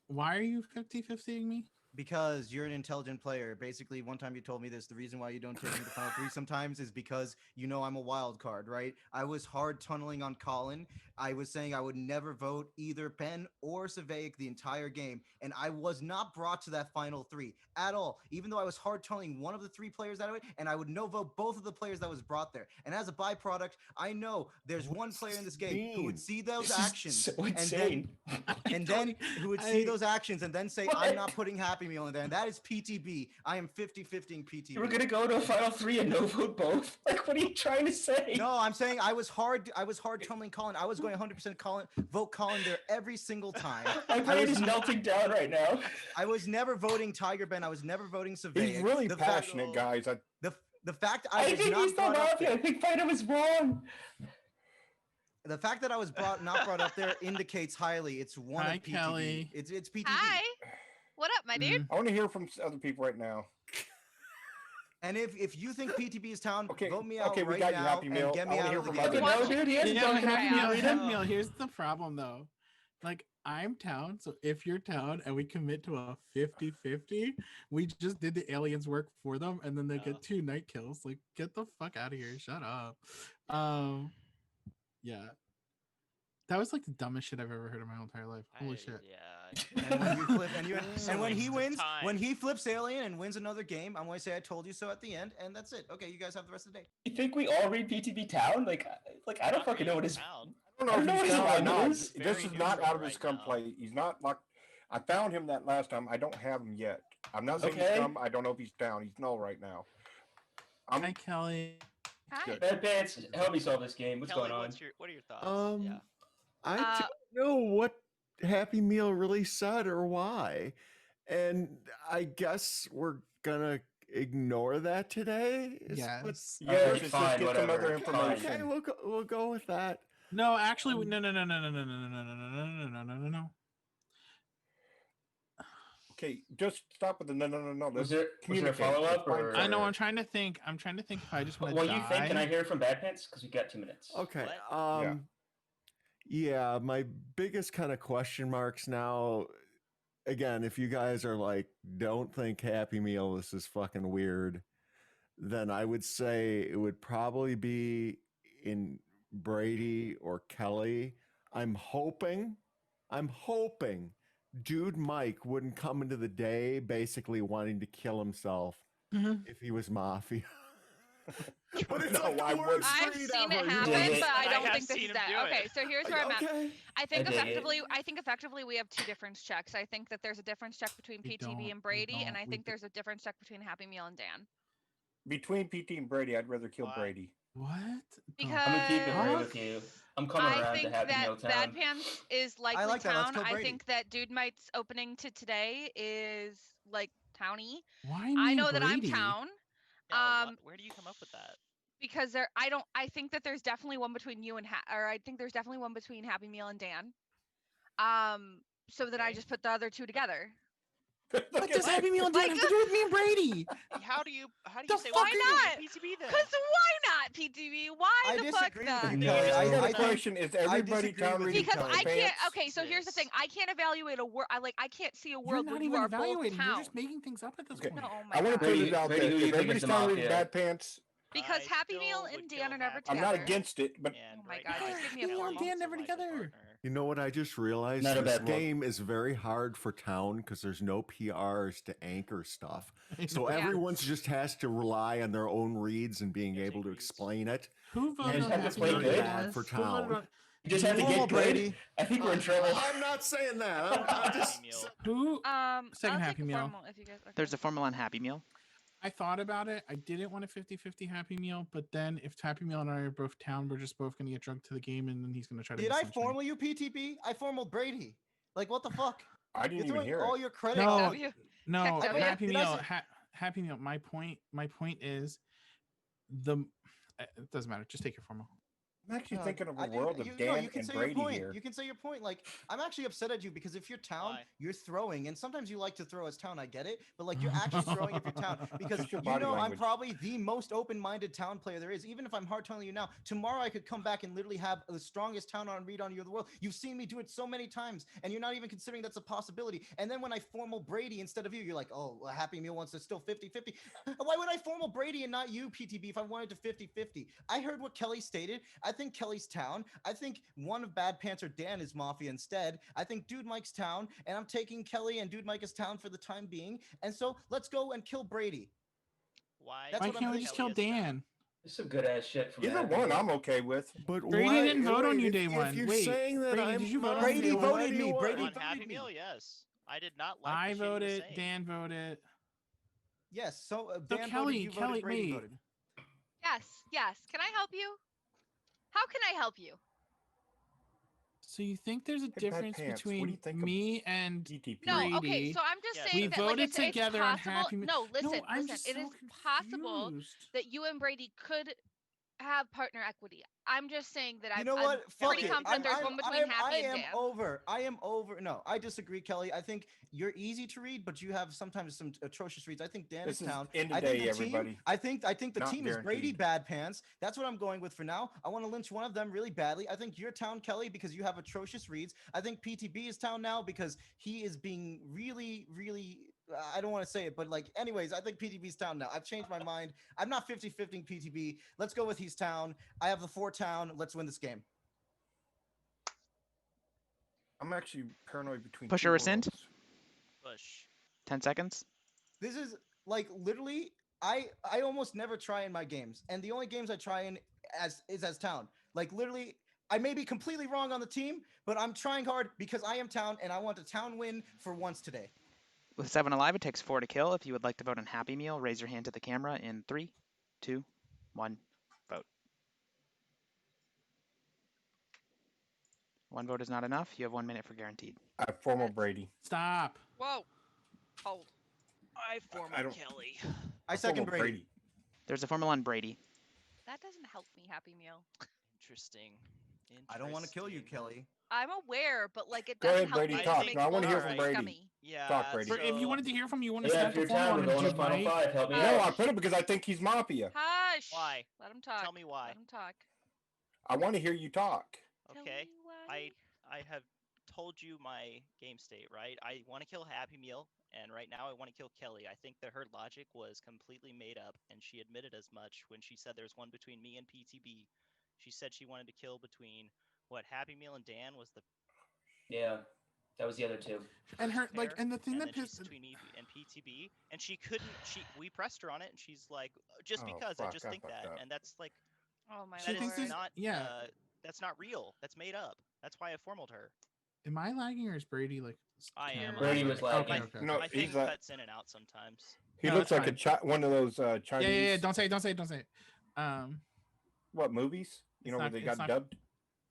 Why are you 50-50ing me? Because you're an intelligent player. Basically, one time you told me this. The reason why you don't take me to Final Three sometimes is because you know I'm a wild card, right? I was hard tunneling on Colin. I was saying I would never vote either Ben or Savaic the entire game, and I was not brought to that Final Three at all. Even though I was hard tunneling one of the 3 players out of it, and I would no vote both of the players that was brought there. And as a byproduct, I know there's one player in this game who would see those actions so and insane. then who would see those actions and then say, I'm not putting Happy Meal in there. And that is PTB. I am 50-50 PTB. You were gonna go to a Final Three and no vote both? Like, what are you trying to say? No, I'm saying I was hard tunneling Colin. I was going 100% Colin, vote Colin there every single time. My brain is melting down right now. I was never voting Tiger Ben. I was never voting Savaic. He's really passionate, guys. The fact I I was think not he's brought not up happy. there. I think Fighter was wrong. The fact that I was not brought up there indicates highly. It's one Hi, of PTB. Kelly. It's PTB. Hi. What up, my dude? I want to hear from other people right now. And if you think PTB is town, Okay, vote me out okay, we right got you, now Happy Meal. and get I me wanna out hear of the from game. other No, dude, he has Yeah, no Happy Meal. Here's the problem, though. Like, I'm town, so if you're town and we commit to a 50-50, we just did the aliens work for them, and then they get 2 night kills. Like, get the fuck out of here. Shut up. Yeah. That was like the dumbest shit I've ever heard in my whole entire life. Holy shit. Yeah. And when you flip, and when he Waste of wins, time. when he flips alien and wins another game, I'm going to say I told you so at the end, and that's it. Okay, you guys have the rest of the day. You think we all read PTB Town? Like I don't fucking know what his. I don't know if he's down or not. alignment is. This is not out of his scum play. He's not like I found him that last time. I don't have him yet. I'm not saying he's Okay. scum. I don't know if he's down. He's null right now. Hi, Kelly. Hi. Bad Pants, help me solve this game. What's Kelly, going on? what are your thoughts? Yeah. I don't know what Happy Meal really said or why. And I guess we're gonna ignore that today. Yes. Yeah, Okay, just fine, get some whatever. other information. Okay, we'll go with that. No, actually, no. Okay, just stop with the no. Was Let's there a communicate. follow-up, Let's find or- I know. I'm trying to think if I just want to What die. you think? Can I hear from Bad Pants? Because we got 2 minutes. Okay. Yeah, my biggest kind of question marks now, again, if you guys are like, don't think Happy Meal, this is fucking weird, then I would say it would probably be in Brady or Kelly. I'm hoping Dude Mike wouldn't come into the day basically wanting to kill himself if he was Mafia. But it's like I would. I've seen it happen, but I don't think this is that. Okay, so here's where I'm at. I think effectively we have 2 difference checks. I think that there's a difference check between PTB and Brady, and I think there's a difference check between Happy Meal and Dan. Between PT and Brady, I'd rather kill Brady. What? Because I'm gonna keep it real with you. I'm coming I around think to Happy Meal that Town. Bad Pants is likely like that. Let's town. kill I Brady. think that Dude Might's opening to today is like towny. Why I me know and that I'm Brady? Yeah, town. where do you come up with that? Because I think that there's definitely one between you and I think there's definitely one between Happy Meal and Dan. So then I just put the other 2 together. What does Happy Meal and Dan have to do with me and Brady? How do you The say why why not? PTB then? Because why not PTV? Why I the fuck disagree not? with you, No, Kelly. I got a think- question. Is everybody disagree town with reading you, Because Kelly? I can't. Okay, so here's the thing. I can't evaluate a world. I can't see a You're world not where you even are both evaluating. You're town. just making things up at this Okay. point. No, oh my I want to God. put Brady- it out Brady, there. who do you If think is everybody's the town reading Mafia? Bad Pants, Because I Happy still Meal would and kill Dan are never Happy together. I'm not against it, but And Oh my right God, now, just give me a Happy Meal and formal. Dan never my together. partner. You know what I just realized? Not a This bad one. game is very hard for town because there's no PRs to anchor stuff. So Yeah. everyone's just has to rely on their own reads and being able to explain it. Who You voted just on have to Happy play Meal good. and Bad Dan? for Who voted town. on- You just have to Normal get good. Brady. I think we're in trouble. I'm not saying that. I'm just Happy Meal. Who? Second I'll Happy take a Meal. formal if you guys. Okay. There's a formula on Happy Meal. I thought about it. I didn't want a 50-50 Happy Meal, but then if Happy Meal and I are both town, we're just both going to get drugged to the game, and then he's going to try to. Did I miss me. formal you PTB? I formal Brady. Like what the fuck? I didn't You're even throwing hear all it. your credit. No, W. no, Check W. Happy Did I Meal. say- Happy Meal. My point is, it doesn't matter. Just take your formal. I'm actually thinking of a world of you Dan can and say Brady your point. here. You can say your point. Like, I'm actually upset at you because if you're town, you're throwing, and sometimes you like to throw as town. I get it, but like you're actually throwing if you're town because Just your you body know I'm language. probably the most open-minded town player there is. Even if I'm hard telling you now, tomorrow I could come back and literally have the strongest town on read on you in the world. You've seen me do it so many times, and you're not even considering that's a possibility. And then when I formal Brady instead of you, you're like, oh, a Happy Meal wants to still 50-50. Why would I formal Brady and not you, PTB, if I wanted to 50-50? I heard what Kelly stated. I think Kelly's town. I think one of Bad Pants or Dan is Mafia instead. I think Dude Mike's town, and I'm taking Kelly and Dude Mike is town for the time being. And so let's go and kill Brady. Why? Why can't we just kill Dan? There's some good ass shit from Either Happy one, Meal. I'm okay with. But Brady why, didn't vote on wait, you if, day if one. you're Wait, saying that Brady, I'm did you vote on Brady me? voted me. Brady On voted Happy me. Meal, yes. I did not like I the shit he was voted. saying. Dan voted. Yes. So So Dan Kelly, voted. You voted. Brady wait. voted. Yes. Can I help you? How can I help you? So you think there's a Bad difference Pants, what do you between think of me and DTP? No, Brady? okay, so I'm just Yes, saying we that, like I voted said, together it's on possible. Happy Meal. No, listen, I'm listen. just It so is possible confused. that you and Brady could have partner equity. I'm just saying that You know I'm what? Fuck pretty it. confident there's one between Happy and Dan. I am over. No, I disagree, Kelly. I think you're easy to read, but you have sometimes some atrocious reads. I think Dan This is is town. end I of think day, the everybody. team. I think the Not team is Brady guaranteed. Bad Pants. That's what I'm going with for now. I want to lynch one of them really badly. I think you're town, Kelly, because you have atrocious reads. I think PTB is town now because he is being really, really. I don't want to say it, but like, anyways, I think PTB's town now. I've changed my mind. I'm not 50-50 PTB. Let's go with he's town. I have the 4 town. Let's win this game. I'm actually paranoid between Push two or rescind? worlds. Push. 10 seconds. This is like literally I almost never try in my games, and the only games I try in as town. Like literally, I may be completely wrong on the team, but I'm trying hard because I am town and I want a town win for once today. With 7 alive, it takes 4 to kill. If you would like to vote on Happy Meal, raise your hand to the camera in 3, 2, 1, vote. 1 vote is not enough. You have 1 minute for guaranteed. I formal Brady. Stop. Whoa. Hold. I formal Kelly. I second Brady. There's a formula on Brady. That doesn't help me, Happy Meal. Interesting. I don't want to kill you, Kelly. I'm aware, but like it Go doesn't ahead, help Brady. me. Talk. It No, I want to hear makes from me Brady. scummy. Yeah. Talk, Brady. If you wanted to hear from you, want to Yeah, start if the you're formula town, on we're going to Dude final Mike. 5. Help me No, out. I put it because I think he's Mafia. Hush. Why? Let him talk. Tell me why. Let him talk. I want to hear you talk. Okay. I have told you my game state, right? I want to kill Happy Meal, and right now I want to kill Kelly. I think that her logic was completely made up, and she admitted as much when she said there's one between me and PTB. She said she wanted to kill between Happy Meal and Dan was the. Yeah, that was the other 2. And her like, and the thing and that then she's pissed between me and PTB, and she couldn't. We pressed her on it, and she's like, just Oh, because I fuck, just I think fucked that, up. and that's like. Oh my She That thinks is there's- not. yeah. That's not real. That's made up. That's why I formaled her. Am I lagging or is Brady like? I am. Brady was lagging. Okay. No, My thing he's cuts in and out sometimes. He No, looks that's like fine. one of those Chinese. Yeah. Don't say it. What movies? You It's know not- where they it's got not- dubbed.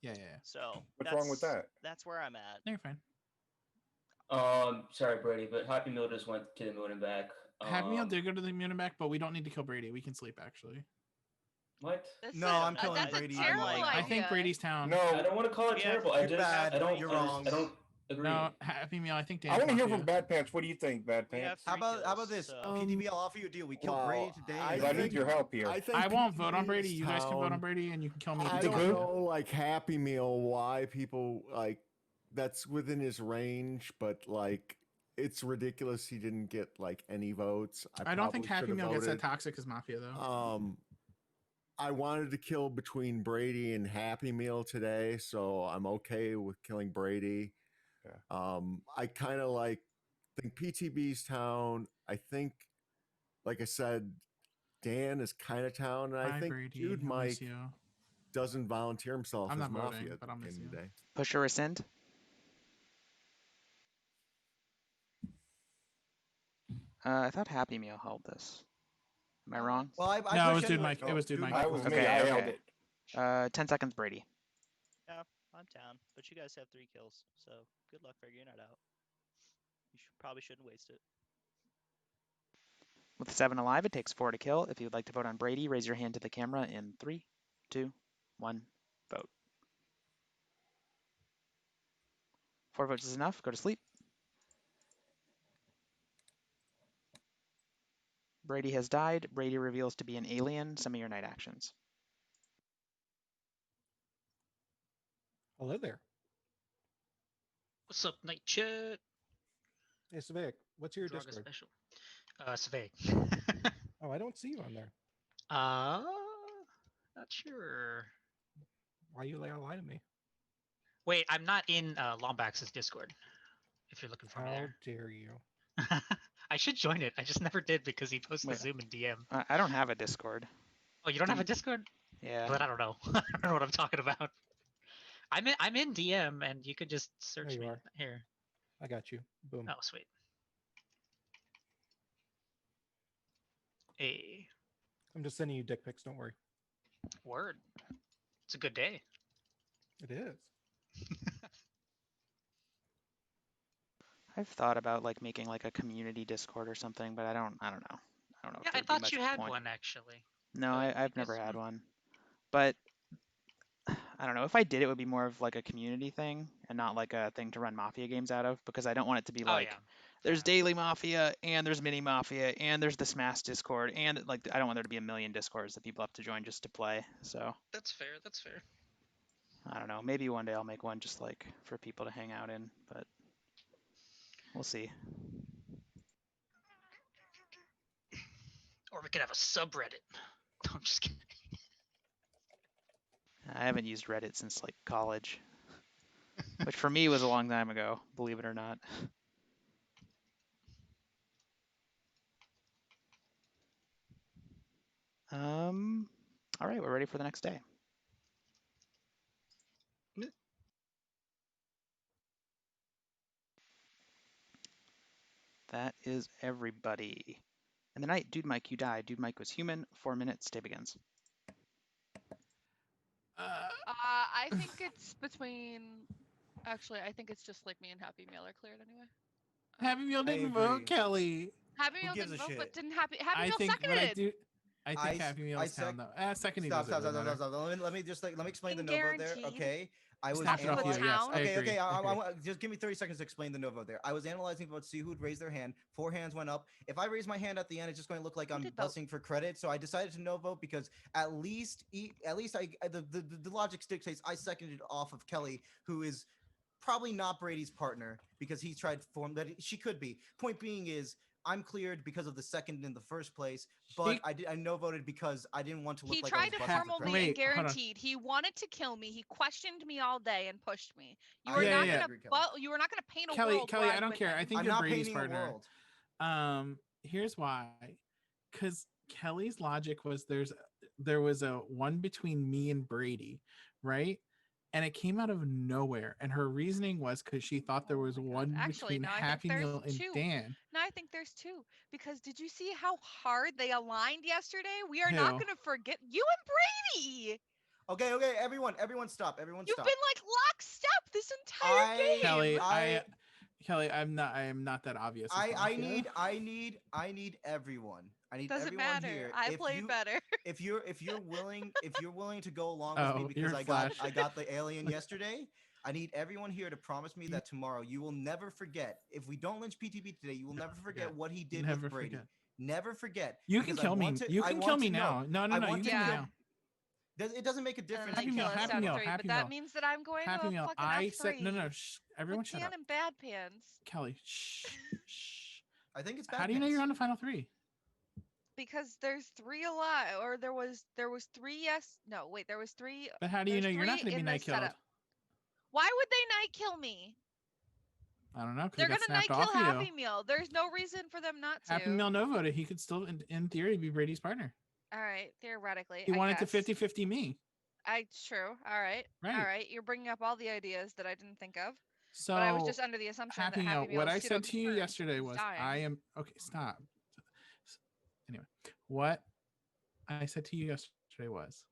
Yeah. So What's wrong with that? That's where I'm at. No, you're fine. Sorry, Brady, but Happy Meal just went to the moon and back. Happy Meal did go to the moon and back, but we don't need to kill Brady. We can sleep actually. What? No, I'm killing that's Brady. a terrible like- I idea. think Brady's town. No, I don't want to call it Yeah, terrible. I you're just bad. I don't. You're I just- wrong. I don't agree. No, Happy Meal. I think I Dan's want to hear Mafia. from Bad Pants. What do you think, Bad We have Pants? How 3 about kills, this? so- PTB, I'll offer you a deal. We kill Well, Brady today. I and I then- need your help here. I think I won't vote on PTB Brady. is You guys can vote on town. Brady, and you can kill me. I It's The don't group? Mafia. know, like Happy Meal, why people like that's within his range, but like it's ridiculous he didn't get like any votes. I don't think probably Happy should've Meal gets that voted. toxic as Mafia though. I wanted to kill between Brady and Happy Meal today, so I'm okay with killing Brady. Yeah. I kind of like think PTB's town. I think, like I said, Dan is kind of town, and I Bye, think Brady. Dude I'll miss Mike you. doesn't volunteer himself I'm as not Mafia voting, at but the I'll miss end of the you. day. Push or rescind? I thought Happy Meal held this. Am I wrong? Well, I No, it push was Dude anyway. Mike. It was Dude Mike. That was me. Okay, I held okay. it. 10 seconds, Brady. Yeah, I'm down, but you guys have 3 kills, so good luck figuring it out. You probably shouldn't waste it. With 7 alive, it takes 4 to kill. If you'd like to vote on Brady, raise your hand to the camera in 3, 2, 1, Vote. 4 votes is enough. Go to sleep. Brady has died. Brady reveals to be an alien. Some of your night actions. Hello there. What's up, night chat? Hey, Savik, what's your Draga Discord? special. Savik. Oh, I don't see you on there. Not sure. Why you lie to me? Wait, I'm not in Lombax's Discord. If you're looking for me How there. dare you? I should join it. I just never did because he posted Wait, the Zoom and DM. I don't have a Discord. Oh, you don't have a Discord? Yeah. But I don't know. I don't know what I'm talking about. I'm in DM, and you could just search There you me are. here. I got you. Boom. Oh, sweet. Hey. I'm just sending you dick pics. Don't worry. Word. It's a good day. It is. I've thought about like making like a community Discord or something, but I don't know. I don't know. Yeah, if I there'd be thought much you had point. one actually. No, I've never guess- had one. But I don't know. If I did, it would be more of like a community thing and not like a thing to run Mafia games out of, because I don't want it to be like there's daily Mafia and there's mini Mafia and there's the Smash Discord, and like I don't want there to be a million Discords that people have to join just to play. So That's fair. That's fair. I don't know. Maybe one day I'll make one just like for people to hang out in, but we'll see. Or we could have a subreddit. No, I'm just kidding. I haven't used Reddit since like college, which for me was a long time ago, believe it or not. All right, we're ready for the next day. That is everybody. In the night, Dude Mike, you died. Dude Mike was human. 4 minutes. Day begins. I think it's between. Actually, I think it's just like me and Happy Meal are cleared anyway. Happy Meal didn't vote, Kelly. Happy Meal gives didn't a vote, but shit? didn't Happy Meal But seconded. I think Happy Meal is down though. Seconding Stop. doesn't really matter. Let me explain the Fucking no vote there. guaranteed. Okay, I was Snap it off you. analyzing. Yes, I okay, agree. okay. I agree. Just give me 30 seconds to explain the no vote there. I was analyzing votes, see who'd raised their hand. 4 hands went up. If I raise my hand at the end, it's just going to look like I'm busting for credit. So I decided to no vote because at least the logic dictates I seconded off of Kelly, who is probably not Brady's partner because he tried to form that she could be. Point being is I'm cleared because of the second in the first place, but I no voted because I didn't want to look He like tried I to was busting for formally credit. and guaranteed. He wanted to kill me. He questioned me all day and pushed me. You I are yeah, not yeah, gonna. agree, Kelly. You are not gonna paint a Kelly, world. Kelly, where I I'm don't with care. him. I think I'm you're not Brady's painting a partner. world. Here's why. Because Kelly's logic was there was a one between me and Brady, right? And it came out of nowhere. And her reasoning was because she thought there was one Actually, between no, I think Happy there's Meal and two. Dan. No, I think there's two. Because did you see how hard they aligned yesterday? We are Who? not gonna forget you and Brady. Okay, everyone stop. Everyone You've stop. been like lockstep this entire game. Kelly, I am not that obvious. I need everyone. I need Doesn't everyone matter. here. I played better. If you're willing to go along with me Oh, because you're I Flash. got the alien yesterday. I need everyone here to promise me that tomorrow you will never forget. If we don't lynch PTB today, you will never forget what he did Never with Brady. forget. Never forget. You can because I kill me. want to- You I can want kill to me know. now. No, I you want can to kill me kill- now. It doesn't make a difference. Happy if you Meal, kill us Happy out of Meal, three. Happy But that Meal. means that I'm going Happy to a Meal. fucking I F3 said no. Shh, everyone, with shut Dan up. and Bad Pants. Kelly, shh. I think it's How do you know you're on the final 3? Because there's 3 alive, or there was 3 yes. No, wait, there was 3. But how do you know there's you're not 3 going to be in night this killed? setup. Why would they night kill me? I don't know. Because They're it got gonna night snapped kill off of Happy you. Meal. There's no reason for them not to. Happy Meal no voted. He could still, in theory, be Brady's partner. All right, theoretically. He I wanted guess. to 50-50 me. True. All right. Right. All right. You're bringing up all the ideas that I didn't think of. So but I was just under the assumption Happy that Meal. Happy Meal What is I said to you pseudo-confirmed, yesterday he's was, dying. I am okay. Stop. Anyway, what I said to you yesterday was,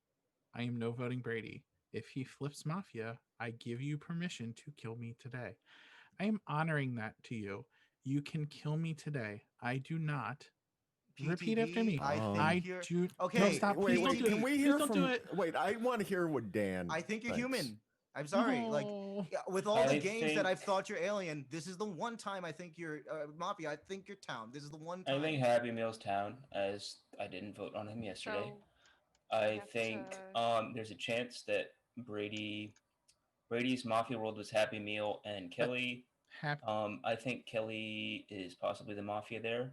I am no voting Brady. If he flips Mafia, I give you permission to kill me today. I am honoring that to you. You can kill me today. I do not Repeat after me. I think you're do. okay. No, stop. Wait, Please don't do can it. we Please hear don't from? do it. Wait, I want to hear what Dan. I think you're thinks. human. I'm sorry. Like, No. yeah, with all the I games that think- I've thought you're alien, this is the one time I think you're Mafia. I think you're town. This is the one time. I think Happy Meal's town, as I didn't vote on him yesterday. So I think there's a chance that Brady's Mafia World was Happy Meal and Kelly. I think Kelly is possibly the Mafia there.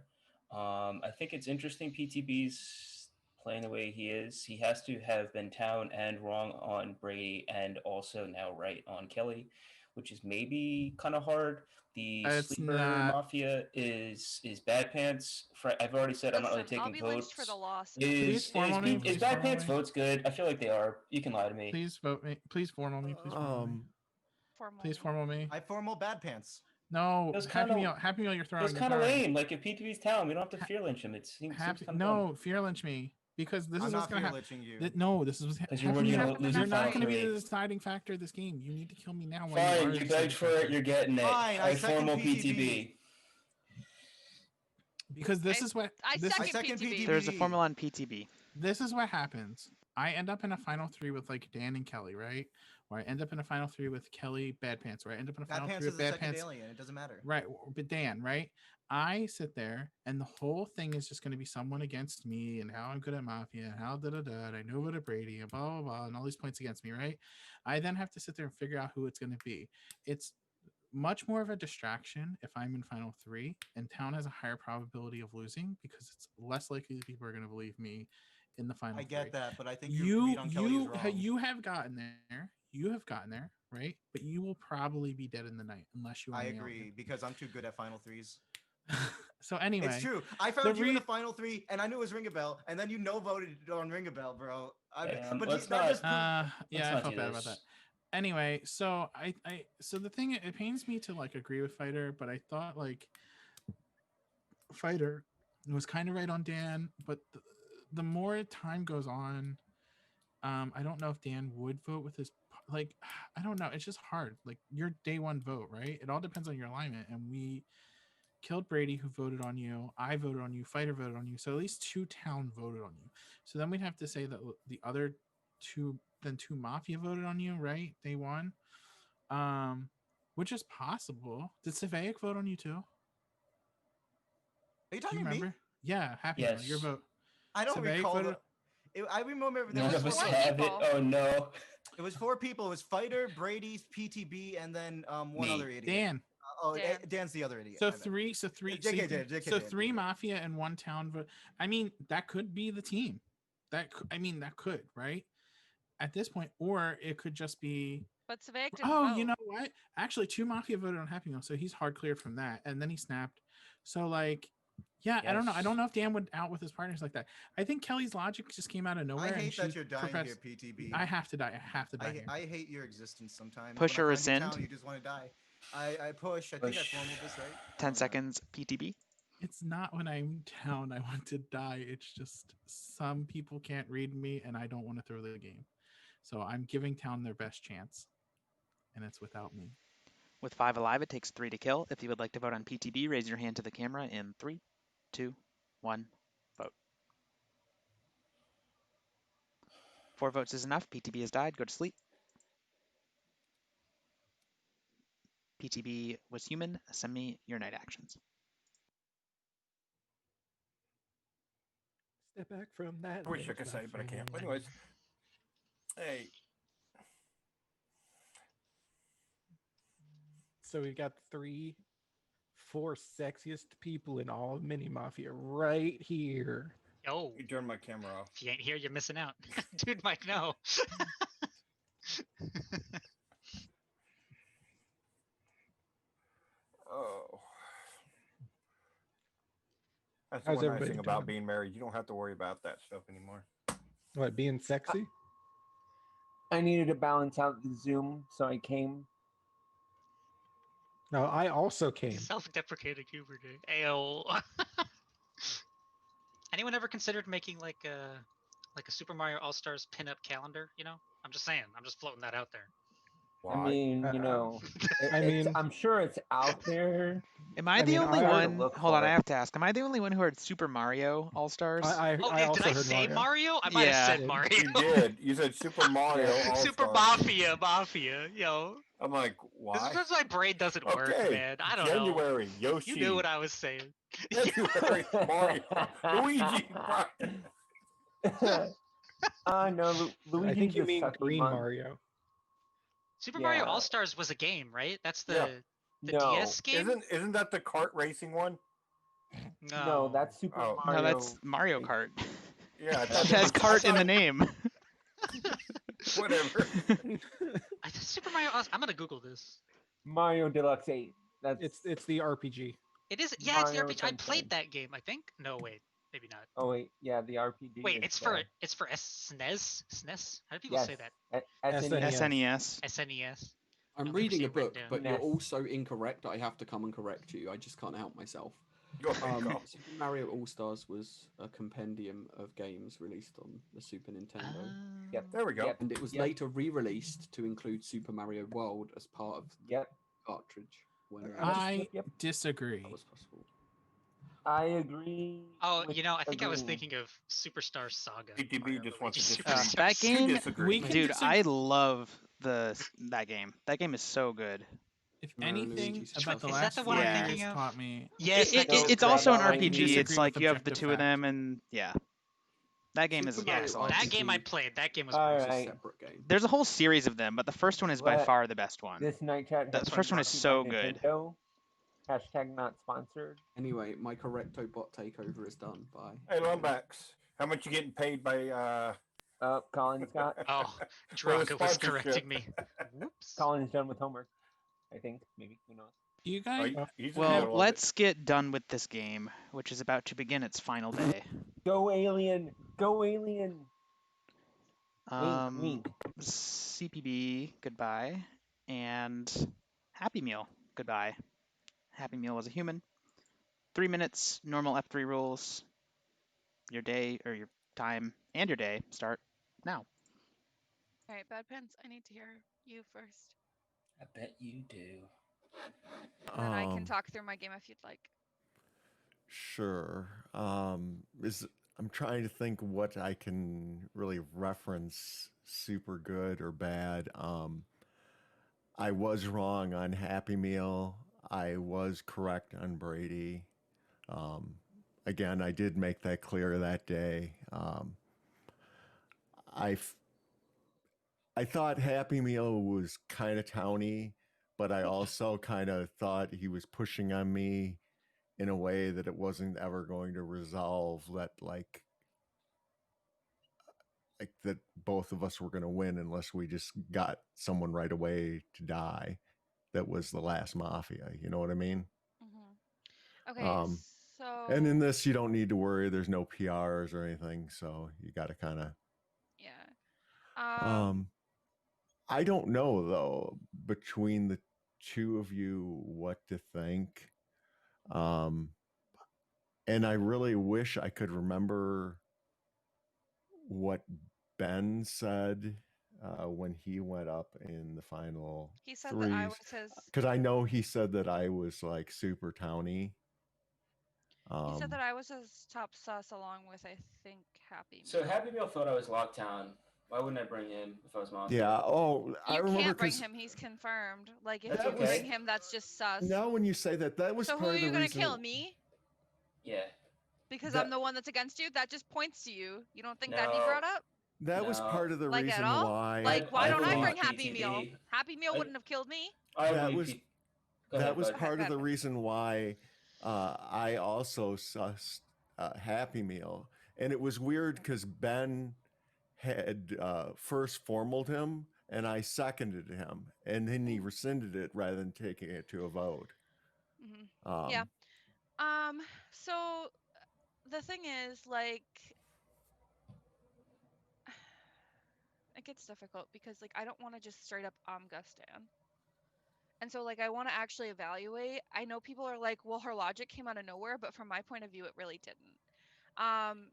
I think it's interesting PTB's playing the way he is. He has to have been town and wrong on Brady and also now right on Kelly, which is maybe kind of hard. The It's sleeper not. Mafia is Bad Pants. I've already said I'm not really Listen, I'll taking be votes. lynched for the loss. Please formal me. Is Please Bad formal Pants me. votes good? I feel like they are. You can lie to me. Please vote me. Please formal me. Please formal me. Please formal me. I formal Bad Pants. No, That's Happy kinda- Meal. Happy Meal, you're throwing. That's kind of lame. Like if PTB's town, we don't have to fear lynch him. It seems kind of No, fear lynch me because this I'm is what's not gonna happen. fear-lynching you. No, this is what's Because you're Happy already Meal, gonna lose you're in not final going to be three. the deciding factor of this game. You need to kill me now. While Fine, are you the begged deciding for it. factor. You're getting it. Fine, I second formal PTB. Because this is what I this is, second PTB. There's a formula on PTB. This is what happens. I end up in a final three with like Dan and Kelly, right? Or I end up in a final three with Kelly, Bad Pants, or I end up in a Bad final Pants three is with the Bad second Pants. alien. It doesn't matter. Right, but Dan, right? I sit there, and the whole thing is just going to be someone against me, and how I'm good at Mafia, and how and I know what at Brady, and blah blah blah, and all these points against me, right? I then have to sit there and figure out who it's going to be. It's much more of a distraction if I'm in final three, and town has a higher probability of losing because it's less likely that people are going to believe me in the final. I get that, but I think your you read on Kelly is wrong. you have gotten there. You have gotten there, right? But you will probably be dead in the night unless you. I agree because I'm too good at final threes. So anyway, it's true. I found you in the final three, and I knew it was Ring a Bell, and then you voted on Ring a Bell, bro. But let's that not- just proves- yeah, I felt bad about that. Anyway, so so the thing, it pains me to like agree with Fighter, but I thought like Fighter was kind of right on Dan, but the more time goes on, I don't know if Dan would vote with his like. I don't know. It's just hard. Like your day one vote, right? It all depends on your alignment, and we killed Brady, who voted on you. I voted on you. Fighter voted on you. So at least two town voted on you. So then we'd have to say that the other two Mafia voted on you, right? They won. Which is possible. Did Savaic vote on you too? Are you Do talking you to me? remember? Yeah, Happy Meal, your vote. I don't Savaic recall. voted- I remember there None was of us four have it. people. Oh no. It was four people. It was Fighter, Brady, PTB, and then one Me. other idiot. Dan. Dan's the other idiot. So my bad. three, JK, three Mafia and one town vote. I mean, that could be the team. That could, right? At this point, or it could just be. But Savaic didn't Oh, vote. you know what? Actually, two Mafia voted on Happy Meal, so he's hard cleared from that, and then he snapped. So like, yeah, I don't know. I don't know if Dan would out with his partners like that. I think Kelly's logic just came out of nowhere. I and hate that she you're dying professed- here, PTB. I have to die. I have to die. here. I hate your existence sometimes. Push When or I find you rescind? down, you just want to die. I push. I think I formal this right. 10 seconds, PTB. It's not when I'm down I want to die. It's just some people can't read me and I don't want to throw the game. So I'm giving town their best chance. And it's without me. With 5 alive, it takes 3 to kill. If you would like to vote on PTB, raise your hand to the camera in 3, 2, 1, vote. 4 votes is enough. PTB has died. Go to sleep. PTB was human. Send me your night actions. Step back from that. I wish I could say, but I can't. But anyways, hey, So we got 4 sexiest people in all of Mini Mafia right here. Yo. You turned my camera off. If you ain't here, you're missing out. Dude, Mike, no. Oh. That's How's the one nice everybody thing about doing? being married. You don't have to worry about that stuff anymore. What, being sexy? I needed to balance out the Zoom, so I came. No, I also came. Self-deprecating humor, dude. Ayo. Anyone ever considered making like a Super Mario All Stars pinup calendar? You know, I'm just saying. I'm just floating that out there. Why? I mean, you know, I mean, I'm sure it's out there. Am I I the mean, only I- one? look Hold on, for I it. have to ask. Am I the only one who heard Super Mario All Stars? Oh, I did also I heard say Mario. Mario? I might have Yeah. said Mario. You did. You said Super Mario All Super Mafia, yo. I'm like, why? This is my brain doesn't work, Okay, man. I don't January, know. Yoshi. You knew what I was saying. February, Mario, Luigi. No, Luigi's I think you a mean sucky Green month. Mario. Super Mario Yeah. All Stars was a game, right? That's Yeah. the No. DS game. Isn't that the kart racing one? No, that's Super Oh. Mario. No, that's Mario Kart. Yeah, I It thought has cart in the name. Whatever. I thought Super Mario. I'm gonna Google this. Mario Deluxe 8. That's It's the RPG. It is. Yeah, Mario it's the RPG. I Sunshine. played that game. I think. No, wait, maybe not. Oh wait, yeah, the RPG. Wait, is, it's for SNES. SNES. How do people yes, say that? SNES. SNES. I'm Okay, reading see a it written book, down. but you're Ness. also incorrect. I have to come and correct you. I just can't help myself. Go ahead, go. Super Mario All Stars was a compendium of games released on the Super Nintendo. Yep. There we go. Yep. And it was Yep. later re-released to include Super Mario World as part of the Yep. cartridge. When I Yep. disagree. that was possible. I agree. Oh, with you know, I think I was agreeing. thinking of Superstar Saga. PTB Mario just Luigi wants to Superstars. disagree. That game, disagree. We can dude, disagree. I love that game. That game is so good. If Mario anything Luigi's about the Is that last the few one I'm Yeah. thinking years of? taught me, Yes, It- that it's game. also an I RPG. disagree It's with like you have the objective two of fact. them, and yeah, that game is Super Mario excellent. That game I RPG played. That game was All great. was a right. separate game. There's a whole series of them, but the first one is by Let far the best one. This night chat The has first been one is brought to you so by good. Nintendo. Hashtag not sponsored. Anyway, my Correcto bot takeover is done. Bye. Hey, Lumbax, how much you getting paid by Colin Scott. Oh, for the Drago was sponsorship? correcting me. Whoops. Colin's done with homework. I think maybe who knows. Do you Oh, guys? he's in the Well, middle of let's get done with this game, which is about to begin its final day. Go alien! Go alien! Um, wink. CPB, goodbye, and Happy Meal, goodbye. Happy Meal was a human. 3 minutes, normal F3 rules. Your day, or your time, and your day start now. All right, Bad Pants, I need to hear you first. I bet you do. And then I can talk through my game if you'd like. Sure. I'm trying to think what I can really reference super good or bad. I was wrong on Happy Meal. I was correct on Brady. Again, I did make that clear that day. I thought Happy Meal was kind of towny, but I also kind of thought he was pushing on me in a way that it wasn't ever going to resolve, that like that both of us were going to win unless we just got someone right away to die. That was the last Mafia. You know what I mean? Mm-hmm. Okay, so... And in this, you don't need to worry. There's no PRs or anything, so you got to kind of... Yeah. I don't know, though, between the two of you, what to think. And I really wish I could remember what Ben said when he went up in the final He said threes. that I was his... Because I know he said that I was like super towny. He said that I was his top sus along with, I think, Happy Meal. So Happy Meal thought I was Lockdown. Why wouldn't I bring him if I was Mafia? Yeah. Oh, I remember. You can't bring him. He's confirmed. Like, if That's you okay. bring him, that's just sus. Now when you say that, that was So who part are of the you going to reason. kill? Me? Yeah. Because That- I'm the one that's against you? That just points to you. You don't think that'd be brought up? That was part of the Like, reason at all? why. Like, why don't I believe bring Happy PTB. Meal? Happy Meal wouldn't have killed me. That was Go ahead, that was bud. part of the bud. reason why I also sussed Happy Meal, and it was weird because Ben had first formaled him, and I seconded him, and then he rescinded it rather than taking it to a vote. Mm-hmm. Yeah. So the thing is, like, it gets difficult because, like, I don't want to just straight up Gustan. And so, like, I want to actually evaluate. I know people are like, well, her logic came out of nowhere, but from my point of view, it really didn't.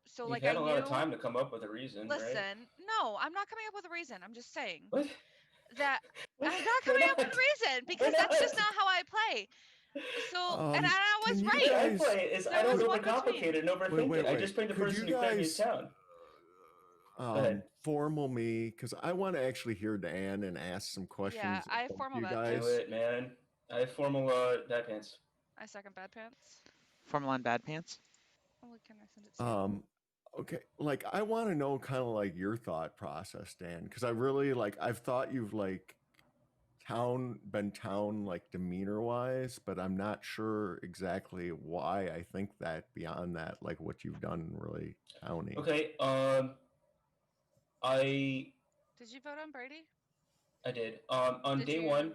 So, You've like, had I a knew... lot of time to come up with a reason, Listen, right? no, I'm not coming up with a reason. I'm just saying. What? that I'm not coming up with a reason because that's just not how I play. So, and I was can you right. The way I guys- play is There I don't was one overcomplicate it and overthink it. I just bring the Could person you who threatened his guys town. ahead. formal me? Because I want to actually hear Dan and ask some questions. Yeah, I of formal you bad guys. Do it, man. I have formal bad pants. I second bad pants. Formal on bad pants. Oh, can I send it to you? Okay, like I want to know kind of like your thought process, Dan, because I really like I've thought you've like been town like demeanor wise, but I'm not sure exactly why I think that beyond that, like what you've done really towny. Okay, Did you vote on Brady? I did. On Did day you- one,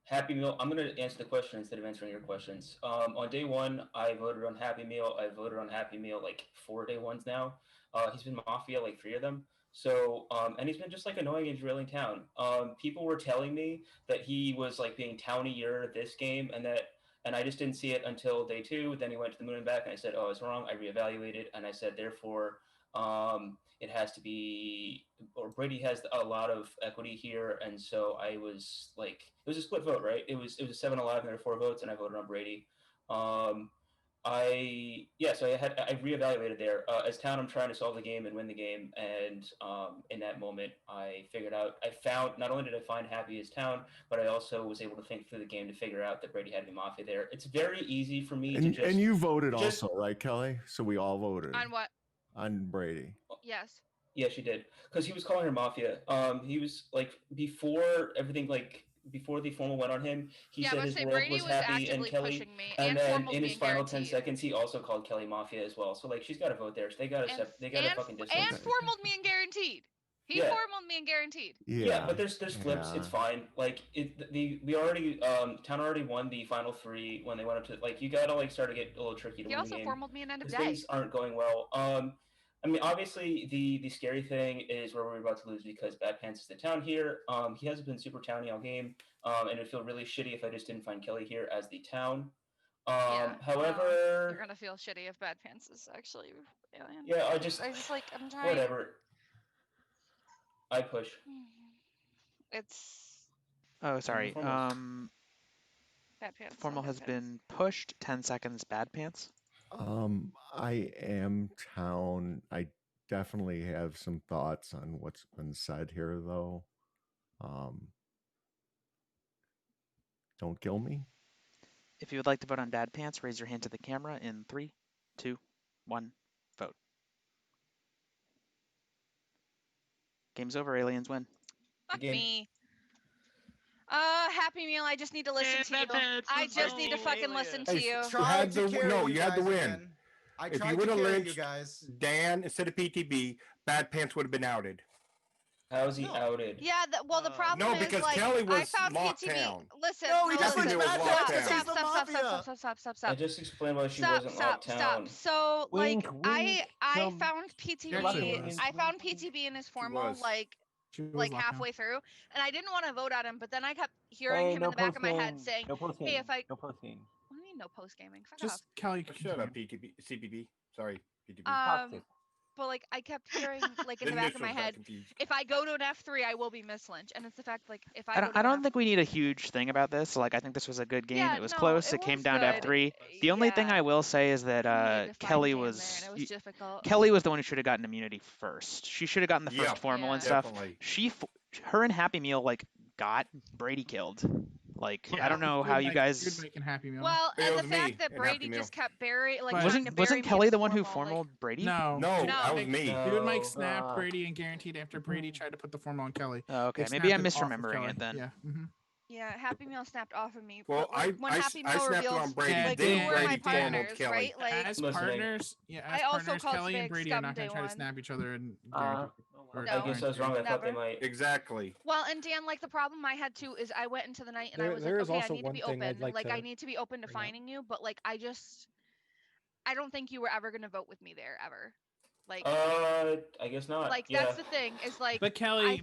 Happy Meal. I'm gonna answer the question instead of answering your questions. On day one, I voted on Happy Meal. I voted on Happy Meal like 4 day ones now. He's been Mafia like 3 of them. So, and he's been just like annoying and drilling town. People were telling me that he was like being townier this game, and I just didn't see it until day 2. Then he went to the moon and back, and I said, "Oh, I was wrong." I reevaluated, and I said, therefore, it has to be, or Brady has a lot of equity here, and so I was like, it was a split vote, right? It was a 7-11, there were 4 votes, and I voted on Brady. So I reevaluated there. As town, I'm trying to solve the game and win the game, and in that moment, I found not only did I find Happy as town, but I also was able to think through the game to figure out that Brady had to be Mafia there. It's very easy for me to just. And you voted also, right, Kelly? So we all voted On what? on Brady. Yes. Yeah, she did. Because he was calling her Mafia. He was like before everything, like before the formal went on him. He said his world Brady was was Happy and actively Kelly, pushing me, and and then formal in his being final 10 guaranteed. seconds, he also called Kelly Mafia as well. So like, she's got to vote there. So they got to fucking distance. And formaled me and guaranteed. He Yeah. formaled me and guaranteed. Yeah, but there's flips. It's fine. Like we already town already won the final 3 when they went up to, like, you gotta like start to get a little tricky to He win also the game. formaled me an end of 'cause day. things aren't going well. I mean, obviously the scary thing is where we're about to lose because Bad Pants is the town here. He hasn't been super towny all game, and it'd feel really shitty if I just didn't find Kelly here as the town. However, you're gonna feel shitty if Bad Pants is actually alien. Yeah, I just like I'm trying. whatever. I push. It's Oh, sorry. Bad Pants. Formal has been pushed. 10 seconds. Bad pants. I am town. I definitely have some thoughts on what's been said here, though. Don't kill me. If you would like to vote on bad pants, raise your hand to the camera in 3, 2, 1, vote. Game's over. Aliens win. Fuck me. Happy Meal. I just need to listen to you. I just need to fucking listen to you. You had the win. I If tried you to would have carry you lynched guys. Dan instead of PTB, Bad Pants would have been outed. How's he outed? Yeah, well, the problem No, is, because like, Kelly I was found locked PTB. down. Listen, No, he just Happy lynched Meal was Bad locked Pants down. because he's the mafia. I just explained why she Stop, wasn't stop, locked down. So, Wink, like, wink, I some- found She PTB. actually was. I found PTB in his formal, was. like She was like locked halfway through, and I didn't want to vote at him, but then I kept hearing Hey, him no in the back of my head post-game. saying, No post-game. "Hey, if I No post-game. what do you mean no post gaming? Fuck Just off." Kelly. Shut up, PTB, CPB. Sorry, PTB. But like I kept hearing like in The the back of my initials got head, confused. if I go to an F3, I will be mislynch, and it's the fact like if I, I go don't, to I an don't think we need a huge thing about this. Like, I think this was a good game. Yeah, it was no, close. it It came was down to good. F3. The only thing I will say is that needed to find Kelly jam was there, and it was difficult. Kelly was the one who should have gotten immunity first. She should have gotten the Yeah, first formal and Yeah. stuff. definitely. Her and Happy Meal like got Brady killed. Like, I don't know She how would you make- guys. she would make a Happy Meal. Well, It and was the me fact that and Happy Brady Meal. just kept trying to But- bury Wasn't me in Kelly his the one who formal, formaled Brady? No, No. that was me. He would make No. snap Brady and guaranteed after Brady tried to put the formal on Kelly. Oh, okay, It maybe I'm snapped off of misremembering Kelly. it then. Yeah. mhm. Yeah, Happy Meal snapped off of me. Well, but, like, when Happy Meal snapped revealed, on Brady. Yeah, like, then who were my Brady formaled partners, Kelly. right? Like, As Listening. partners, I also partners, called Kelly and Spig Brady are scum not going day to try to one. snap each other and guarantee. or No. I guess I was wrong. I thought they Never. might. Exactly. Well, and Dan, like the problem I had too is I went into the night and I was There like, is okay, I also need to one be thing I'd open. like I to need to be open to bring up. finding you, but like I don't think you were ever gonna vote with me there ever. Like I guess not. like yeah. that's the thing is like But Kelly,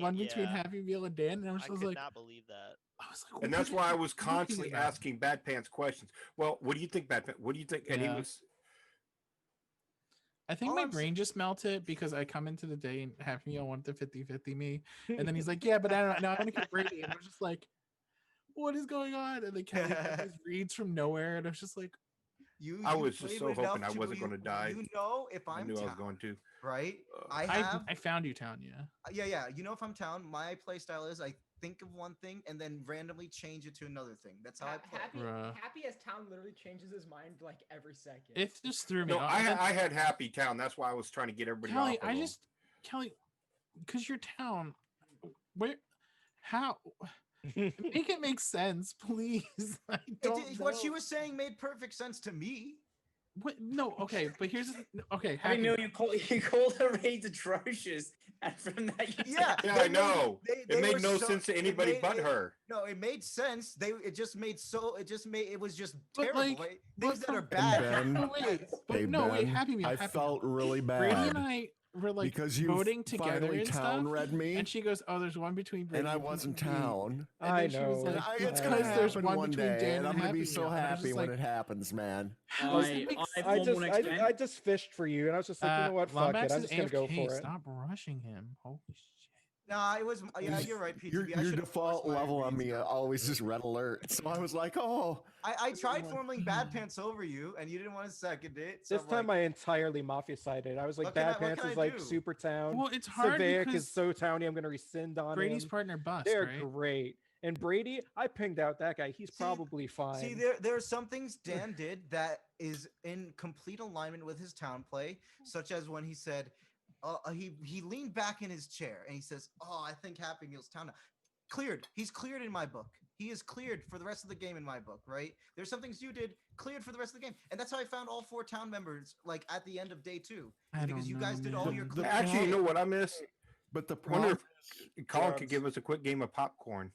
one between yeah. Happy Meal and Dan, and I was I just could like, not believe that. I was like, And what that's are why I you was talking constantly about? asking Bad Pants questions. Well, what do you think, Bad Pants? What do you think? And he Yeah. was I think All my I'm brain just melted because I come into the day and Happy Meal wanted to 50-50 me. And then he's like, yeah, but I don't know. I want to kill Brady. And I was just like, what is going on? And then Kelly had these reads from nowhere. And I was just like, I you was just played so enough hoping I wasn't going to die. You know, if I I'm knew I was town, going to. right? I I found you town, yeah. Yeah. You know, if I'm town, my play style is I think of one thing and then randomly change it to another thing. That's how I play. Happy as town literally changes his mind like every second. It just threw me No, off. I had Happy Town. That's why I was trying to get everybody Kelly, off of them. Kelly, because your town, where, how, make it make sense, please. I don't know. What she was saying made perfect sense to me. What? No, okay, but here's okay. I didn't know you called her raids atrocious, and from that you Yeah, I know. It made no sense to anybody but her. No, it made sense. It just made it was just But, terrible. like, Right? Things that are And bad. Ben, But no, wait, Ben, Happy Meal. I Happy felt Meal. really bad. Brady and I were like because you voting together finally and town stuff. read me, And she goes, "Oh, there's one between Brady and I and wasn't PTB." town. And I then she was know. like, It's "Because gonna there's happen one one between day, Dan and I'm and gonna be Happy so Meal." And I was happy just when like, it happens, man. I just fished for you, and I was just like, you know what, fuck Lombax it, I'm is just gonna go AFK. for it. Stop rushing him. Holy shit. Nah, it was. Yeah, you're right, PTB. Your default level on me always is red alert, so I was like, oh. I tried forming Bad Pants over you, and you didn't want to second it. So This time I entirely mafia sided. I was like, What can Bad I- what Pants can is I like do? super town. Well, it's hard Savaic because is so towny. I'm gonna rescind on Brady's him. partner bust, They're right? great. And Brady, I pinged out that guy. He's probably fine. See, there are some things Dan did that is in complete alignment with his town play, such as when he said, he leaned back in his chair and he says, "Oh, I think Happy Meal's town now." Cleared. He's cleared in my book. He is cleared for the rest of the game in my book, right? There's some things you did cleared for the rest of the game, and that's how I found all 4 town members like at the end of day 2 because you guys did all your clear. Actually, you know what I miss? But the wonder problem if Colin could give us a quick game of popcorn.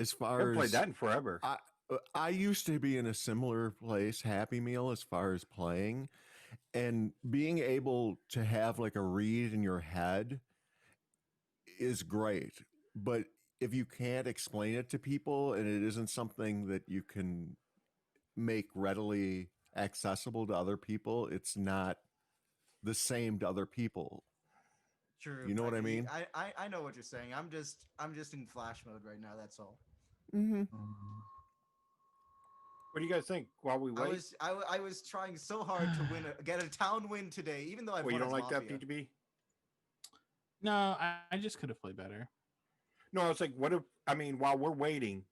As I far haven't as played that in forever. I used to be in a similar place, Happy Meal, as far as playing, and being able to have like a read in your head is great. But if you can't explain it to people and it isn't something that you can make readily accessible to other people, it's not the same to other people. True. You know what I mean? I know what you're saying. I'm just in flash mode right now. That's all. Mm-hmm. What do you guys think while we wait? I was trying so hard to get a town win today, even though I. Well, you don't like that, PTB? No, I just could have played better. No, I was like, what if? I mean, while we're waiting,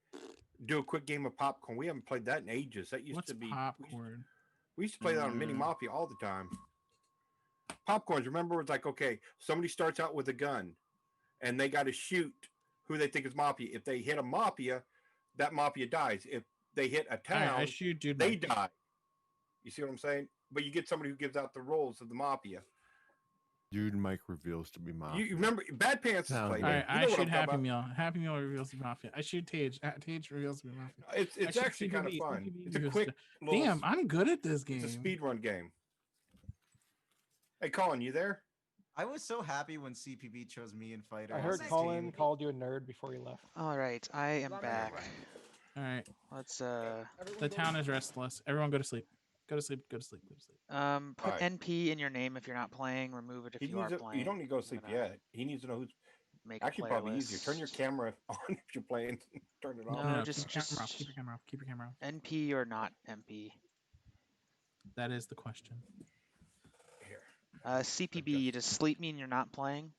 do a quick game of popcorn. We haven't played that in ages. That used What's to be popcorn? We used to play that on Mini Mafia all the time. Popcorns. Remember, it's like, okay, somebody starts out with a gun, and they got to shoot who they think is Mafia. If they hit a Mafia, that Mafia dies. If they hit a town, I shoot dude. They die. You see what I'm saying? But you get somebody who gives out the roles of the Mafia. Dude, Mike reveals to be Mafia. You remember Bad Pants is played. All right, I shoot Happy Meal. Happy Meal reveals to be Mafia. I shoot Tage. Tage reveals to be Mafia. It's actually kind of fun. It's a quick. Damn, I'm good at this game. It's a speed run game. Hey, Colin, you there? I was so happy when CPB chose me and Fighter. I heard Colin called you a nerd before he left. All right, I am back. All right, let's. The town is restless. Everyone, go to sleep. Go to sleep. Go to sleep. Go to sleep. Put NP in your name if you're not playing. Remove it if you are playing. You don't need to go to sleep yet. He needs to know who's. Make actually probably easier. Turn your camera on if you're playing. Turn it off. No, just keep your camera off. Keep your camera off. NP or not MP. That is the question. Here. CPB, does sleep mean you're not playing?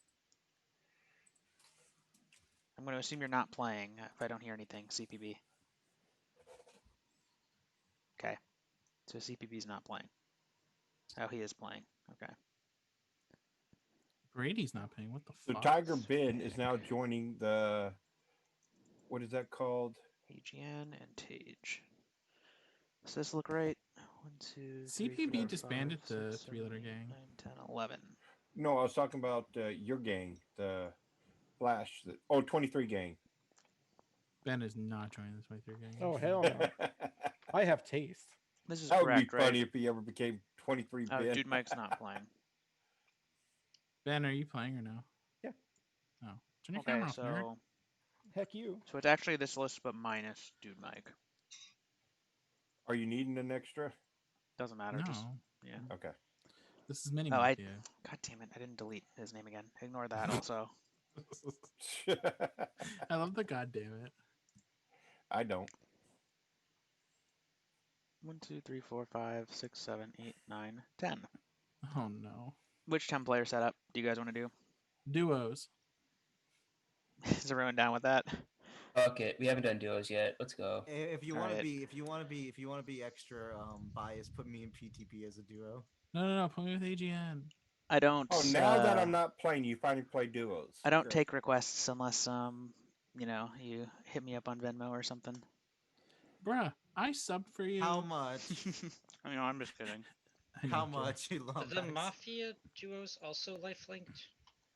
I'm going to assume you're not playing if I don't hear anything. CPB. Okay. So CPB's not playing. Oh, he is playing. Okay. Brady's not playing. What the So fuck? Tiger Ben is now joining the. What is that called? AGN and Tage. Does this look right? 1, 2, 3, CPB 4, disbanded 5, the 6, 7, three-letter 8, gang. 9, 10, 11. No, I was talking about your gang, the Flash. 23 gang. Ben is not joining the 23 gang. Oh, hell no. I have taste. This is that would correct, be funny right? if he ever became 23 Oh, Ben. dude, Mike's not playing. Ben, are you playing or no? Yeah. Oh, turn your Okay, camera off, nerd. So heck you. So it's actually this list, but minus dude Mike. Are you needing an extra? Doesn't matter. No. Just, yeah. Okay. This is Mini Oh, Mafia. God damn it! I didn't delete his name again. Ignore that also. I love the goddamn it. I don't. 1, 2, 3, 4, 5, 6, 7, 8, 9, 10. Oh no. Which 10 player setup do you guys want to do? Duos. Is everyone down with that? Okay, we haven't done duos yet. Let's go. If you All want to right. be, if you want to be extra biased, put me in PTP as a duo. No. Put me with AGN. I don't. Oh, now that I'm not playing, you finally play duos. I don't Great. take requests unless you hit me up on Venmo or something. Bruh, I subbed for you. How much? I mean, I'm just kidding. How much? Are the Mafia duos also life-linked?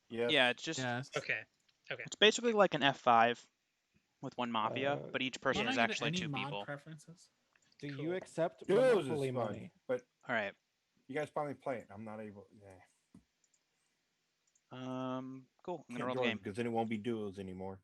Yes. Yeah, it's just Okay. Okay. it's basically like an F5 with one Mafia, but each person Don't is I get actually any 2 mod people. preferences? Do you accept Duos Monopoly is fun, money? but All right. you guys finally play it. I'm not able. Yeah. Cool. I'm gonna Can't roll the join game. because then it won't be duos anymore.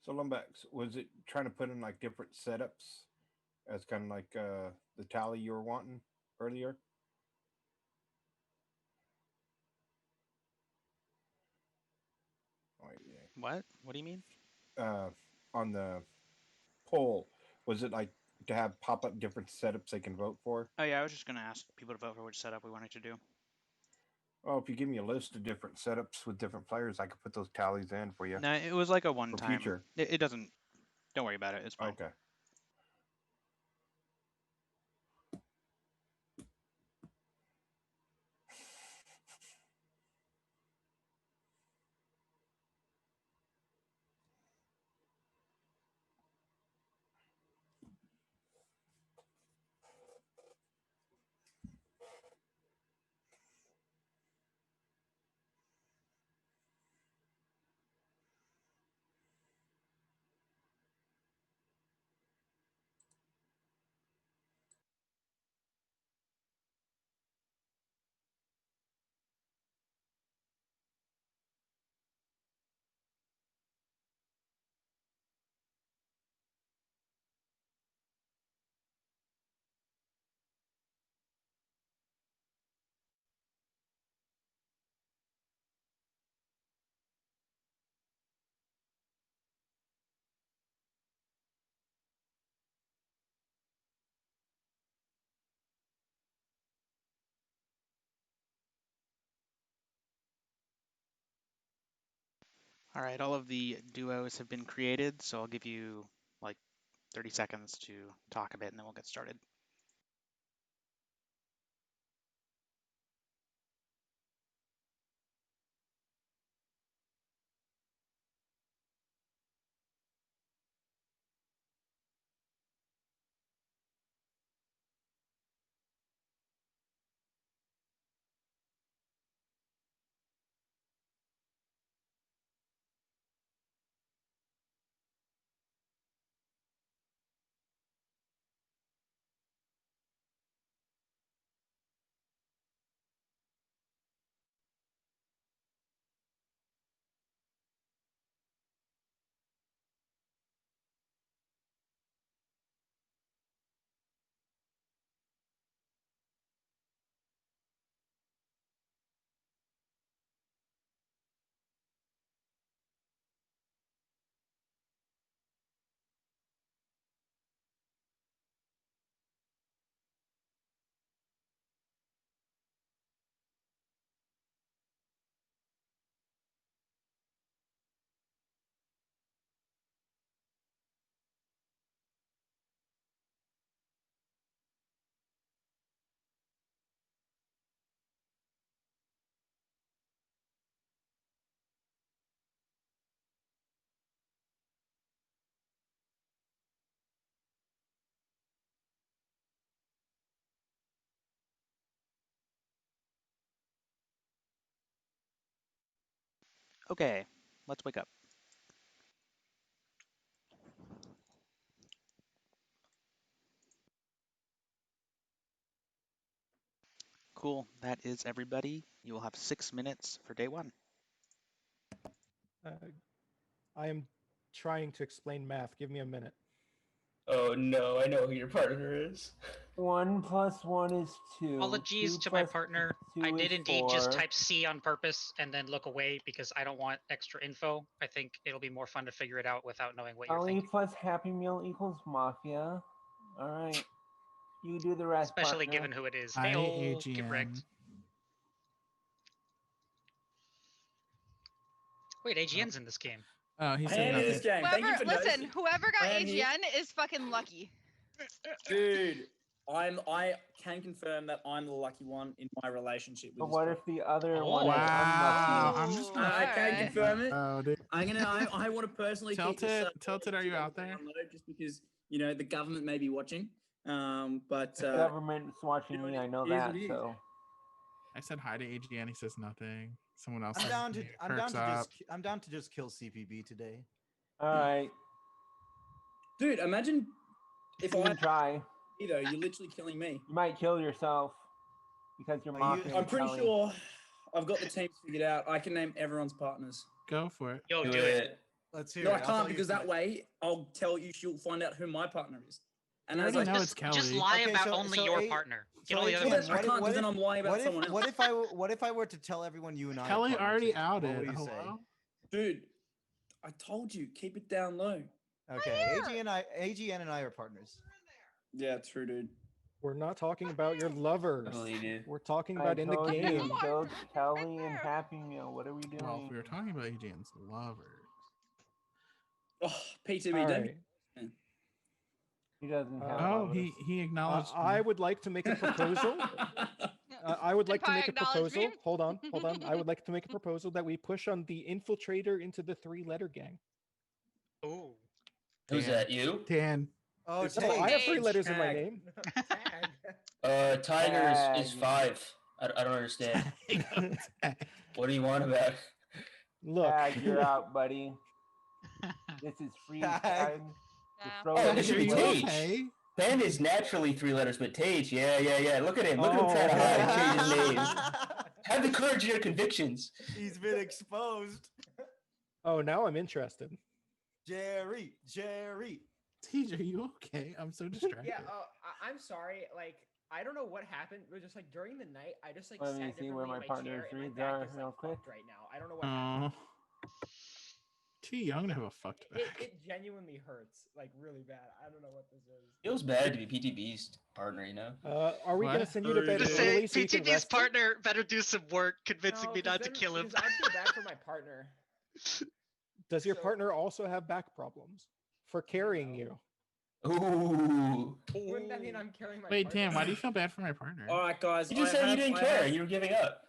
So Lumbex, was it trying to put in like different setups as kind of like the tally you were wanting earlier? Oh, yeah. What? What do you mean? On the poll, was it like to have pop up different setups they can vote for? Oh yeah, I was just gonna ask people to vote for which setup we wanted to do. Oh, if you give me a list of different setups with different players, I could put those tallies in for you. No, it was like a For one-time. future. It doesn't. Don't worry about it. It's fine. Okay. All right, all of the duos have been created, so I'll give you like 30 seconds to talk a bit, and then we'll get started. Okay, Let's wake up. Cool. That is everybody. You will have 6 minutes for day 1. I am trying to explain math. Give me a minute. Oh no, I know who your partner is. 1 + 1 is 2. Apologies 2 to my + partner. 2 I is did indeed just 4. type C on purpose and then look away because I don't want extra info. I think it'll be more fun to figure it out without knowing what you're Kelly thinking. plus Happy Meal equals Mafia. All right. You do the rest, Especially partner. given who it is. Hi, Hey, get AGN. wrecked. Wait, AGN's in this game. Oh, he I said am in nothing. this game. Thank you for Listen, noticing. whoever I got am here. AGN is fucking lucky. Dude, I can confirm that I'm the lucky one in my relationship with But this what girl. if the other Oh. one is Wow, unlucky? I'm just gonna. I can Alright. confirm it. Oh, dude. I want to personally keep this. Tilted, are you out there? down low just because the government may be watching. But The government's watching me. I know it is that. what it is. So I said hi to AGN. He says nothing. Someone else. I'm says down to nothing. I'm down Perks to up. just I'm down to just kill CPB today. all right, Dude, imagine if you I can try. you're literally killing me. You might kill yourself because you're Mafia. I'm pretty Kelly. sure I've got the teams figured out. I can name everyone's partners. Go for it. Yo, Do do it. it. Let's hear No, it. I I'll tell can't you because first. that way I'll tell you. She'll find out who my partner is. And You as already I know it's Just Kelly. lie Okay, about so- only so your A- partner. so Get all the other AGN, ones. I what if- can't what because then if- I'm lying about What if, someone else. what if I were to tell everyone you and I? are Kelly partners? already What outed. would you say? Hello? Dude, I told you, keep it down low. Okay, AGN and I are partners. Yeah, true, dude. We're not talking about your lovers. I believe you. We're talking I about in the told you, game. kill Kelly and Happy Meal. What are we doing? Well, if we were talking about AGN's lovers. Oh, PTB, All don't right. He doesn't have. Oh, lovers. he acknowledged. I me. would like to make a proposal. I would like to make a Acknowledge proposal. me. Hold on. I would like to make a proposal that we push on the infiltrator into the 3-letter gang. Ooh. Who's Dan. that? You? Dan. Oh, Oh, I have 3 Tage. letters in my Tag. name. Tigers is Tag. 5. I don't understand. What do you want about? Look. Tag, you're out, buddy. This is free Tag. time. Yeah. Oh, this should be Are you Tage. okay? Ben is naturally 3 letters, but Tage, yeah. Look at him. Look at him Oh, trying to okay. hide and change his name. Have the courage of your convictions. He's been exposed. Oh, now I'm interested. Jerry. Tej, are you okay? I'm so distracted. Yeah, I'm sorry. Like, I don't know what happened, but just like during the night, I just like Let me sat see where differently my in my partner's chair, and my reads back are is real like quick. fucked right now. I don't know what happened. Oh. Too young to have a fucked back. It genuinely hurts, like really bad. I don't know what this is. Feels bad to be PTB's partner, you know? Are we going to What? send you to bed Just say early so you can PTB's rest? partner better do some work convincing No, me 'cause not to then- kill him. because I feel bad for my partner. Does your So- partner also have back problems for carrying you? Ooh. Wouldn't that mean I'm carrying my Wait, partner? Dan, why do you feel bad for my partner? All right, guys. You just said you didn't care. You were giving up.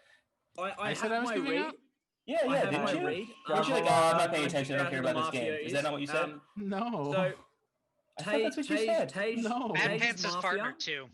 I said have I was my giving read. up? Yeah, I have didn't my you? read. Weren't you like, oh, I'm not paying attention. I don't care about this Mafia game. Is that not what you said? No. So, I thought that's what you said. Tage, No. Bad Tage Pants' is partner Mafia. too.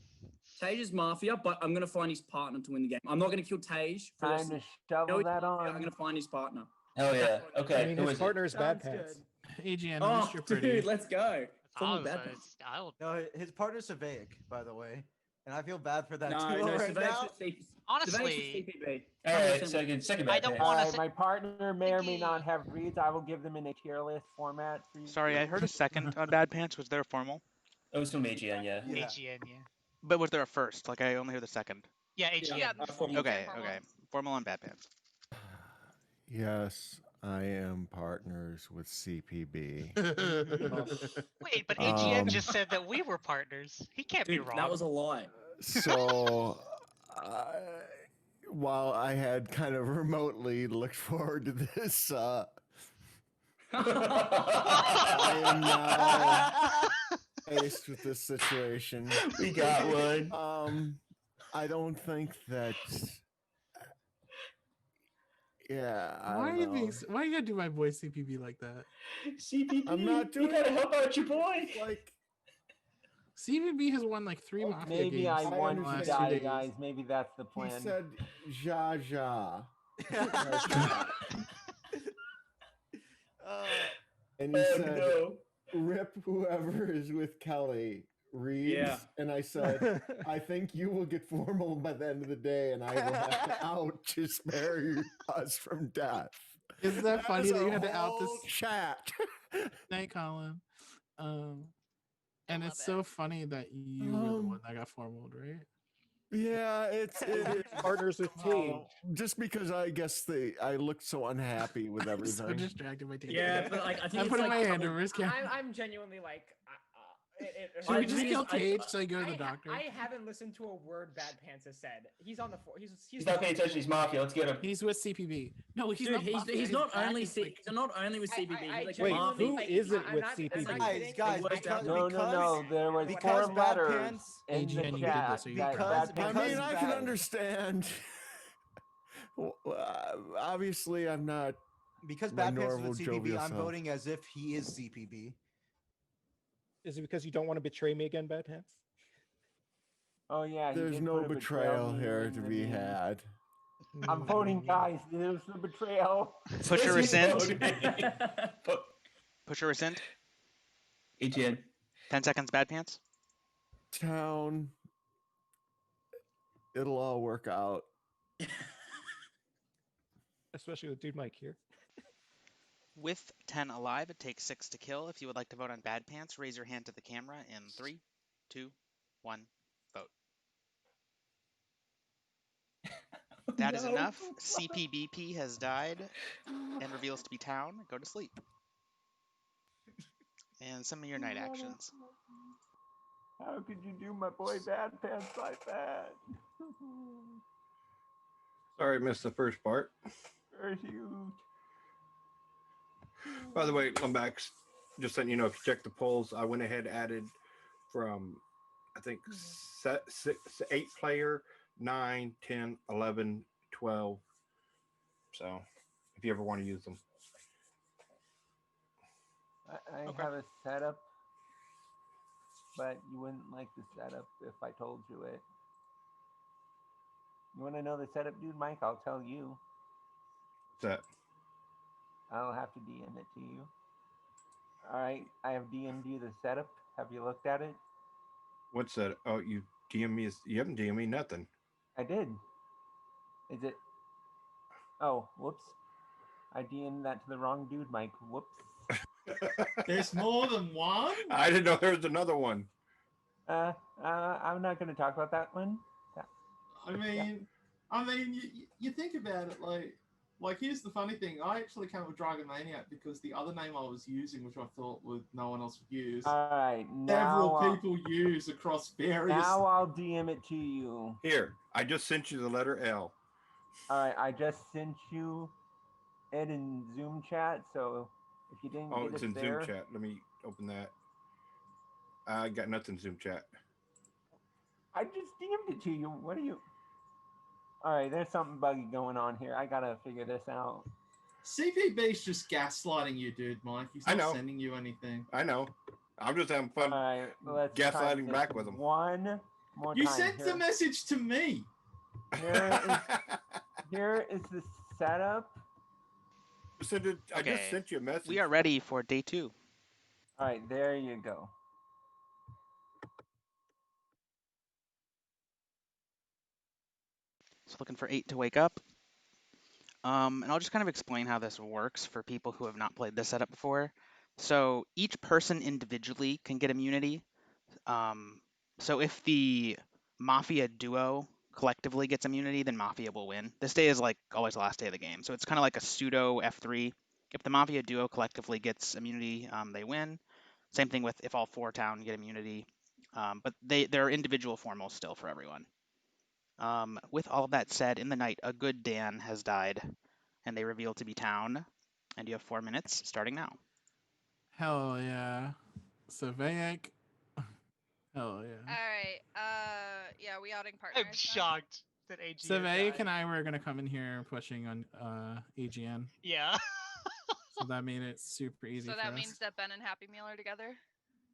Tage is Mafia, but I'm gonna find his partner to win the game. I'm not gonna kill Tage. For Time to shovel that on. I'm gonna find his partner. Hell yeah. Okay. I mean, who his is it? partner is Bad Sounds Pants. AGN, Oh, Mr. Pretty. dude, let's go. Someone I'll, bad uh, pants. I'll, No, his partner's Savaic, by the way, and I feel bad for that No, too no, right Savag's now. with CP. honestly, CPB. All right, second I bad don't pants. want Alright, to. my partner may or may not have reads. I will give them in a tier list format for you. Sorry, I heard a second on Bad Pants. Was there a formal? It was from AGN, yeah. Yeah. AGN, yeah. But was there a first? Like, I only hear the second. Yeah, AGN. Yeah, formal. Okay, formal. okay. Formal on Bad Pants. Yes, I am partners with CPB. Wait, but AGN Um, just said that we were partners. He can't be Dude, wrong. that was a lie. So, while I had kind of remotely looked forward to this, I am now faced with this situation. We got one. I don't think that. Yeah, I Why are don't you know. being? Why you gotta do my boy CPB like that? CPB. I'm not doing You gotta it. help out your boy. Like, CPB has won like 3 Mafia Maybe games. I in the want last to 2 die, days. guys. Maybe that's the he plan. said, "Ja ja." And you Oh, said, no. "Rip whoever is with Kelly Reeves." Yeah. And I said, "I think you will get formal by the end of the day, and I will have to out to spare us from death." Isn't that funny was that you our had to out whole this chat? night, Colin? And it's so funny that you were the one that got formaled, right? Yeah, it is. Partners with Tage. Just because I guess I looked so unhappy with everything. So distracted by Tage. Yeah, but like I think I'm it's putting like my hand over his camera. I'm genuinely like. Should we just I- kill I- Tage so I go to the doctor? I haven't listened to a word Bad Pants has said. He's on the floor. He's not paying attention. He's Mafia. Let's get him. He's with CPB. No, he's Dude, not. he's Mafia. he's not back only is like- he's not only with CBB. He's like Wait, Mafia. who isn't with CPB? Guys, No, there was because four Bad letters Pants- in the AGN, you did chat. this, so you're that Because- Bad I Pants- mean, I can understand. Obviously, I'm not. Because my Bad Pants is normal with CPB, jovial I'm self. voting as if he is CPB. Is it because you don't want to betray me again, Bad Pants? Oh yeah, he There's did no put a betrayal meme here in to the be meme. had. I'm voting, guys. There's the betrayal. Push or rescind. Vote. Push or rescind. AGN. 10 seconds, Bad Pants. Town. It'll all work out. Especially with Dude Mike here. With 10 alive, it takes 6 to kill. If you would like to vote on Bad Pants, raise your hand to the camera in 3, 2, 1, vote. That is enough. CPBP has died and reveals to be Town. Go to sleep. And some of your night actions. How could you do my boy Bad Pants like that? Sorry, I missed the first part. Very huge. By the way, come back. Just letting you know, if you check the polls, I went ahead and added from, I think, 8 player, 9, 10, 11, 12. So, if you ever want to use them. I have a setup, but you wouldn't like the setup if I told you it. You want to know the setup, dude, Mike? I'll tell you. What's that? I'll have to DM it to you. All right, I have DM'd you the setup. Have you looked at it? What's that? Oh, you DM me? You haven't DM me nothing. I did. Is it? Oh, whoops. I DM'd that to the wrong dude, Mike. Whoops. There's more than one? I didn't know there was another one. I'm not going to talk about that one. I mean, you think about it, like here's the funny thing. I actually came up with Dragon Maniac because the other name I was using, which I thought no one else would use, All right, several people use across various. Now I'll DM it to you. Here, I just sent you the letter L. All right, I just sent you it in Zoom chat. So if you didn't get It's it in there, Zoom chat. Let me open that. I got nothing Zoom chat. I just DM'd it to you. What are you? All right, there's something buggy going on here. I gotta figure this out. CPB's just gaslighting you, dude, Mike. He's I not know. sending you anything. I know. I'm just having fun All right, let's try gaslighting this back with him. One more You time. sent the message to me. Here is the setup. I just sent you a message. We are ready for day 2. All right, there you go. So looking for 8 to wake up. And I'll just kind of explain how this works for people who have not played this setup before. So each person individually can get immunity. So if the Mafia duo collectively gets immunity, then Mafia will win. This day is like always the last day of the game. So it's kind of like a pseudo F3. If the Mafia duo collectively gets immunity, they win. Same thing with if all 4 town get immunity. But there are individual formals still for everyone. With all of that said, in the night, a good Dan has died, and they reveal to be Town, and you have 4 minutes starting now. Hell yeah. Savaic. Hell yeah. All right. Yeah, we outing partners. I'm shocked that AGN. Savaic and I were gonna come in here pushing on AGN. Yeah. So that made it super easy. So for that us. means that Ben and Happy Meal are together.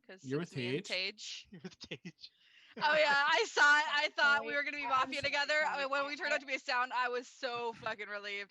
Because You're with me and Tage? Tage. You're with Tage. Oh yeah, I saw it. I thought we were gonna be Mafia together. I mean, when we turned out to be a sound, I was so fucking relieved.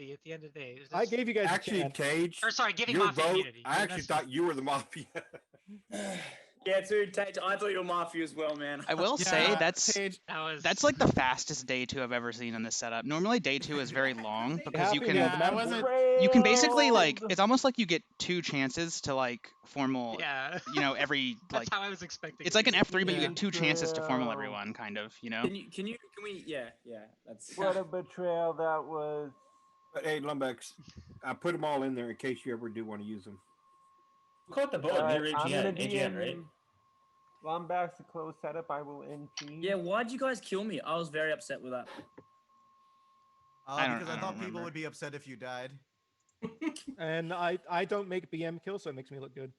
immunity at the end of the day. I gave you guys actually, a chance. Cage. Or sorry, giving your Mafia vote. immunity. I actually thought you were the Mafia. Yeah, dude, Tage, I thought you were Mafia as well, man. I will say that's Tage, that's like the fastest day 2 I've ever seen in this setup. Normally day 2 is very long because you can I wasn't. you can basically like it's almost like you get 2 chances to like formal Yeah. every That's like how I was expecting. it's it like to an be. F3 but you get 2 chances to formal everyone kind of, Can we? Yeah, that's. What a betrayal that was. But hey, Lumbex, I put them all in there in case you ever do want to use them. Caught the bullet Alright, near I'm gonna AGN, be AGN, right? in Lombax, a closed setup. I will NP. Yeah, why'd you guys kill me? I was very upset with that. Because I thought people would be upset if you died. And I don't make BM kills, so it makes me look good.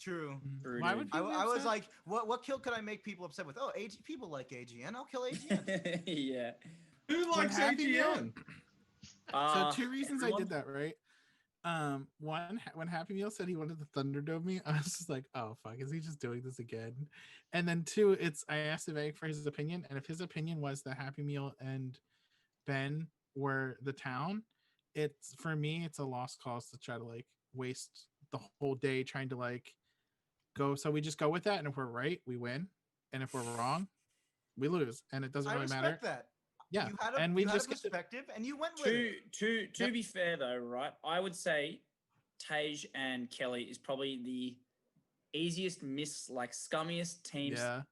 True. Why would I people be was upset? like, what kill could I make people upset with? Oh, people like AGN. I'll kill AGN. Yeah. Who likes Happy Meal- AGN? So 2 reasons I did that, right? One, when Happy Meal said he wanted to Thunderdome me, I was just like, oh fuck, is he just doing this again? And then 2, I asked Vivek for his opinion, and if his opinion was that Happy Meal and Ben were the town, it's for me, it's a lost cause to try to like waste the whole day trying to like go. So we just go with that, and if we're right, we win, and if we're wrong, we lose, and it doesn't I really respect matter. that. Yeah, You had a, and we you just had a get to- perspective, and you went with it. To be fair though, right? I would say Tage and Kelly is probably the easiest scummiest teams Yeah.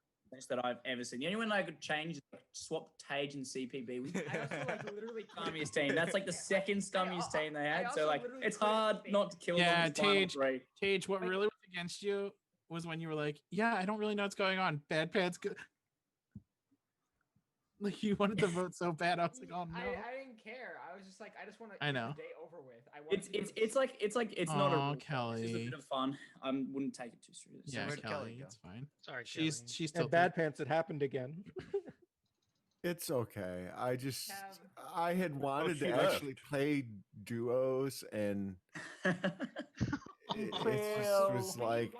that I've ever seen. The only one I could change is swap Tage and CPB with. I also like literally Scummiest team. That's like the second scummiest team they had. So also like, literally it's couldn't hard not to kill them. Yeah, in the final Tage. three. Tage, what really was against you was when you were like, "Yeah, I don't really know what's going on. Bad Pants good." Like you wanted to vote so bad. I was like, "Oh no." I didn't care. I was just like, I just want to I get know. the day over with. I want It's not a Aw, real fight. It's just a Kelly. bit of fun. I wouldn't take it too seriously. Yeah, Where'd Kelly, Kelly go? it's fine. Sorry, She's still At Bad Pants, it happened again. It's okay. I had wanted she to left. actually play duos, and it just was like.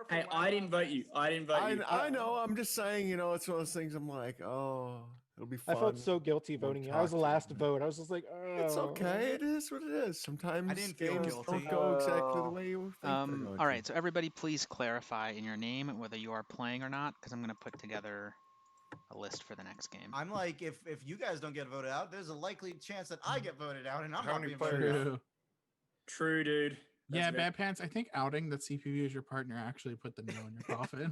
Hey, I didn't vote you. I didn't vote you. I know. I'm just saying. It's one of those things. I'm like, oh, it'll be I fun. felt so guilty Won't voting you. I was the talk to last vote. I was just like, oh. It's okay. It is what it is. Sometimes I didn't feel games guilty. don't go exactly the way you think they're going all to. right, so everybody please clarify in your name whether you are playing or not, because I'm going to put together a list for the next game. I'm like, if you guys don't get voted out, there's a likely chance that I get voted out, and I'm How not many being voted out. True. True, dude. That's Yeah, very- Bad Pants. I think outing that CPV is your partner actually put the nail in your coffin.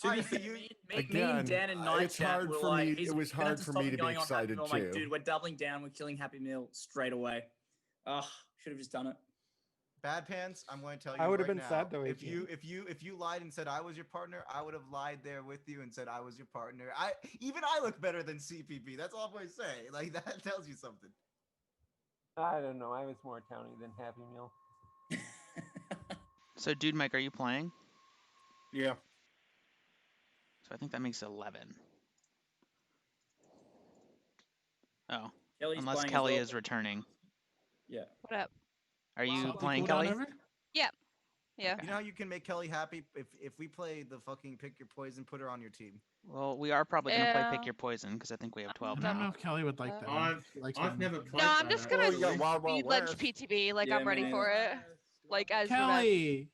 To be Alright, so fair, you- me and Again, Dan and it's Nightcap hard were for like, me- "He's it was gonna have hard for stop me to be going on Happy excited Meal." I'm like, too. dude, we're doubling down. We're killing Happy Meal straight away. Ugh, should have just done it. Bad Pants, I'm going to tell you. I would have right been now, sad though, If AJ. you lied and said I was your partner, I would have lied there with you and said I was your partner. I look better than CPP. That's all I'm going to say. Like that tells you something. I don't know. I was more towny than Happy Meal. So, Dude Mike, are you playing? Yeah. So I think that makes 11. Oh, Kelly's unless playing as Kelly well. is returning. Yeah. What up? Are you Something playing, cool down Kelly? over? Yeah. Yeah. You know how you can make Kelly happy if we play the fucking pick your poison, put her on your team. Well, we are probably going to play Yeah. Pick Your Poison because I think we have 12 I don't know now. if Kelly would like that. She likes I've when- never played No, I'm that, just gonna Oh, you got Wild Wild speed lunch West. PTB. Like Yeah, I'm ready man. for it. Like as Vivek. Kelly,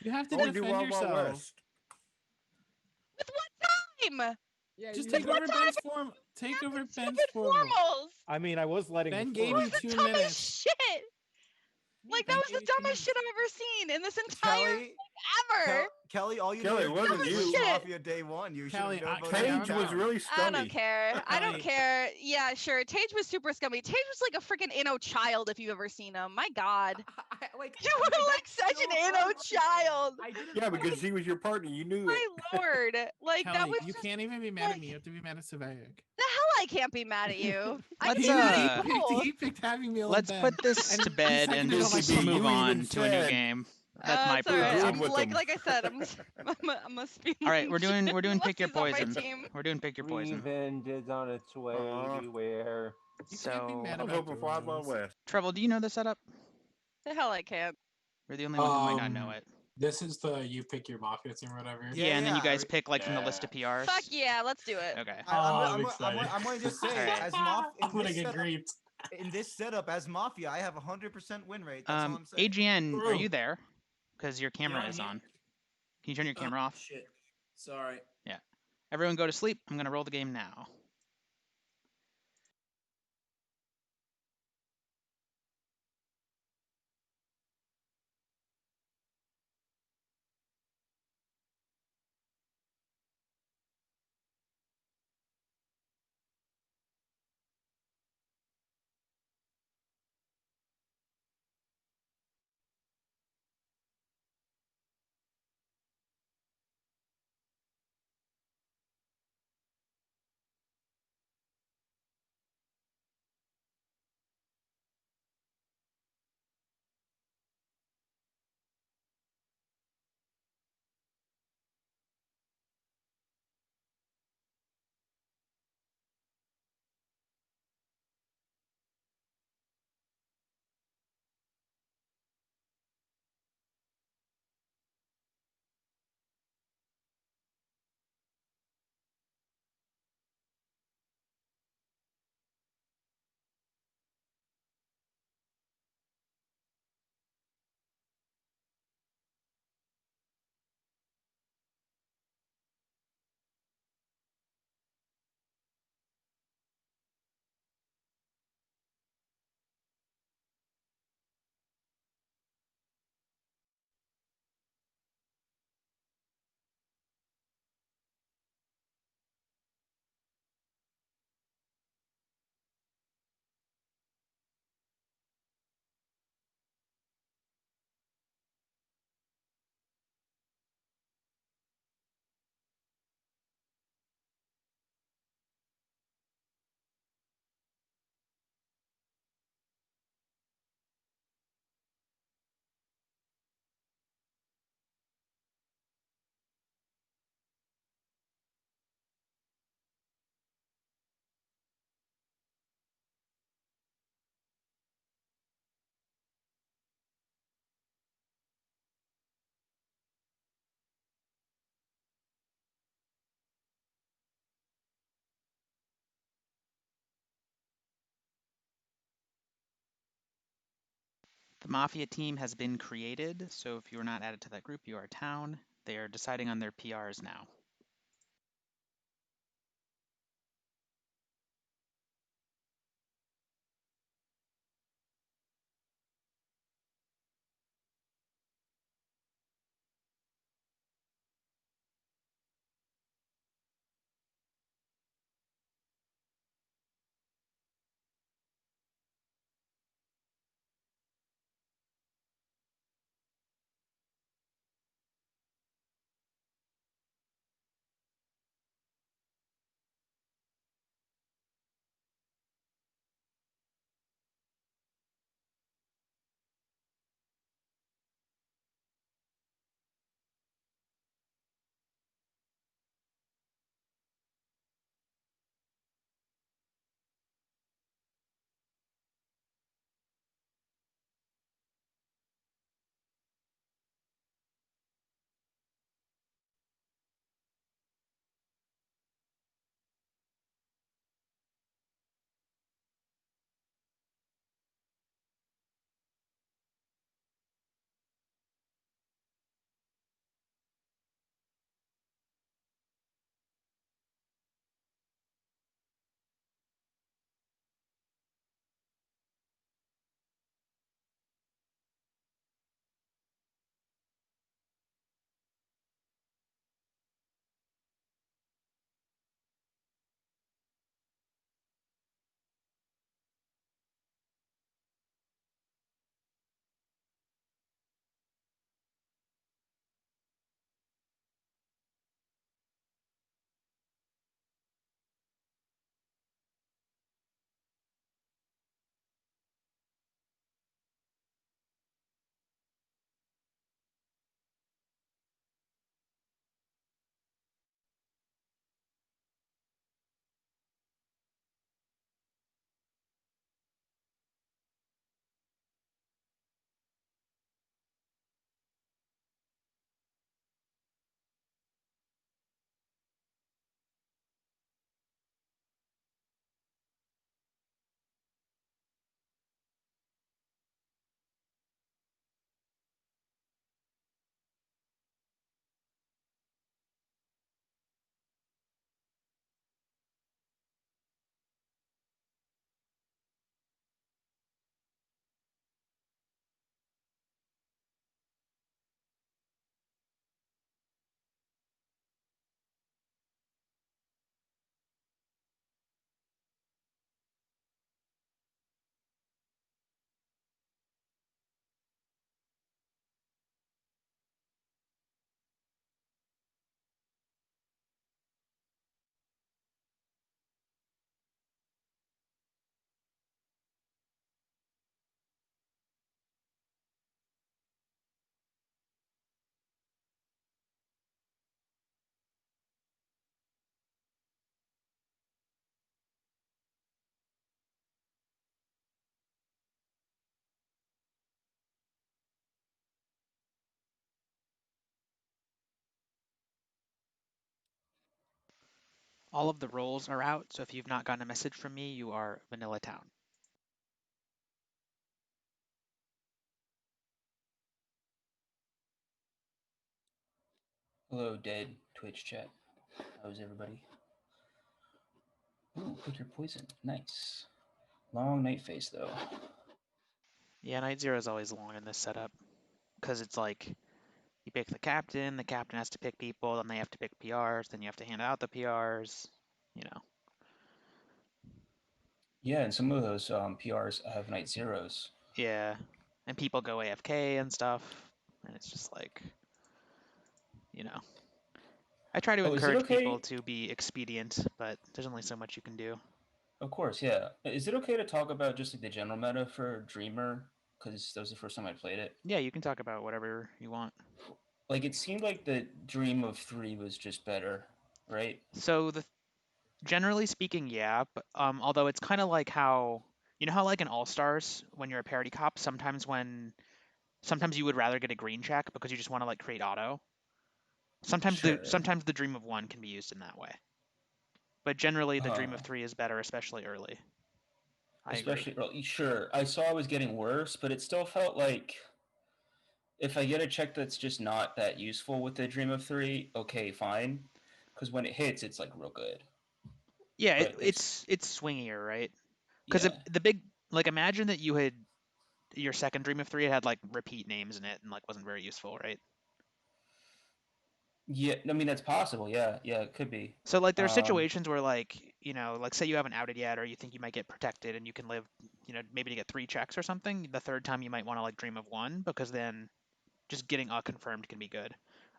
you have to I wanna do defend Wild Wild yourself. West. With what time? Yeah, Just you- take What over time Ben's form. Take over Ben's Stupid form. formals. I mean, I was letting Ben the gave floor. you That was 2 the dumbest minutes. shit. Like that Ben was the gave you 2 dumbest shit minutes. I've ever seen in this entire Kelly, ever. Kelly, all you Kelly, know it wasn't is you. Shit. Mafia day one. You should Kelly, have known about Kelly, that Tage was down. really I scummy. don't care. I don't Kelly. care. Yeah, sure. Tage was super scummy. Tage was like a freaking Inno child if you've ever seen him. My God. like You were like that's such so an Inno hard. child. I didn't Yeah, vote because he was your partner. You knew My it. lord. Like that Kelly, was you just can't even be mad at like- me. You have to be mad at Savaic. the hell I can't be mad at you. I Let's, can be both. He picked Happy Meal. Let's and put Ben. this And to he bed seconded and all my just CPV. move You on even to a new said- game. That's my It's all right. agreed prerogative. I'm with like them. like I said, I'm a speed. All right, we're doing Unless Pick Your he's on my Poison. team. We're doing Pick Your Poison. Revenge is on its way. Beware. You can't be So, mad I was about hoping for Wild Wild duels. West. Treble, do you know the setup? The hell I can't. You're the only one who might not know it. This is the you pick your Mafia team or whatever. Yeah, and then you yeah. guys pick like from the list of PRs. Fuck yeah, let's do it. Okay. I'm I'm going to just say, Alright. as Moff in I'm gonna this get setup, griefed. in this setup as Mafia, I have 100% win rate. That's all I'm saying. AGN, are you there? Because your camera I'm is here. on. Can you turn your camera off? Shit. Sorry. Yeah. Everyone go to sleep. I'm going to roll the game now. The Mafia team has been created, so if you are not added to that group, you are a town. They are deciding on their PRs now. All of the roles are out, so if you've not gotten a message from me, you are Vanilla Town. Hello, dead Twitch chat. How's everybody? Ooh, put your poison. Nice. Long night phase though. Yeah, night 0 is always long in this setup because it's like you pick the captain has to pick people, then they have to pick PRs, then you have to hand out the PRs, you know. Yeah, and some of those PRs have night zeros. Yeah, and people go AFK and stuff, and it's just like, you know. I try to encourage people to be expedient, but there's only so much you can do. Of course, yeah. Is it okay to talk about just like the general meta for Dreamer? Because that was the first time I played it. Yeah, you can talk about whatever you want. Like, it seemed like the Dream of 3 was just better, right? So generally speaking, yeah, but although it's kind of like how, you know how like in All Stars when you're a parity cop, sometimes you would rather get a green check because you just want to like create auto. Sometimes the Dream of 1 can be used in that way. But generally the Dream of 3 is better, especially early. I agree. Early, sure. I saw it was getting worse, but it still felt like if I get a check that's just not that useful with the Dream of 3, okay, fine. Because when it hits, it's like real good. Yeah, it's swingier, right? Because the big, like, imagine that you had your second Dream of 3 had like repeat names in it and like wasn't very useful, right? Yeah, I mean that's possible. Yeah, it could be. So like there are situations where like, you know, like say you haven't outed yet or you think you might get protected and you can live, you know, maybe to get 3 checks or something. The third time you might want to like Dream of 1 because then just getting a confirmed can be good.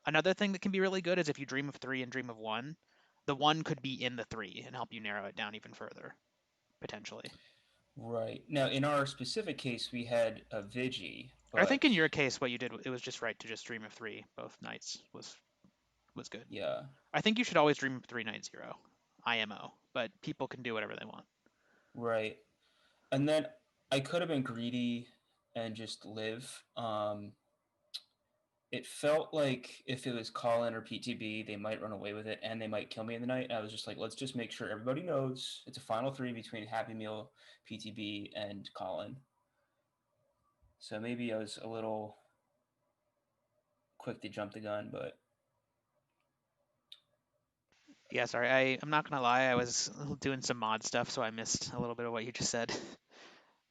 Another thing that can be really good is if you Dream of 3 and Dream of 1, the 1 could be in the 3 and help you narrow it down even further, potentially. Right. Now, in our specific case, we had a Vigi. I think in your case, what you did, it was just right to just Dream of 3 both nights was good. Yeah. I think you should always Dream of 3 night 0, IMO, but people can do whatever they want. Right. And then I could have been greedy and just live. It felt like if it was Colin or PTB, they might run away with it and they might kill me in the night. And I was just like, let's just make sure everybody knows it's a final 3 between Happy Meal, PTB, and Colin. So maybe I was a little quick to jump the gun, but yeah, sorry. I'm not gonna lie. I was doing some mod stuff, so I missed a little bit of what you just said.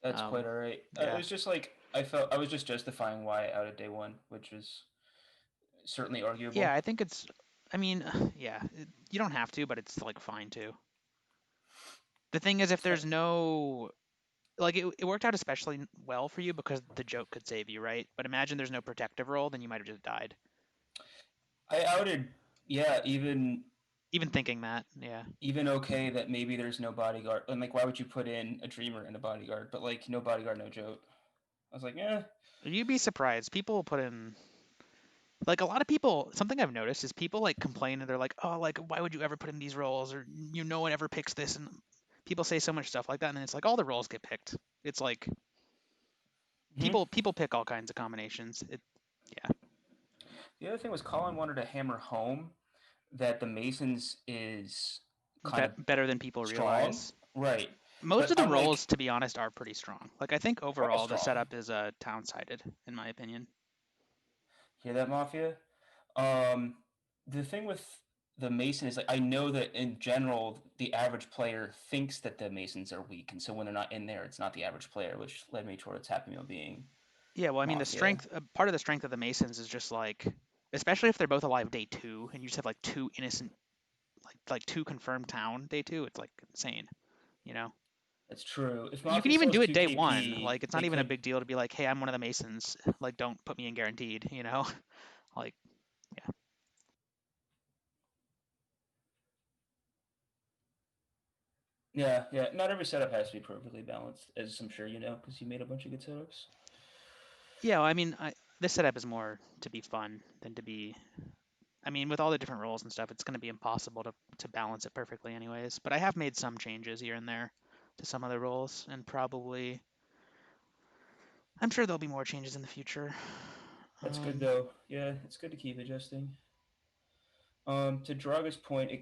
That's quite all right. Yeah. It was just like I felt I was just justifying why I outed day 1, which was certainly arguable. Yeah, I think it's. I mean, yeah, you don't have to, but it's like fine too. The thing is, if there's no, like, it worked out especially well for you because the joke could save you, right? But imagine there's no protective roll, then you might have just died. I outed, yeah, even thinking that, yeah. Even okay that maybe there's no bodyguard. And like, why would you put in a Dreamer and a bodyguard? But like, no bodyguard, no joke. I was like, eh. You'd be surprised. People put in, like, a lot of people. Something I've noticed is people like complain and they're like, "Oh, like, why would you ever put in these roles?" Or no one ever picks this, and people say so much stuff like that, and then it's like all the roles get picked. It's like people pick all kinds of combinations. Yeah. The other thing was Colin wanted to hammer home that the Masons is kind of better than people realize. Right. Most of the roles, to be honest, are pretty strong. Like I think overall the setup is town-sided, in my opinion. Hear that, Mafia? The thing with the Mason is like I know that in general the average player thinks that the Masons are weak, and so when they're not in there, it's not the average player, which led me towards Happy Meal being. Yeah, well, I mean, the strength, part of the strength of the Masons is just like, especially if they're both alive day 2, and you just have like 2 innocent, like 2 confirmed town day 2, it's like insane, you know? That's true. If you can even do it day 1. Like, it's not even a big deal to be like, hey, I'm one of the Masons. Like, don't put me in guaranteed, you know? Like, yeah. Yeah. Not every setup has to be perfectly balanced, as I'm sure you know, because you made a bunch of good setups. Yeah, well, I mean, this setup is more to be fun than to be. I mean, with all the different roles and stuff, it's going to be impossible to balance it perfectly, anyways. But I have made some changes here and there to some of the roles, and probably, I'm sure there'll be more changes in the future. That's good though. Yeah, it's good to keep adjusting. To Draga's point,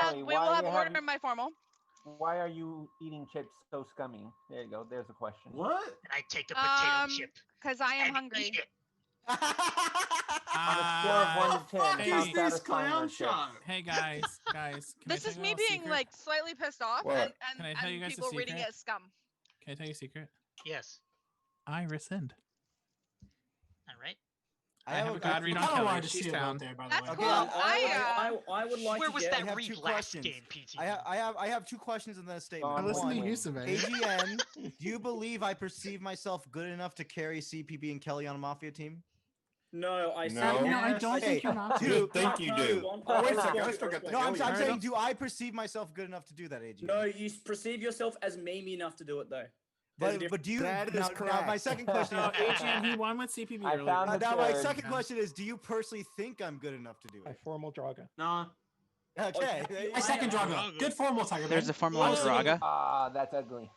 Kelly, we will why have you order have- in my formal. Why are you eating chips so scummy? There you go. There's a question. What? I take a potato chip. Because I am and hungry. eat it. On a scale of 1 to 10, Fuck how is this satisfying clown are show? chips? Hey guys, guys, can This I is tell me you a being secret? like slightly pissed off What? Can I tell you and guys a people reading secret? it as scum. Can I tell you a secret? Yes. I rescind. All right. I have a good read on kinda Kelly. wanted to She's see a vote down. there, by the That's way. cool. I would like Where to was get. that I have read two last questions. game, PTB? I have 2 questions and then a statement. I listen to One, you, Savannah. AGN, do you believe I perceive myself good enough to carry CPB and Kelly on a Mafia team? No, I No. said No, I yes. don't think you're not. You think you do. Oh, wait a second. I still got the No, I'm alien. saying, do I perceive myself good enough to do that, AGN? No, you perceive yourself as mamey enough to do it, though. But do you? Now my second question No, is, AGN, he won with CPB I earlier. found the now my third. second question is, do you personally think I'm good enough to do I it? formal Draga. No. Okay. My second Draga. Good formal, Tiger. There's a formal on Draga. Ah, that's ugly.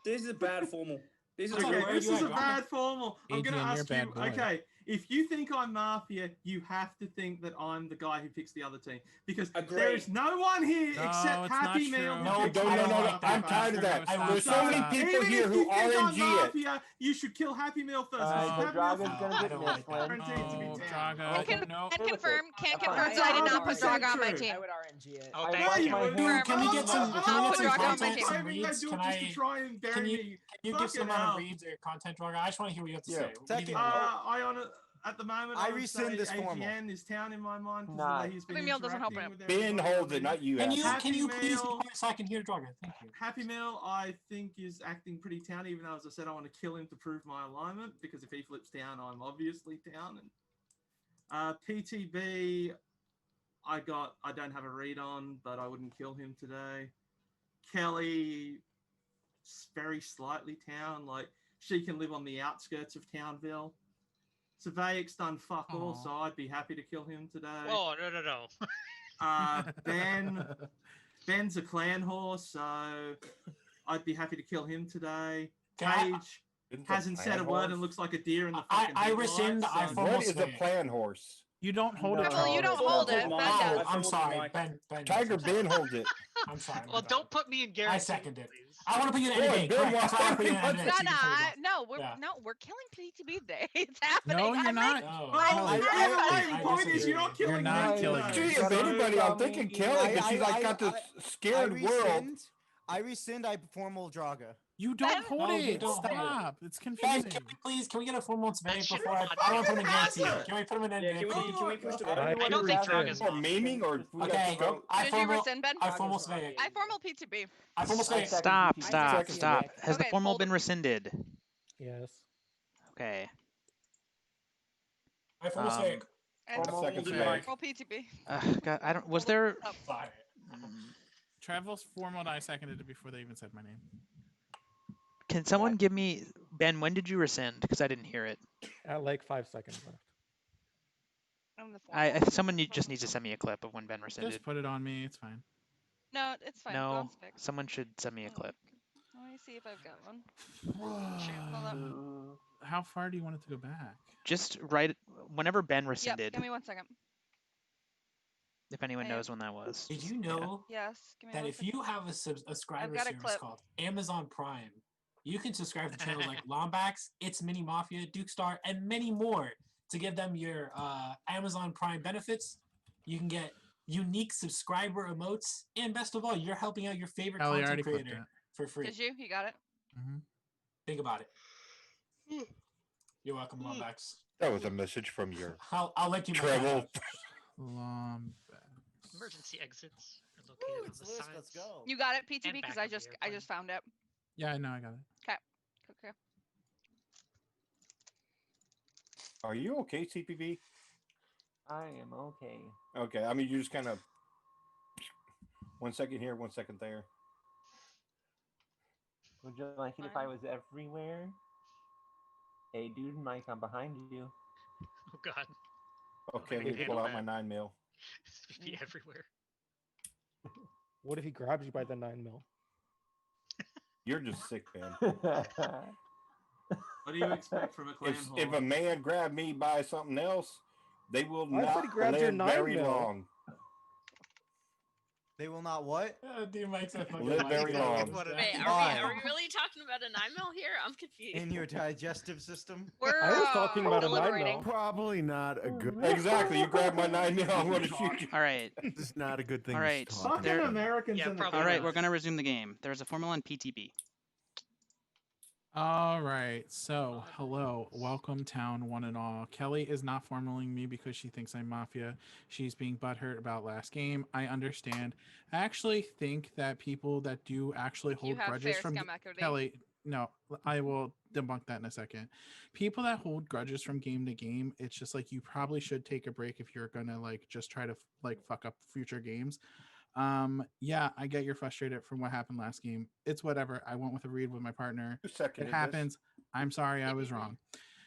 This is a bad formal. This is Okay, a this is a bad formal. I'm AGN, gonna you're a ask you. bad boy. Okay, if you think I'm Mafia, you have to think that I'm the guy who picks the other team because there is no one here No, except it's Happy not Meal. true. who No, picks no, the no, no. other I'm Mafia. tired of that. Stop, There's so stop. many people Even here if who you think I'm RNG it. Mafia, you should kill Happy Meal first. Alright, so Happy Meal Draga's gonna get missed, Lynn. guaranteed to be No, down. Draga. Can No. confirm. Can't That's confirm fine. that I did not put 100% Draga on my true. team. I would RNG it. Oh, No, thank you you. wouldn't. Dude, can we get some? I'll Can we put get some Draga on my content, team. some Saving that reads? duel Can just I? to try and bury Can you? me. Can you give some Fucking hell. reads or content, Draga? I just want to hear what you have to Yeah. say. What do you Second, think? I on it at the moment. I would rescind say this formal. AGN is town in my mind because Nah. the way he's been Happy Meal doesn't help interacting it. with Ben everybody. holds it, not you. Can you? asshole. Can you please Meal. be quiet so I can hear Draga? Thank you. Happy Meal, I think, is acting pretty town, even though, as I said, I want to kill him to prove my alignment, because if he flips town, I'm obviously town. And PTB, I don't have a read on, but I wouldn't kill him today. Kelly, very slightly town, like, she can live on the outskirts of Townville. Surveyor's done fuck all, so I'd be happy to kill him today. Oh, no. Ben's a clan horse, so I'd be happy to kill him today. Can Paige hasn't said a word and looks like a deer in the I fucking rescind. I so- formal What is a say. plan horse? You don't hold it. Well, you don't hold it. Ben Oh, does. I'm sorry, Ben. Tiger Ben holds it. I'm sorry. my Well, bad. don't put me in Garrett. I second it. I want to put you in Boy, any Ben game. Correct. That's why I wants put you in everybody- any No, we're killing PTB today. It's happening. No, you're not. No. The point is, disagree. you're not killing You're not me killing today. me. Gee, if anybody, I'm thinking Kelly, but she's like got this scared world. I rescind. I formal Draga. You don't hold No, you it. don't hold it. Stop. It's Ben, confusing. can we please? Can we get a formal debate should before I not don't want to put him be in guarantee? answer. Can we put him in Yeah, NBA? can we push the vote? I don't think Draga's Or memeing, or we got Okay, to go. I Did you formal. rescind, Ben? I formal say. I formal PTB. I formal say. Stop, Second stop, second stop. today. Has the Okay, formal hold been rescinded? Yes. Okay. I formal say. And Formal second roll today. PTB. God, I don't. Was there? Sorry. Travel's formal and I seconded it before they even said my name. Can someone give me Ben? When did you rescind? Because I didn't hear it. At like 5 seconds left. Someone just needs to send me a clip of when Ben rescinded. Just put it on me. It's fine. No, it's fine. No, God's fixed. someone should send me a clip. Let me see if I've got one. Shoot, hold up. How far do you want it to go back? Just write whenever Ben Yep, rescinded. give me 1 second. If anyone Hey. knows when that was. Did you know Yes, give me that 1 if second. you have a subscriber got a service clip. called Amazon Prime, you can subscribe to channels like Lombax, It's Mini Mafia, Duke Star, and many more to give them your Amazon Prime benefits. You can get unique subscriber emotes, and best of all, you're helping out your favorite Ellie, I content already clipped creator it. for free. Did you? You got it? Think about it. You're welcome, Lombax. That was a message from your I'll let you know. travel. Emergency exits are located on the sides. Let's go. You got it, PTB? And Because back I of the just found it. Yeah, I know. I got it. Okay. Okay. Are you okay, CPB? I am okay. Okay, I mean, you just kind of 1 second here, 1 second there. Would you like it if I was everywhere? Hey, dude, Mike, I'm behind you. Oh God. Okay, I let can me pull handle out that. my 9mm. Be everywhere. What if he grabs you by the 9mm? You're just sick, man. What do you expect from a clan If a horse? man grabbed me by something else, they will I said he not grabbed your live very 9mm. long. They will not what? Dude, Mike's a fucking Live very long. Wait, Why? are we really talking about a 9mm here? I'm confused. In your digestive system? We're I was talking about a deliberating. 9mm. Probably not a good. Exactly. You grab my 9mm, I'm going to shoot you. All right. This is not a good thing. All to right. talk Fucking There- Americans Yeah, in the probably All right, clan. we're gonna resume the game. There's a formal on PTB. All right. So, hello. Welcome, town one and all. Kelly is not formaling me because she thinks I'm Mafia. She's being butthurt about last game. I understand. I actually think that people that do actually You hold have grudges fair from scum equity. Kelly, no, I will debunk that in a second. People that hold grudges from game to game, it's just like you probably should take a break if you're gonna like just try to like fuck up future games. Yeah, I get you're frustrated from what happened last game. It's whatever. I went with a read with my partner. Who It seconded this? happens. I'm sorry, I was wrong.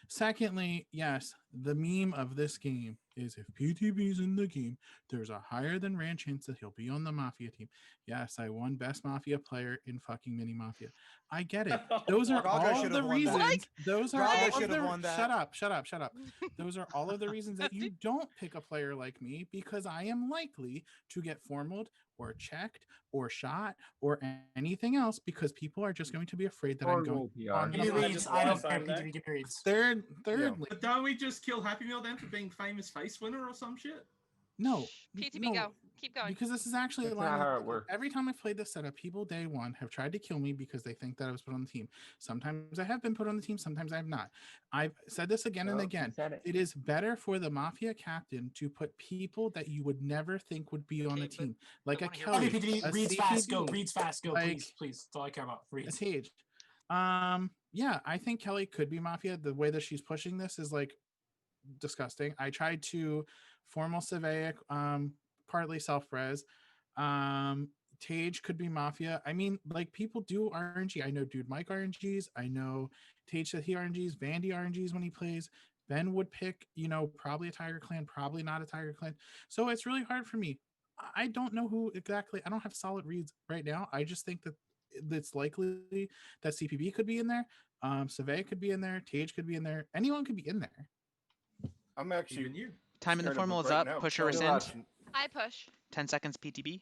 Secondly, yes, the meme of this game is if PTB's in the game, there's a higher than rare chance that he'll be on the Mafia team. Yes, I won best Mafia player in fucking mini Mafia. I get it. Those are Graga all should the have won that. reasons. Those are Graga all should of have the. won that. Shut up! Shut up! Shut up! Those are all of the reasons that you don't pick a player like me because I am likely to get formaled or checked or shot or anything else because people are just going to be afraid that I'm going on the Give me Mafia reads. team. I don't care. Give me reads. Thirdly, But don't we just kill Happy Meal then for being famous face winner or some shit? no, PTB, no, go. Keep going. because this is actually That's a line not of- how it works. every time I've played this setup, people day one have tried to kill me because they think that I was put on the team. Sometimes I have been put on the team, sometimes I have not. I've said this again and Well, you again. said it. It is better for the Mafia captain to put people that you would never think would be on a team, like a Kelly, Okay, PTB, a reads fast. Go. CPB, Reads fast. Go. like Please. Please. That's all I care about. a Reads. Tage. Yeah, I think Kelly could be Mafia. The way that she's pushing this is like disgusting. I tried to formal Savaic, partly self-res. Tage could be Mafia. I mean, like people do RNG. I know Dude Mike RNGs. I know Tage said he RNGs, Vandy RNGs when he plays. Ben would pick, probably a Tiger Clan, probably not a Tiger Clan. So it's really hard for me. I don't know who exactly. I don't have solid reads right now. I just think that it's likely that CPB could be in there. Savaic could be in there. Tage could be in there. Anyone could be in there. I'm actually Even you. Time in the scared of it formal is right up. now. Push or Kelly. rescind. I push. 10 seconds PTB.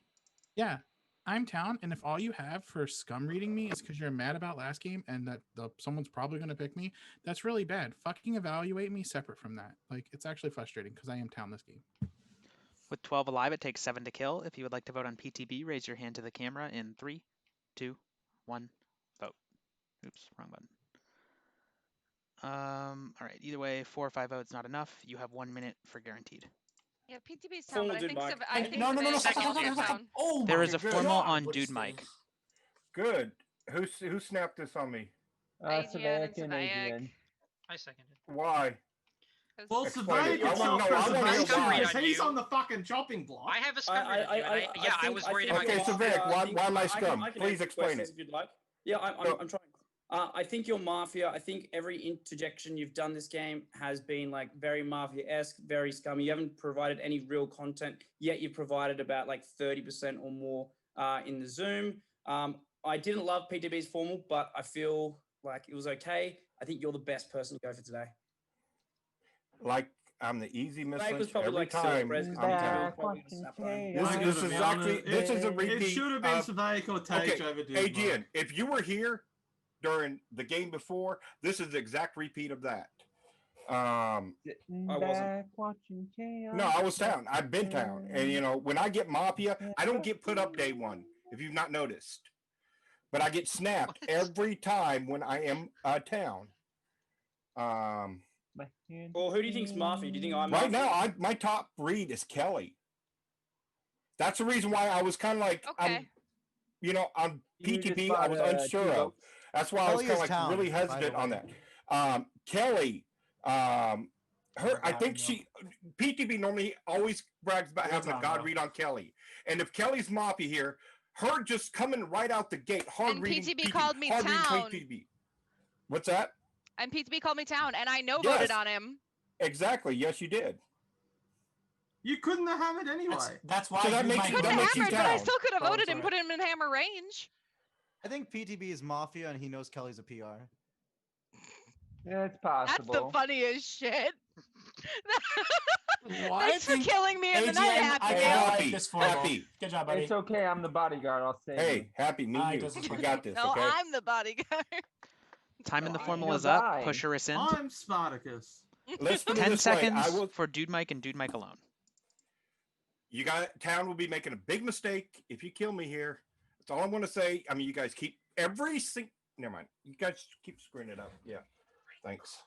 Yeah, I'm town, and if all you have for scum reading me is because you're mad about last game and that someone's probably going to pick me, that's really bad. Fucking evaluate me separate from that. Like, it's actually frustrating because I am town this game. With 12 alive, it takes 7 to kill. If you would like to vote on PTB, raise your hand to the camera in 3, 2, 1, vote. Oops, wrong button. All right, either way, 4 or 5 votes not enough. You have 1 minute for guaranteed. Yeah, PTB's town, but I Dude think Mike. I think No. Savannah Stop. can also town. Oh There my is a good. formal God, on what is Dude Mike. this? Good. Who snapped this on me? Adrian Savaic and and Savaic. Adrian. I seconded. Why? Well, Explain Savaic it. I it's wanna know- I wanna hear self-preservation why. because he's You. on the fucking chopping block. I have a scum read on you, and I was worried think- about Okay, you. so Vic, why am I scum? I can Please answer explain questions it. if you'd like. Yeah, I'm trying. I think you're Mafia. I think every interjection you've done this game has been like very Mafia-esque, very scummy. You haven't provided any real content, yet you provided about like 30% or more in the Zoom. I didn't love PTB's formal, but I feel like it was okay. I think you're the best person to go for today. Like I'm the easy Mike was mislinch probably every like time. Savaic, 'cause I'm PTB town. was probably gonna snap on. This is actually this is a repeat. It should have been of- Savaic or Tage okay, over Dude Adrian, Mike. if you were here during the game before, this is the exact repeat of that. I wasn't. Back watching chaos. No, I was town. I've been town, and when I get Mafia, I don't get put up day one. If you've not noticed, but I get snapped every time when I am town. Well, who do you think's Mafia? Do you think I'm Right Mafia? now, my top read is Kelly. That's the reason why I was kind of like, Okay. on You just PTP, I bought, was two unsure of. votes. That's why I was Kelly kind of is like town, really by the hesitant on way. that. Kelly, her, I God, think no. she, PTP normally always brags about Good having a job, God bro. read on Kelly. And if Kelly's Mafia here, her just coming right out the gate, hard And reading PTB called me town. PTB. What's that? And PTB called me town, and I Yes. voted on him. Exactly. Yes, you did. You couldn't have hammered anyway. That's why So that you makes might you- Couldn't that have makes you hammered, but I town. still could have Oh, voted and sorry. put him in hammer range. I think PTB is Mafia and he knows Kelly's a PR. Yeah, it's That's possible. the funniest shit. What? Thanks for killing me in the night, AGN, Happy I Meal. kinda Happy, like this formal. happy. Good job, buddy. It's okay. I'm the bodyguard. I'll save you. Hey, happy, me, I you. just- We got this, No, okay? I'm the bodyguard. Time in the No, formal you'll is up. die. Push or rescind. I'm Spartacus. Let's put it 10 this way. I seconds will. for Dude Mike and Dude Mike alone. You got town will be making a big mistake if you kill me here. That's all I want to say. I mean, you guys keep Never mind. You guys keep screwing it up. Yeah. Thanks.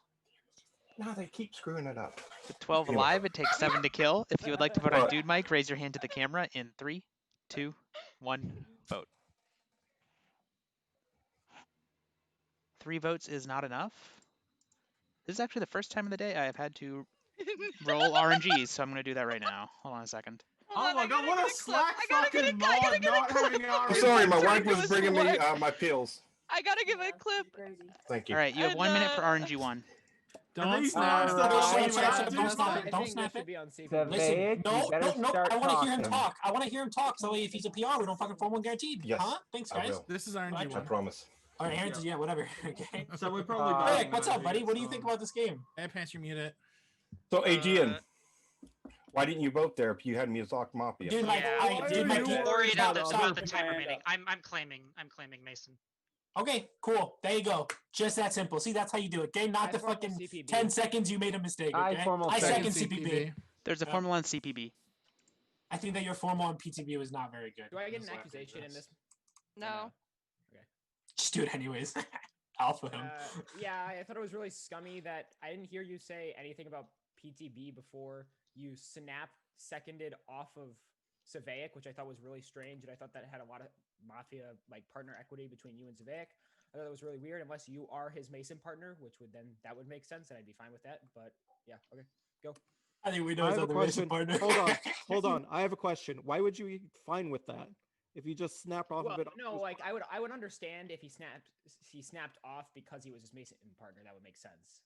No, they keep screwing it up. With 12 Anyway. alive, it takes 7 to kill. If you would like to vote on Alright. Dude Mike, raise your hand to the camera in 3, 2, 1, vote. 3 votes is not enough. This is actually the first time of the day I have had to roll RNGs, so I'm going to do that right now. Hold on a second. Oh my god, what a slack fucking mod not having I'm RNG. sorry, my wife was bringing me my pills. I gotta give a clip. Thank you. All right, you have 1 minute for RNG1. Don't Don't snap stop it. Don't snap it. Listen, no, I want to hear him talk. I want to hear him talk. So if he's a PR, we don't fucking form one guaranteed. Yes, Huh? Thanks, I guys. will. This is RNG1. I promise. All right, Aaron's, yeah, whatever. Okay. So we're probably Rick, what's up, buddy? What do you think about this game? Hey, Pants, you're muted. So, AGN, why didn't you vote there if you had Miyazaki Mafia? Dude, Mike, Worried about the time remaining. I'm claiming Mason. Okay, cool. There you go. Just that simple. See, that's how you do it. Okay, not the fucking 10 seconds you made a mistake. Okay, I second CPB. There's a formula on CPB. I think that your formal on PTB was not very good. Do I get an accusation in this? No. Just do it anyways. Alpha him. Yeah, I thought it was really scummy that I didn't hear you say anything about PTB before you seconded off of Savaic, which I thought was really strange, and I thought that had a lot of Mafia like partner equity between you and Savaic. I thought it was really weird, unless you are his Mason partner, which would then that would make sense, and I'd be fine with that. But yeah, okay, go. I think we know his other Mason partner. Hold on. I have a question. Why would you be fine with that? If you just snapped off of it? No, like I would understand if he snapped off because he was his Mason partner. That would make sense.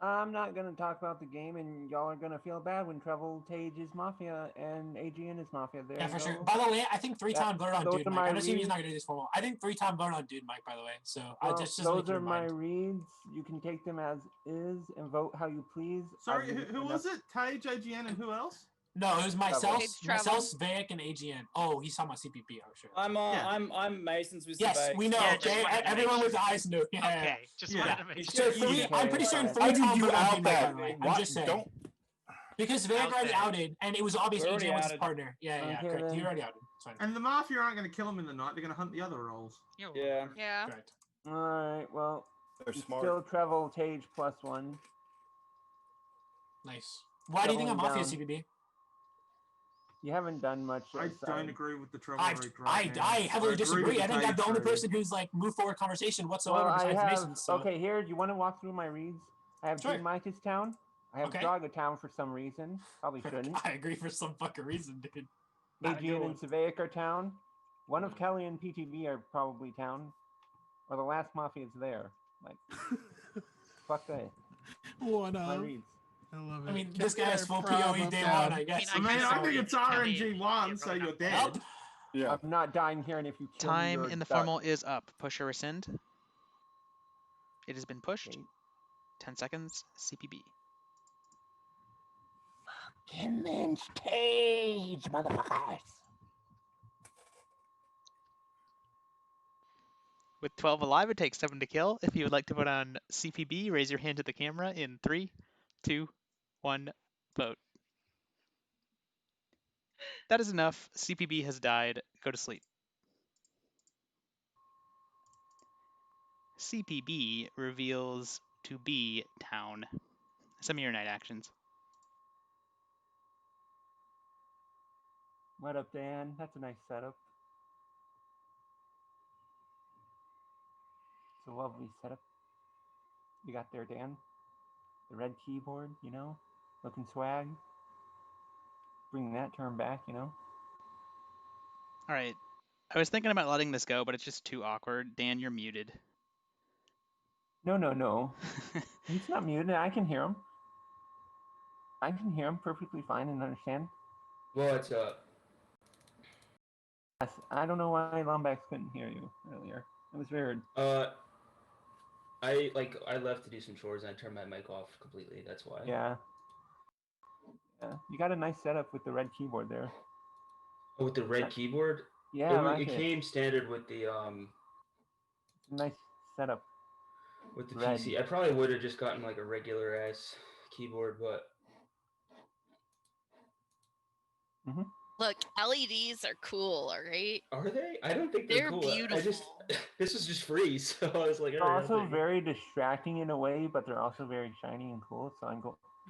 I'm not going to talk about the game, and y'all are going to feel bad when Treble Tage is Mafia and AGN is Mafia. There Yeah, you for go. sure. By the way, I think three-time voter on those Dude are Mike. my I know he's reads. not going to do this formal. I think three-time voter on Dude Mike, by the way. So Well, just those make your are my mind. reads. You can take them as is and vote how you please. Sorry, who was it? Tage, AGN, and who else? No, it was myself, Travel. Sveic, and AGN. Oh, he's talking about CPP. Oh, sure. I'm Mason's with Yes, Savaic. we know. Yeah, Okay, just wanted to everyone make with sure. eyes knew. Yeah, Okay, just wanted to make So sure. I'm pretty sure How three did times you voted on out Dude Mike, by that? the way. I'm What? just saying. Don't. Because Sveic Out already there. outed, and it was obvious We're already AGN was his outed. partner. Yeah, Okay, correct. He then. already outed. It's fine. And the Mafia aren't going to kill him in the night. They're going to hunt the other roles. Yeah. Yeah. Correct. All right, well, They're it's smart. still Treble Tage +1. Nice. Why do you think I'm Doubling Mafia down. CPB? You haven't done much. I don't aside. agree with the trouble I rate right now. heavily agree disagree. with I think I'm the only Tage. person who's like moved forward conversation whatsoever Well, I besides have. Mason. So. Okay, here. Do you want to walk through my reads? I have Sure. Dude Micah's Town. I have Okay. Draga Town for some reason. Probably shouldn't. I agree for some fucking reason, dude. Not a good AGN one. and Savaic are town. One of Kelly and PTV are probably town. Or the last Mafia's there. Like, fuck that. What My up? reads. I love it. I mean, this guy has full POE day one, I guess. I mean, I think it's Kelly, RNG1, so you're dead. Yeah. I'm not dying here, and if you kill me, Time you're in the done. formal is up. Push or rescind. It has been pushed. Okay. 10 seconds. CPB. Lynch Tage, motherfuckers. With 12 alive, it takes 7 to kill. If you would like to vote on CPB, raise your hand to the camera in 3, 2, 1, vote. That is enough. CPB has died. Go to sleep. CPB reveals to be town. Some of your night actions. What up, Dan? That's a nice setup. It's a lovely setup. You got there, Dan. The red keyboard, you know, looking swag. Bringing that term back, you know. All right. I was thinking about letting this go, but it's just too awkward. Dan, you're muted. No. He's not muted. I can hear him. I can hear him perfectly fine and understand. What's up? Yes, I don't know why Lombax couldn't hear you earlier. It was weird. I left to do some chores and I turned my mic off completely. That's why. Yeah. Yeah. You got a nice setup with the red keyboard there. Oh, with the red keyboard? Yeah, I like it it. came standard with the Nice setup. with the Red. PC. I probably would have just gotten like a regular ass keyboard, but Look, LEDs are cool, all right? Are they? I don't think they're They're cool. beautiful. I just this is just free, so I was like, They're all right, I'll also take it. very distracting in a way, but they're also very shiny and cool. So I'm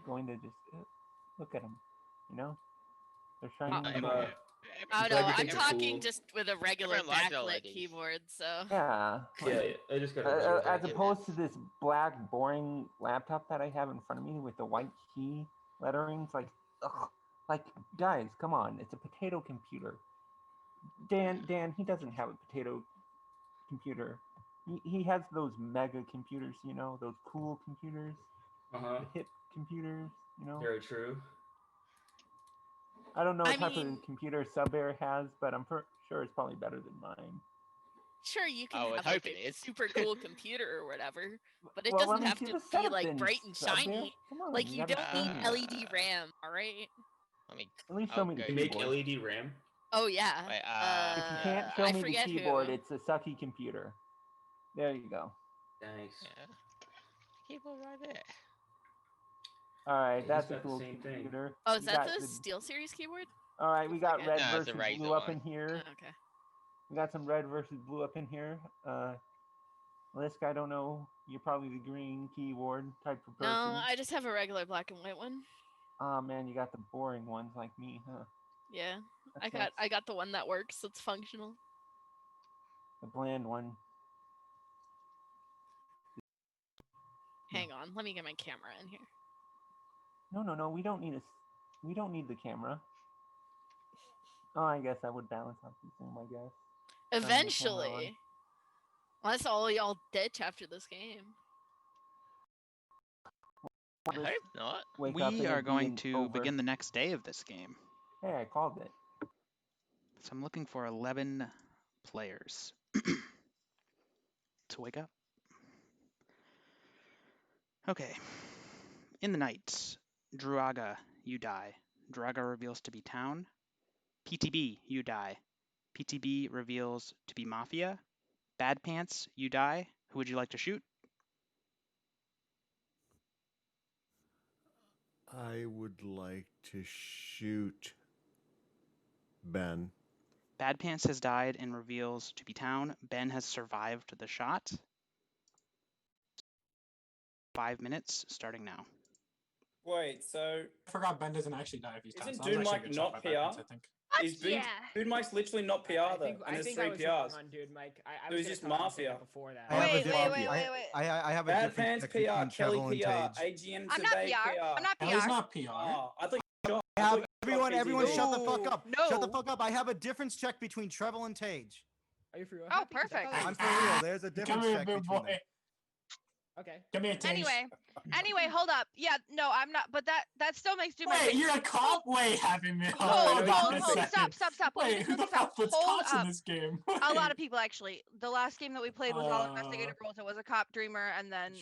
going to just look at them. You know, they're shiny and cool. Oh glad no, you I'm think they're talking cool. just with a regular Everyone likes backlit LEDs. keyboard, so. Yeah. Yeah, I just got a regular as backlit. opposed to this black, boring laptop that I have in front of me with the white key letterings, like, ugh, like guys, come on, it's a potato computer. Dan, he doesn't have a potato computer. He has those mega computers, you know, those cool computers, the hip computers, you know. Very true. I don't know what I type of computer Subair has, but I'm sure it's probably better than mine. Sure, you can I would have hope like it a is. super cool computer or whatever, but it Well, let doesn't me have see to the be setup like then, bright and Subair. shiny. Come on, Like you you gotta don't need show me. LED RAM, all right? Let me. At least show me the You make keyboard. LED RAM? Oh yeah. Wait, If you can't show I me the forget keyboard, who. it's a sucky computer. There you go. Nice. Yeah. Keyboard right there. All right, He's that's a got the cool same thing. computer. Oh, is You that got the SteelSeries keyboard? All right, we got red No, it's a versus Razer blue up one. in here. Oh, okay. We got some red versus blue up in here. Lisk, I don't know. You're probably the green keyboard type of person. No, I just have a regular black and white one. Oh man, you got the boring ones like me, huh? Yeah, That I got the one that works. That's functional. The bland one. Hang on, let me get my camera in here. No. We don't need the camera. Oh, I guess I would balance out the Zoom, I guess. Turn the camera on. Eventually. Unless all y'all ditch after this game. I hope not. Wake up We and are it going being to over. begin the next day of this game. Hey, I called it. So I'm looking for 11 players to wake up. Okay. In the night, Druaga, you die. Druaga reveals to be town. PTB, you die. PTB reveals to be Mafia. Bad Pants, you die. Who would you like to shoot? I would like to shoot Ben. Bad Pants has died and reveals to be town. Ben has survived the shot. 5 minutes starting now. Wait, so I forgot Ben doesn't actually die if he's down. isn't So that was Dude actually a Mike good shot not by Bad Pants, PR? I think. Is Dude Mike's literally not PR though, and I there's think 3 I was wrong PRs. on Dude Mike. I So was he's just gonna comment Mafia. before that. I have a Wait, different. wait, wait, wait. I have a Bad different Pants check PR, between Kelly Treble and PR, Tage. AGN I'm not Survey PR. I'm not Kelly's PR. not PR. Oh, I thought you were I have everyone PTB. shut the fuck up. Shut the No. fuck up. I have a difference check between Treble and Tage. Are you for real? Oh, perfect. I'm for real. There's a difference here, check big between boy. them. Okay. Come here, Tage. Anyway, hold up. Yeah, no, I'm not. But that still makes Dude Mike. Wait, you're a cop? Wait, Happy Meal. Hold, on a second. stop. Let me Wait, just who the finish up. fuck puts Hold cops up. in this game? A lot of people actually. The last game that we played was all investigative roles. It was a cop dreamer and then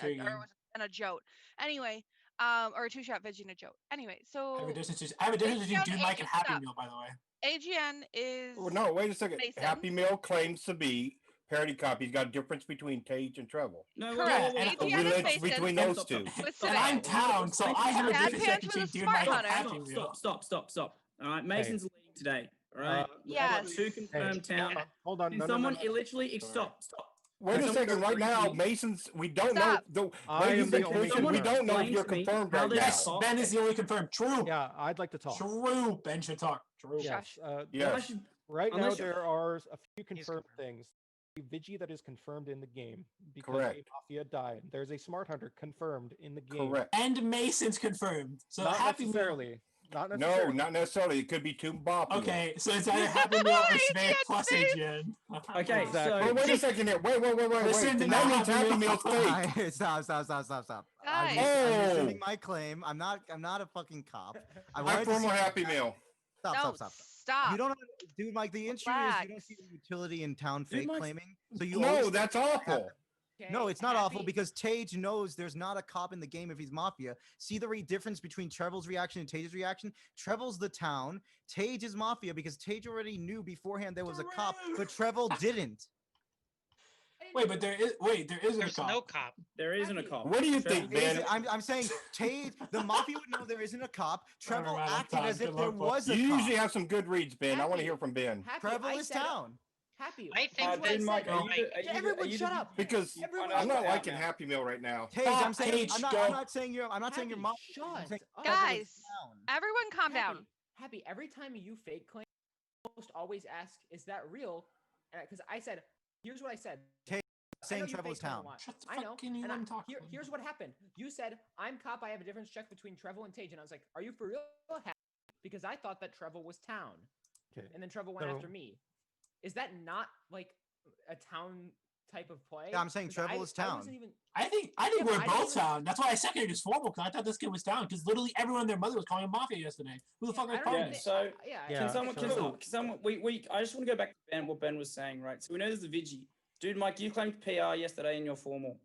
a jote. Anyway, or a 2-shot veg and a jote. Anyway, so I have a difference between Dude Mike and Happy Meal, by the way. AGN is. Well, no, wait a second. Mason. Happy Meal claims to be parody cop. He's got a difference between Tage and Treble. No, Correct. A AGN is relation Mason. between those two. With And I'm Survey. town, so I have a Bad difference Pants between was a Dude smart Mike and hunter. Happy Meal. Stop. All right, Mason's leading today. All right. Yes. 2 confirmed town. Hold on. Can No. someone literally stop. Wait a second. Right now, Mason's. We don't know. I am the only Mason's, we don't know if you're explain to me confirmed how right this now. Ben is the only confirmed. True. Yeah, I'd like to talk. True. Ben should talk. True. Yes. Yes. Right now, Unless you- there are a few confirmed things. Vigi that is confirmed in the game because Correct. a Mafia died. There's a Smart Hunter confirmed in the game. Correct. And Mason's confirmed. So Not Happy necessarily. Not No, necessarily. not necessarily. It could be two Mafia. Okay, so it's either Happy Meal or Svea plus AGN. Okay, Exactly. Wait a second here. Wait. Listen to That now, means Happy Meal's fake. Stop. I'm Guys. rescinding my claim. I'm not a fucking cop. I I'm wanted to former see- Happy Meal. Stop. Stop. You don't, dude, Mike. The issue is you don't Relax. see the utility in town Dude, fake Mike's- claiming. So you No, always that's awful. No, it's not awful because Tage knows there's not a cop in the game if he's Mafia. See the difference between Treble's reaction and Tage's reaction? Treble's the town. Tage is Mafia because Tage already knew beforehand there was a cop, but Treble didn't. Wait, but there isn't There's a cop. no cop. There isn't a cop. What do you think, It isn't- Ben? I'm saying the Mafia would know there isn't a cop. Treble right, I'm acted done. as if Good there luck, was a You cop. usually have some good reads, Ben. I want to hear from Ben. Happy, Treble I is said- town. Happy. I think here's what I Dude, Mike, said. are you Everyone, shut up. Because Everyone I'm not out liking now. Happy Meal right now. Tage, I'm saying Tage, I'm go. not saying you're Happy, mom. shut up. Guys, everyone calm down. Happy, every time you fake claim, you almost always ask, is that real? Because I said, here's what I said. Tage, saying I know you Treble is fake claim a town. lot. Shut the I fuck know. can you and let him talk? here's what happened. You said, I'm cop, I have a difference check between Treble and Tage. And I was like, are you for real? Happy? Because I thought that Treble was town. Okay. And then Treble went So- after me. Is that not like a town type of play? Yeah, I'm saying 'Cause Treble is town. wasn't even, I think Yeah, but we're I didn't both even- down. That's why I seconded his formal because I thought this kid was down because literally everyone and their mother was calling him Mafia yesterday. Who the fuck are I don't calling think- this? So yeah, can someone, so- I just want to go back to Ben, what Ben was saying, right? So we know there's the Vigi. Dude, Mike, you claimed PR yesterday in your formal.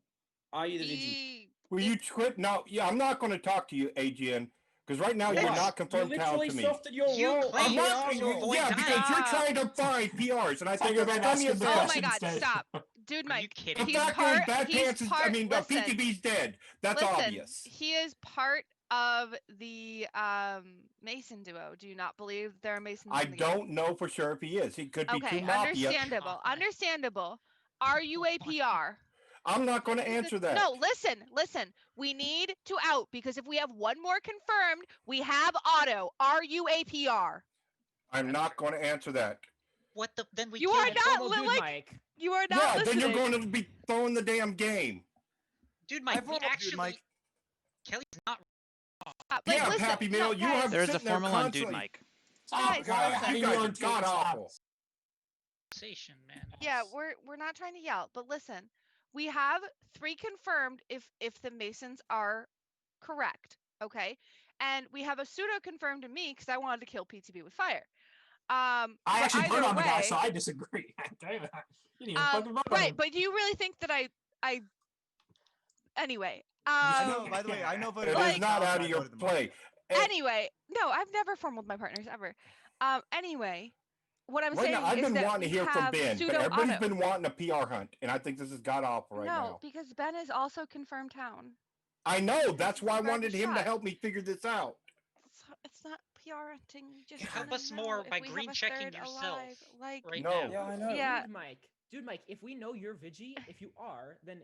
Are you the Vigi? Will you quit? No, yeah, I'm not going to talk to you, AGN, because right now you're Yes, not confirmed you town literally to me. softened your You role. claimed I'm it, not, so avoid yeah, dying. because you're Stop. trying to find PRs, and I think Tiger that's Man funny asking as the Oh hell. my god, instead. stop. Dude, Are you Mike, kidding? The he's fact part, is, Bad he's Pants is, part, listen, PTB's dead. That's listen, obvious. he is part of the Mason duo. Do you not believe there are Masons I in the game? don't know for sure if he is. He could be Okay, too Mafia. understandable, understandable. Are you a PR? I'm not going to answer that. No, listen. We need to out because if we have one more confirmed, we have auto. Are you a PR? I'm not going to answer that. What the? Then we You kill are him. not Formal dude, like Mike. you are not Yeah, listening. then you're going to be throwing the damn game. Dude, Mike, we formal dude, actually. Mike. Kelly's not. Like, Yeah, listen, Happy no, Meal, you guys, have There is a sitting there formal on Dude constantly. Mike. Guys, God, listen. you guys are god awful. Conversation, man. Yeah, we're not trying to yell, but listen, we have 3 confirmed if the Masons are correct, okay? And we have a pseudo confirmed to me because I wanted to kill PTB with fire. I but actually voted either on the guy, way- so I disagree. Damn it. You didn't even fucking vote on right, him. but do you really think that I anyway? I know. By the way, I know. It is not out of your play. Anyway, no, I've never formed with my partners ever. Anyway, what I'm Right saying now, I've is been that wanting to we hear from have Ben, but pseudo everybody's auto. been wanting a PR hunt, and I think this is god awful right no, now. because Ben is also confirmed town. I know. That's why I Grab a wanted him to shot. help me figure this out. It's not PR hunting. You just Help wanna us know more if by we have green a checking third yourself alive. Like, right No. now. Yeah, I know. Yeah. Dude, Mike, if we know you're Vigi, if you are, then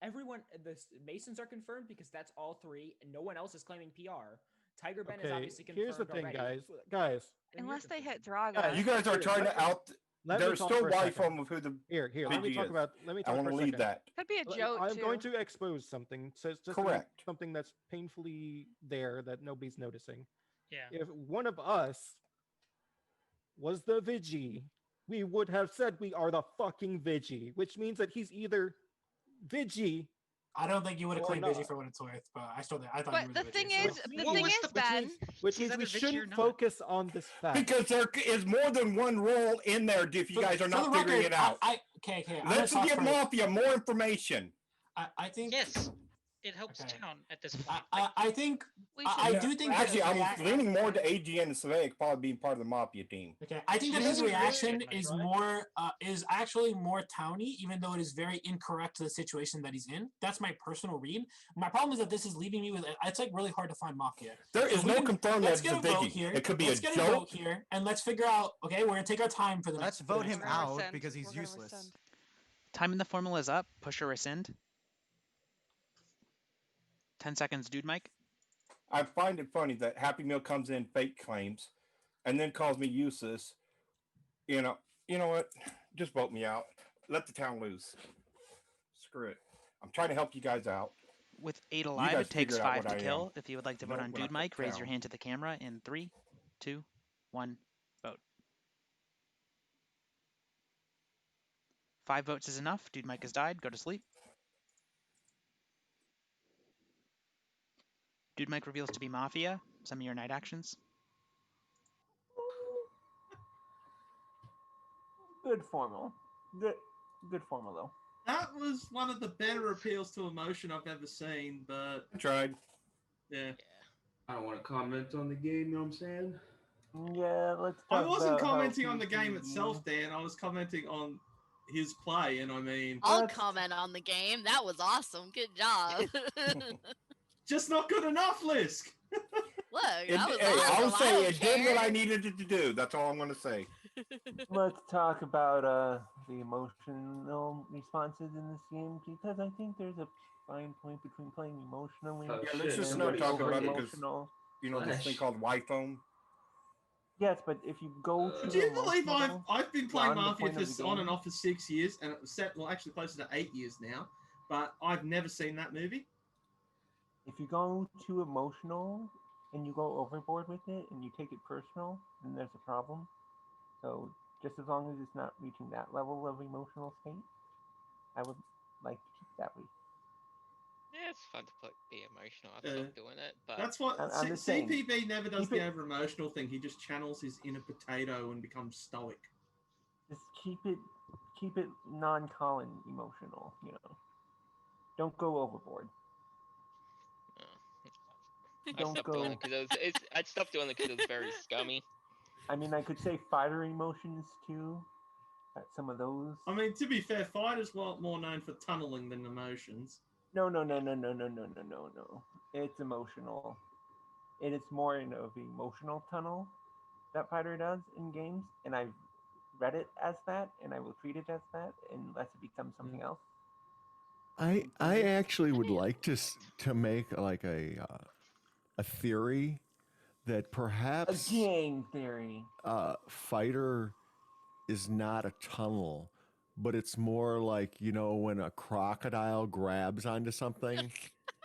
everyone, the Masons are confirmed because that's all 3, and no one else is claiming PR. Tiger Ben is Okay, obviously confirmed here's the thing, already. guys. unless they hit Draga. Guys, You guys are here, trying let to me- out. let me There's talk still for a Y second. from of who the Here. Let me Vigi talk is. about. Let me I talk want for to a leave second. that. Could be a joke I'm going too. to expose something. So it's just Correct. something that's painfully there that nobody's noticing. Yeah. If one of us was the Vigi, we would have said we are the fucking Vigi, which means that he's either Vigi. I don't think you would have or claimed not. Vigi for what it's worth, but I thought you But were the the thing Vigi, is, so- the thing is, Ben. Which Is means that we a Vigi or shouldn't not? focus on this fact. Because there is more than one role in there if you guys are For not the figuring record, it out. Okay. I'm gonna Let's talk give for- Mafia more information. I think. Yes, it helps town at this point. I think. We I do think. Actually, that I'm react- leaning more to AGN and Savaic probably being part of the Mafia team. Okay, I think that his reaction is actually more towny, even though it is very incorrect to the situation that he's in. That's my personal read. My problem is that this is leaving me with it's like really hard to find Mafia. There is no confirmed Let's that get it's a a vote Vigi. here. It could be Let's a get joke. a vote here, and let's figure out. Okay, we're gonna take our time for the Let's next. vote him We're gonna out rescind. because he's We're gonna useless. rescind. Time in the formula is up. Push or rescind. 10 seconds, Dude Mike. I find it funny that Happy Meal comes in fake claims and then calls me useless. You know what? Just vote me out. Let the town lose. Screw it. I'm trying to help you guys out. With 8 You alive, guys it takes figure out 5 what to I kill. am. If you would like to No, vote on we're not Dude Mike, raise your down. hand to the camera in 3, 2, 1, vote. 5 votes is enough. Dude Mike has died. Go to sleep. Dude Mike reveals to be Mafia. Some of your night actions. Good formal. Good formal though. That was one of the better appeals to emotion I've ever seen, but I tried. Yeah. I don't want to comment on the game, you know what I'm saying? Yeah, let's I talk wasn't about how commenting on the game PTB itself, Dan. I was commenting on his play, and I mean, I'll comment on the game. That was awesome. Good job. just not good enough, Lisk. Look, Hey, that was I'll awesome. say I it don't did what I care. needed it to do. That's all I'm going to say. Let's talk about the emotional responses in this game, because I think there's a fine point between playing emotionally Oh, Yeah, let's shit, just and not like talk over about it because, emotional. this thing called Y-phone. Yes, but if you go to Do you believe emotional I've been playing beyond the Mafia point of the on and game, off for 6 years, and it was set, well, actually closer to 8 years now, but I've never seen that movie. if you go too emotional and you go overboard with it and you take it personal, then there's a problem. So just as long as it's not reaching that level of emotional state, I would like to keep it that way. Yeah, it's fun to be emotional. I've stopped doing it, but That's what I'm just saying, CPB never does keep the it- over emotional thing. He just channels his inner potato and becomes stoic. Just keep it non-Colin emotional, you know. Don't go overboard. I Don't stopped go. doing it because I stopped doing it because it was very scummy. I mean, I could say fighter emotions too. Some of those. I mean, to be fair, Fighter's more known for tunneling than emotions. No. It's emotional. It is more of the emotional tunnel that fighter does in games, and I've read it as that, and I will treat it as that unless it becomes something else. I actually would like to make like a theory that perhaps A gang theory. Fighter is not a tunnel, but it's more like, when a crocodile grabs onto something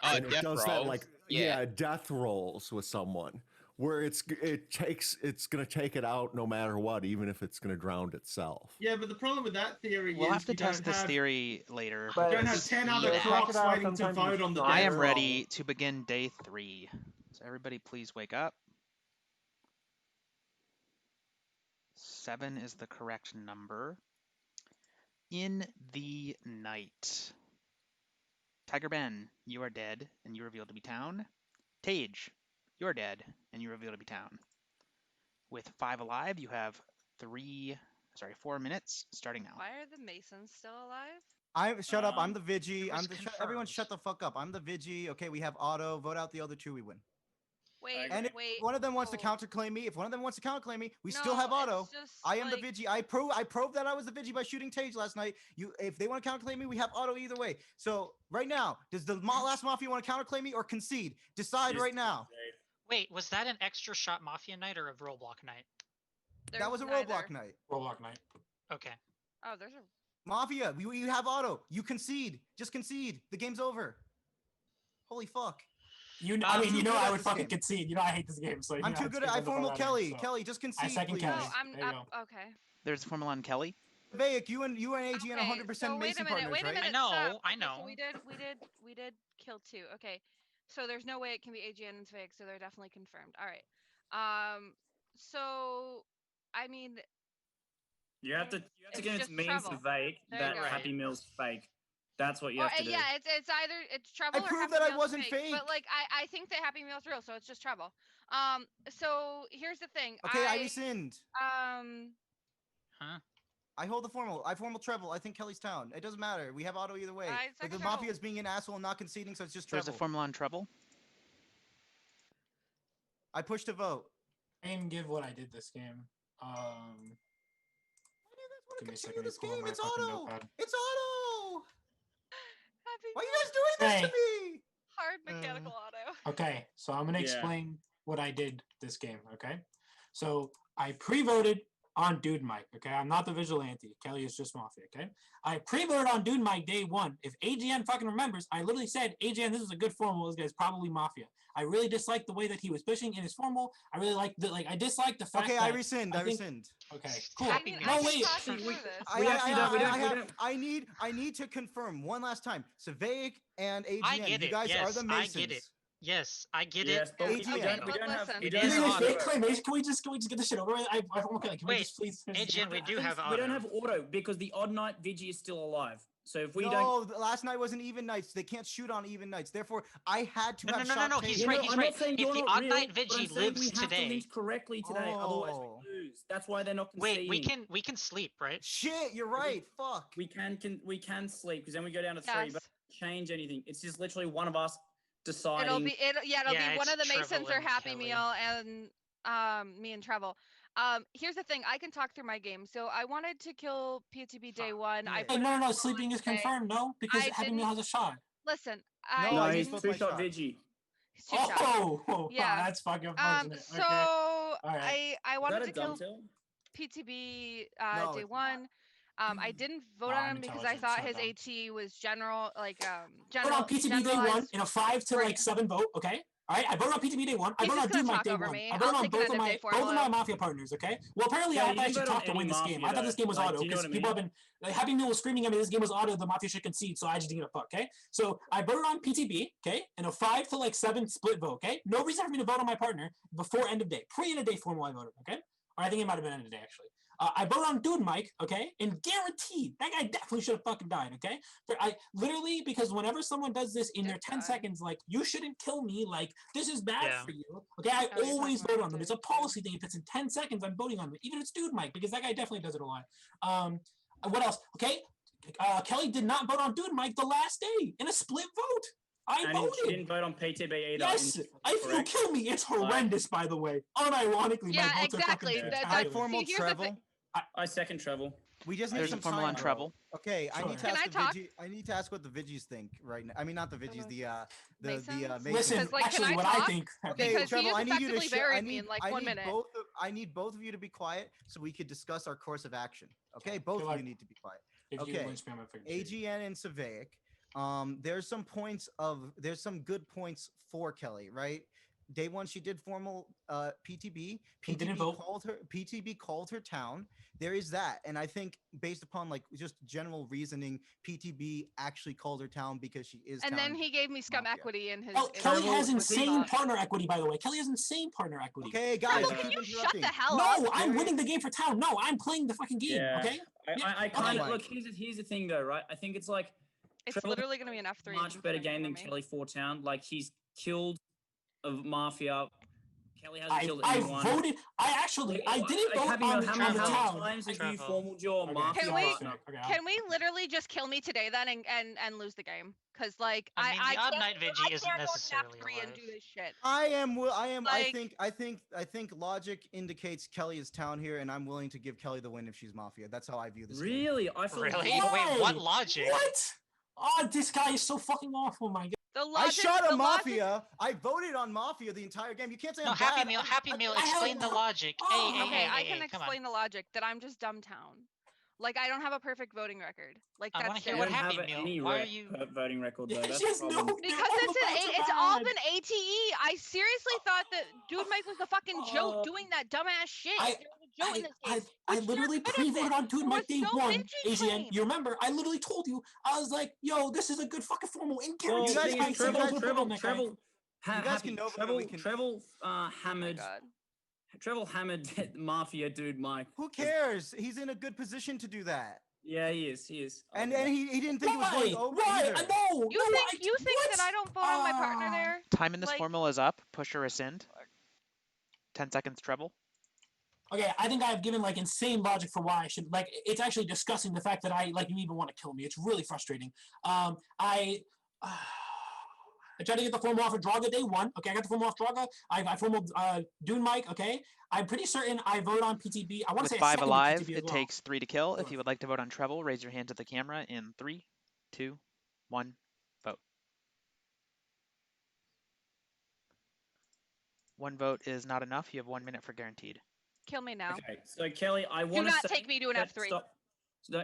and it death does that, rolls. like, Yeah. death rolls with someone, where it's gonna take it out no matter what, even if it's gonna drown itself. Yeah, but the problem with that theory We'll is have to you test don't this have, theory later. you don't have because 10 other yeah. crocs waiting to vote on the I death am roll. ready to begin day 3. So everybody please wake up. 7 is the correct number. In the night. Tiger Ben, you are dead, and you reveal to be town. Tage, you're dead, and you reveal to be town. With 5 alive, you have 4 minutes, starting now. Why are the Masons still alive? Shut up. I'm the Vigi. it was Everyone confirmed. shut the fuck up. I'm the Vigi. Okay, we have auto. Vote out the other two, we win. Wait, And if one of them wants to counterclaim me, we still have auto. I am the Vigi. I proved that I was the Vigi by shooting Tage last night. If they want to counterclaim me, we have auto either way. So right now, does the last Mafia want to counterclaim me or concede? Decide right now. Wait, was that an extra shot Mafia night or a Roblox night? That was a Roblox night. Roblox night. Okay. Oh, there's a Mafia. You have auto. You concede. Just concede. The game's over. Holy fuck. I would fucking concede. I hate this game. So I'm too good at. I formal Kelly. Kelly, just concede. I second please. Kelly. okay. There's a formula on Kelly. Vaic, you and AGN 100% So wait a Mason minute. partners, Wait a right? minute. I know, stop. I Okay, know. So we did kill 2. Okay. So there's no way it can be AGN and Svig, so they're definitely confirmed. All right. So I mean, You have to it's convince just me and trouble. fake There that you go. Happy Meal's fake. That's what you Or, have to do. yeah, it's either trouble. I or proved Happy that I Meal's wasn't fake. But like I think that Happy Meal's real, so it's just trouble. So here's the thing. Okay, I rescind. Huh? I hold the formal. I formal treble. I think Kelly's town. It doesn't matter. We have auto either way. But second the treble. Mafia is being an asshole and not conceding, so it's just treble. There's a formula on trouble. I pushed a vote. I didn't give what I did this game. Give me a second to pull up my fucking notepad. It's auto. Happy Why are you guys doing this to me? Hard mechanical auto. Okay, so I'm gonna Yeah. explain what I did this game. Okay, so I pre-voted on Dude Mike. Okay, I'm not the vigilante. Kelly is just Mafia. Okay, I pre-voted on Dude Mike day 1. If AGN fucking remembers, I literally said, AGN, this is a good formal. This guy's probably Mafia. I really disliked the way that he was pushing in his formal. I really liked I disliked the fact. Okay, that I rescind. I think- rescind. Okay, cool. No, wait. I need to confirm one last time. Savaic and AGN, I get you it. guys Yes, are the I Masons. get it. Yes, I get Yes, it. but we AGN. don't have. It Is is it auto. fake claymation? Can we just get this shit over with? Can we Wait, just please finish this? AGN, we do have We auto. don't have auto because the odd night Vigi is still alive. So if we no, don't, last night wasn't even nights. They can't shoot on even nights. Therefore, I had to No, have no, no, shot no, he's taken. right. He's I'm right. not saying If you're the not odd real, night but I'm Vigi saying lives we have to today, lynch correctly today. Otherwise, we lose. That's why they're not conceding. wait, we can sleep, right? Shit, you're right. Fuck. We can sleep because then we go down to 3. Yes. But change anything. It's just literally one of us deciding. It'll be one it's of the Trevel Masons or and Happy Kelly. Meal and me and Trevel. Here's the thing. I can talk through my game. So I wanted to kill PTB day 1. I Hey, put no, sleeping is confirmed, no? Because I Happy Meal has a shot. Listen, No, I I he's used both two my shot shots. Vigi. He's two shots. Oh, Yeah. that's fucking unfortunate. So Okay. All right. I Is wanted that to a dumb kill tail? PTB No, day it's 1. I didn't vote No, on I'm him because I intelligent, thought it's his not AT was general, like Vote on PTB day 1 generalized. in a 5 to like 7 vote, okay? All right, I voted on PTB day 1. I He's voted on just gonna Dude Mike talk day over 1. me. I voted I'll on take an both end of of my day both of my formula. Mafia partners, okay? Well, apparently Yeah, I you have to didn't actually vote on talk to any win this game. Mafia, I thought this though. game was Like, auto do you know because what I people have mean? been Happy Meal was screaming at me this game was auto, the Mafia should concede, so I just didn't give a fuck, okay? So I voted on PTB, okay? In a 5 to like 7 split vote, okay? No reason for me to vote on my partner before end of day. Pre-end of day formal I voted, okay? Or I think it might have been end of day actually. I voted on Dude Mike, okay? And guaranteed, that guy definitely should have fucking died, okay? I literally, because whenever someone does this in their 10 seconds, like, you shouldn't kill me, like, this is bad for you, okay? I always vote on them. It's a policy thing. If it's in 10 seconds, I'm voting on them. Even if it's Dude Mike, because that guy definitely does it a lot. What else? Okay? Kelly did not vote on Dude Mike the last day in a split vote. I And voted. she didn't vote on PTB either. Yes, if you kill me, it's horrendous. By the way, unironically, Yeah, my votes exactly. are fucking High spectacular. formal here's the Trevel. I second Trevel. We just need There's some a formula time, on bro. Trevel. Okay, I need to Can ask I the talk? I need to ask what the Vigis think right now. I mean, not the Vigis, the Masons? Masons. Listen, Because, like, can actually, I what talk? I think. Okay, Because he Trevel, just I need you to effectively I buried me need, in like I 1 need minute. I need both of you to be quiet so we could discuss our course of action. Okay, both of you need to be quiet. If you Okay, lynch me, I'm gonna fucking shoot you. AGN and Savaic. There's some good points for Kelly, right? Day 1, she did formal PTB. PTB called her town. There is that, and I think based upon like just general reasoning, PTB actually called her town because she is. And town then he gave me scum equity in his. Kelly in has his insane thought. partner equity, by the way. Kelly has insane partner equity. Okay, guys, Trevel, can you shut the hell no, up? I'm winning the game for town. No, I'm playing the fucking game. Yeah. Okay. I kind of look. Here's the thing though, right? I think it's like It's literally gonna be an F3. much better game than Kelly for town. Like he's killed of Mafia. Kelly hasn't killed anyone. I voted. I didn't vote Happy on Meal, the how many town. times have you formaled your Mafia Can we partner? can we literally just kill me today then and lose the game? Because like I mean, the odd can't- night Vigi I isn't can't go to necessarily F3 and alive. do this shit. I Like- think logic indicates Kelly is town here, and I'm willing to give Kelly the win if she's Mafia. That's how I view this. Really? Game. I feel Really? Why? Wait, what logic? What? Oh, this guy is so fucking awful, my god. I shot a Mafia. I voted on Mafia the entire game. You can't say No, I'm Happy bad. Meal, Happy Meal, I explain the logic. Hey, Okay, I can come on. explain the logic that I'm just dumb town. Like I don't have a perfect voting record. Like I that's wanna hear it. what don't Happy have Meal. any Why are you? voting record though. That's She has the no- problem. Because it's all been ATE. I seriously thought that Dude Mike was the fucking joke doing that dumbass shit. There was a joke in this game. I literally pre-voted on Dude Mike day 1. AGN, you remember? I literally told you. I was like, "Yo, this is a good fucking formal." And Well, guaranteed, thing is, Trevel hammered. Trevel hammered Mafia dude Mike. Who cares? He's in a good position to do that. Yeah, he is. And he didn't think it was going over either. No, You think that I don't vote on my partner there? Time in this Like- formula is up. Push or rescind. 10 seconds treble. Okay, I think I've given like insane logic for why I should like. It's actually discussing the fact that you even want to kill me. It's really frustrating. I tried to get the formal off of Draga day 1. Okay, I got the formal off Draga. I formal Dune Mike. Okay, I'm pretty certain I vote on PTB. I want to With say 5 alive, PTB as it well. takes 3 to kill. If you would like to vote on treble, raise your hand to the camera in 3, 2, 1, vote. 1 vote is not enough. You have 1 minute for guaranteed. Kill me now. Okay, so Kelly, I Do want to not take me to an F3. Stop. So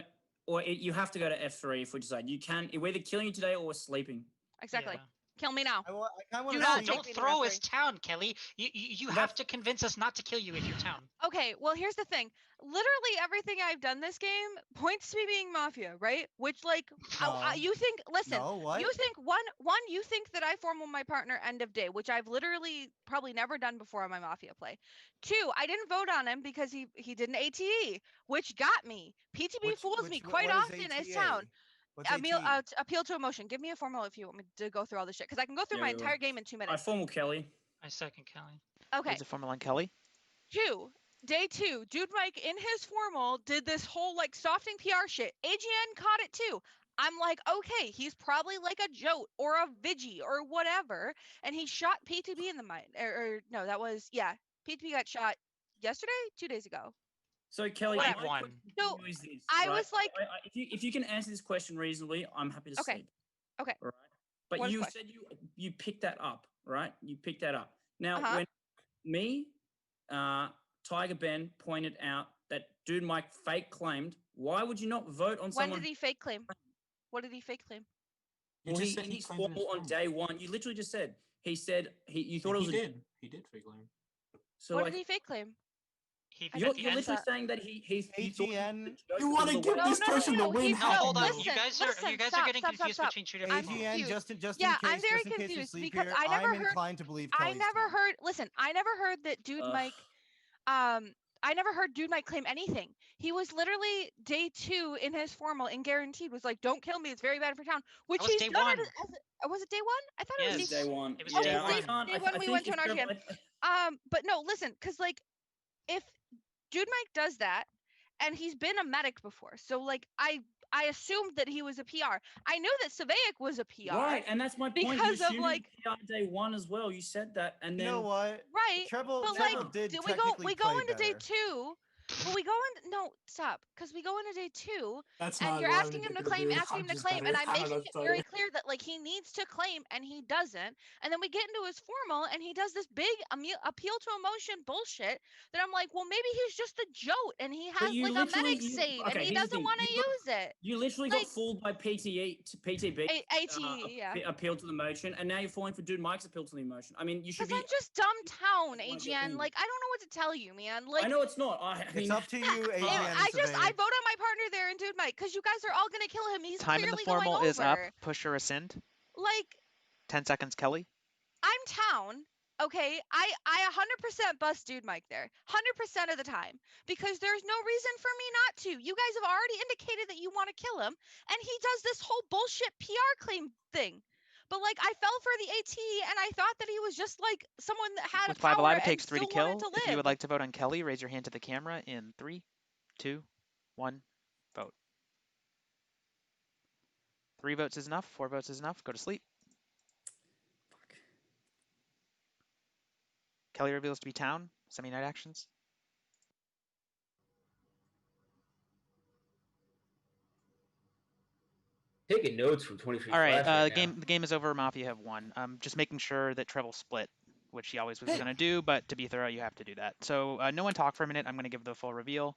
you have to go to F3 if we decide. You can. We're either killing you today or we're sleeping. Exactly. Kill me now. wanna No, see- don't throw his town, Kelly. You have to convince us not to kill you if you're town. Okay, well here's the thing. Literally everything I've done this game points to me being Mafia, right? Which like you think listen, No, what? you think one you think that I formal my partner end of day, which I've literally probably never done before on my Mafia play. 2, I didn't vote on him because he did an ATE, which got me. PTB fools me quite what is often as ATA? town. What's appeal to emotion. Give me a formal if you want me to go through all this shit, because I can go through my entire game in 2 minutes. Formal Kelly. I second Kelly. Okay. What's a formal on Kelly? Day 2, Dude Mike in his formal did this whole like softening PR shit. AGN caught it too. I'm like, okay, he's probably like a Jote or a Vigi or whatever, and he shot P2B in the mind. Or no, that was P2B got shot yesterday, 2 days ago. So Kelly, Whatever. my question to No, you is this, I right? was like, if you can answer this question reasonably, I'm happy to sleep. Okay. All right. But What is you the said you picked that up, right? You picked that up. Now, Uh-huh. when me, Tiger Ben pointed out that Dude Mike fake claimed, why would you not vote on when someone? did he fake claim? What did he fake claim? Well, in his formal on day 1, you literally just said you thought it was he did fake claim. So what like, did he fake claim? You're literally saying that he AGN. You want to give this person the win? Hold on, you guys are getting confused between two different AGN, forms. just in case, I'm very just in case you're confused sleep because here, I never I'm heard. inclined to believe I Kelly's never heard. Listen, I never heard that Dude Mike. I never heard Dude Mike claim anything. He was literally day 2 in his formal and guaranteed was like, "Don't kill me. It's very bad for town." Which That was he's day done. one. Was it day 1? I thought it was day 1. It was Okay, day day one. day 1 we went to an RGM. But no, listen, because like, if Dude Mike does that, and he's been a medic before, so like I assumed that he was a PR. I knew that Savaic was a PR. Right, and that's my point. Because you of assumed like. PR day 1 as well. You said that, and then You know what? Right. Treble but Treble like, did we technically go play into day better. 2. But we go in. No, stop. Because we go into day 2, That's and not you're what I'm asking him to gonna claim, do. asking I'm him to just claim, and better. I'm I don't know making what it to very tell clear that like he needs to claim and he doesn't. And then we get into his formal, and he does this big appeal to emotion bullshit that I'm like, well, maybe he's just a Jote, and he has you like a literally- medic you- save, and okay, he here's the doesn't thing. want to You got- use it. You literally Like- got fooled by PTB. ATE, yeah. Appeal to the motion, and now you're falling for Dude Mike's appeal to the emotion. I mean, you should Because be. I'm just dumb town, get AGN. in. Like, I don't know what to tell you, man. Like, I know it's not. I mean, It's up to you, AGN. I vote on my partner there and Dude Mike, because you guys are all gonna kill him. He's Time in the clearly formal going is up. over. Push or rescind. Like, 10 seconds, Kelly. I'm town. Okay, I 100% bust Dude Mike there, 100% of the time, because there's no reason for me not to. You guys have already indicated that you want to kill him, and he does this whole bullshit PR claim thing. But like, I fell for the AT, and I thought that he was just like someone that had With a 5 power alive, it and takes 3 to still wanted kill. to If you live. would like to vote on Kelly, raise your hand to the camera in 3, 2, 1. Vote. 3 votes is enough. 4 votes is enough. Go to sleep. Kelly reveals to be town. Semi-night actions. Taking notes from 23 All right, Flash the now. game is over. Mafia have won. Just making sure that Treble split, which he always was going to do, but to be thorough, you have to do that. So no one talk for a minute. I'm going to give the full reveal.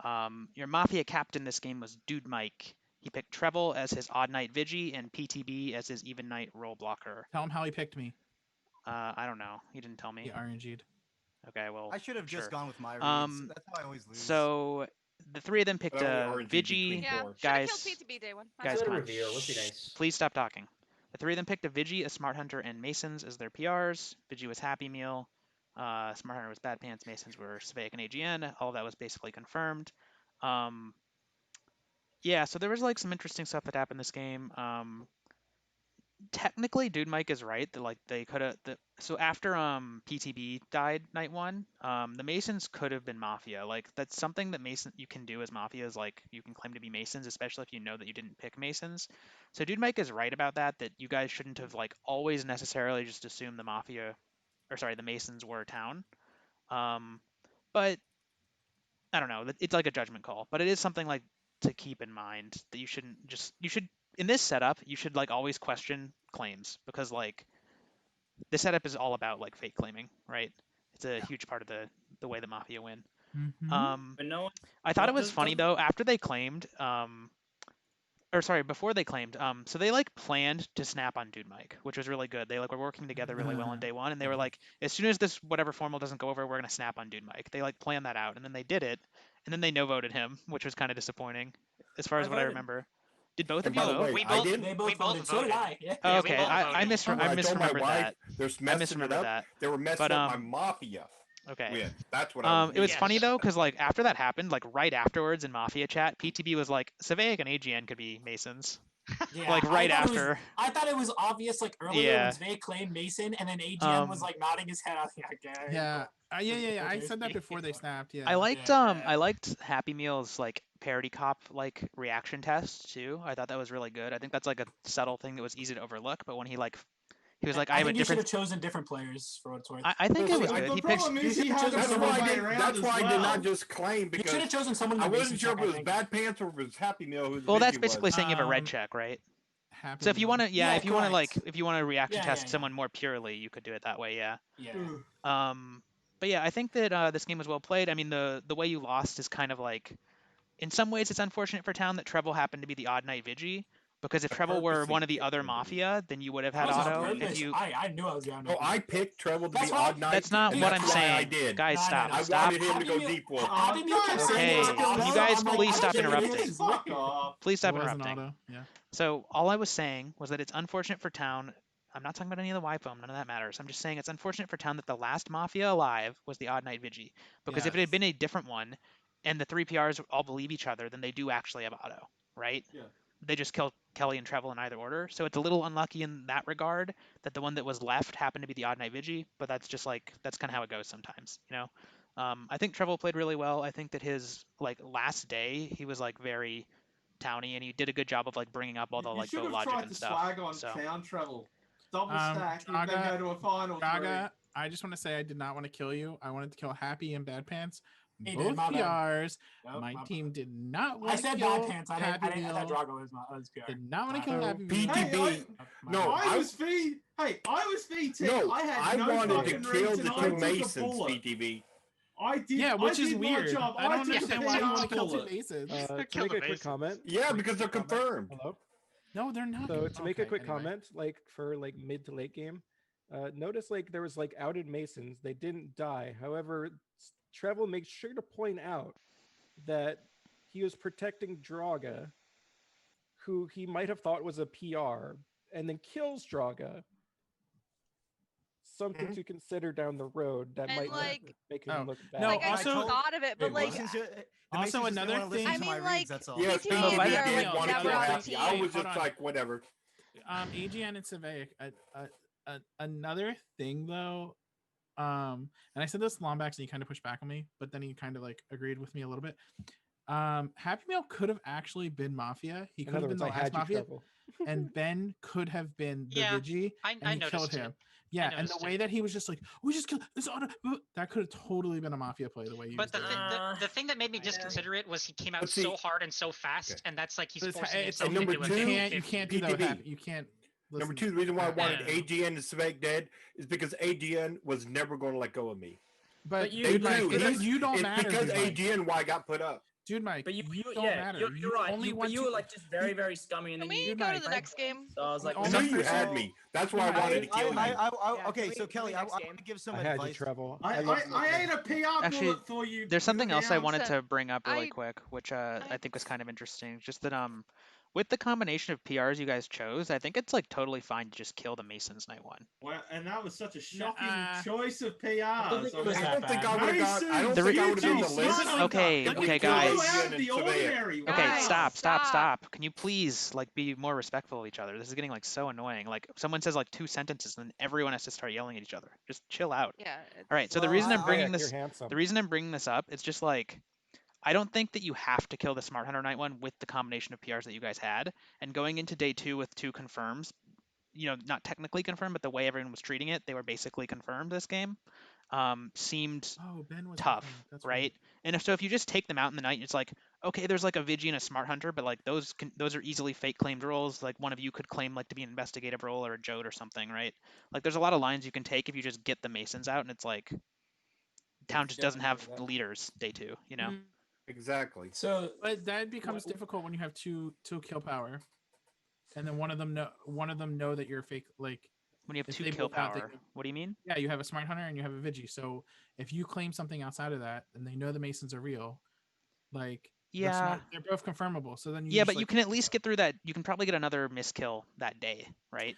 Your Mafia captain this game was Dude Mike. He picked Treble as his odd night Vigi and PTB as his even night role blocker. Tell him how he picked me. I don't know. He didn't tell me. He RNG'd. Okay, well. I should have just sure. gone with my reads. That's how I always lose. So the 3 of them picked Vigi. Guys, PTB day 1. guys, come on. Reveal. Let's be nice. Please stop talking. The 3 of them picked a Vigi, a Smart Hunter, and Masons as their PRs. Vigi was Happy Meal. Smart Hunter was Bad Pants. Masons were Savaic and AGN. All of that was basically confirmed. Yeah, so there was like some interesting stuff that happened this game. Technically, Dude Mike is right that like they could have. So after PTB died night 1, the Masons could have been Mafia. Like that's something that you can do as Mafia is like you can claim to be Masons, especially if you know that you didn't pick Masons. So Dude Mike is right about that. That you guys shouldn't have like always necessarily just assumed the Masons were town. But I don't know. It's like a judgment call, but it is something like to keep in mind that you should in this setup, you should like always question claims because like this setup is all about like fake claiming, right? It's a huge part of the way the Mafia win. But no, I thought it was funny though after they claimed, before they claimed, so they like planned to snap on Dude Mike, which was really good. They like were working together really well on day 1, and they were like, as soon as this whatever formal doesn't go over, we're gonna snap on Dude Mike. They like planned that out, and then they did it, and then they no voted him, which was kind of disappointing, as far as what I remember. Did both of you vote? We both voted. So did I. Yeah. Oh, okay, I misremembered my wife, that. They're I messing it misremembered up. that. They were messing But, up my Mafia. Okay. wins. That's what I was. It was meaning. funny though, because like after that happened, like right afterwards in Mafia chat, PTB was like, Savaic and AGN could be Masons. Yeah, Like right I thought after. I thought it was obvious like earlier Yeah. when Zvay claimed Mason, and then AGN was Um, like nodding his head. I was like, okay. Yeah. Yeah. I Okay. said that before they snapped. Yeah. I liked Happy Meal's like parody cop like reaction test too. I thought that was really good. I think that's like a subtle thing that was easy to overlook, but when he was like, I have a think you should different. have chosen different players for what it's worth. I think it was good. The He picks. problem is he had That's the why wrong I way did. around That's as why I did well. not just claim because should have chosen someone. I in the wasn't Mason sure if check, it I was think. Bad Pants or if it was Happy Meal. Whose Well, that's Vigi basically was. saying you have a red check, right? Happy So if you want to, Yeah, if you want to like, correct. if you want to reaction Yeah, test yeah. someone more purely, you could do it that way. Yeah. Yeah. But yeah, I think that this game was well played. I mean, the way you lost is kind of like, in some ways, it's unfortunate for Town that Treble happened to be the odd night Vigi, because if I Treble were purposely one of the picked other him to be. Mafia, then you would have That had was on auto. purpose. If you, I knew I was down. No, I picked Treble to That's be why- odd night. that's not and what that's I'm why saying. I did. Guys, stop. I Stop. wanted him to go deep one. Happy Meal kept saying Okay, it was can you auto. guys I'm like, please I stop don't think it interrupting? is. Fuck off. Please stop It wasn't interrupting. auto. Yeah. So all I was saying was that it's unfortunate for Town. I'm not talking about any of the YPOM. None of that matters. I'm just saying it's unfortunate for Town that the last Mafia alive was the odd night Vigi. Because if it had been a different one, and the three PRs all believe each other, then they do actually have auto, right? Yeah. They just kill Kelly and Treble in either order. So it's a little unlucky in that regard that the one that was left happened to be the odd night Vigi. But that's just like, that's kind of how it goes sometimes, you know? I think Treble played really well. I think that his like last day, he was like very towny, and he did a good job of like bringing up all the You like should vote have logic tried and to stuff. swag on So Town Travel. Double stack, you then Jaga- go to a final Gaga, I just want to say I did not want to kill you. I wanted to kill Happy and Bad Pants. He Both did, my bad. PRs. Nope, My my team did not I want to said kill Bad Pants. I Happy thought Meal. Drago was PR. Did not want to kill So, Happy Meal. PTB. No, I was V. Hey, I was VT. No, I had I no wanted fucking to kill reads the and I two took a Masons, bullet. PTB. I did. Yeah, which I is did my weird. job. I don't took understand the why you PR want to kill two bullet. Masons. To Kill make the a quick Masons. comment. Yeah, because they're confirmed. Hello. No, they're not. So to make a Okay, quick anyway. comment, like for like mid to late game, notice like there was like outed Masons. They didn't die. However, Treble makes sure to point out that he was protecting Draga, who he might have thought was a PR, and then kills Draga. Something to consider down the road that And, might like- make him Oh, look bad. no, Like I also- just thought of it, but like The Also, Masons just didn't another wanna listen thing- to I my mean, reads, like, that's all. Yes, PTB PTB are, did like, want to never kill on the Happy. I team. was Hold just on. like, whatever. AGN and Savaic. Another thing though, and I said this to Lombax and he kind of pushed back on me, but then he kind of like agreed with me a little bit. Happy Meal could have actually been Mafia. He In could have other been words, the I last had you, Mafia, Treble. and Ben could have been the Yeah, Vigi, I and he killed noticed it. him. Yeah, and the noticed way it. that he was just like, we just killed this auto. That could have totally been a Mafia play. The way you. But the, used it. the thing that made me disconsiderate was he came out But see- so hard and so fast, Okay. and that's like he's But it's- forcing it's- himself number into a two, you 50-50. can't do that with PTB. Happy. You can't. Number listen two, to the reason why I wanted Yeah. AGN to Sveg dead is because AGN was never going to let go of me. But you- They dude, Mike, do. you don't It's matter. because dude, Mike. AGN why I got put up. Dude, Mike, But you don't yeah, matter. You're You right. only But want you to- were like just very, very scummy, and Can then we you. go to Mike, the next game? So I was like, I only knew you person- had me. That's why I wanted to kill you. Okay, so can Kelly, we I next want game? to give some I had you, advice. Treble. I love ate a PR Actually, bullet for you. there's something else I Down. wanted So, to bring up really I- quick, which I think was kind of interesting. Just that with the combination of PRs you guys chose, I think it's like totally fine to just kill the Masons night one. Well, and that was such a shocking Nah. choice of PRs. I don't think it was I that don't think bad. I would have got. I don't The think I re- would have been the Dude, list. Smart Okay, Hunter. okay, We guys. go out of the Again, it's ordinary. Okay, Guys, stop. stop. Can you please like be more respectful of each other? This is getting like so annoying. Like someone says like two sentences and then everyone has to start yelling at each other. Just chill out. Yeah. All right. So the Well, reason I'm I- bringing You're this, handsome. the reason I'm bringing this up, it's just like I don't think that you have to kill the Smart Hunter Night one with the combination of PRs that you guys had. And going into day 2 with 2 confirms, you know, not technically confirmed, but the way everyone was treating it, they were basically confirmed this game. Seemed Oh, Ben was tough, confirmed. That's right? And if you just take them out in the night, it's like, okay, there's like a Vigi and a Smart Hunter, but like those are easily fake claimed roles. Like one of you could claim like to be an investigative role or a Jode or something, right? Like there's a lot of lines you can take if you just get the Masons out, and it's like Town just doesn't have the leaders day 2, you know? Exactly. So, But that becomes difficult when you have two kill power, and then one of them know that you're fake. Like When you have if 2 they kill both have, they power, can- what do you mean? Yeah, you have a Smart Hunter and you have a Vigi. So if you claim something outside of that, and they know the Masons are real, like Yeah. they're both confirmable. So then Yeah, just, but you like, can at least get through that. You can probably get another miskill that day, right?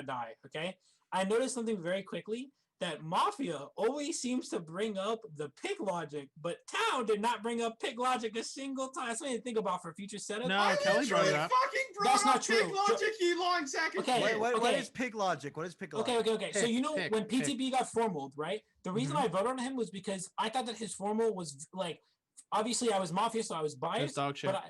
gonna die. Okay. I noticed something very quickly that Mafia always seems to bring up the pick logic, but Town did not bring up pick logic a single time. That's something to think about for future setup. No, Kelly brought it up. Fucking brought That's up not true. Pig Logic, you lying sack of Okay, shit. What is pig logic? What is pig logic? Okay. So you know when PTB got formaled, right? The reason I voted on him was because I thought that his formal was like, obviously I was Mafia, so I was biased. dog shit, but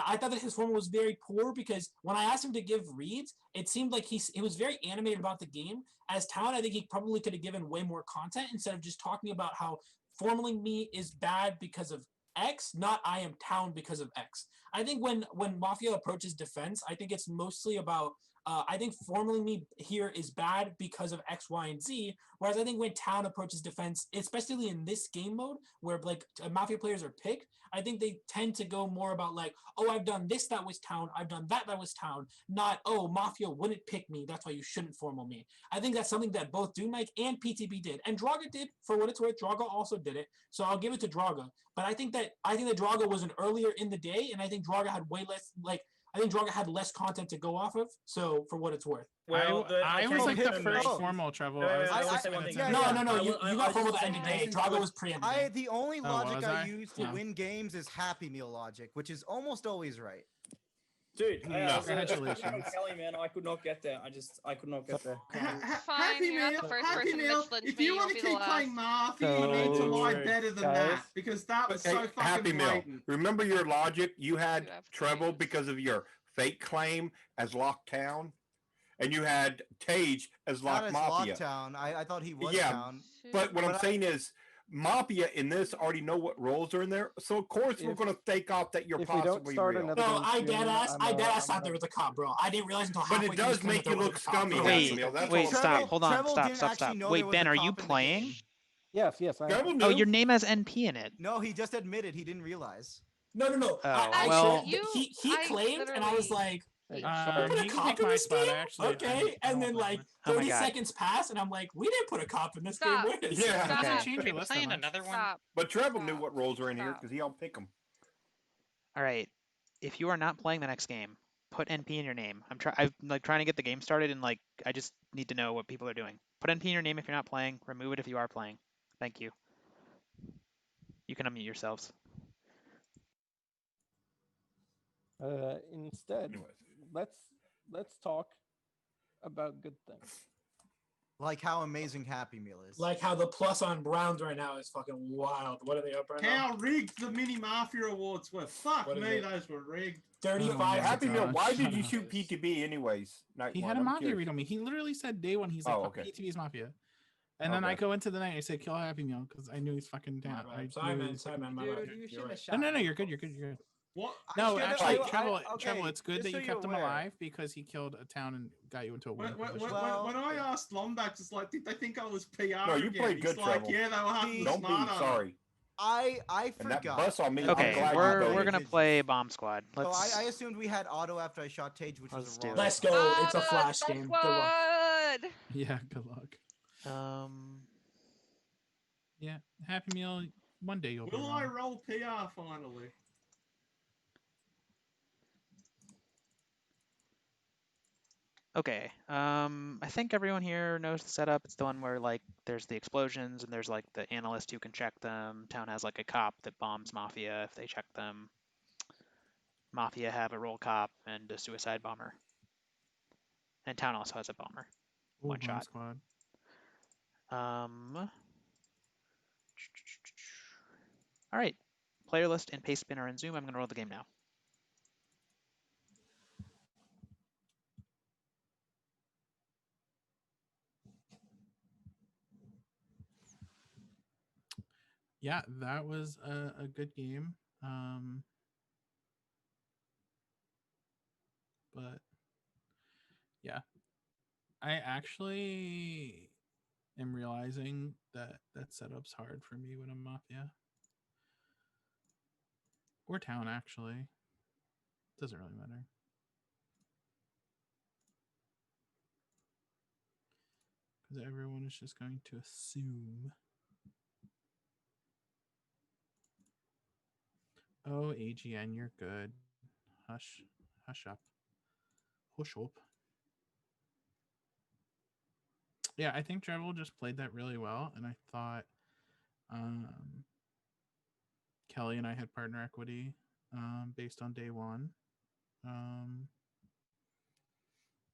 I thought that his formal was very poor because when I asked him to give reads, it seemed like he was very animated about the game. As Town, I think he probably could have given way more content instead of just talking about how formaling me is bad because of X, not I am Town because of X. I think when Mafia approaches defense, I think it's mostly about I think formaling me here is bad because of X, Y, and Z. Whereas I think when Town approaches defense, especially in this game mode where like Mafia players are picked, I think they tend to go more about like, oh, I've done this, that was Town. I've done that was Town. Not, oh, Mafia wouldn't pick me. That's why you shouldn't formal me. I think that's something that both Doom Mike and PTB did. And Draga did, for what it's worth. Draga also did it. So I'll give it to Draga. But I think that Draga was an earlier in the day, and I think Draga had way less I think Draga had less content to go off of, so for what it's worth. Well, I was like the first formal Treble. Wait, I was wait, like I will 6 say one minutes thing. in. No, you got formal at the end of the day. Draga was pre-end of the day. The only logic was I I? use to No. win games is Happy Meal logic, which is almost always right. Dude, No. Congratulations. Kelly, man, I could not get there. I could not get there. Happy you're not Meal, the first Happy person to Meal. lynch If me, you you want won't to be the keep playing last. Mafia, you need to So, lie better than guys. that because that was Hey, so fucking Happy Meal. blatant. Remember your logic? You had You have Treble trees. because of your fake claim as Locktown, and you had Tage as Not Lock as Mafia. Locktown. I thought he was Yeah, Town. But what I'm But saying is, Mafia in this already know what roles are in there, so of course we're If- going to fake off that you're if we don't possibly start real. another No, game I soon, deadass I'm thought gonna- there was a cop, bro. I didn't realize until But halfway it through the does stream make that you there was look a cop, scummy, bro. Happy Wait, Meal. That's wait, all I'm stop. saying. Hold on. Treble Stop, didn't stop, actually stop. know Wait, there was Ben, a are you cop in the playing? game. Yes, I Treble am. knew. Oh, your name has NP in it. No, he just admitted he didn't realize. No. Oh, I well. he I claimed, and I was literally- like, Hey, you sorry. put a You can cop take in my this spot, game? actually. Okay. And then like Oh my 30 God. seconds pass, and I'm like, we didn't put a cop in this game. Stop. Where is Yeah. it? Doesn't Stop. change Are your we list that playing much. another one? Stop. But Treble knew Stop. what roles are in here Stop. because he helped pick them. All right. If you are not playing the next game, put NP in your name. I'm like trying to get the game started, and like I just need to know what people are doing. Put NP in your name if you're not playing. Remove it if you are playing. Thank you. You can unmute yourselves. Instead, let's talk about good things. Like how amazing Happy Meal is. Like how the plus on Browns right now is fucking wild. What are they up right now? How rigged the mini Mafia awards were. Fuck What is me, it? those were rigged. 35. Happy Meal, why shut did you up. shoot PTB anyways? Night He one, had a I'm Mafia curious. read on me. He literally said day one, he's like, Oh, fuck okay. PTB's Mafia. And then I Okay. go into the night and I say, kill Happy Meal, because I knew he's fucking down. Sorry, man. Sorry, man. My bad. Dude, you You're should right. have shot. No, you're good, you're good. What? No, should've- actually, I- Treble, it's good just that so you you're kept him aware. alive because he killed a town and got you into a win. position. When I asked Lombax, it's like, did they think I was PR No, you again? played He's good, like, Treble. yeah, they were having the Don't be smart on it. sorry. I And that forgot. bus on me, I'm Okay, glad you we're voted. gonna play Bomb Squad. So Let's. I assumed we had auto after I shot Tage, which was Let's a do wrong. it. Let's go. It's a flash That's game. Good luck. what? Yeah, good luck. Yeah, Happy Meal, one day you'll be Will I wrong. roll PR finally? Okay. I think everyone here knows the setup. It's the one where like there's the explosions and there's like the analyst who can check them. Town has like a cop that bombs Mafia if they check them. Mafia have a roll cop and a suicide bomber. And Town also has a bomber. Ooh, One Bomb shot. Squad. All right. Player list and paste spinner in Zoom. I'm gonna roll the game now. Yeah, that was a good game. But yeah, I actually am realizing that setup's hard for me when I'm Mafia. Or Town, actually. Doesn't really matter. Because everyone is just going to assume. Oh, AGN, you're good. Hush. Hush up. Hush up. Yeah, I think Treble just played that really well, and I thought Kelly and I had partner equity based on day one.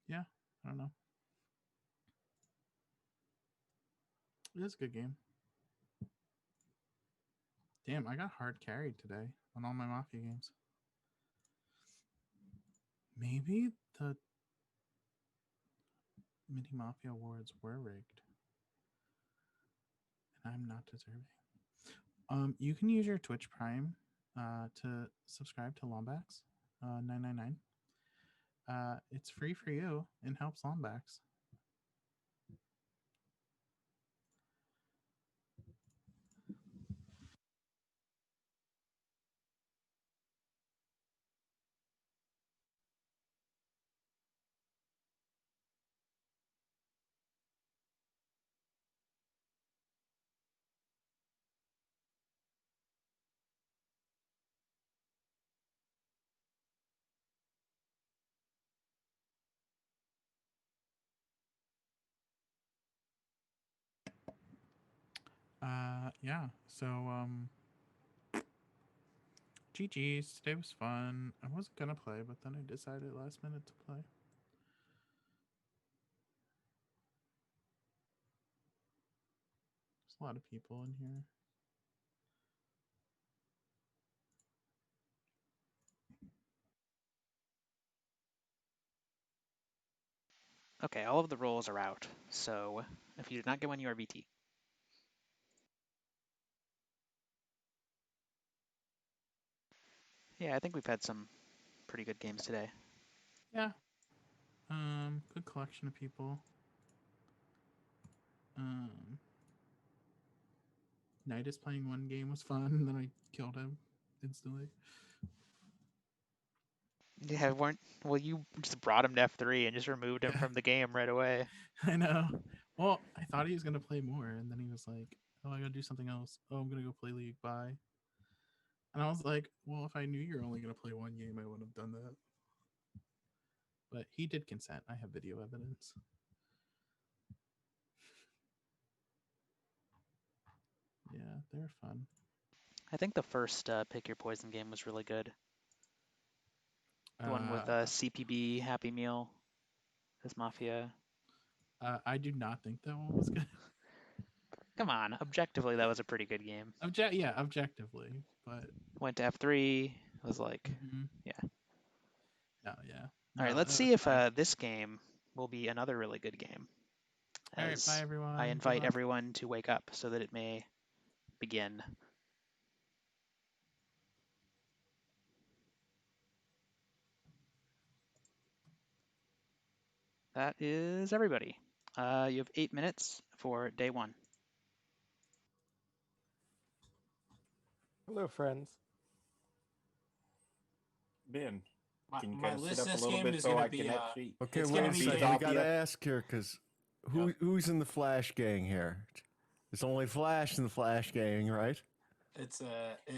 Yeah, I don't know. It is a good game. Damn, I got hard carried today on all my Mafia games. Maybe the Mini Mafia awards were rigged, and I'm not deserving. You can use your Twitch Prime to subscribe to Lombax 999. It's free for you and helps Lombax. Yeah, so GG's, today was fun. I wasn't gonna play, but then I decided last minute to play. There's a lot of people in here. Okay, all of the rolls are out. So if you did not get one, you are VT. Yeah, I think we've had some pretty good games today. Yeah. Good collection of people. Knight is playing one game was fun, and then I killed him instantly. Yeah, well, you just brought him to F3 and just removed him from the game right away. I know. Well, I thought he was gonna play more, and then he was like, "Oh, I gotta do something else. Oh, I'm gonna go play League. Bye." And I was like, "Well, if I knew you were only gonna play one game, I wouldn't have done that." But he did consent. I have video evidence. Yeah, they're fun. I think the first Pick Your Poison game was really good. The one with CPB, Happy Meal, as Mafia. I do not think that one was good. Come on, objectively, that was a pretty good game. Yeah, objectively, but went to F3. Was like, yeah. Oh yeah. All right, let's see if this game will be another really good game. All right, bye everyone. I invite everyone to wake up so that it may begin. That is everybody. You have 8 minutes for day one. Hello, friends. Ben, can you my kind of list sit up a this little game bit is so gonna I be, can actually? Okay, It's wait gonna a be second. a- We gotta ask here because who's in the Flash gang here? It's only Flash in the Flash gang, right? It's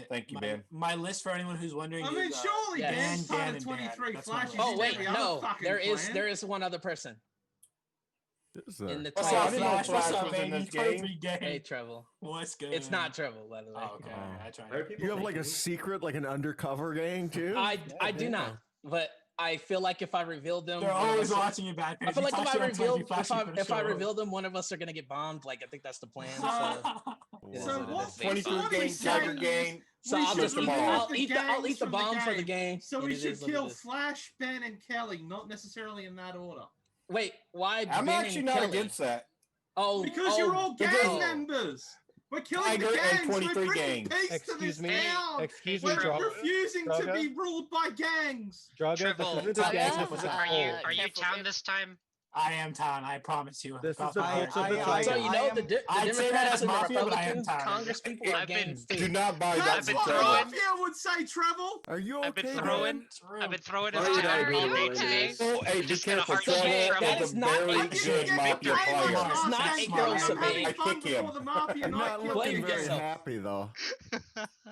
Thank you, my, Ben. My list for anyone who's wondering. I mean, is, surely Dan, Dan's Dan, part and of Dan. 23 That's my Flashes. list. Oh wait, every other no, fucking there is clan. one other person. Is In the Oh, 20 I didn't know Flash, what's Flash up, was in baby? this game. 23 gang. Hey, Treble. What's good? It's not Treble, by the way. Oh, okay, I tried. You have like a secret, like an undercover gang too? I do not, but I feel like if I revealed them, They're always watching you back. I feel like if I reveal reveal them, one of us are gonna get bombed. Like I think that's the plan. So what? 23 gang, Tiger gang. So I'll just I'll eat the bomb for the game. So we It should is what it kill is. Flash, Ben, and Kelly, not necessarily in that order. Wait, why? I'm Ben actually and not Kelly? against that. Oh, Because you're all gang members. We're killing Tiger the and gangs. 23 We're bringing gang. peace to Excuse this me. town. Excuse me, We're Draga. refusing to Draga? be ruled by gangs. Draga, Triple, this is the gang that was are you town this time? I am town. I promise you. This is Cross the my pizza heart. betrayal. So you know the I'd say that Democrats as and the Mafia, but I am Republicans, tired. Congress people are I've been- gangs too. Do not buy that. That's what throwing- Mafia would say, Treble. Are you okay? I've been Dan? throwing Are his you town not all day really today. Oh, hey, be Just got a careful. hard Treble shake, that is is a not- very that didn't good get Mafia victory much player. last It's not time. a You girl were Savannah. having I fun kick him. before the Mafia I'm night not killed looking Blame very yourself. happy though.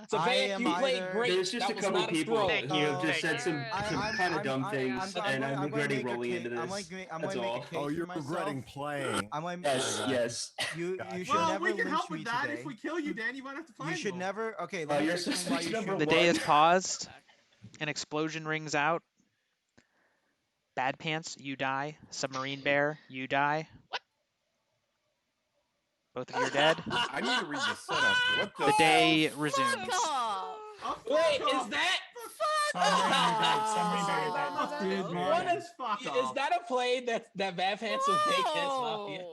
So I Van, am you played either- great. There's just That a was couple not a people throw. who have just said some I'm kind of dumb I'm- things, I'm and going- I'm I'm going to regretting make a rolling case. into this. I'm going to That's make advocate Oh, for you're myself. regretting playing. Yes. You Gotcha. should Well, never we can lynch help me with that. today. If we kill you, Dan, you won't have to play You should anymore. never. Okay, let me you're explain why you suspicious number should. The day is One. paused. An explosion rings out. Bad Pants, you die. Submarine Bear, you die. Both of you are dead. I need to read the setup. What The day resumes. Wait, is that? Submarine Bear, Submarine Bear, Fuck off, dude, Bear. man. What Just fuck is off. that a play that Bad Pants would make against Mafia?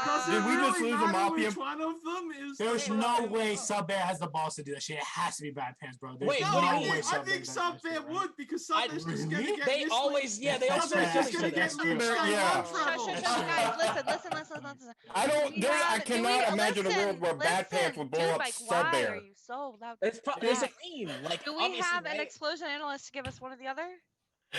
Does it Did we just really lose a matter Mafia? which one of them is? There's the no fucking- way Sub Bear has the balls to do that shit. It has to be Bad Pants, bro. There's Wait, No, no what do way you mean? I Sub Bear think does Sub that Bear shit, right? would because Sub Bear's just gonna Really? get They misled. always, yeah, they That's always Sub Bear's bad. just gonna That's get true. lynched Sure, on yeah. one treble. Guys, listen. I We don't. have- I do cannot we- imagine a world listen, where Bad Pants listen. would blow Dude, up Mike, Sub why Bear. are you so loud? It's a meme. Like, Do we obviously, have an right? explosion analyst to give us one or the other?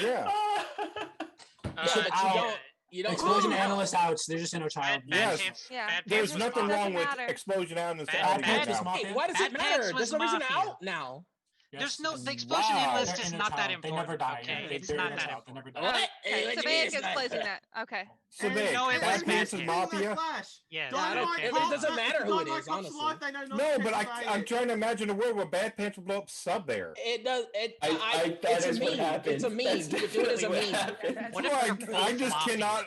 Yeah. Yeah, but Out. you don't. Explosion analyst outs. They're just inner child. Yes. Yeah. There's it nothing doesn't wrong with matter. explosion out in the Bad outing Pants right is now. Mafia. Hey, why does it Bad Pants matter? was There's no reason Mafia. out now. There's no the Yes. explosion Wow. analyst They're is inner not that child. They never important. die. Okay, They- it's they're not inner that child. They never important. die. What? Okay, What so do you mean Bank it's is not? closing that. Okay. So big. No, it Bad was Pants Bad is Pants. Mafia. Flash. Yes. Dynamite It cops- doesn't matter who it Dynamite is, cops honestly. alive, they know not No, to but say I'm it. trying to imagine a world where Bad Pants would blow up Sub Bear. It does. That It's a is what meme. happened. It's a meme. That's He would do it as a definitely what meme. happened. What if Like, they're I both just Mafia? cannot.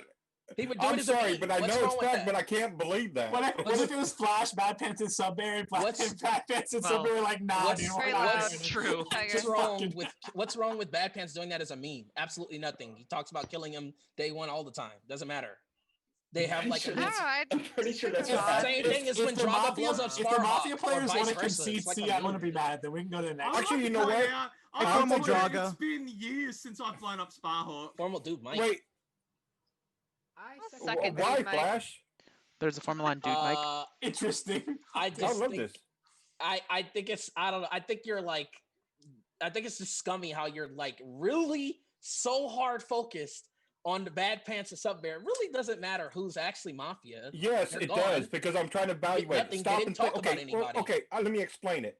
He would do I'm it as a sorry, meme. but I What's know wrong it's with fact, that? but I can't believe that. What if it was Flash, Bad Pants, and Sub Bear, and Bad What's- Pants and Sub Bear were like, nah, what's- dude, we're Very not loud. doing it. True. Tiger. What's wrong with Bad Pants doing that as a meme? Absolutely nothing. He talks about killing him day one all the time. Doesn't matter. They have like Sure I don't know. I'm pretty sure that's It's what the happened. same thing as when the Draga Mafia, blows up if the Sparhawk, Mafia or players vice want to versa. concede It's like C, a I wouldn't be meme. mad. Then we can go to the next. I'd Actually, like you to know point what? out, I'm I've with told you, Draga. it's been years since I've blown up Sparhawk. Formal dude, Mike. Wait, Suck it, why dude, Mike. Flash? There's a Formula Line dude, Mike. Interesting. I I just love think, this. I think it's, I don't know. I think you're like, I think it's just scummy how you're like really so hard focused on the Bad Pants and Sub Bear. It really doesn't matter who's actually Mafia. Yes, They're it gone. does because I'm trying to evaluate. nothing. They Stop didn't and talk think. about Okay, well, anybody. okay. Let me explain it.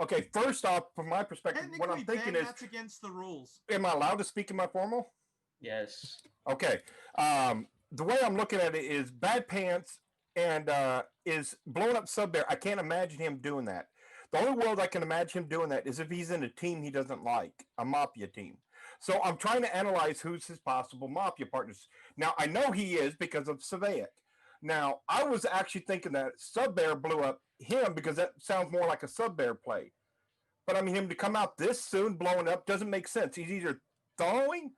Okay, first off, from my perspective, what Technically, I'm thinking Ben, is, that's against the rules. am I allowed to speak in my formal? Yes. Okay. The way I'm looking at it is Bad Pants and is blowing up Sub Bear. I can't imagine him doing that. The only world I can imagine him doing that is if he's in a team he doesn't like, a Mafia team. So I'm trying to analyze who's his possible Mafia partners. Now, I know he is because of Savaic. Now, I was actually thinking that Sub Bear blew up him because that sounds more like a Sub Bear play. But I mean, him to come out this soon blowing up doesn't make sense. He's either throwing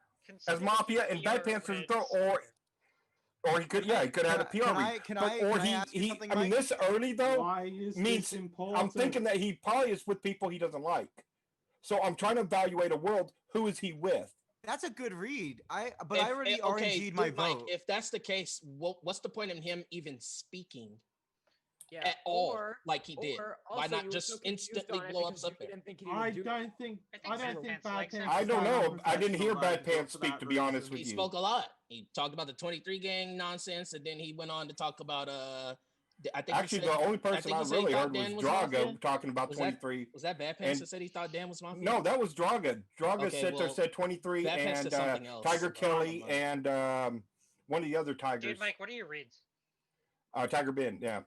as Mafia and Bad Pants doesn't throw, or he could, yeah, he could have had a PR read. Can But- I or ask you something, I mean, Mike? this early though Why is means this important? I'm thinking that he probably is with people he doesn't like. So I'm trying to evaluate a world. Who is he with? That's a good read. I If- already okay, RNG'd my dude, Mike, vote. if that's the case, what's the point in him even speaking Yeah. at all Or, like he did? or Why also not you were just so confused instantly on it blow up because Sub you Bear? didn't think he I would do that. don't think I think Bad Pants Pants. I don't is know. not I didn't hear professional, Bad though, Pants for speak, that to be honest reason. with He you. spoke a lot. He talked about the 23 gang nonsense, and then he went on to talk about I think Actually, he said, the only I person think I he said he really thought heard was Dan was Mafia. Drago talking about Was that- 23. Was that Bad Pants and- that said he thought Dan was Mafia? No, that was Draga. Draga Okay, sat there, well, said 23, Bad Pants and said something else. Tiger I don't Kelly, know. and one of the other Tigers. Dude, Mike, what are your reads? Tiger Ben, yeah.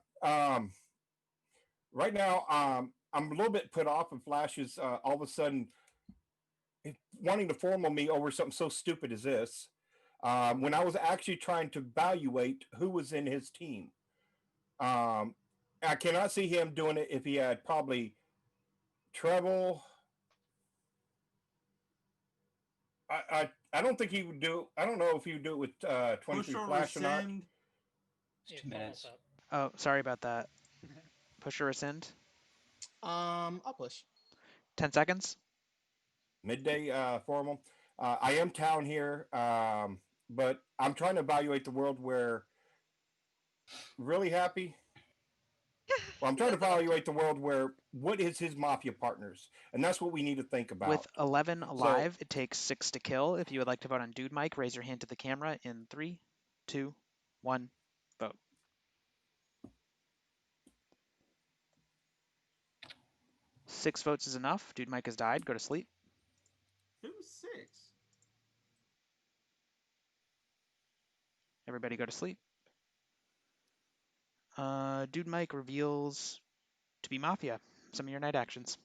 Right now, I'm a little bit put off with Flash's all of a sudden wanting to formal me over something so stupid as this. When I was actually trying to evaluate who was in his team. I cannot see him doing it if he had probably Treble. I don't think he would do. I don't know if he would do it with 23 Push or Flash or not. rescind. Yeah, 2 minutes. Oh, sorry about that. Push or rescind? I'll push. 10 seconds? Midday formal. I am town here, but I'm trying to evaluate the world where really happy. Well, I'm trying to evaluate the world where what is his Mafia partners, and that's what we need to think about. With 11 alive, it takes 6 to kill. If you would like to vote on Dude Mike, raise your hand to the camera in 3, 2, 1, vote. Six votes is enough. Dude Mike has died. Go to sleep. Who was 6? Everybody go to sleep. Dude Mike reveals to be Mafia. Some of your night actions.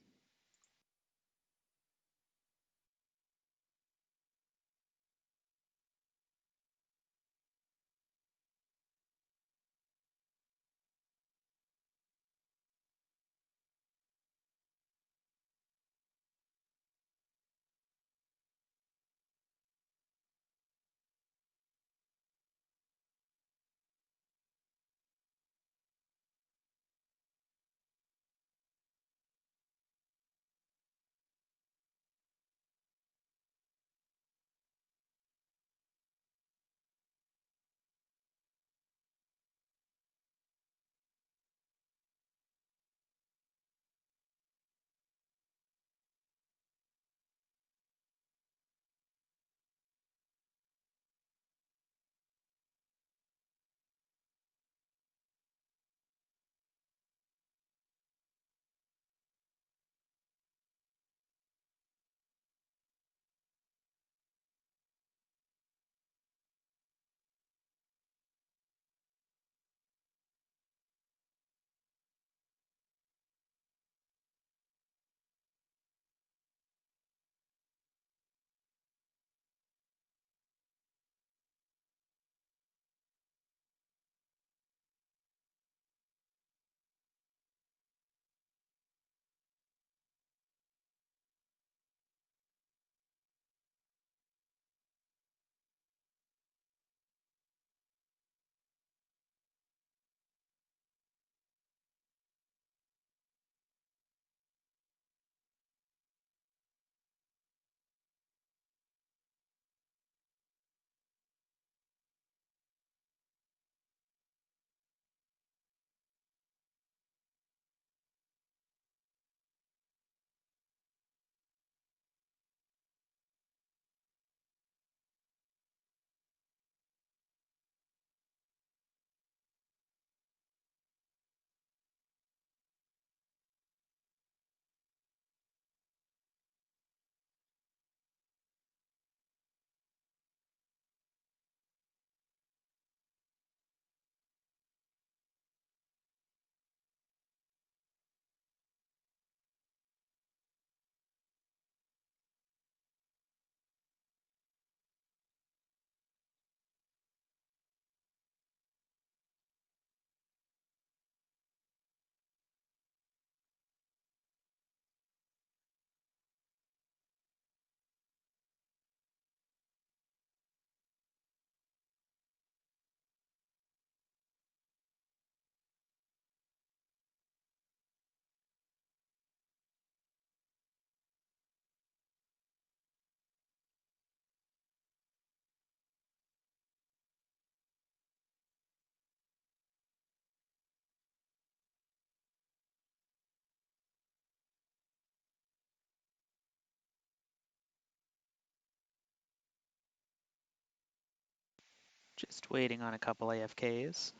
Just waiting on a couple AFKs.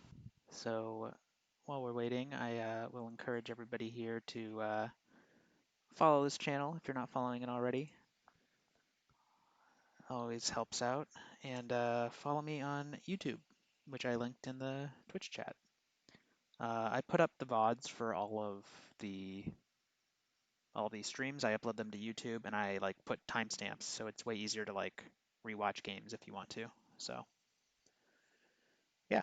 So while we're waiting, I will encourage everybody here to follow this channel if you're not following it already. Always helps out. And follow me on YouTube, which I linked in the Twitch chat. I put up the VODs for all these streams. I upload them to YouTube, and I like put timestamps, so it's way easier to like rewatch games if you want to. So yeah.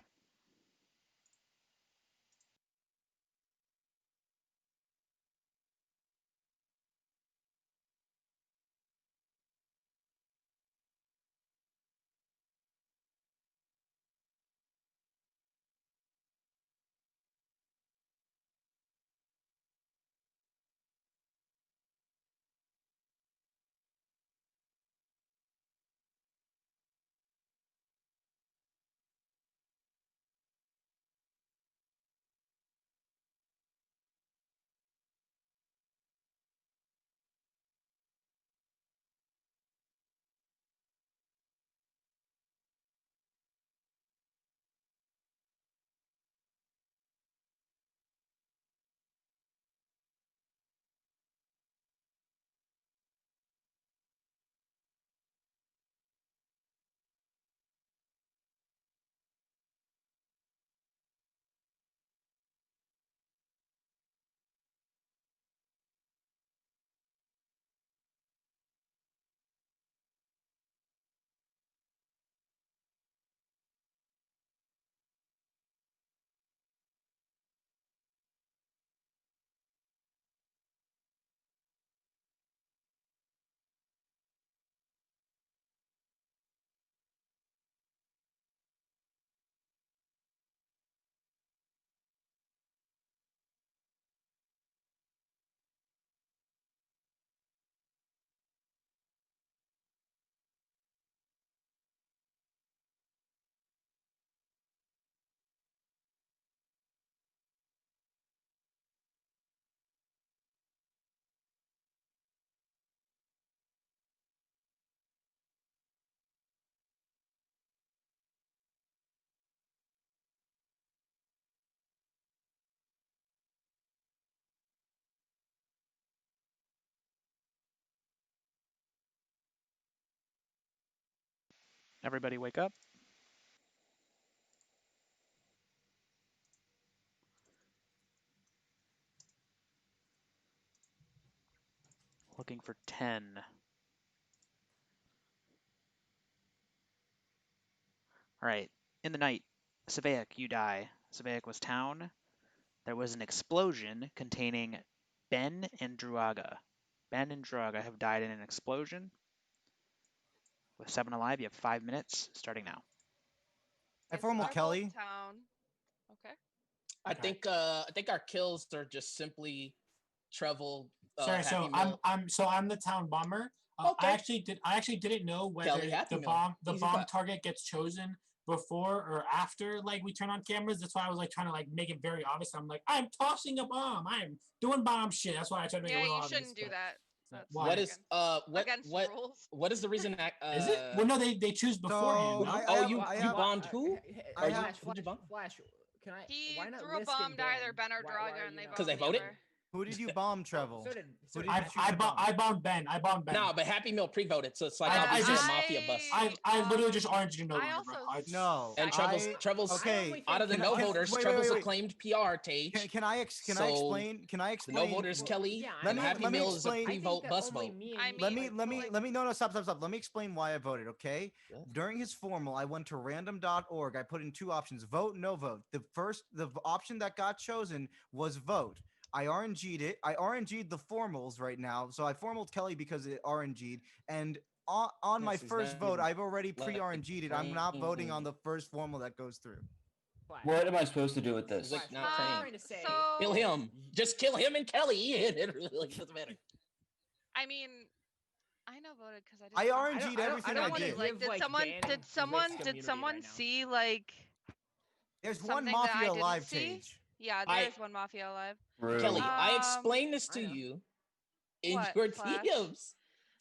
Everybody wake up. Looking for 10. All right. In the night, Savaic, you die. Savaic was town. There was an explosion containing Ben and Druaga. Ben and Druaga have died in an explosion. With 7 alive, you have 5 minutes starting now. I formal Kelly. Town. Okay. I think our kills are just simply Trevel. Sorry, Happy so Meal. I'm the town bomber. Okay. I actually didn't know whether Kelly, Happy the Meal. bomb Easy cut. target gets chosen before or after like we turn on cameras. That's why I was like trying to like make it very obvious. I'm like, I'm tossing a bomb. I'm doing bomb shit. That's why I tried to make it Yeah, real you obvious. shouldn't do that. That's What is against the rules? What is the reason that Is it? Well, no, they choose beforehand. No? you bombed who? I Or have- you, who'd you bomb? Flash, can I? He why not threw a Lisk bomb and to either Dan? Ben or Draga, and they Because they bombed voted? the other. Who did you bomb, Trevel? So did Who did I, you choose I, to bomb, bomb? I bombed Ben. I bombed Ben. No, but Happy Meal pre-voted, so it's like I obviously just- a Mafia bus. I literally just orange you no voter, bro. No. And Trevel's okay. out of the no voters, Trevel's acclaimed PR Tage. Can I explain? Can I The explain? no voters Kelly and Happy Meal is a pre-vote bus vote. Let me no stop. Let me explain why I voted, okay? During his formal, I went to random.org. I put in 2 options: vote, no vote. The option that got chosen was vote. I RNG'd it. I RNG'd the formals right now. So I formaled Kelly because it RNG'd. And on my Yes, he's first not vote, even I've already pre-RNG'd it. I'm not voting on the first formal that goes through. What am I supposed to do with this? Like not saying. So Kill him. Just kill him and Kelly. It really doesn't matter. I mean, I know voted because I I didn't. RNG'd everything I did. Like, did someone see like? There's one something that I Mafia didn't live see? Tage. Yeah, there is one Mafia alive. Kelly, I explained this to you in what, your Flash? DMs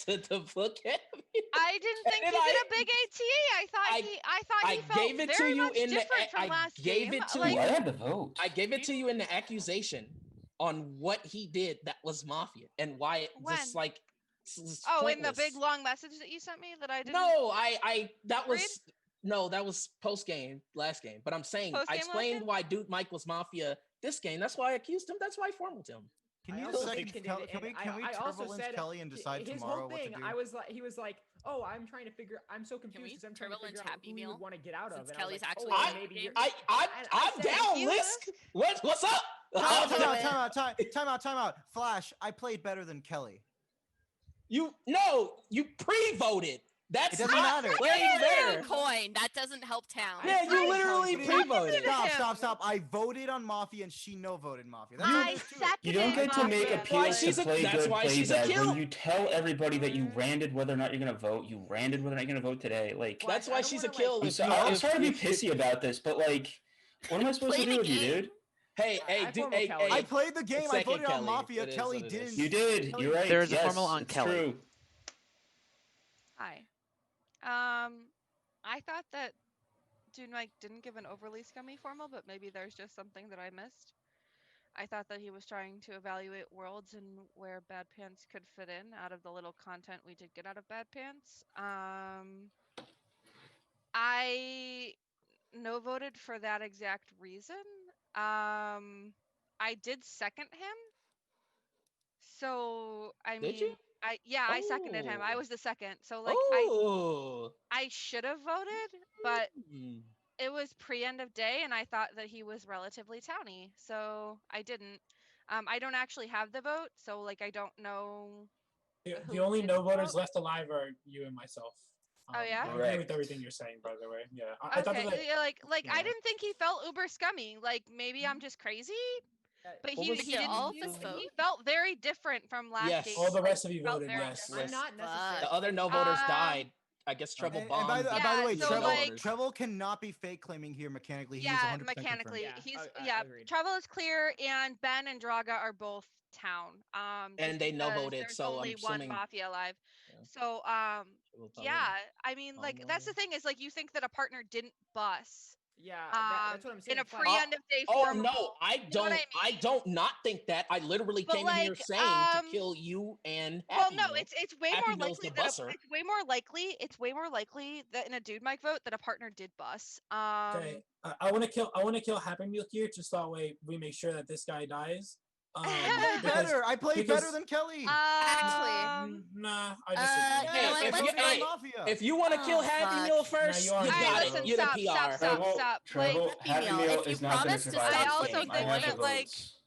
to look at me. I didn't think he did a big ATA. I thought he felt gave it to very you much in the. different from last gave game. it to Like, you. I had the vote. I gave it to you in the accusation on what he did that was Mafia and why it just like. Oh, in the big long message that you sent me that I didn't. No, that was no, that was post game last game. But I'm saying I explained why Dude Mike was Mafia this game. That's why I accused him. That's why I formaled him. Can you also second? seconded Can it, we and I also turbulence said Kelly and decide his tomorrow whole what to thing. do? He was like, oh, I'm trying to figure. I'm so confused because I'm trying to figure out Happy who you Meal would want to get out of. since And Kelly's I was actually like, in the maybe game. I'm down, Lisk. What's up? Time out. Flash, I played better than Kelly. You pre-voted. That's it doesn't matter. Playing better. Coin. That doesn't help town. Yeah, you literally pre-voted. Stop. I voted on Mafia and she no voted Mafia. You don't get to make appeals to play that's good, why play she's a bad. kill. When you tell everybody that you randed whether or not you're gonna vote, you randed whether or not you're gonna vote today. Like that's why she's a kill. I'm sorry to be pissy about this, but like, what am I supposed to do with you, dude? Hey, I played the game. I voted on Mafia. Kelly didn't. You did. You're right. There is a yes, formal on it's Kelly. True. Hi. I thought that Dude Mike didn't give an overly scummy formal, but maybe there's just something that I missed. I thought that he was trying to evaluate worlds and where Bad Pants could fit in out of the little content we did get out of Bad Pants. I no voted for that exact reason. I did second him. So I Did you? mean, I seconded him. I was the second. So like I should have voted, but it was pre-end of day and I thought that he was relatively towny. So I didn't. I don't actually have the vote, so like I don't know. The only no voters left alive are you and myself. Oh yeah. I agree with everything you're saying, by the way. Yeah. I thought Okay, that, yeah, like I didn't think he felt uber scummy. Like maybe I'm just crazy, but he didn't. He felt very different from last game. all the rest Like, of you he felt voted very yes. different. Not necessarily. The other no voters died. I guess Treble bombed. By the way, so, like- Treble cannot be fake claiming here mechanically. He is Yeah, 100% mechanically, confirmed. he's Travel is clear, and Ben and Draga are both town. And they no because voted, there's so I'm only one assuming- Mafia alive. So Treble yeah, I mean, like that's the thing is like you think that a partner didn't bus Yeah, that's what I'm saying. In a Fine. pre-end of day Oh formal. no, I You know don't. what I mean? I don't not think that. I literally But, came in here like, saying to kill you and Well, Happy no, Meal. it's way Happy more Meal's likely the that busser. it's way more likely that in a dude mic vote that a partner did bus. Okay, I want to kill Happy Meal here, just that way we make sure that this guy dies. Better. I played better than Kelly. Actually, nah, I disagree. you know what, let's If you want to kill Oh, Happy fuck. Meal first, you are you good, got bro. it. You're the PR. Treble, Happy Meal, Meal if you is not going to promise to survive stop this I also game. looking I think have for the it, like, votes.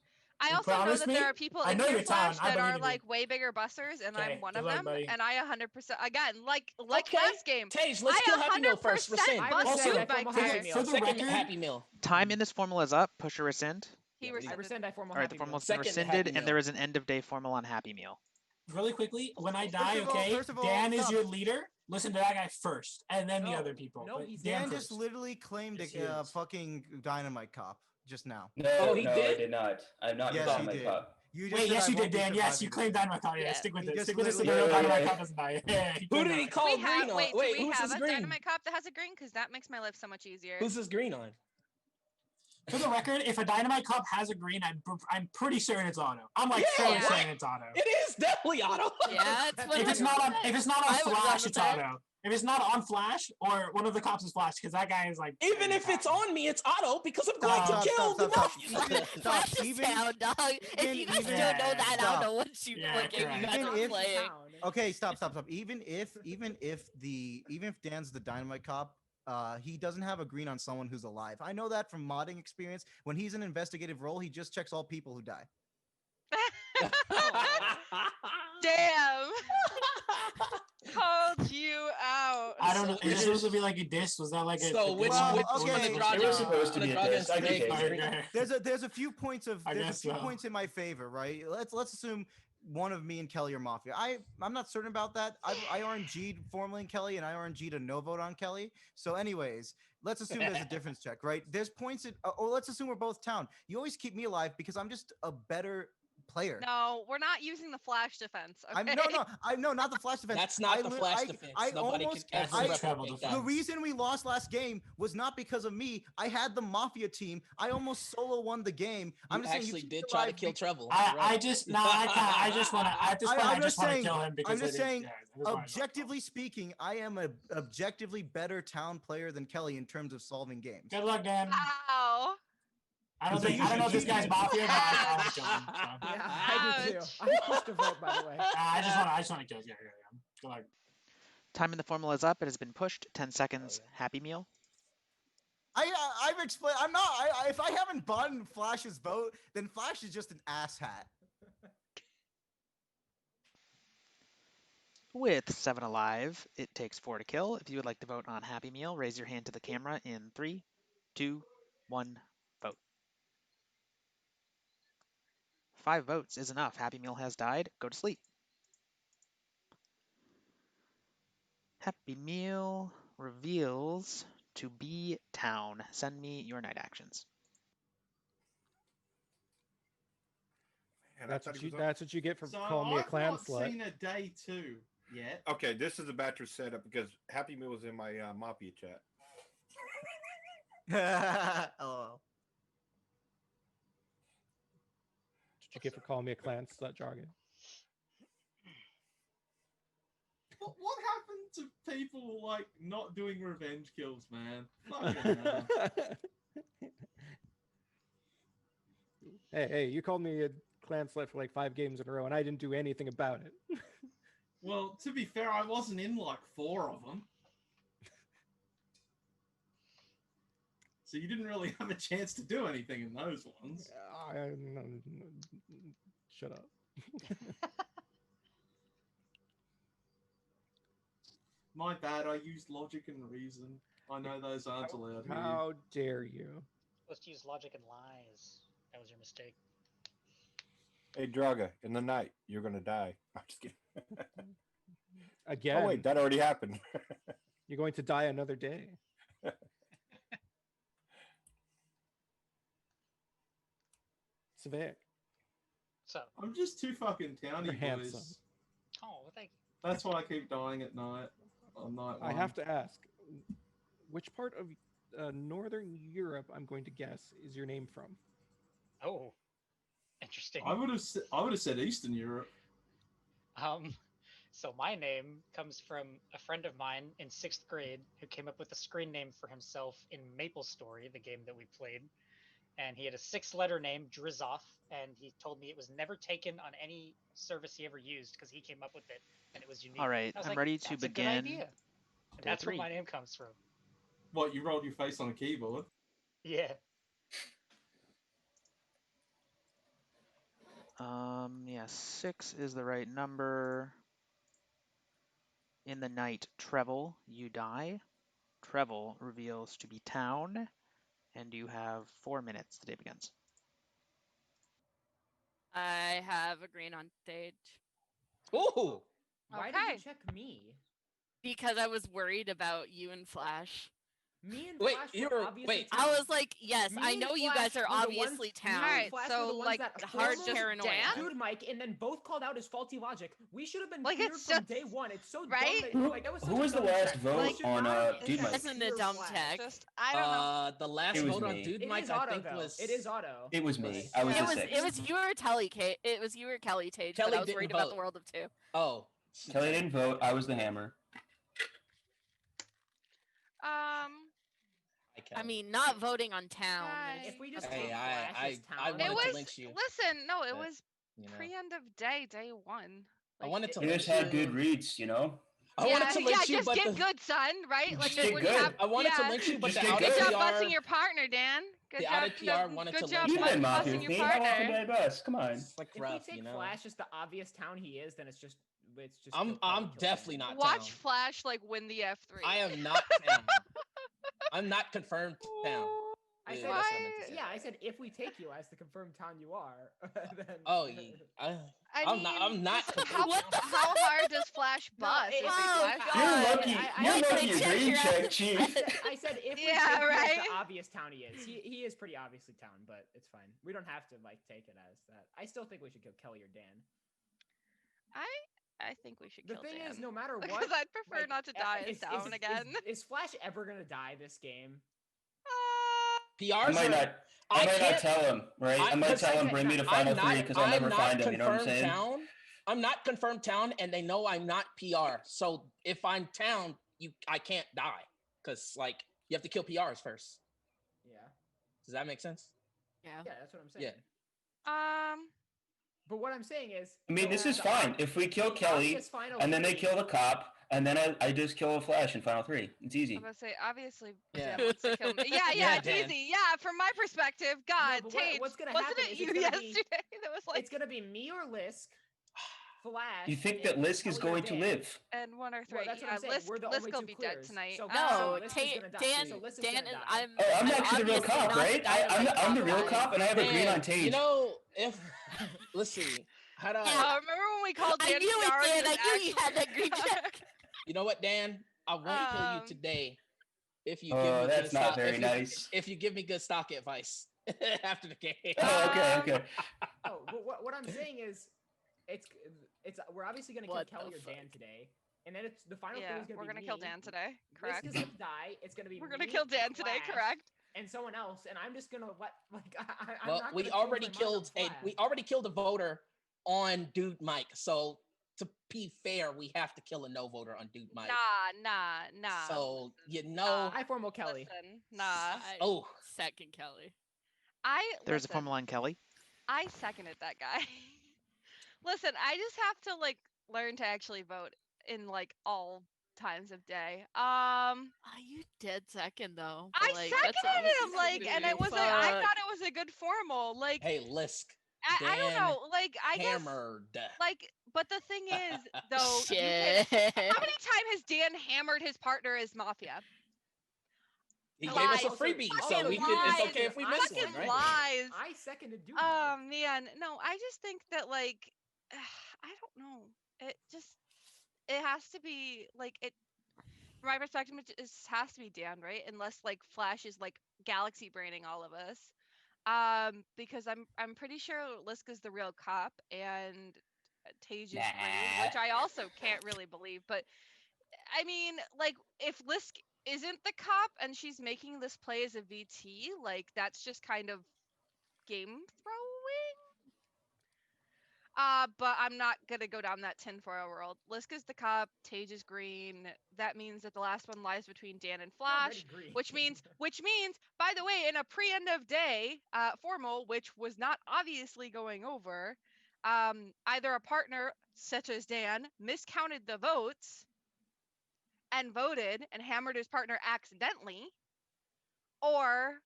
I You also know promise that me? there are people I in know your you're flash Town. I that are believe in you. like way bigger bussers, and Okay, I'm one good of luck, them. buddy. And I 100% again, like Okay. last game. Tage, let's I kill Happy Meal first. 100% Rescind. I bust rescind. dude I formal mic Happy here. Meal. For the Second record, Happy Meal. Time in this formal is up. Push or rescind. He Yeah, I rescinded. rescind. I formal All right, Happy the formal Meal. has been Second Happy rescinded, Meal. and there is an end of day formal on Happy Meal. really quickly, when I die, First of all, Dan is stop. your leader. Listen to that guy first, and then the No, other people. no, but he's Dan Dan first. just literally claimed Yes, he a is. fucking dynamite cop just now. No, Oh, he no, did? I did not. I'm not Yes, done he my did. cup. You just Wait, said yes, I you did, won't be Dan. Yes, surviving you this claimed game. Dynamite. Oh, yeah, Yeah. stick with He it. just Stick with the literally- scenario. Yeah, Dynamite yeah. Cop doesn't die. Yeah, he Who claimed did he that. call green on? Wait, Wait, do we who's have his a green? dynamite cop that has a green? Because that makes my life so much easier. Who's his green on? For the record, if a Dynamite Cop has a green, I'm pretty certain it's auto. I'm like Yeah, fairly yeah. certain it's auto. It is definitely auto. Yeah, it's If it's not on, 100%. if it's not on I would run Flash, with it's it. auto. If it's not on Flash or one of the cops is Flash, because that guy is like. Even if it's on me, it's auto because I'm going Stop, to kill the stop. Mafia. Stop. Flash is Even- town, dog. If you guys even- don't know that, I stop. don't know what you Yeah, fucking correct. you guys Even are if- playing. Okay, stop. Even if Dan's the dynamite cop, he doesn't have a green on someone who's alive. I know that from modding experience. When he's in investigative role, he just checks all people who die. Damn. Called you out. I don't know. So- Is this supposed to be like a diss? Was that like a? So which Well, which okay. one of the It Dragon? was supposed to be a Dragon diss. I can snake take is it. green. There's a few points of I there's a guess few so. points in my favor, right? Let's assume one of me and Kelly are Mafia. I'm not certain about that. I RNG'd formally in Kelly, and I RNG'd a no vote on Kelly. So, anyways, let's assume there's a difference check, right? There's points in, or let's assume we're both town. You always keep me alive because I'm just a better player. No, we're not using the flash defense. Okay? No, not the flash defense. That's not I the li- flash I- defense. I Nobody almost- can ever I- replicate that. The reason we lost last game was not because of me. I had the Mafia team. I almost solo won the game. I'm You just saying actually keep did it try to alive kill be- Treble. I just no, I can't. I just want to. At this point, I just want to kill him because I'm just saying. Yeah, I just wanna- Objectively speaking, I am a objectively better town player than Kelly in terms of solving games. Good luck, Dan. Ow. I don't know if this guy's Mafia, but I want to kill him. So. Yeah, I do too. I'm supposed to vote, by the way. I just want to kill. Yeah. Good luck. Time in the formal is up. It has been pushed. 10 seconds. Happy Meal. I've explained. I'm not. If I haven't bought Flash's vote, then Flash is just an asshat. With 7 alive, it takes 4 to kill. If you would like to vote on Happy Meal, raise your hand to the camera in 3, 2, 1, vote. 5 votes is enough. Happy Meal has died. Go to sleep. Happy Meal reveals to be town. Send me your night actions. Man, That's what you get for So calling me a I've clan not slut. seen a day 2 yet. Okay, this is about to set up because Happy Meal was in my Mafia chat. LOL. What you get for calling me a clan slut, jargon? What happened to people like not doing revenge kills, man? Fucking hell. Hey, you called me a clan slut for like 5 games in a row, and I didn't do anything about it. Well, to be fair, I wasn't in like 4 of them. So you didn't really have a chance to do anything in those ones. Shut up. My bad, I used logic and reason. I know those aren't allowed here. How dare you? Supposed to use logic and lies. That was your mistake. Hey, Draga, in the night, you're going to die. I'm just kidding. Again. Oh, wait, that already happened. You're going to die another day. Savek. So I'm just too fucking towny, You're boys. handsome. Oh, well, thank you. That's why I keep dying at night. On night I one. have to ask, which part of Northern Europe, I'm going to guess, is your name from? Oh, interesting. I would have said Eastern Europe. So my name comes from a friend of mine in 6th grade who came up with a screen name for himself in Maple Story, the game that we played. And he had a 6-letter name, Drizoff, and he told me it was never taken on any service he ever used because he came up with it and it was unique. All right, I was I'm like, ready to that's a good begin. idea. And Day that's where 3. my name comes from. What, you rolled your face on a keyboard? Yeah. Yeah, 6 is the right number. In the night, Trevel, you die. Trevel reveals to be town, and you have 4 minutes. The day begins. I have a green on stage. Ooh. Why did you check me? Because I was worried about you and Flash. Me and Wait, Flash you were were- obviously wait. town. I was like, yes, Me I and know you Flash guys are were the obviously ones, town. Me and Flash were the ones that hard almost paranoia. Dude, Mike, and then both called out his faulty logic. We should have been Like, cleared it's from just- day one. It's so right? dumb. That, like, that was Who such a was the dumb last check. vote We should on, not Dude Mike? Isn't a clear dumb Flash. check. Just I don't know. The last It was vote on me. Dude It Mike, is I auto think though. was. It is auto. It was me. I was It the was sixth. it was you or Kelly, Kate. It was you or Kelly, Tage. Kelly but I was didn't worried about vote. the world of 2. Oh. Kelly didn't vote. I was the hammer. I mean, not voting on town. Guys. If we just Hey, take I Flash's town, wanted It to was lynch you. listen, no, it but, was you know. pre-end of day 1. I wanted to You lynch just had you. good reads, you know. I wanted to lynch you, just but get the, good, son. Right? Like Just get when you good. have, I wanted to yeah. lynch you, but Just the get out good. of Good PR, job busting your partner, Dan. Good the job. out of PR wanted good to job lynch You've you. been mafia busting with your me. How often partner. did I bust? Come on. It's like If rough, we take you know. Flash as the obvious town he is, then it's just I'm definitely not Watch town. Flash like win the F3. I am not town. I'm not confirmed town. I Dude, said, that's what I meant to say. yeah, I said if we take you as the confirmed town you are, then. Oh, yeah. I'm not. How hard does Flash bust? if Is Oh, Flash- You're lucky. You're lucky. A green check, chief. I said if we Yeah, take you as right? the obvious town he is. He is pretty obviously town, but it's fine. We don't have to like take it as that. I still think we should kill Kelly or Dan. I think we should The kill thing Dan. is, no matter what, Because I'd prefer not to die as down again. Is Flash ever gonna die this game? PRs I might not. I might not can't- tell him. Right. I might tell him bring me to final three because I'll never find him. You know what I'm saying? Town. I'm not confirmed town, and they know I'm not PR. So if I'm town, I can't die because like you have to kill PRs first. Yeah. Does that make sense? Yeah. Yeah, that's what I'm saying. Yeah. But what I'm saying is, I mean, this is the fine. If we kill Kelly obvious final and then they three- kill the cop, and then I just kill a Flash in final three. It's easy. I'm gonna say obviously Yeah. Dan wants to kill me. Yeah, Yeah, it's Dan. easy. Yeah, from my perspective, God, but Tage, what's gonna wasn't happen it is you it's gonna be- yesterday that was like it's gonna be me or Lisk, Flash. You think that and Lisk is Kelly or going to Dan. live? and 1 or 3? Well, that's what yeah, I'm saying. Lisk, We're the Lisk only will two be clears. dead tonight. So, No, Lisk is Dan, gonna die. Dan, So Lisk is Dan, gonna and die. I'm. Oh, I'm I'm actually the real obviously cop, not right? die I'm like the real top cop, and I have a green on And, Tage. you know, if let's see, how do I? Remember when we called I Dan knew it, PR Dan. and I was knew you actually- had that green check. You know what, Dan? I won't kill you today if you give Oh, me that's good not stock, very if you, nice. If you give me good stock advice after the game. Oh, okay. Oh, but what I'm saying is, it's we're obviously gonna kill What Kelly the or Dan today, and then it's the final Yeah, three is gonna we're be gonna kill me. Dan today. Correct. Lisk is gonna die. It's gonna be We're gonna me, kill Dan today. Flash, Correct. and someone else, and I'm just gonna let I'm Well, not we gonna already change my mind on killed a Flash. voter on Dude Mike. So to be fair, we have to kill a no voter on Dude Mike. Nah. So you know, I formal Kelly. Listen, nah. oh, Second Kelly. There's a Listen, Formula Line Kelly. I seconded that guy. Listen, I just have to like learn to actually vote in like all times of day. You did second though. I but, like, that's seconded him honestly like, and it was I fuck. thought it was a good formal. Like, hey, Lisk. I don't Dan know. Like, I guess hammered. like, but the thing is, though, Shit. how many times has Dan hammered his partner as Mafia? He gave us a Lies. freebie, so Fucking we can. It's lies. okay if we miss Fucking one, right? lies. I seconded Dude. Oh man, no, I just think that like, I don't know. It has to be like it. From my perspective, it just has to be Dan, right? Unless like Flash is like galaxy braining all of us. Because I'm pretty sure Lisk is the real cop and Tage is green, which I also can't really believe. But I mean, like if Lisk isn't the cop and she's making this play as a VT, like that's just kind of game throwing. But I'm not gonna go down that tinfoil world. Lisk is the cop, Tage is green. That means that the last one lies between Dan and Flash, which means, by the way, in a pre-end of day formal, which was not obviously going over, either a partner such as Dan miscounted the votes and voted and hammered his partner accidentally, or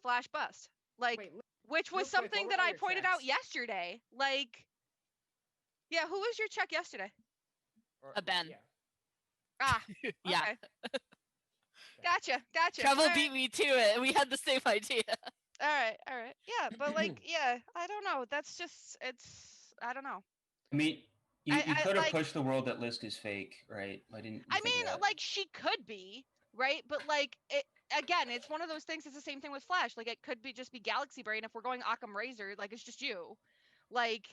Flash bust. Like, which was something that I pointed out yesterday. Like, yeah, who was your check yesterday? A Ben. Ah, Yeah. okay. Gotcha. Trouble All right. beat me to it. We had the same idea. All right. Yeah, but like, yeah, I don't know. That's just, I don't know. I mean, you I could have like- pushed the world that Lisk is fake, right? I didn't. I think of mean, that. like, she could be, right? But like, again, it's one of those things. It's the same thing with Flash. Like, it could be just be Galaxy Brain. If we're going Occam Razor, like, it's just you. Like,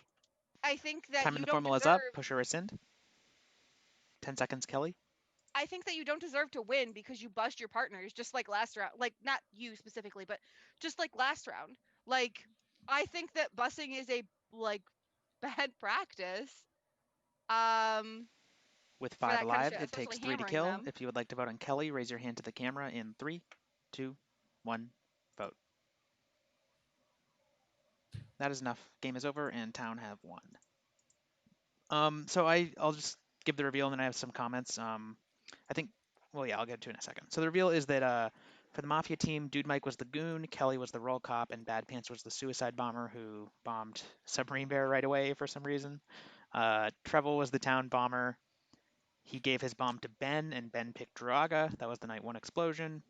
I think that Time in you the don't formula is deserve. up. Push or rescind. 10 seconds, Kelly. I think that you don't deserve to win because you bust your partners, just like last round. Like, not you specifically, but just like last round. Like, I think that busing is a like bad practice. With for 5 that kind of alive, shit, it takes especially 3 to hammering kill. them. If you would like to vote on Kelly, raise your hand to the camera in 3, 2, 1, vote. That is enough. Game is over, and Town have won. So I'll just give the reveal, and then I have some comments. I think, well, yeah, I'll get to it in a second. So the reveal is that for the Mafia team, Dude Mike was the goon, Kelly was the roll cop, and Bad Pants was the suicide bomber who bombed Submarine Bear right away for some reason. Treble was the town bomber. He gave his bomb to Ben, and Ben picked Draga. That was the night 1 explosion.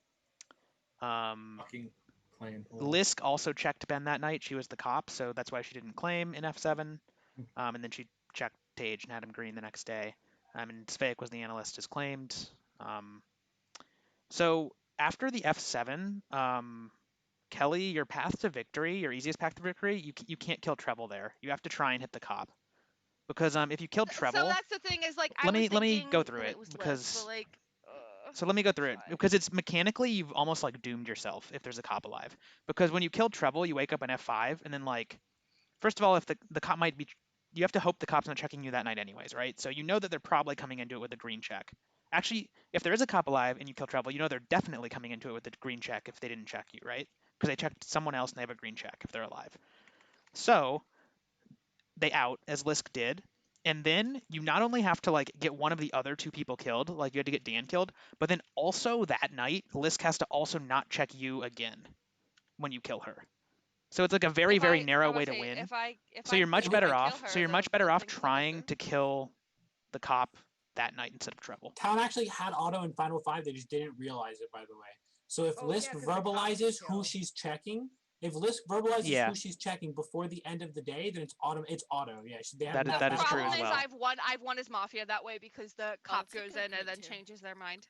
Fucking claim. Lisk also checked Ben that night. She was the cop, so that's why she didn't claim in F7. And then she checked Tage and had him green the next day. And Sveik was the analyst as claimed. So after the F7, Kelly, your path to victory, your easiest path to victory, you can't kill Treble there. You have to try and hit the cop. Because if you killed Treble, So that's the thing is like let me go thinking through that it was because Lisk, but like, so let me go through it because it's mechanically you've almost like doomed yourself if there's a cop alive. Because when you kill Treble, you wake up in F5 and then like, first of all, if the cop might be, you have to hope the cop's not checking you that night anyways, right? So you know that they're probably coming into it with a green check. Actually, if there is a cop alive and you kill Treble, you know they're definitely coming into it with a green check if they didn't check you, right? Because they checked someone else and they have a green check if they're alive. So they out as Lisk did. And then you not only have to like get one of the other 2 people killed, like you had to get Dan killed, but then also that night, Lisk has to also not check you again when you kill her. So it's like a very, very narrow way to win. So you're much better off. So you're much better off trying to kill the cop that night instead of Treble. Town actually had auto in Final 5. They just didn't realize it, by the way. So if Lisk verbalizes who she's checking, if Lisk verbalizes who she's checking before the end of the day, then it's auto. It's auto. Yeah, they have that is true as well. I've won as Mafia that way because the cop goes in and then changes their mind.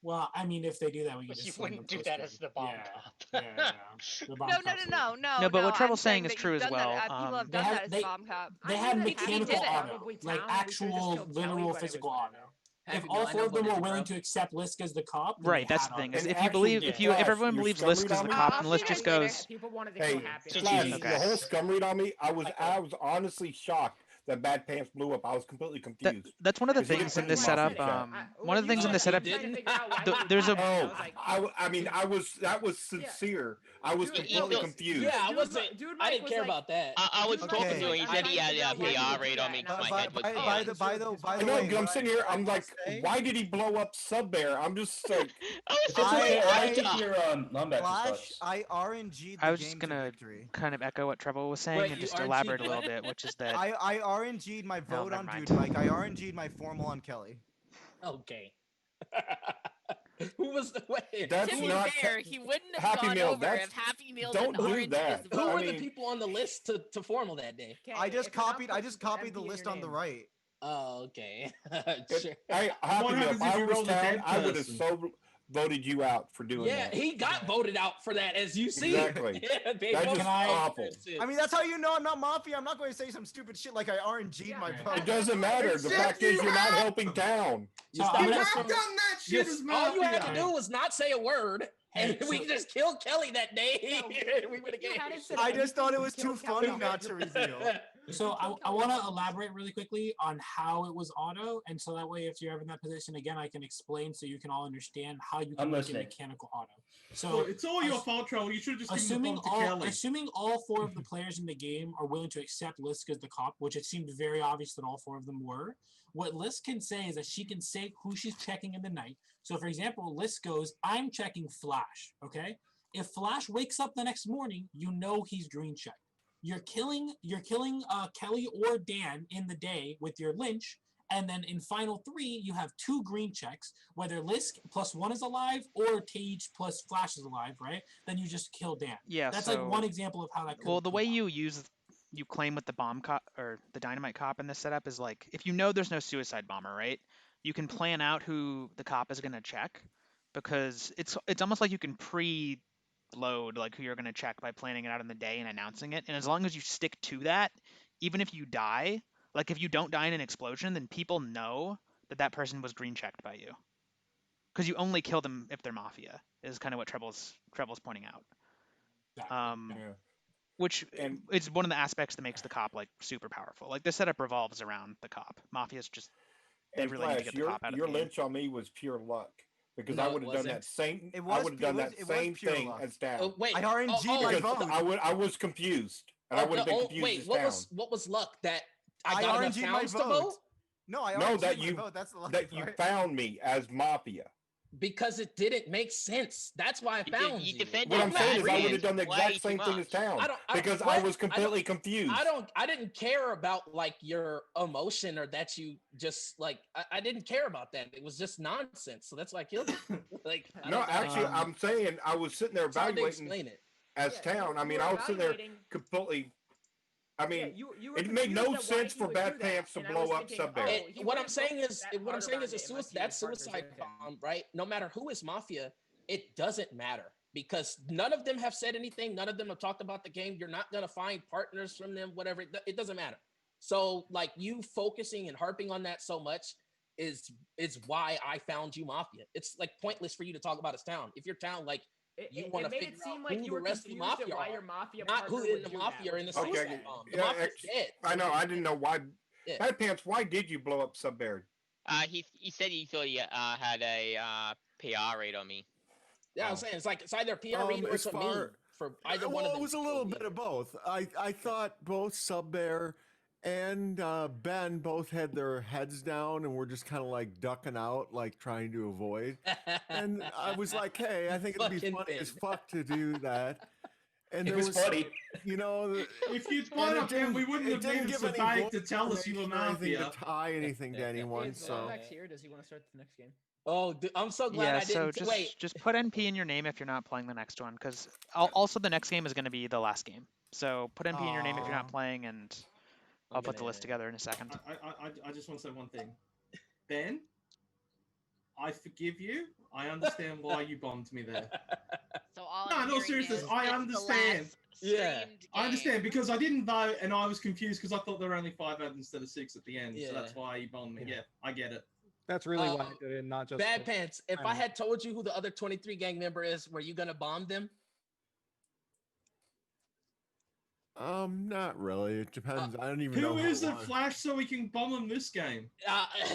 Well, I mean, if they do that, we can just. You wouldn't do that as the bomb cop. The bomb No. No, but what Treble's I'm saying is that true you've as done well. that. People have done that as bomb cop. They had He mechanical did it. auto, like actual literal physical auto. If all 4 of them were willing to accept Lisk as the cop, then right, they that's had the thing. auto. Is if everyone believes Lisk is the cop and Lisk just goes, Hey, Flash, the whole scum read on me. I was honestly shocked that Bad Pants blew up. I was completely confused. That's one of the things in this setup. One of the things in this setup. There's a. That was sincere. I was completely confused. Yeah, I didn't care about that. I was talking to him. He said he had a PR rate on me. My head was down. By the I know, way, but I'm sitting here. I'm like, why did he blow up Sub Bear? I'm just like, Flash, I RNG'd the I was game just to gonna victory. kind of echo what Treble was saying and just elaborate a little bit, which is that I RNG'd my vote never on mind. Dude Mike. I RNG'd my formal on Kelly. Okay. Who was the way? That's To be not fair, he wouldn't have Happy gone Meal. over That's- if Happy Meal don't didn't do orange that. his Who vote. were the people on the list to formal that day? I just copied the list on the right. Oh, okay. Happy Meal. If I was town, I would have voted you out for doing that. Yeah, he got voted out for that, as you see. Exactly. Yeah, they That's voted just him out. awful. I mean, that's how you know I'm not Mafia. I'm not going to say some stupid shit like I RNG'd my vote. It doesn't matter. The fact is, you're not helping town. You I'm have gonna- done that shit as all you had to do was not say a word, and we just killed Kelly that day. We would have game. I just thought it was too funny not to reveal. So I want to elaborate really quickly on how it was auto, and so that way, if you're ever in that position again, I can explain so you can all understand how you can I'm make listening. it mechanical auto. So Look, it's all your fault, Troll. You should have just given the phone to Kelly. Assuming all 4 of the players in the game are willing to accept Lisk as the cop, which it seemed very obvious that all 4 of them were, what Lisk can say is that she can say who she's checking in the night. So, for example, Lisk goes, "I'm checking Flash." Okay, if Flash wakes up the next morning, you know he's green checked. You're killing Kelly or Dan in the day with your lynch, and then in final 3 you have 2 green checks, whether Lisk +1 is alive or Tage plus Flash is alive, right? Then you just kill Dan. Yeah, that's so, like one example of how that could. Well, the way you claim with the bomb cop or the dynamite cop in this setup is like, if you know there's no suicide bomber, right? You can plan out who the cop is going to check, because it's almost like you can load like who you're going to check by planning it out in the day and announcing it. And as long as you stick to that, even if you die, like if you don't die in an explosion, then people know that person was green checked by you, because you only kill them if they're Mafia, is kind of what Treble's pointing out. Which is one of the aspects that makes the cop like super powerful. Like this setup revolves around the cop. Mafia's just they And really need to Flash, get the cop out of your the game. lynch on me was pure luck, because No, I it would have done wasn't. that same. It I was would have pu- done it that was- it was same pure thing luck. as down. Oh, wait. I RNG'd my Because vote. I was confused, and I would have been confused Wait, as what down. was luck that I I got enough RNG'd my pounds to vote. vote? No, I No, RNG'd that my you vote. That's the lucky that you part. found me as Mafia. Because it didn't make sense. That's why I found you. What I'm saying is, I would have done the way exact too same thing as much. town, I because I what? was completely confused. I didn't care about like your emotion or that you just like I didn't care about that. It was just nonsense. So that's why I killed you. Like I No, don't know. actually, I'm saying I was sitting there It's hard to evaluating explain it. as town. I mean, I was sitting there completely. I mean, you were it made no confused at why sense he for would Bad do that, Pants to and I was blow up thinking, Subbear. oh, he What I'm wouldn't saying go is that what I'm hard saying around is a it unless he that was partners suicide with him. bomb, right? No matter who is Mafia, it doesn't matter because none of them have said anything. None of them have talked about the game. You're not gonna find partners from them. Whatever. It doesn't matter. So like you focusing and harping on that so much is why I found you Mafia. It's like pointless for you to talk about his town. If your town like you want to made figure it seem out like who you the were rest of the confused at Mafia why are, your Mafia not partner who in would the do Mafia that, are in the which is suicide sad. bomb. The Yeah, Mafia's dead. I know. I didn't know why. Yeah. Bad Pants, why did you blow up Subbear? He said he thought he had a PR rate on me. Yeah, I'm saying it's either PR read or as it's a meme far- for either one of Well, them. it was a little bit of both. I thought both Subbear and Ben both had their heads down and were just kind of like ducking out, like trying to avoid. And I was like, hey, I think it'd be Fucking funny as Ben. fuck to do that. And It there was funny. you know, If you'd and blown it up him, didn't- we wouldn't it have didn't needed give any Sabag to tell us you were information or anything Mafia. to tie anything to anyone. Is So Lombax here? Does he want to start the next game? Oh, dude, I'm so glad Yeah, I so didn't wait. just put NP in your name if you're not playing the next one, because also the next game is going to be the last game. So put NP in your name if you're not Aw. playing, and I'll put the list together in a second. I just want to say one thing. Ben, I forgive you. I understand why you bombed me there. So all No, I'm no, hearing seriously, is I it's the understand. last Yeah. streamed I understand game. because I didn't vote and I was confused because I thought there were only 5 votes instead of 6 at the end. Yeah. So that's why you bombed me. Yeah, I get it. That's really why I did it, not just Bad for- Pants. If I I know. had told you who the other 23 gang member is, were you gonna bomb them? not really. It depends. I don't even know Who who is it it, was. Flash, so we can bomb him this game?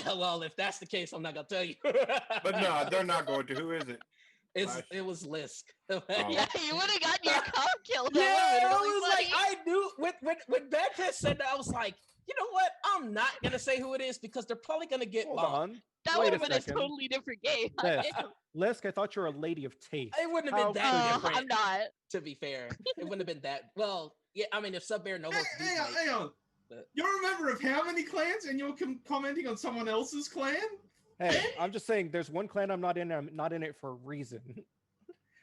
Well, if that's the case, I'm not gonna tell you. But no, they're not going to. Who is it? It was Lisk. Yeah, you would have gotten your cop killed. Yeah, That I would've been really was like, funny. I knew when Bad Pants said that, I was like, you know what? I'm not gonna say who it is because they're probably gonna get Hold bombed. on. That Wait would have been a second. totally different game. Lisk, I thought you were a lady of taste. It wouldn't have been How that could you? different. I'm not. To be fair, it wouldn't have been that. Well, yeah. I mean, if Subbear no votes, Hang on. You're a member of how many clans and you're commenting on someone else's clan? Hey, I'm just saying, there's one clan I'm not in. I'm not in it for a reason.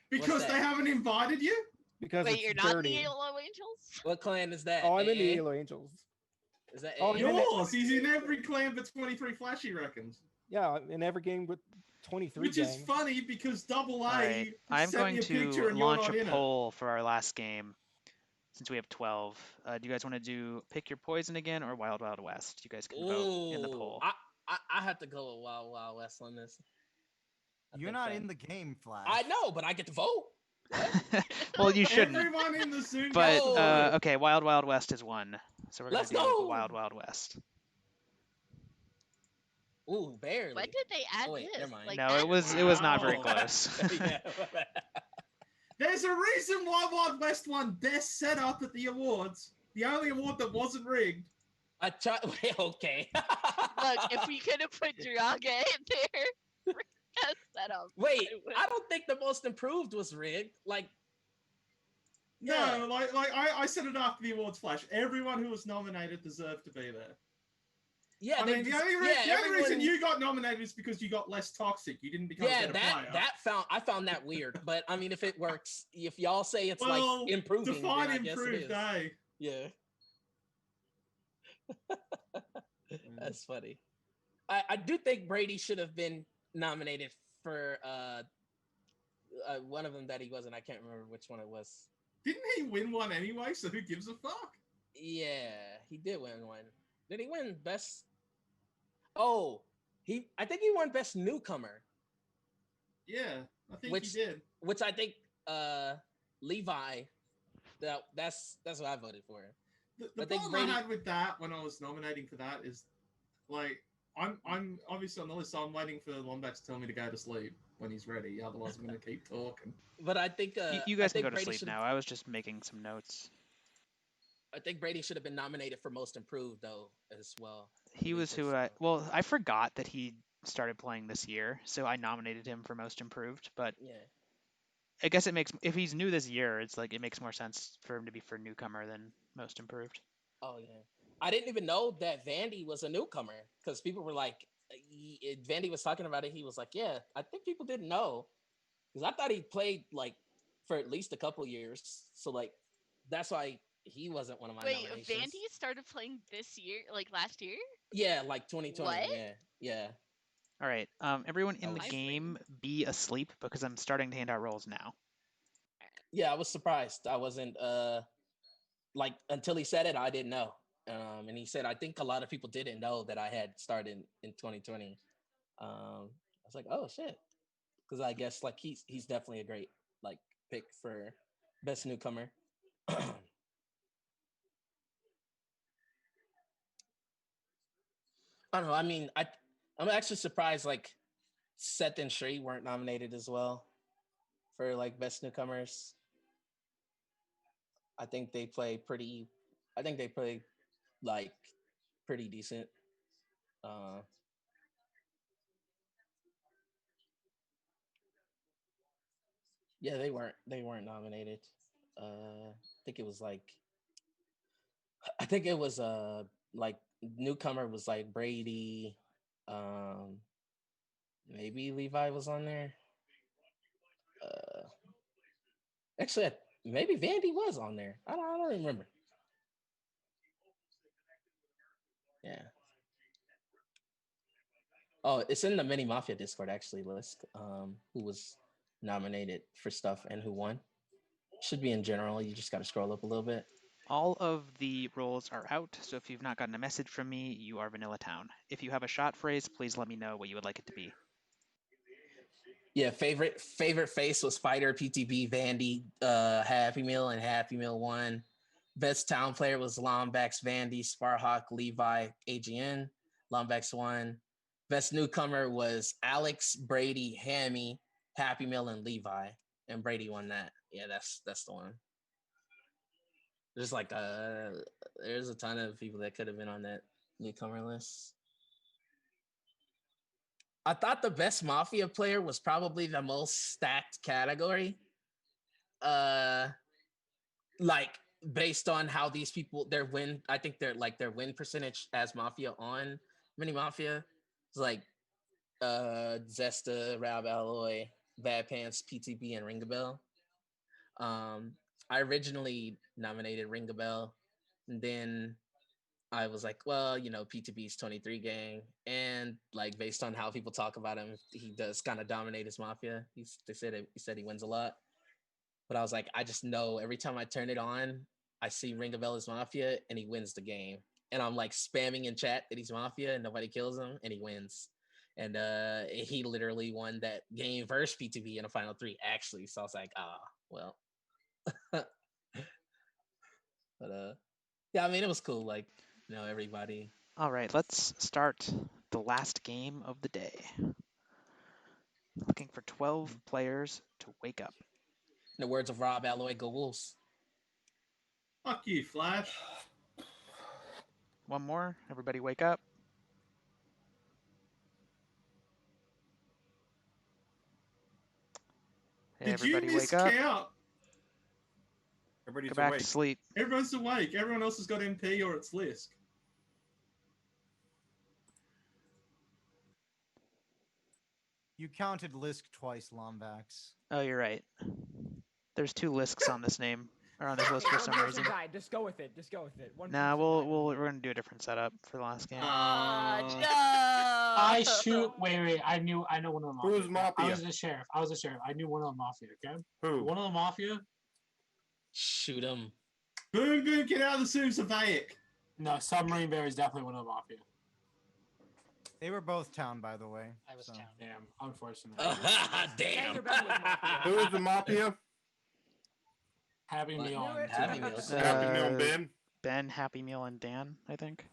Because they haven't invited you? Because Wait, it's you're not dirty. the Yellow Angels? What clan is that? Oh, I'm in the AA? Yellow Angels. Is that Oh, AA? you're in it. Yours. He's in every clan but 23 Flash, he reckons. Yeah, in every game with 23 Which is gang. funny because Double A All right, I'm sent going me a picture to and you're launch not a in it. poll for our last game, since we have 12. Do you guys want to do Pick Your Poison again or Wild Wild West? You guys can vote in the Ooh, poll. I have to go with Wild Wild West on this. You're not in the game, Flash. I know, but I get to vote. Well, you shouldn't. Everyone in the Zoom But gets to vote. okay, Wild Wild West is one, so we're gonna Let's do go! Wild Wild West. Ooh, barely. When did they add Oh, wait, this? never mind. Like, No, that it was not very Wow. close. Yeah. There's a reason Wild Wild West won Best Setup at the awards. The only award that wasn't rigged. I tried. Okay. Look, if we could have put Draga in there, best setup. Wait, I don't think the most improved was rigged. Like, yeah. No, like I said it after the awards, Flash. Everyone who was nominated deserved to be there. Yeah, I they mean, the just- only, yeah, the only reason everyone- you got nominated is because you got less toxic. You didn't become a yeah, better player. I found that weird. But I mean, if it works, if y'all say it's Well, like improving, define then I guess it improved, is. eh? Yeah. That's funny. I do think Brady should have been nominated for one of them that he wasn't. I can't remember which one it was. Didn't he win one anyway? So who gives a fuck? Yeah, he did win one. Did he win best? Oh, I think he won best newcomer. Yeah, I think Which- he did. Which I think Levi. That's what I voted for. The I think problem Brady- I had with that when I was nominating for that is, like, I'm obviously on the list, so I'm waiting for Lombat to tell me to go to sleep when he's ready. Otherwise, I'm going to keep talking. But I think You I guys can think go to Brady sleep should've- now. I was just making some notes. I think Brady should have been nominated for most improved though as well. He was who I forgot that he started playing this year, so I nominated him for most improved. But Yeah. I guess if he's new this year, it's like it makes more sense for him to be for newcomer than most improved. Oh yeah. I didn't even know that Vandy was a newcomer because people were like, Vandy was talking about it. He was like, yeah, I think people didn't know because I thought he played like for at least a couple years. So like, that's why he wasn't one of my Wait, nominations. Vandy started playing this year, like last year? Yeah, like 2020. What? Yeah. All right, everyone in the was- game be asleep because I'm starting to hand out roles now. Yeah, I was surprised. I wasn't like until he said it, I didn't know. And he said, I think a lot of people didn't know that I had started in 2020. I was like, oh shit, because I guess like he's definitely a great like pick for best newcomer. I don't know. I mean, I'm actually surprised like Seth and Shree weren't nominated as well for like best newcomers. I think they play pretty. I think they play like pretty decent. Yeah, they weren't nominated. I think it was like. I think it was like newcomer was like Brady. Maybe Levi was on there. Actually, maybe Vandy was on there. I don't remember. Yeah. Oh, it's in the Mini Mafia Discord actually list. Who was nominated for stuff and who won? Should be in general. You just got to scroll up a little bit. All of the roles are out, so if you've not gotten a message from me, you are Vanilla Town. If you have a shot phrase, please let me know what you would like it to be. Yeah, favorite face was Spider, PTB, Vandy, Happy Meal, and Happy Meal won. Best town player was Lombax, Vandy, Sparhawk, Levi, AGN. Lombax won. Best newcomer was Alex, Brady, Hammy, Happy Meal, and Levi. And Brady won that. Yeah, that's the one. There's like there's a ton of people that could have been on that newcomer list. I thought the best Mafia player was probably the most stacked category. Like based on how these people I think their win percentage as Mafia on Mini Mafia is like Zesta, Rab Alloy, Bad Pants, PTB, and Ringabell. I originally nominated Ringabell, and then I was like, well, PTB's 23 gang, and like based on how people talk about him, he does kind of dominate his Mafia. He said he wins a lot, but I was like, I just know every time I turn it on, I see Ring of Ella's Mafia, and he wins the game, and I'm like spamming in chat that he's Mafia, and nobody kills him, and he wins, and he literally won that game versus PTB in a final 3 actually. So I was like, well, but yeah, I mean it was cool, like everybody. All right, let's start the last game of the day. Looking for 12 players to wake up. In the words of Rob Alloy, go Wolves. Fuck you, Flash. One more. Everybody wake up. Hey, Did you everybody wake up. miscount? Everybody's Go back awake. to sleep. Everyone's awake. Everyone else has got MP or it's Lisk. You counted Lisk twice, Lombax. Oh, you're right. There's 2 Lisks on this name, or on this list for One some person reason. died. Just go with it. Just go with it. One Nah, person we're gonna do a different setup for the last game. I shoot. Wait. I know one of the Mafia. Who's Mafia? I was the sheriff. I knew one of the Mafia. Okay. Who? One of the Mafia. Shoot him. Boom, boom, get out of the Surveyik. No, Submarine Bear is definitely one of the Mafia. They were both town, by the way. I was town. Damn, unfortunate. Damn. Who is the Mafia? Happy Meal. Happy Meal. Happy Meal Ben. Ben, Happy Meal, and Dan, I think.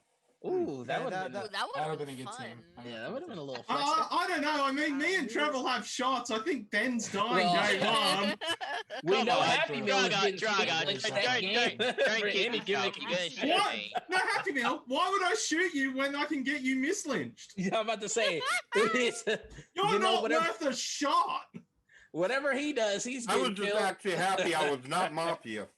Ooh, that would have been. That That would would have been a been good fun. team. Yeah, that would have been a little flex. I don't know. I mean, me and Trevor have shots. I think Ben's dying Well- game one. We Come know on, Happy Meal was getting Dragon, lynched don't that game keep for me any gimmick. talking. You're gonna shoot What? me. No, Happy Meal. Why would I shoot you when I can get you mislynched? Yeah, I'm about to say, You're not worth a shot. Whatever he does, he's I getting was just killed. actually happy I was not Mafia.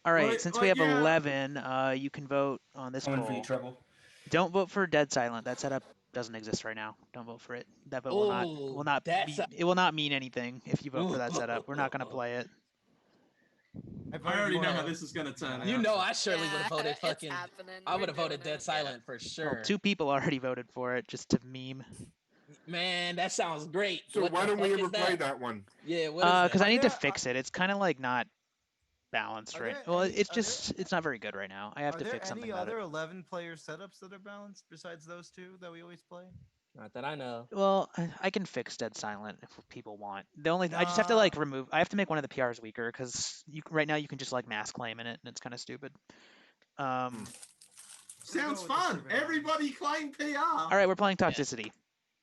All right, Like- since like, we have yeah. 11, you can vote on this Coming for you, poll. Trouble. Don't vote for Dead Silent. That setup doesn't exist right now. Don't vote for it. That vote Ooh, will not that's be, it will not mean anything if you vote for that setup. We're not going to play it. I already know how this is going to turn out. You know, I surely would have voted it's fucking. happening. I We're would have voted doing Dead it. Silent for sure. Well, 2 people already voted for it just to meme. Man, that sounds great. So What why the don't we fuck ever is play that one? Yeah, what is that? Because I need to there- fix it. It's kind of like not balanced, Are right? there Well, any- it's are there- just it's not very good right now. I have Are to there fix something any about other it. 11-player setups that are balanced besides those 2 that we always play? Not that I know. Well, I can fix Dead Silent if people want. I just have to Nah. like remove. I have to make one of the PRs weaker because right now you can just like mass claim in it and it's kind of stupid. Sounds with the fun. surveillance. Everybody claim PR. All right, we're playing Toxicity.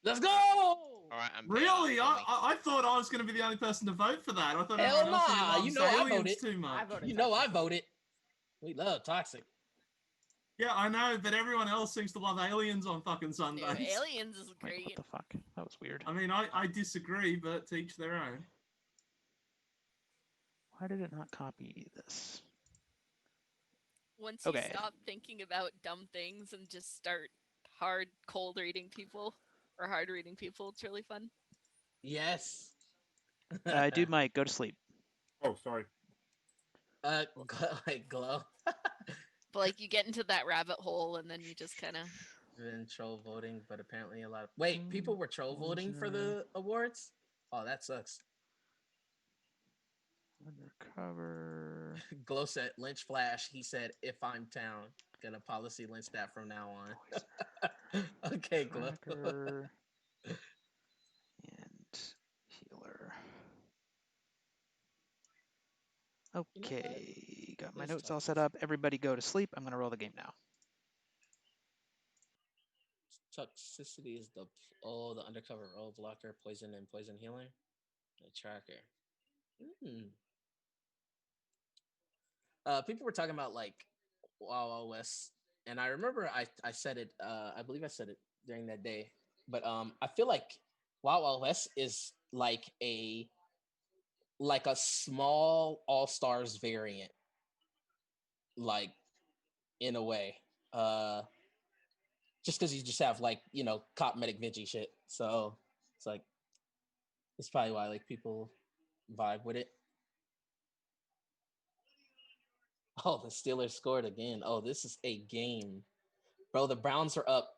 Let's go! All right, I'm Really? down. I thought I was going to be the only person to vote for that. I thought Hell everyone else nah, really you loves know I aliens voted. too much. You know I voted. We love Toxic. Yeah, I know, but everyone else seems to love aliens on fucking Sundays. Aliens is Wait, great. what the fuck? That was weird. I mean, I disagree, but to each their own. Why did it not copy this? Once Okay. you stop thinking about dumb things and just start hard cold reading people or hard reading people, it's really fun. Yes. Dude, Mike, go to sleep. Oh, sorry. Like glow. But like you get into that rabbit hole and then you just kind of Been troll voting, but apparently a lot of people were troll voting for the awards. Oh, that sucks. Undercover. Glow said lynch Flash. He said, "If I'm town, gonna policy lynch that from now on." Okay, Glow. Tracker. And healer. Okay, got my notes all set up. Everybody go to sleep. I'm gonna roll the game now. Toxicity is the undercover role blocker, poison and poison healer. The tracker. People were talking about like Wild Wild West, and I remember I said it. I believe I said it during that day, but I feel like Wild Wild West is like a small All Stars variant, like in a way. Just because you just have like cop medic Vinci shit, so it's like it's probably why like people vibe with it. Oh, the Steelers scored again. Oh, this is a game. Bro, the Browns are up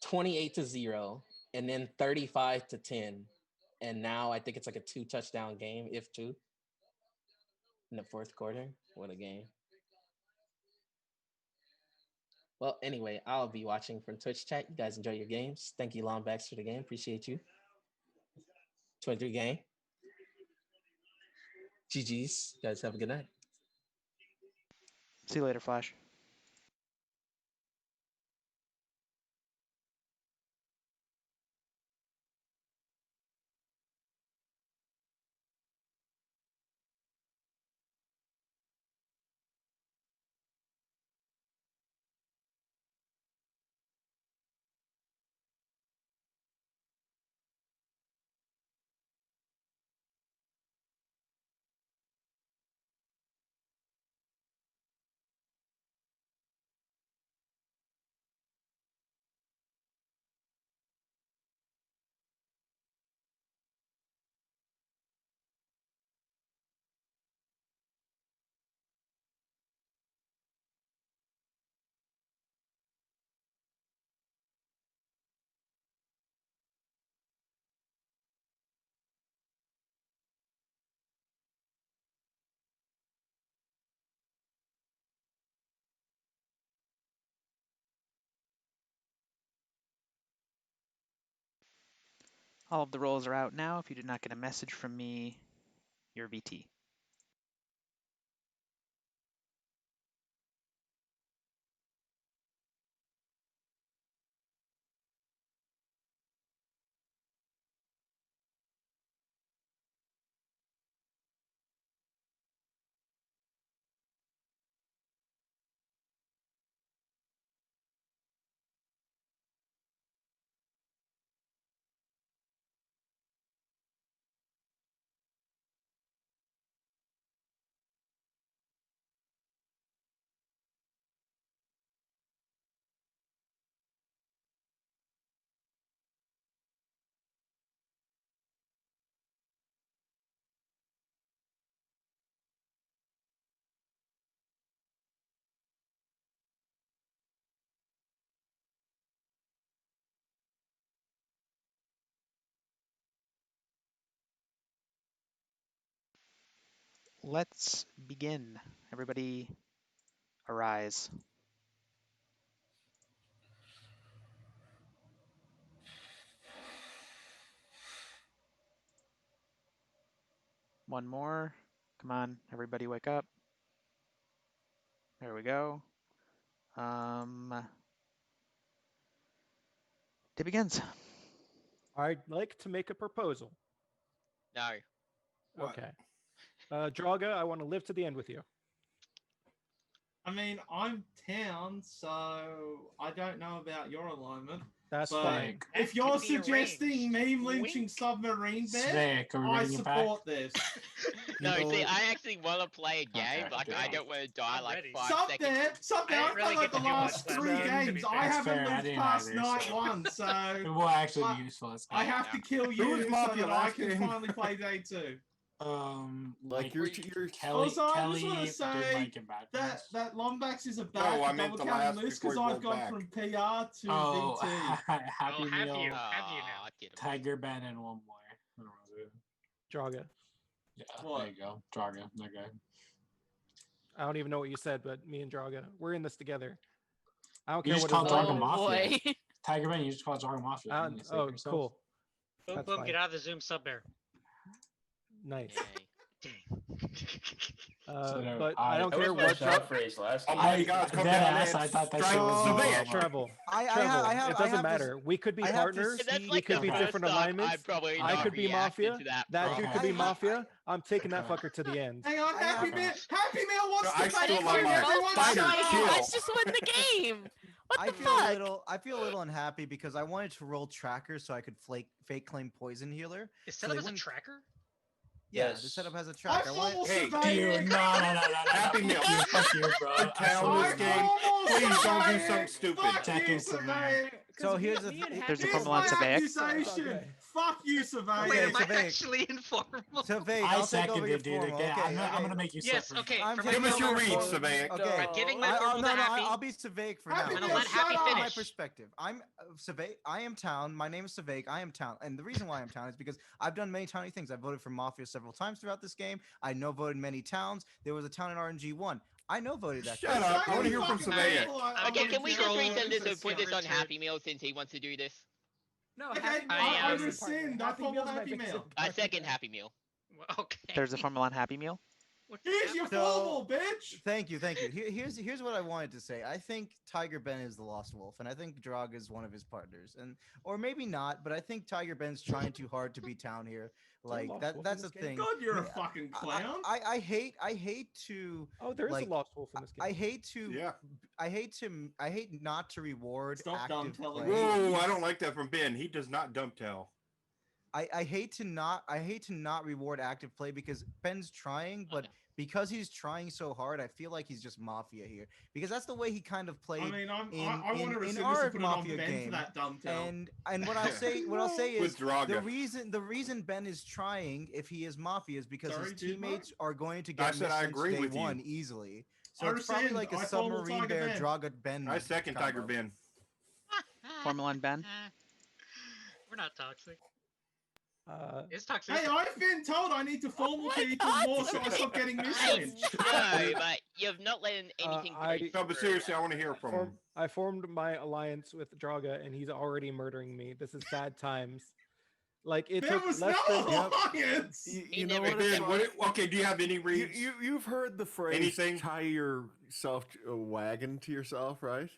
28-0 and then 35-10. And now I think it's like a 2-touchdown game, if two, in the fourth quarter. What a game. Well, anyway, I'll be watching from Twitch chat. You guys enjoy your games. Thank you, Longbacks, for the game. Appreciate you. 23 game. GG's. You guys have a good night. See you later, Flash. All of the roles are out now. If you did not get a message from me, you're VT. Let's begin. Everybody arise. One more. Come on, everybody wake up. There we go. Day begins. I'd like to make a proposal. No. Okay. Draga, I want to live to the end with you. I mean, I'm town, so I don't know about your alignment. That's but fine. If you're suggesting meme lynching submarine bear, I support this. No, see, I actually want to play a game. Like, I don't want to die like 5 seconds. Sub there. I've played like the last 3 games. I haven't lived past night 1, so it will actually be useful. I have to kill you so that I can finally play day 2. Like you're Kelly, also, I just Kelly want to say that Lombax is a bad I meant double the counting last list before because you I've rolled gone back. from PR to Oh, VT. happy meal. Have you now? Tiger Ben and one more. Draga. Yeah, there you go. Draga. Okay. I don't even know what you said, but me and Draga, we're in this together. I don't You care just what call his Draga alignment is. Mafia. Tiger Ben, you just call Draga Mafia. Oh, cool. Boom, That's boom, fine. get out of the Zoom sub bear. Nice. So But I don't care what phrase last Oh my God, come down and I thought that strike shit the was man. Treble. I Treble. have- It I doesn't have matter. We could be I have partners. this- That's We like could the be first different time alignments. I've probably I not could be reacted Mafia. to that That dude could be I- Mafia. I'm taking that fucker to the end. Hang on, Happy Meal wants I to play still it like too. my Everyone fighter shut kill. up. Let's just win the game. What I the feel fuck? a little. I feel a little unhappy because I wanted to roll tracker so I could fake claim poison healer. Is so setup they as a wouldn't- tracker? Yeah, Yes. the setup has a tracker. I wanted- Hey, Dude, no. Happy Meal. Fuck you, bro. Town this game. Please don't do something stupid. Checking survey. So here's the There's a Here's formula my on Savaic. accusation. Fuck you, Savaic. Okay, Wait, am I Savaic. actually informal? Savaic, I I'll take over seconded, your dude. formal. Okay, Okay, I'm gonna make you Yes, suffer. okay. I'm For my taking Give us your over reads, for- Savaic. Okay. I'm giving my formal no, to Happy. I'll be Savaic for Happy now. I'm gonna Meal, let shut Happy up. My finish. perspective. I'm Savaic. I am town. My name is Savaic. I am town. And the reason why I'm town is because I've done many towny things. I voted for Mafia several times throughout this game. I no voted many towns. There was a town in RNG1. I no voted that. Shut up. I want to hear from Savaic. Okay, can we just control resend this and this put this on return. Happy Meal since he wants to do this? No, Okay, Happy I Meal is my rescind. partner. I follow Meal's my Happy vixen Meal. I partner. second Happy Meal. Okay. There's a formula on Happy Meal. Here's your formal, bitch. Thank you. Here's what I wanted to say. I think Tiger Ben is the Lost Wolf, and I think Drog is one of his partners, or maybe not. But I think Tiger Ben's trying too hard to be town here. Like Lost that. Wolf That's in a this game? thing. God, you're a fucking clown. I hate to. Oh, there is like, a Lost Wolf in this game. I hate to. Yeah. I hate not to reward Stop active dumb-telling play. me. Whoa, I don't like that from Ben. He does not dump tell. I hate to not reward active play because Ben's trying, but because he's trying so hard, I feel like he's just Mafia here because that's the way he kind of played. I mean, I want to in rescind this our and put it on Mafia Ben game. for that dumb tell. And what I'll say is With Draga. the reason Ben is trying if he is Mafia is because Sorry, his dude, teammates are going to I get said I missed agree day with you. one easily. So I it's probably rescind. like a I follow submarine Tiger bear Ben. Draga Ben. I second Tiger combo. Ben. Formula on Ben. We're not toxic. It's Hey, toxic. I've been told I need to formal people more so I stop getting mislinked. No, but you've not let anything I- No, but seriously, I want to hear from him. I formed my alliance with Draga, and he's already murdering me. This is sad times. Like it There took was less no than alliance. You know never what? Ben, it's like? okay, do you have any reads? You've heard the phrase Anything? "tie yourself a wagon to yourself," right?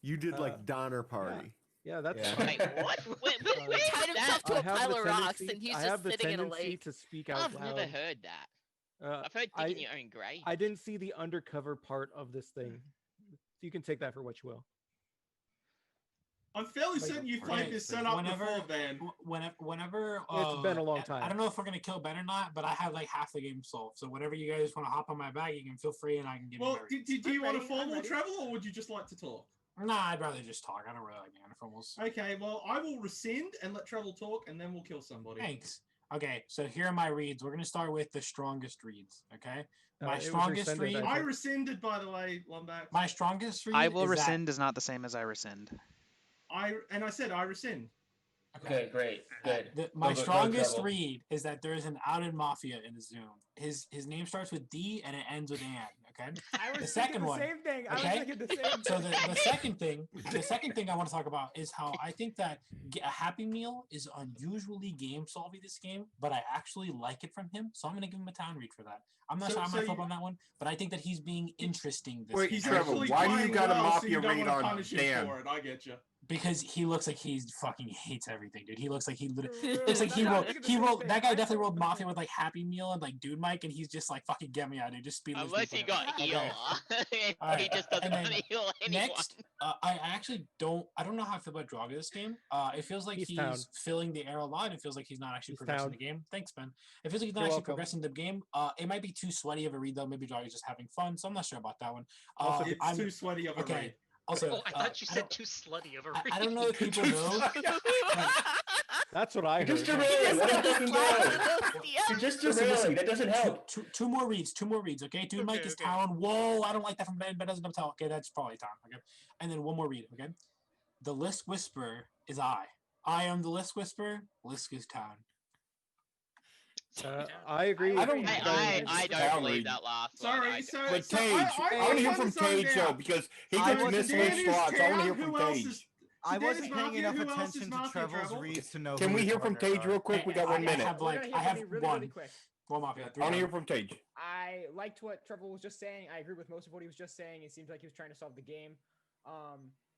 You did like Donner Party. Yeah, that's Yeah. Wait, what? Wait, He tied himself to I a have pile the of rocks tendency- and he's I just have the sitting in a tendency lake. to speak out I've loud. never heard that. Uh, I've heard digging your own grave. I didn't see the undercover part of this thing. You can take that for what you will. I'm fairly Like, certain you okay, played this setup whenever- before, Ben. Whenever It's been a long time. I don't know if we're gonna kill Ben or not, but I have like half the game solved. So whenever you guys want to hop on my back, you can feel free, and I can give Well, you. do you want a ready, I'm formal ready. travel or would you just like to talk? Nah, I'd rather just talk. I don't really like animals. Okay, well, I will rescind and let travel talk and then we'll kill somebody. Thanks. Okay, so here are my reads. We're gonna start with the strongest reads. Okay, it my was strongest rescinded, read. I I rescinded, by the way, Lombax. My strongest read. I will is that- rescind is not the same as I rescind. I said I rescind. Okay, great, good. My Go strongest Trouble. read is that there is an outed Mafia in the Zoom. His name starts with D and it ends with Ann. Okay. I was The thinking second the one. same thing. I was Okay? thinking the same So thing. the second thing I want to talk about is how I think that a Happy Meal is unusually game solving this game, but I actually like it from him. So I'm gonna give him a town read for that. I'm not So- sure I'm so gonna flip you- on that one, but I think that he's being interesting this Wait, game. He's Trevor, actually why do you playing got a well, so Mafia you don't read want on to punish him Dan? for it. I get you. Because he looks like he fucking hates everything, dude. He looks like he literally True. looks like he No, rolled. look at the He same rolled. thing. That guy I definitely saw rolled the Mafia same. with like Happy Meal and like Dude Mike, and he's just like fucking get me out, dude. Just speedless. Unless he got heal. Alright, He just doesn't and want then to heal anyone. Next, I actually don't. I don't know how I feel about Draga this game. It feels like He's he's town. filling the air a lot. It feels like he's not actually He's progressing town. the game. Thanks, Ben. It feels like he's not You're actually welcome. progressing the game. It might be too sweaty of a read though. Maybe Draga's just having fun, so I'm not sure about that one. Also, It's I'm too sweaty of a okay. read. Also, Oh, I thought you I said don't- too slutty of a I don't know if people know. That's what I heard. Just derailing. Let him fucking go. You're just derailing. That doesn't help. Two more reads. Okay, Dude Mike Okay, is okay. town. Whoa, I don't like that from Ben. Ben doesn't know town. Okay, that's probably town. Okay, and then one more read. Okay, the Lisk Whisperer is I. I am the Lisk Whisperer. Lisk is town. I agree with agree. you. I don't Town believe read. that last Sorry, one. so But so Tage, I want to hear from Tage though because he I gets wasn't missed Dan with is slots. I want to town, hear who from else Tage. is- I Dan wasn't is paying Mafia, enough who else is attention to Mafia, Trevor's Treble? reads to know. Can who we his hear from partners Tage are. real quick? We got I 1 minute. have We're like gonna hear I from have me really, one. really quick. One Mafia. I want to hear from Tage. I liked what Trevor was just saying. I agree with most of what he was just saying. It seems like he was trying to solve the game.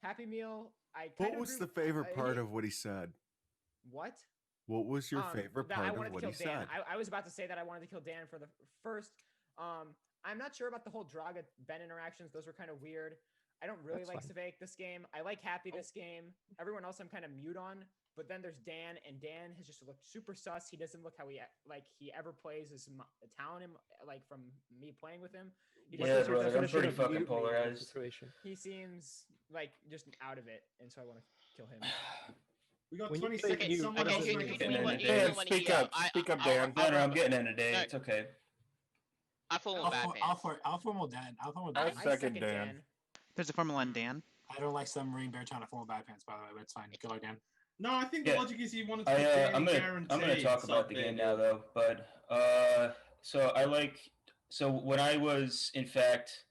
Happy Meal. I kind What of was agree the with- favorite part he- of what he said? what? What was your favorite that I part wanted of to what kill he Dan. said? I was about to say that I wanted to kill Dan for the first. I'm not sure about the whole Draga Ben interactions. Those were kind of weird. I don't really That's like fine. Savaic this game. I like Happy this game. Everyone else I'm kind of mute on. But then there's Dan, and Dan has just looked super sus. He doesn't look how he ever plays as a talent, like from me playing with him. He just Yeah, seems- brother, I'm Definition pretty of fucking mute polarized. situation. He seems like just out of it, and so I want to kill him. We got When you 20 say seconds. you- Someone what else does it make mean? a Getting formal. in a Dan, day. speak up. Speak up, Dan. No, I'm getting in a day. It's okay. I follow bad pants. I'll formal Dan. I'll formal I Dan. second Dan. There's a formula on Dan. I don't like Submarine Bear trying to formal bad pants, by the way, but it's fine. Go like Dan. No, I think the Yeah. logic is he wanted to put Danny I'm guaranteed. gonna talk about the game now though, but so when I was in fact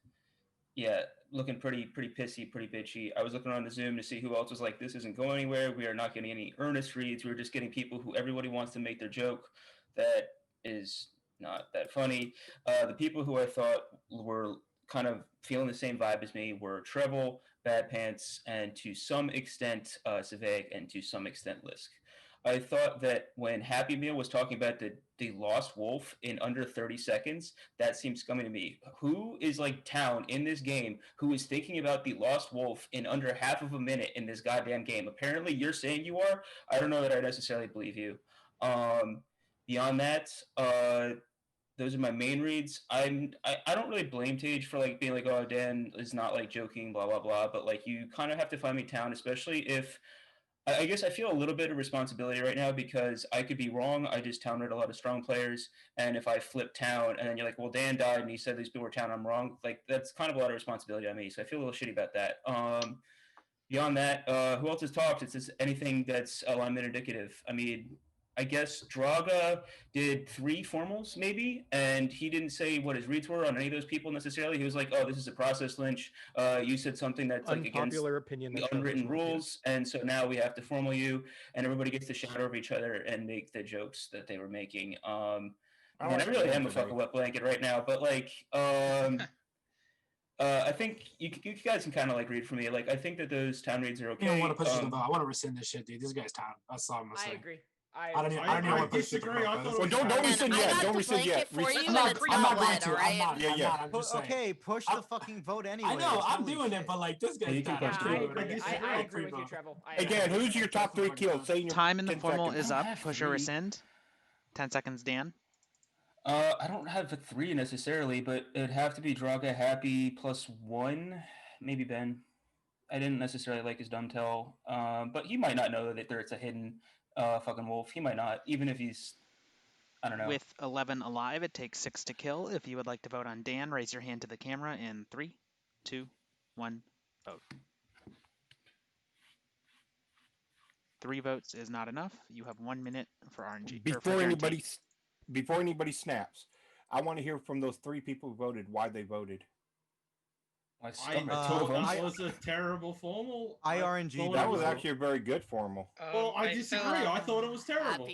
looking pretty pissy, pretty bitchy, I was looking on the Zoom to see who else was like, this isn't going anywhere, we are not getting any earnest reads, we're just getting people who everybody wants to make their joke that is not that funny. The people who I thought were kind of feeling the same vibe as me were Treble, Bad Pants, and to some extent Savag, and to some extent Lisk. I thought that when Happy Meal was talking about the Lost Wolf in under 30 seconds, that seems scummy to me. Who is like town in this game who is thinking about the Lost Wolf in under half of a minute in this goddamn game? Apparently you're saying you are. I don't know that I necessarily believe you. Beyond that, those are my main reads. I don't really blame Tage for like being like, oh, Dan is not like joking, blah blah blah. But like, you kind of have to find me town, especially if I guess I feel a little bit of responsibility right now because I could be wrong. I just town read a lot of strong players, and if I flip town and then you're like, well, Dan died and he said these people were town, I'm wrong. Like that's kind of a lot of responsibility on me. So I feel a little shitty about that. Beyond that, who else has talked? It's just anything that's alignment indicative. I mean, I guess Draga did 3 formals maybe, and he didn't say what his reads were on any of those people necessarily. He was like, "Oh, this is a process lynch. You said something that's like against Unpopular opinion. the that Trevor's unwritten Mafia. rules, and so now we have to formal you, and everybody gets to shout over each other and make the jokes that they were making." And I really am a fucking wet blanket right now, but like, I think you guys can kind of like read for me. Like, I think that those town reads are okay. I don't want to push it though. I want to rescind this shit, dude. This guy's town. That's all I'm gonna say. I agree. I disagree. I thought don't rescind yet. Don't rescind yet. For you, I'm not going to. I'm not. I'm just saying. Okay, push the fucking vote anyway. I know. I'm doing it, but like this guy's town. I agree with you, Treble. Again, who's your top 3 kills? Say your Time in the 10 formal seconds. is up. Push or rescind. 10 seconds, Dan. I don't have a 3 necessarily, but it'd have to be Draga, Happy, +1, maybe Ben. I didn't necessarily like his dumb tell, but he might not know that it's a hidden fucking wolf. He might not, even if he's, I don't know. With 11 alive, it takes 6 to kill. If you would like to vote on Dan, raise your hand to the camera in 3, 2, 1, vote. 3 votes is not enough. You have 1 minute for RNG. Before anybody snaps, I want to hear from those 3 people who voted why they voted. I thought that was a terrible formal. IRNG. That was actually a very good formal. Well, I disagree. I thought it was terrible.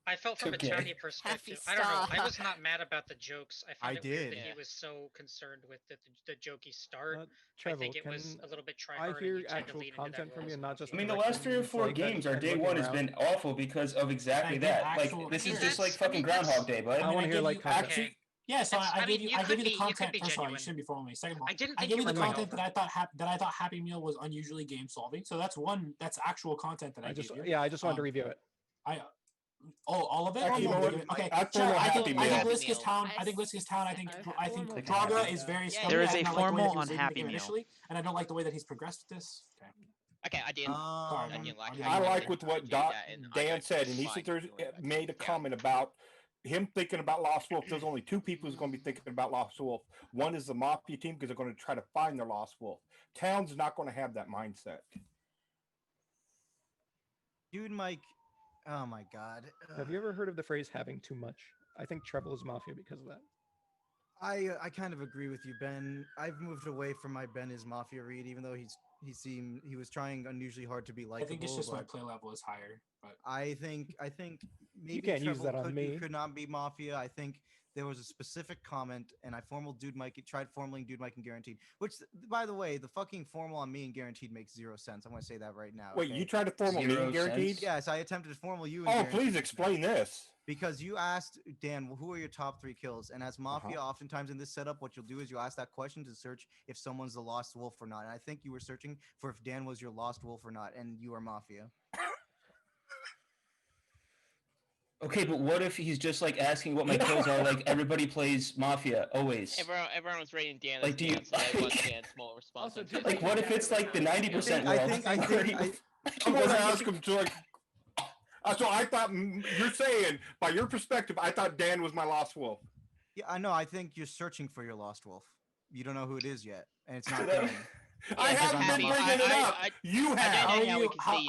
I felt from a townie perspective. I don't know. I was not mad about the jokes. I found it weird that he was so concerned with the jokey start. I think it was a little bit tryhard. I hear actual content from you, and not just. I mean, the last 3 or 4 games, our day 1 has been awful because of exactly that. Like, this is just like fucking Groundhog Day, bud. I want to hear like content. Yeah, so I gave you the content. First of all, you shouldn't be following me. Second of all, I gave you the content that I thought Happy Meal was unusually game solving. So that's actual content that I gave you. Yeah, I just wanted to review it. All of it. Actually, you know what? Okay, I think Lisk is town. I think Lisk is town. I think Draga is very. There is a formal on Happy Meal initially, and I don't like the way that he's progressed with this. Okay, I didn't. I like with what Dan said, and he said there's made a comment about him thinking about Lost Wolf. There's only 2 people who's going to be thinking about Lost Wolf. One is the Mafia team because they're going to try to find their Lost Wolf. Town's not going to have that mindset. Dude, Mike. Oh my God. Have you ever heard of the phrase "having too much"? I think Treble is Mafia because of that. I kind of agree with you, Ben. I've moved away from my Ben is Mafia read, even though he was trying unusually hard to be likable. I think it's just my play level is higher. But I think maybe you can't use that on me. Could not be Mafia. I think there was a specific comment, and I tried formaling Dude Mike and Guaranteed. Which, by the way, the fucking formal on me and Guaranteed makes 0 sense. I'm going to say that right now. Wait, you tried to formal me and Guaranteed? Yes, I attempted to formal you. And Guaranteed. Please explain this. Because you asked Dan, well, who are your top 3 kills? And as Mafia, oftentimes in this setup, what you'll do is you ask that question to search if someone's the Lost Wolf or not. And I think you were searching for if Dan was your Lost Wolf or not, and you are Mafia. Okay, but what if he's just like asking what my kills are? Like everybody plays Mafia always. Everyone was rating Dan. Like, do you? So I want Dan's small response. Like, what if it's like the 90% world? I'm going to ask him to like. So I thought you're saying, by your perspective, I thought Dan was my lost wolf. Yeah, I know. I think you're searching for your lost wolf. You don't know who it is yet, and it's not Dan. I haven't been bringing it up. You have.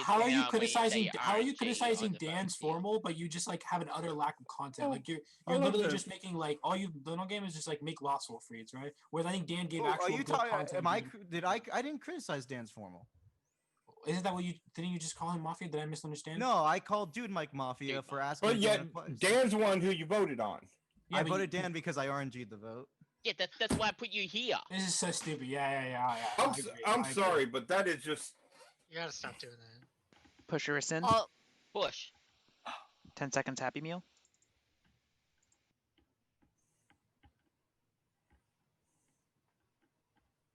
How are you criticizing? How are you criticizing Dan's formal, but you just like have an utter lack of content? Like you're literally just making like all you've done on game is just like make lost wolf reads, right? Whereas I think Dan gave actual good content. I didn't criticize Dan's formal. Isn't that what you didn't you just call him Mafia? Did I misunderstand? No, I called Dude Mike Mafia for asking. But yet Dan's one who you voted on. Yeah, I voted Dan because I RNG'd the vote. Yeah, that's why I put you here. This is so stupid. Yeah. I'm sorry, but that is just. You gotta stop doing that. Push or rescind? Push. 10 seconds, Happy Meal.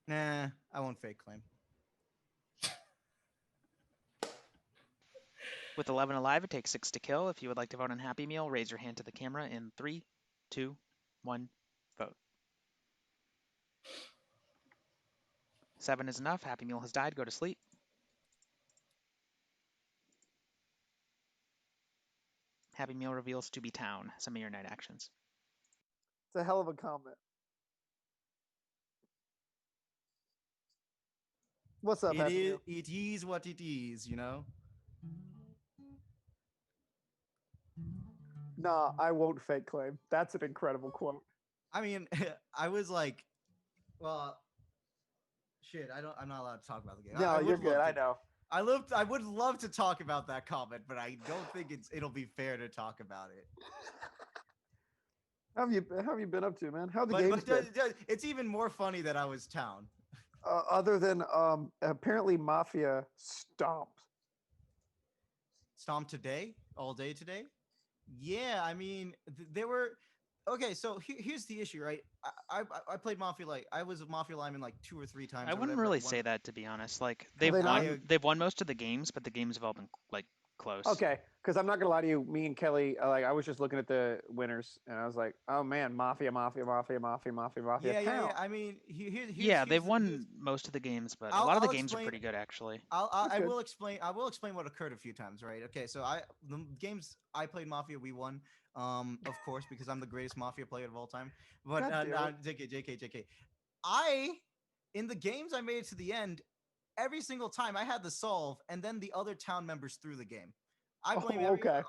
Nah, I won't fake claim. With 11 alive, it takes 6 to kill. If you would like to vote on Happy Meal, raise your hand to the camera in 3, 2, 1, vote. 7 is enough. Happy Meal has died. Go to sleep. Happy Meal reveals to be town. Some of your night actions. It's a hell of a comment. What's up, Happy Meal? It is what it is, you know? Nah, I won't fake claim. That's an incredible quote. I mean, I was like, well, shit. I'm not allowed to talk about the game. No, you're good. I know. I would love to talk about that comment, but I don't think it'll be fair to talk about it. How have you been up to, man? How the game's been? It's even more funny that I was town. Other than apparently Mafia stomped. Stomped today? All day today? Yeah, I mean, there were. Okay, so here's the issue, right? I played Mafia like I was a Mafia lineman like 2 or 3 times. I wouldn't really say that, to be honest. Like they've won most of the games, but the games have all been like close. Okay, because I'm not gonna lie to you, me and Kelly, like I was just looking at the winners, and I was like, oh man, Mafia. Yeah. I mean, they've won most of the games, but a lot of the games are pretty good, actually. I will explain what occurred a few times, right? Okay, so the games I played Mafia, we won, of course, because I'm the greatest Mafia player of all time. But JK. In the games I made it to the end. Every single time I had the solve, and then the other town members threw the game. I blame everyone.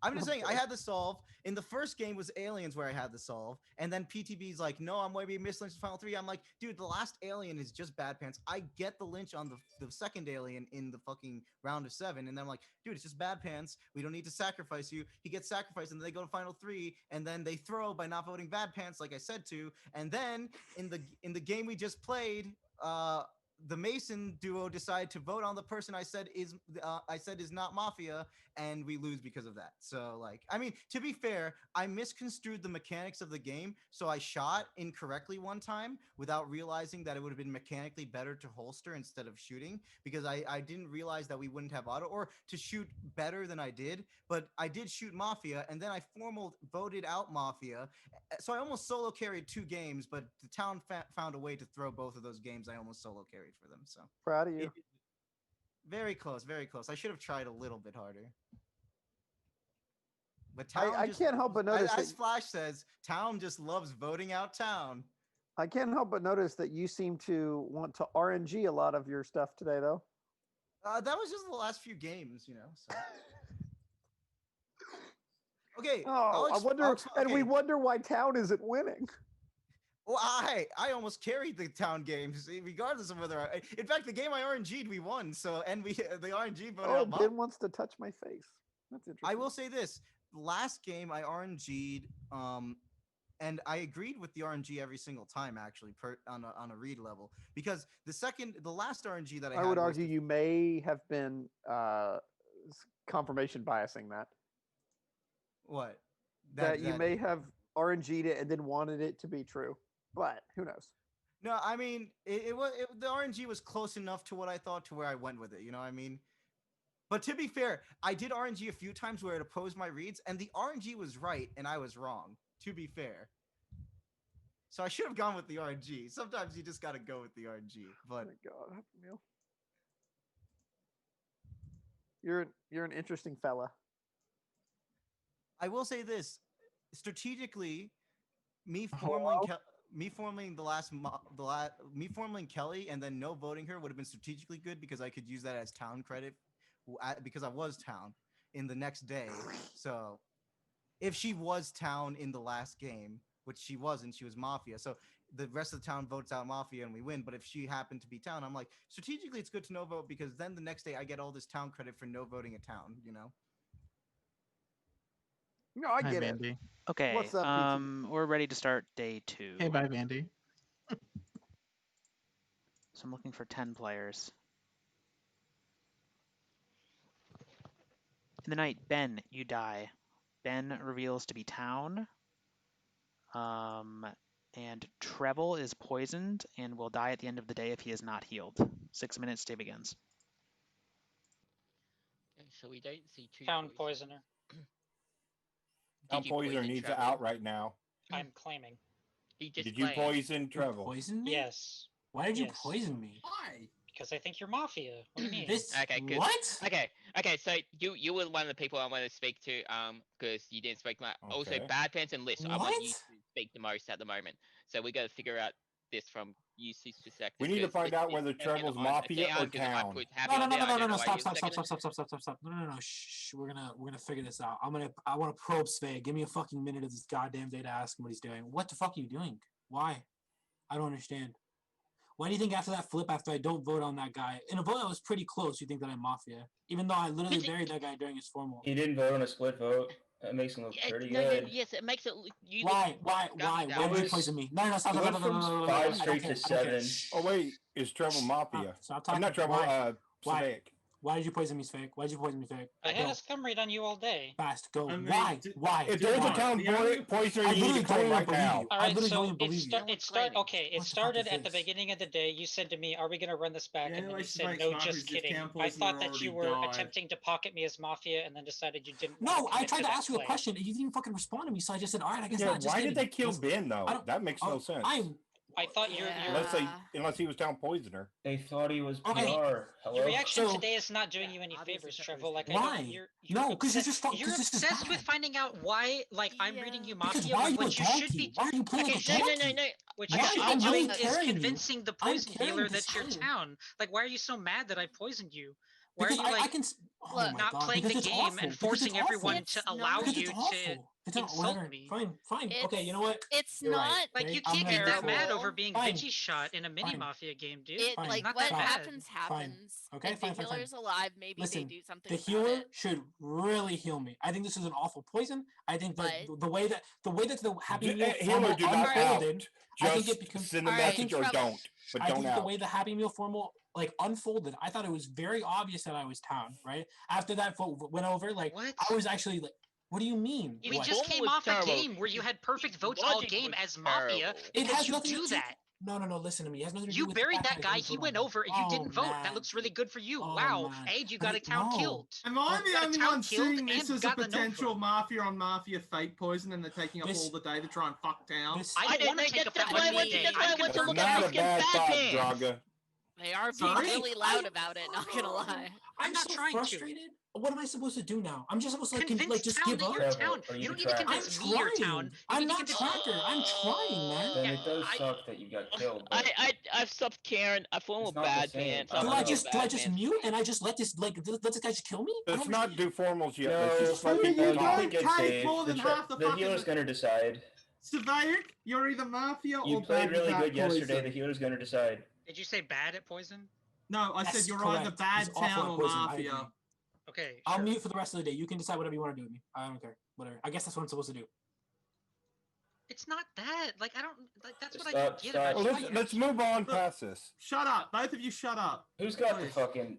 I'm just saying, I had the solve. In the first game was aliens where I had the solve, and then PTB's like, no, I'm going to be mislinched in Final 3. I'm like, dude, the last alien is just bad pants. I get the lynch on the second alien in the fucking round of 7, and then I'm like, dude, it's just bad pants. We don't need to sacrifice you. He gets sacrificed, and then they go to Final 3, and then they throw by not voting bad pants, like I said to. And then in the game we just played, the Mason duo decided to vote on the person I said is not Mafia, and we lose because of that. So, like, I mean, to be fair, I misconstrued the mechanics of the game, so I shot incorrectly one time without realizing that it would have been mechanically better to holster instead of shooting, because I didn't realize that we wouldn't have auto, or to shoot better than I did, but I did shoot Mafia, and then I voted out Mafia, so I almost solo carried 2 games, but the town found a way to throw both of those games. I almost solo carried for them. So proud of you. Very close, very close. I should have tried a little bit harder. But town I can't help but notice, as Flash says, town just loves voting out town. I can't help but notice that you seem to want to RNG a lot of your stuff today, though. That was just the last few games, you know. So. Okay. Oh, we wonder why town isn't winning. Well, I almost carried the town games, regardless of whether in fact, the game I RNG'd, we won. So, and the RNG voted out. Ben wants to touch my face. That's interesting. I will say this: last game I RNG'd, and I agreed with the RNG every single time, actually, on a read level, because the last RNG that I would argue you may have been confirmation biasing that. What? That you may have RNG'd it and then wanted it to be true. But who knows? No, I mean, the RNG was close enough to what I thought to where I went with it. You know what I mean? But to be fair, I did RNG a few times where it opposed my reads, and the RNG was right and I was wrong, to be fair. So I should have gone with the RNG. Sometimes you just got to go with the RNG. But oh my God, Happy Meal. You're an interesting fella. I will say this: strategically, me Hello? formaling Kelly and then no voting her would have been strategically good because I could use that as town credit because I was town in the next day. So if she was town in the last game, which she wasn't, she was Mafia. So the rest of the town votes out Mafia and we win. But if she happened to be town, I'm like, strategically it's good to no vote because then the next day I get all this town credit for no voting a town, you know? No, I Hi, get it. Vandy. Okay. What's up, PT? We're ready to start day 2. Hey, bye, Vandy. So I'm looking for 10 players. In the night, Ben, you die. Ben reveals to be town. And Treble is poisoned and will die at the end of the day if he is not healed. 6 minutes, day begins. Okay, so we don't see two Town poisoner. Town poisoner needs out right now. I'm claiming. Did you poison Treble? Poison me? Yes. Why did you Yes. poison me? Why? Because I think you're Mafia. What do you mean? Okay, What? Okay, so you were one of the people I wanted to speak to, because you didn't speak much. Also, Okay. Bad Pants and Liz, I want you What? to speak the most at the moment. So we got to figure out this from UC's perspective. We need to find out whether Treble's Mafia or town. No, stop. No. Shh. We're gonna figure this out. I want to probe Sveg. Give me a fucking minute of this goddamn day to ask him what he's doing. What the fuck are you doing? Why? I don't understand. Why do you think after that flip, after I don't vote on that guy, in a vote that was pretty close, you think that I'm Mafia? Even though I literally buried that guy during his formal. He didn't vote on a split vote. That makes him look pretty good. Yes, it makes it look. Why did you poison me? No, stop. He went from 5 straight to 7. Oh wait, is Treble Mafia? Stop I'm talking. not Treble. Why? Savaic. Why did you poison me, Fake? Why did you poison me, Fake? I had a scum read on you all day. Fast, go. I mean, Why? If there's a town poisoner, you need to claim right now. All right, so it started at the beginning of the day. You said to me, "Are we going to run this back?" Yeah, And then you like said, Spike's "No, Mafia, just if kidding." town I poisoner thought that you already were died. attempting to pocket me as Mafia, and then decided you didn't. No, want to I commit tried to that ask you a claim. question, and you didn't fucking respond to me. So I just said, "All right, I guess Yeah, not." Just why kidding. did they kill Ben though? That makes no sense. I thought Unless he was town poisoner. They thought he was PR. Okay. Hello? Your reaction So- today is not doing you any favors, Trevor. Like, Why? No, 'cause you're just you're this is obsessed with bad. finding out why. Like, I'm reading you Because Mafia why are when you a what you should donkey? be. Why are you playing like a Okay, donkey? No. What Why? you should I'm be really doing is carrying you. convincing the I'm poison carrying dealer this that you're too. town. Like, why are you so mad that I poisoned you? Why are Because you like I can. Oh my not God, playing because the it's game awful. and Because forcing it's everyone awful. to allow Because you it's to awful. It's not, insult whatever. me? Fine. Okay, you know what? It's You're right. not Like, you I'm can't gonna get be that mad terrible. over being Fine. bitchy shot in a mini Fine. Mafia game, dude. It Fine. like Not what that bad. happens Fine. happens. Okay, If the fine. healer's alive, maybe Listen, they do something the about healer it. should really heal me. I think this is an awful poison. I think that the way that the Happy Meal Healer, formal do not unfolded, out. I think Just it becomes. send the All right, message or Trouble. don't. But I don't think out. the way the Happy Meal formal like unfolded, I thought it was very obvious that I was town. Right after that vote went over, like What? I was actually like, what do you mean? We What? just Formal came was off a terrible. game where you had perfect votes all Logic game was as Mafia terrible. It because has you nothing do to that. No. Listen to me. It has nothing to do You with buried the fact that guy. I He didn't went vote on over. him. You Oh, didn't vote. man. That looks really good for you. Oh, Wow. man. And you But got a town no. killed. Am I You the got a only town one killed seeing this and as a got the no potential vote. Mafia on Mafia fake poison and they're taking up all the day to try and fuck town? I don't want to take up that much of the day. That's why I I'm went to concerned look That's at not a fucking bad Bad thought, Pants. Draga. They are being Sorry? really loud about it. Not gonna lie. I'm not so trying to. frustrated. What am I supposed to do now? I'm just supposed to Convince just town give that up. you're town. You don't need to convince me you're town. I'm not Tracker. I'm trying, man. Then it does suck that you got killed. But I've stopped caring. I form a It's not the Bad same. Pants. I Do don't I know. just mute and I just let this let this guy just kill me? I Let's don't not do formals yet. No, Let's just let no, people you talk. can get Take saved. more than half the fucking- healer's gonna decide. Savaic, you're either Mafia You or played bad really without good yesterday. poison. The healer's gonna decide. Did you say bad at poison? No, I Yes, said you're correct. either bad He's awful town at or poison. I Mafia. agree. Okay, I'll sure. mute for the rest of the day. You can decide whatever you want to do with me. I don't care. Whatever. I guess that's what I'm supposed to do. It's not that. Like, I don't. Like, that's what I Stop, don't get stop. about Well, you. let's move on past this. Shut up. Both of you shut up. Who's got the Please. fucking?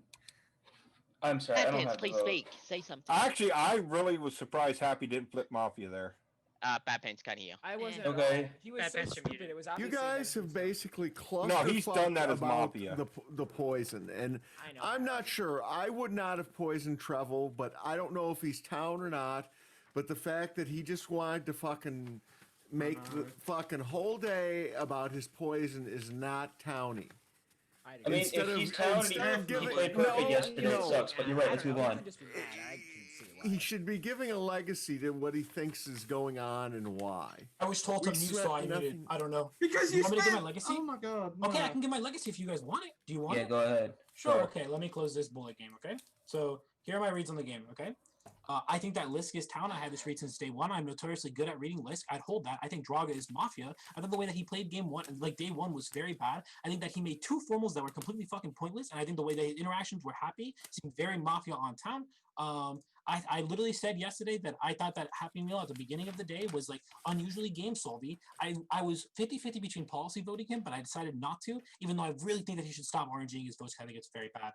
I'm sorry, I Bad don't Pants, have the please vote. speak. Say something. Actually, I really was surprised Happy didn't flip Mafia there. Bad Pants can't hear. I wasn't. Okay. At all. He was Bad so Pants are stupid. muted. It was You obviously guys that have basically No, he's done that as about Mafia. the poison, and I know. I'm not sure. I would not have poisoned Trevel, but I don't know if he's town or not. But the fact that he just wanted to fucking make the fucking whole day about his poison is not towny. I mean, if he's town and he played perfect yesterday, it sucks. But you're right. Let's move on. He should be giving a legacy to what he thinks is going on and why. I was told to mute, so I muted. I don't know. Because you you want me to give my spent- legacy? Oh my god. Okay, I no. can give my legacy if you guys want it. Do you want Yeah, it? go ahead. Sure. Go. Okay, let me close this bullet game. Okay. So here are my reads on the game. Okay. I think that Lisk is town. I had this read since day one. I'm notoriously good at reading Lisk. I'd hold that. I think Draga is Mafia. I thought the way that he played game one, like day one, was very bad. I think that he made two formals that were completely fucking pointless. And I think the way that his interactions were happy seemed very Mafia on town. I literally said yesterday that I thought that Happy Meal at the beginning of the day was like unusually game solvy. I was 50-50 between policy voting him, but I decided not to, even though I really think that he should stop RNGing his votes. I think it's very bad.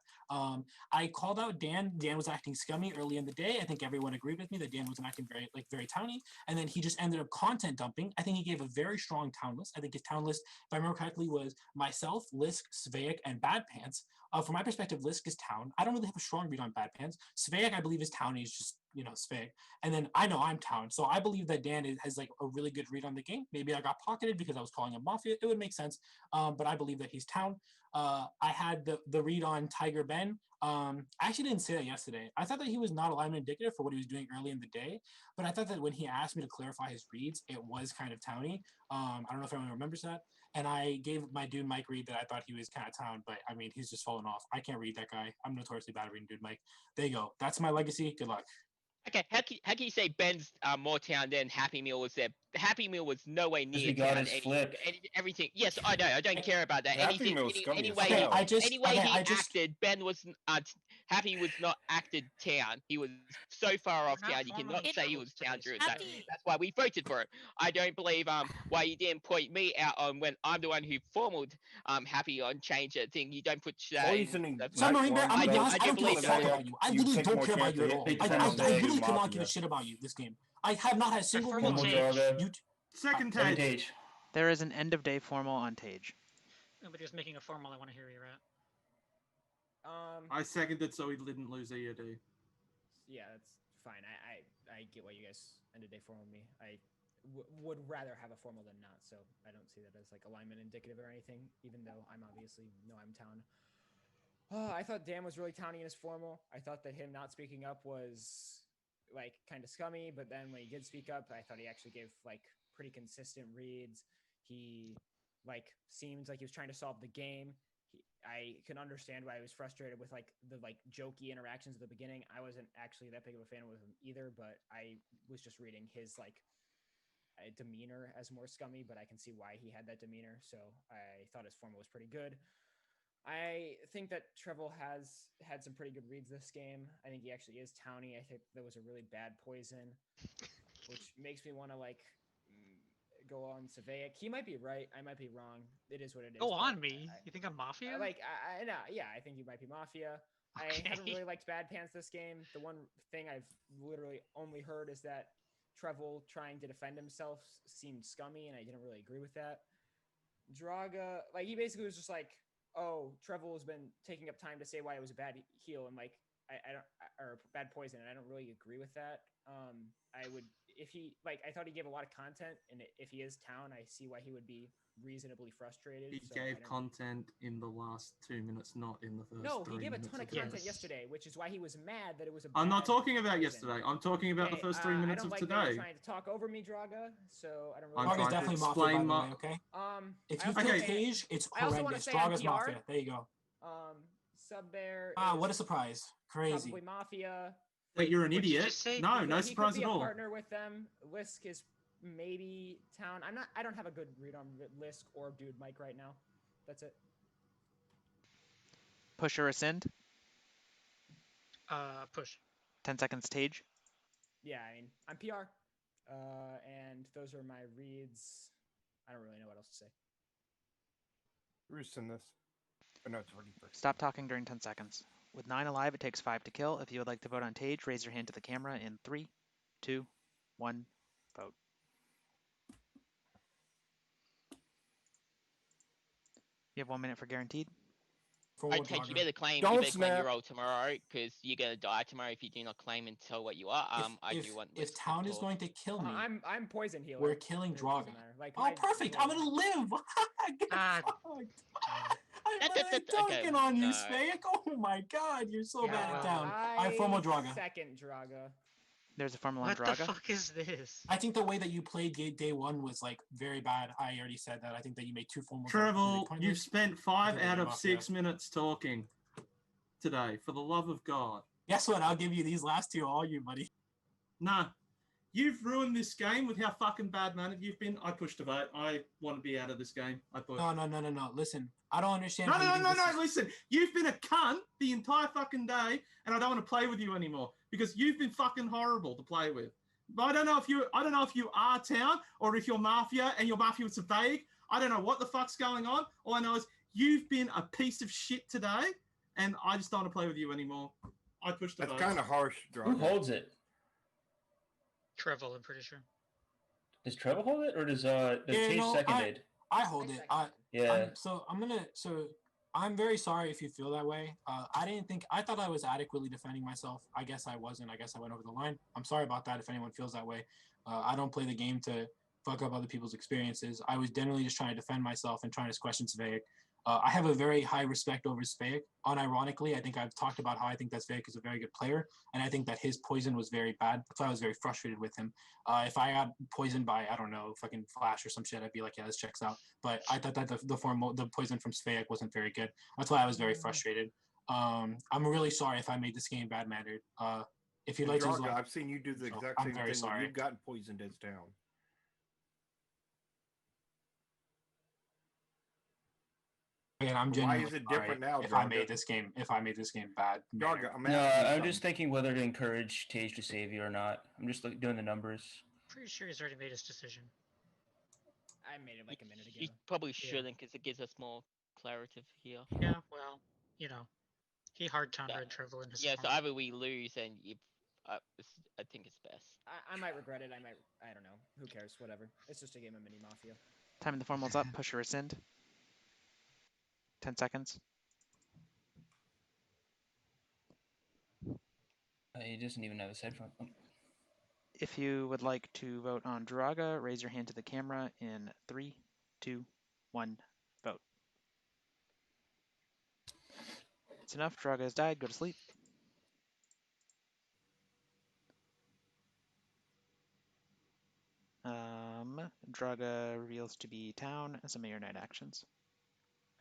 I called out Dan. Dan was acting scummy early in the day. I think everyone agreed with me that Dan wasn't acting very towny. And then he just ended up content dumping. I think he gave a very strong town list. I think his town list, if I remember correctly, was myself, Lisk, Sveak, and Bad Pants. From my perspective, Lisk is town. I don't really have a strong read on Bad Pants. Sveak, I believe, is town. He's just, Sveak. And then I know I'm town. So I believe that Dan has like a really good read on the game. Maybe I got pocketed because I was calling him Mafia. It would make sense. But I believe that he's town. I had the read on Tiger Ben. I actually didn't say that yesterday. I thought that he was not alignment indicative for what he was doing early in the day, but I thought that when he asked me to clarify his reads, it was kind of towny. I don't know if anyone remembers that. And I gave my dude Mike read that I thought he was kind of town, but I mean, he's just fallen off. I can't read that guy. I'm notoriously bad at reading dude Mike. There you go. That's my legacy. Good luck. Okay, how can you say Ben's more town than Happy Meal was there? Happy Meal was nowhere near we got town. his flip. Everything. Yes, I know. I don't care about that. Happy Anything. Meal's scummy Any as way. hell. Any way he acted, Ben was Happy was not acted town. He was so far off town. You cannot say he was town during that. That's why we voted for it. I don't believe why you didn't point me out on when I'm the one who formed Happy on change a thing. You don't put Poisoning. Marine Bear, I'm gonna be honest, I don't give a believe fuck that. about you. I really don't care about you at all. I really could not give a shit about you this game. I have not had a single read on you. Second Tage. There is an end of day formal on Tage. Nobody's making a formal. I want to hear where you're at. I seconded so he didn't lose EOD. Yeah, that's fine. I get why you guys end of day formal me. I would rather have a formal than not, so I don't see that as like alignment indicative or anything, even though I'm obviously I'm town. I thought Dan was really towny in his formal. I thought that him not speaking up was like kind of scummy, but then when he did speak up, I thought he actually gave like pretty consistent reads. He like seemed like he was trying to solve the game. I can understand why I was frustrated with like the like jokey interactions at the beginning. I wasn't actually that big of a fan with him either, but I was just reading his like demeanor as more scummy, but I can see why he had that demeanor. So I thought his formal was pretty good. I think that Trevel has had some pretty good reads this game. I think he actually is towny. I think that was a really bad poison, which makes me want to like go on Savaic. He might be right. I might be wrong. It is what it is. Go on me. You think I'm Mafia? I know. Yeah, I think you might be Mafia. Okay. I haven't really liked Bad Pants this game. The one thing I've literally only heard is that Trevel trying to defend himself seemed scummy, and I didn't really agree with that. Draga, like he basically was just like, oh, Trevel has been taking up time to say why it was a bad heal, and like I don't, or bad poison, and I don't really agree with that. I would, if he, like, I thought he gave a lot of content, and if he is town, I see why he would be reasonably frustrated. He so gave content in the last 2 minutes, not in the first. No, he 3 gave a minutes ton of content yesterday, which is why he was mad that it was a I'm not bad talking about poison. yesterday. I'm talking about the first 3 minutes I don't of like that you're today. trying to talk over me, Draga, so I don't really. I'm Draga's trying to definitely Mafia, by explain the my. way, okay? I If you also kill wanna say- Tage, it's I also wanna horrendous. say I'm Draga's PR. Mafia. There you go. Sub Bear. What a surprise. Crazy. Probably Mafia. That you're an What did you idiot. just say? No, no He surprise could be at a all. partner with them. Lisk is maybe town. I don't have a good read on Lisk or Dude Mike right now. That's it. Push or rescind? Push. 10 seconds Tage. Yeah, I mean, I'm PR. And those are my reads. I don't really know what else to say. Roost in this. Oh, no, it's already first. Stop talking during 10 seconds. With 9 alive, it takes 5 to kill. If you would like to vote on Tage, raise your hand to the camera in 3, 2, 1, vote. You have 1 minute for guaranteed. I take you better claim. Don't You better claim snap. your role tomorrow, because you're gonna die tomorrow if you do not claim and tell what you are. I do want. If town is going to kill me, I'm poison healer. we're killing It doesn't Draga. matter. Like, Oh, perfect! I'm gonna live. Get Ah. fucked. I What are they dunking on you, Spake? Oh my God, you're so bad at town. I formal Draga. Second Draga. There's a formal on What the Draga. fuck is this? I think the way that you played day one was like very bad. I already said that. I think that you made 2 formals. Treble, you've spent 5 out of Mafia. 6 minutes talking today. For the love of God. Guess what? I'll give you these last 2, all you, buddy. Nah. You've ruined this game with how fucking bad-mannered you've been. I pushed a vote. I want to be out of this game. I thought. No. Listen, I don't understand. No. Listen, you've been a cunt the entire fucking day, and I don't want to play with you anymore because you've been fucking horrible to play with. But I don't know if you are town or if you're Mafia and you're Mafia with vague. I don't know what the fuck's going on. All I know is you've been a piece of shit today, and I just don't want to play with you anymore. I pushed a vote. That's kind of harsh. Who holds it? Trevel, I'm pretty sure. Does Trevel hold it, or does Tage seconded? I hold it. Yeah. I'm very sorry if you feel that way. I thought I was adequately defending myself. I guess I wasn't. I guess I went over the line. I'm sorry about that if anyone feels that way. I don't play the game to fuck up other people's experiences. I was generally just trying to defend myself and trying to question Sveik. I have a very high respect over Sveik. Unironically, I think I've talked about how I think that Sveik is a very good player, and I think that his poison was very bad. That's why I was very frustrated with him. If I got poisoned by, I don't know, fucking Flash or some shit, I'd be like, yeah, this checks out. But I thought that the poison from Sveik wasn't very good. That's why I was very frustrated. I'm really sorry if I made this game bad-mannered. If you'd like to, I've seen you do the exact same thing when you've gotten poisoned as down. And I'm Why is it different now? If I made this game bad. I'm just thinking whether to encourage Tage to save you or not. I'm just doing the numbers. Pretty sure he's already made his decision. I made it like a minute ago. He probably shouldn't because it gives us more clarity here. Yeah, well, he hard countered Trevel in his. Yeah, so either we lose and I think it's best. I might regret it. I don't know. Who cares? Whatever. It's just a game of mini Mafia. Time in the formal's up. Push or rescind. 10 seconds. He doesn't even have his headphone. Oh. If you would like to vote on Draga, raise your hand to the camera in 3, 2, 1, vote. It's enough. Draga has died. Go to sleep. Draga reveals to be town. Some of your night actions.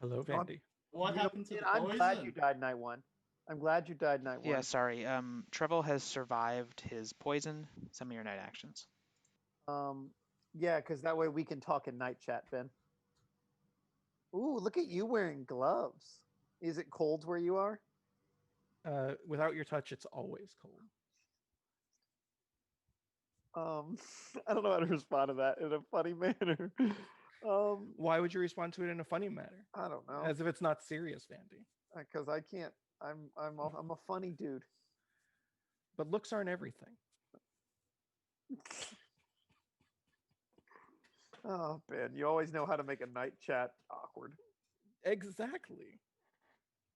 Hello, Vandy. What happened to the I'm poison? glad you died night 1. I'm glad you died night 1. Yeah, sorry. Trevel has survived his poison. Some of your night actions. Yeah, because that way we can talk in night chat, Ben. Ooh, look at you wearing gloves. Is it cold where you are? Without your touch, it's always cold. I don't know how to respond to that in a funny manner. Why would you respond to it in a funny manner? I don't know. As if it's not serious, Vandy. Because I can't. I'm a funny dude. But looks aren't everything. Oh, Ben, you always know how to make a night chat awkward. Exactly.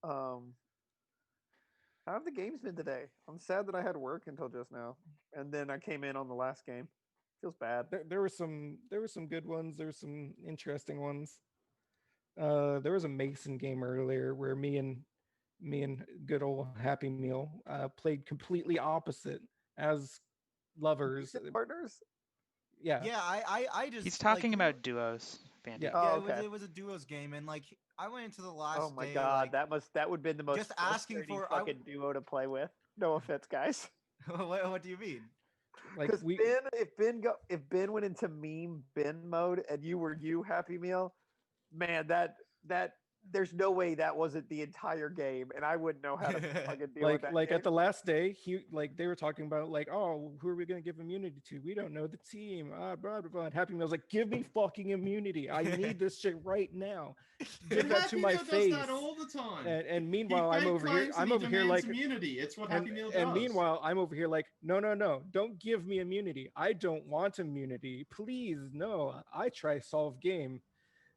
How have the games been today? I'm sad that I had work until just now, and then I came in on the last game. Feels bad. There were some good ones. There were some interesting ones. There was a Mason game earlier where me and good old Happy Meal played completely opposite as lovers. Partners? Yeah. Yeah, I just. He's talking about duos, Vandy. Yeah. Oh, Yeah, okay. it was a duos game, and like I went into the last. Oh my day, god, like, that would have been the most just asking frustrating for fucking duo to play with. No offense, guys. what do you mean? Like Because if Ben went into meme Ben mode and you were Happy Meal, man, that there's no way that wasn't the entire game, and I wouldn't know how to fucking deal with that. Like game. at the last day, they were talking about like, oh, who are we gonna give immunity to? We don't know the team. Blah blah blah. And Happy Meal's like, give me fucking immunity. I need this shit right now. Give that to my Happy Meal face. does that all the time. And meanwhile, He I'm over here. claims that I'm he over here demands like immunity. It's what Happy Meal does. And meanwhile, I'm over here like, no, don't give me immunity. I don't want immunity. Please, no. I try solve game.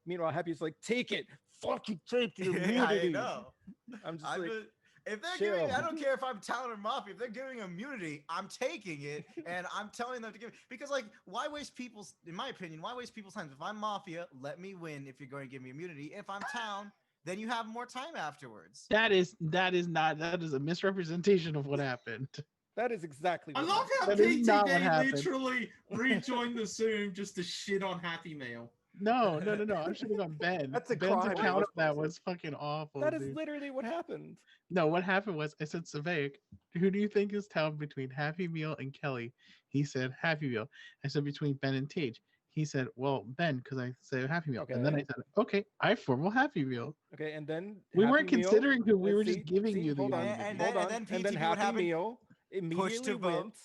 Meanwhile, Happy's like, take it. Fucking take the immunity. I know. I'm just like, if they're chill. giving, I don't care if I'm Talon or Mafia. If they're giving immunity, I'm taking it, and I'm telling them to give. Because like, why waste people's? In my opinion, why waste people's time? If I'm Mafia, let me win. If you're going to give me immunity, if I'm Town, then you have more time afterwards. That is a misrepresentation of what happened. That is exactly I what love how That is not what PTB happened. literally rejoined the Zoom just to shit on Happy Meal. No. I'm shitting on Ben. That's a Ben's crime. account of that was fucking awful. That is dude. literally what happened. No, what happened was I said, Savaic, who do you think is town between Happy Meal and Kelly? He said Happy Meal. I said between Ben and Tage. He said, well, Ben, because I said Happy Meal. And then I Okay. said, okay, I formal Happy Meal. Okay, and then We Happy weren't Meal- considering who we were see- just giving see, you the hold on, option. And hold then- on. and then And then PTB, what Happy happened? Meal Push immediately to vote. went.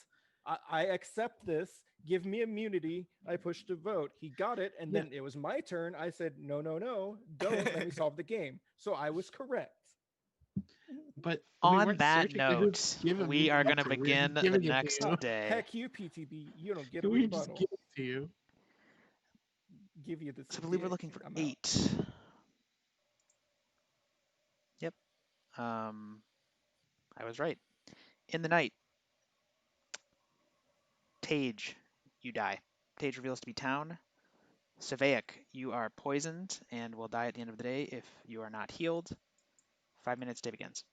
I accept this. Give me immunity. I pushed to vote. He got it, and then it was my turn. I said, no, don't let me solve the game. So I was correct. But On that note, we are going to begin the next Oh, day. Heck you, PTB. You don't get a We were just rebuttal. giving it to you. Give you this. So I believe we're looking for I'm out. 8. Yep. I was right. In the night, Tage, you die. Tage reveals to be town. Savaic, you are poisoned and will die at the end of the day if you are not healed. 5 minutes, day begins.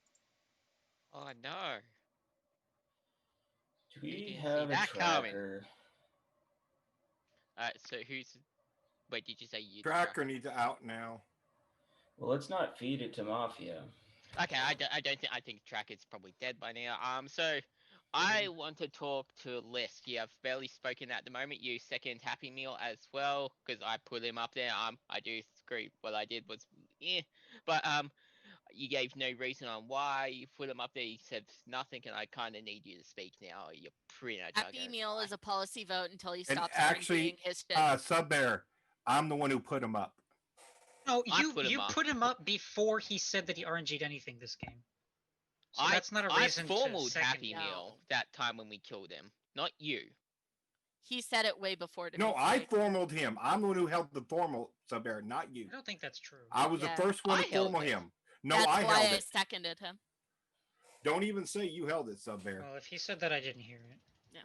Oh no. Do we didn't see have a that coming. tracker? So who's? Wait, did you say you? Tracker needs out now. Well, let's not feed it to Mafia. Okay, I think Track is probably dead by now. So I want to talk to List. You have barely spoken at the moment. You second Happy Meal as well, because I put him up there. I do agree. What I did was, but you gave no reason on why you put him up there. You said nothing, and I kind of need you to speak now. You're pretty much Happy Meal is a policy vote until he And stops actually, RNGing his shit. Sub Bear, I'm the one who put him up. No, I you put him up. put him up before he said that he RNG'd anything this game. So that's not a I reason to formaled second Happy him. Meal that time when we killed him, not you. He said it way before. To No, be I fair. formaled him. I'm the one who held the formal, Sub Bear, not you. I don't think that's true. I was Yeah. the first one I to held formal it. him. No, That's I why held I it. seconded him. Don't even say you held it, Sub Bear. Well, if he said that, I didn't hear it.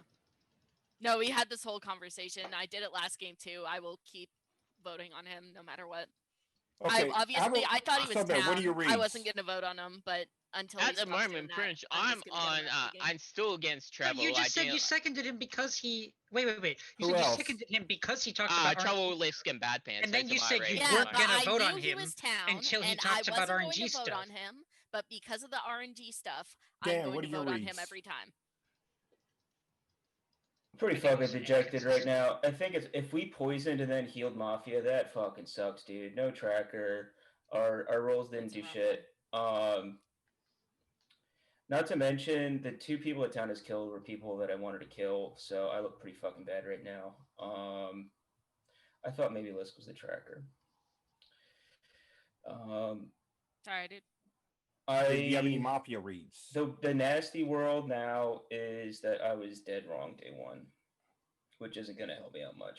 No, we had this whole conversation. I did it last game too. I will keep voting on him no matter what. Okay, I thought he was Sub Bear, down. what are your I reads? wasn't going to vote on him, but until At he the stops doing moment, that, pretty much, I'm I'm just gonna get on. him out of the game. I'm still against No, Treble. you just said you Ideally- seconded him because he. Wait. You Who said else? you seconded him because he talked about Treble, RNG. Lisk, and Bad Pants. And then those you are my said you ratings. Yeah, weren't but gonna I vote knew on he him was town, until he and talked I about wasn't going RNG to vote stuff. on him. But because of the RNG stuff, Dan, I'm going what to are your vote on him reads? every time. Pretty fucking dejected right now. I think if we poisoned and then healed Mafia, that fucking sucks, dude. No tracker. Our rolls didn't do shit. Not to mention the 2 people that town has killed were people that I wanted to kill, so I look pretty fucking bad right now. I thought maybe Lisk was the tracker. Sorry, dude. Do you have any Mafia reads? The nasty world now is that I was dead wrong day 1, which isn't going to help me out much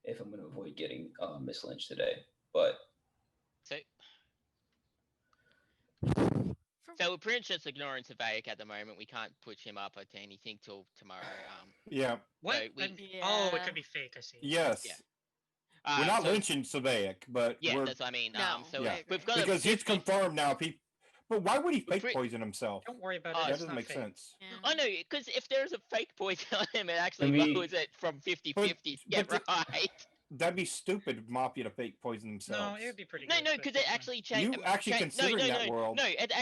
if I'm going to avoid getting mislynched today. But So we're pretty much just ignoring Savaic at the moment. We can't push him up to anything till tomorrow. Yeah. What? So Oh, it could be fake. I see. Yes. Yeah. We're not so- lynching Savaic, but Yeah, we're... that's what I mean. No, So yeah. we've got Because it's confirmed now. But why would he fake poison himself? Don't worry about Oh, it. That It's doesn't not make fake. sense. I know, because if there's a fake poison on him, it actually Can we- lowers it from 50-50. Get but right. That'd be stupid of Mafia to fake poison No, themselves. it would be pretty No, good. no, but because it's it fine. actually changed. You actually considering that world. No, it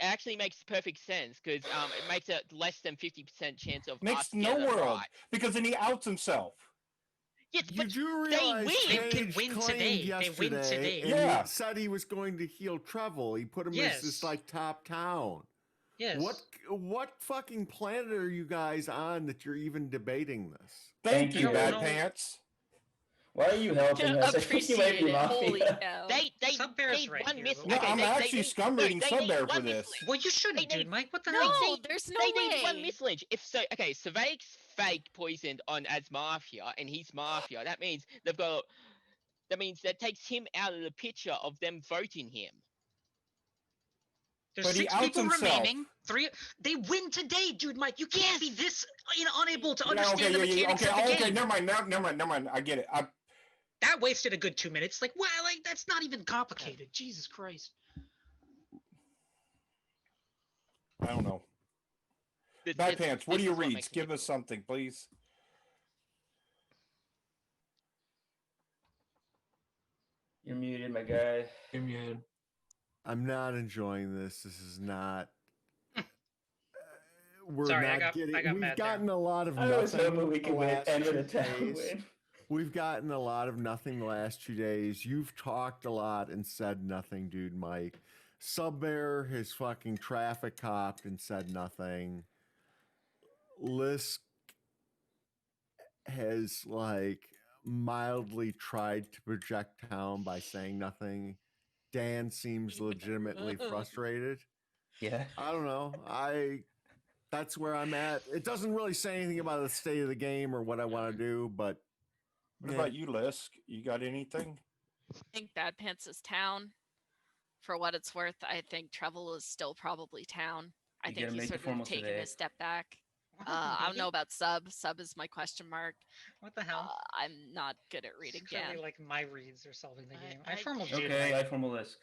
actually makes perfect sense because it makes a less than 50% chance of us Makes no getting it world right. because then he outs himself. Yes, You but do they realize win. They can Tage win claimed today. They win yesterday, today. and Yeah. he said he was going to heal Treble. He put him as this Yes. like top town. Yes. What fucking planet are you guys on that you're even debating this? Thank Thank you, you. Bad No. Pants. why are you helping us? I think you might Appreciate be it. Holy Mafia. cow. They Sub Bear's they right one here, miss. but No, okay, I'm they actually scum reading they Sub need Bear one for this. mislynch. Well, you shouldn't, They dude, Mike. What the No, hell? there's no They way. need one mislynch. If so, okay, Savai's fake poisoned on as Mafia, and he's Mafia. That means they've got. That means that takes him out of the picture of them voting him. There's But he 6 outs people himself. remaining. 3. They win today, dude, Mike. You can't be this unable to Yeah, understand the mechanics of the game. Okay, never mind. I get it. That wasted a good 2 minutes. Like, wow, like that's not even complicated. Jesus Christ. I don't know. This- Bad this- Pants, what this are your is what reads? makes it Give us something, please. You're muted, my guy. You're muted. I'm not enjoying this. This is not. We're Sorry, not I got We've mad gotten a lot of I was nothing hoping we the could win last any of 2 the town days. win. We've gotten a lot of nothing the last 2 days. You've talked a lot and said nothing, dude, Mike. Subbear has fucking traffic copped and said nothing. Lisk has like mildly tried to project town by saying nothing. Dan seems legitimately frustrated. Yeah. I don't know. That's where I'm at. It doesn't really say anything about the state of the game or what I want to do, but What about you, Lisk? You got anything? I think Bad Pants is town. For what it's worth, I think Treble is still probably town. I You think gotta he's make the sort of formal taking survey. a step back. I don't know about Sub. Sub is my question mark. What the hell? I'm not good at reading It's clearly Dan. like my reads are solving the game. I formal dude. Okay, Mike. I formal Lisk.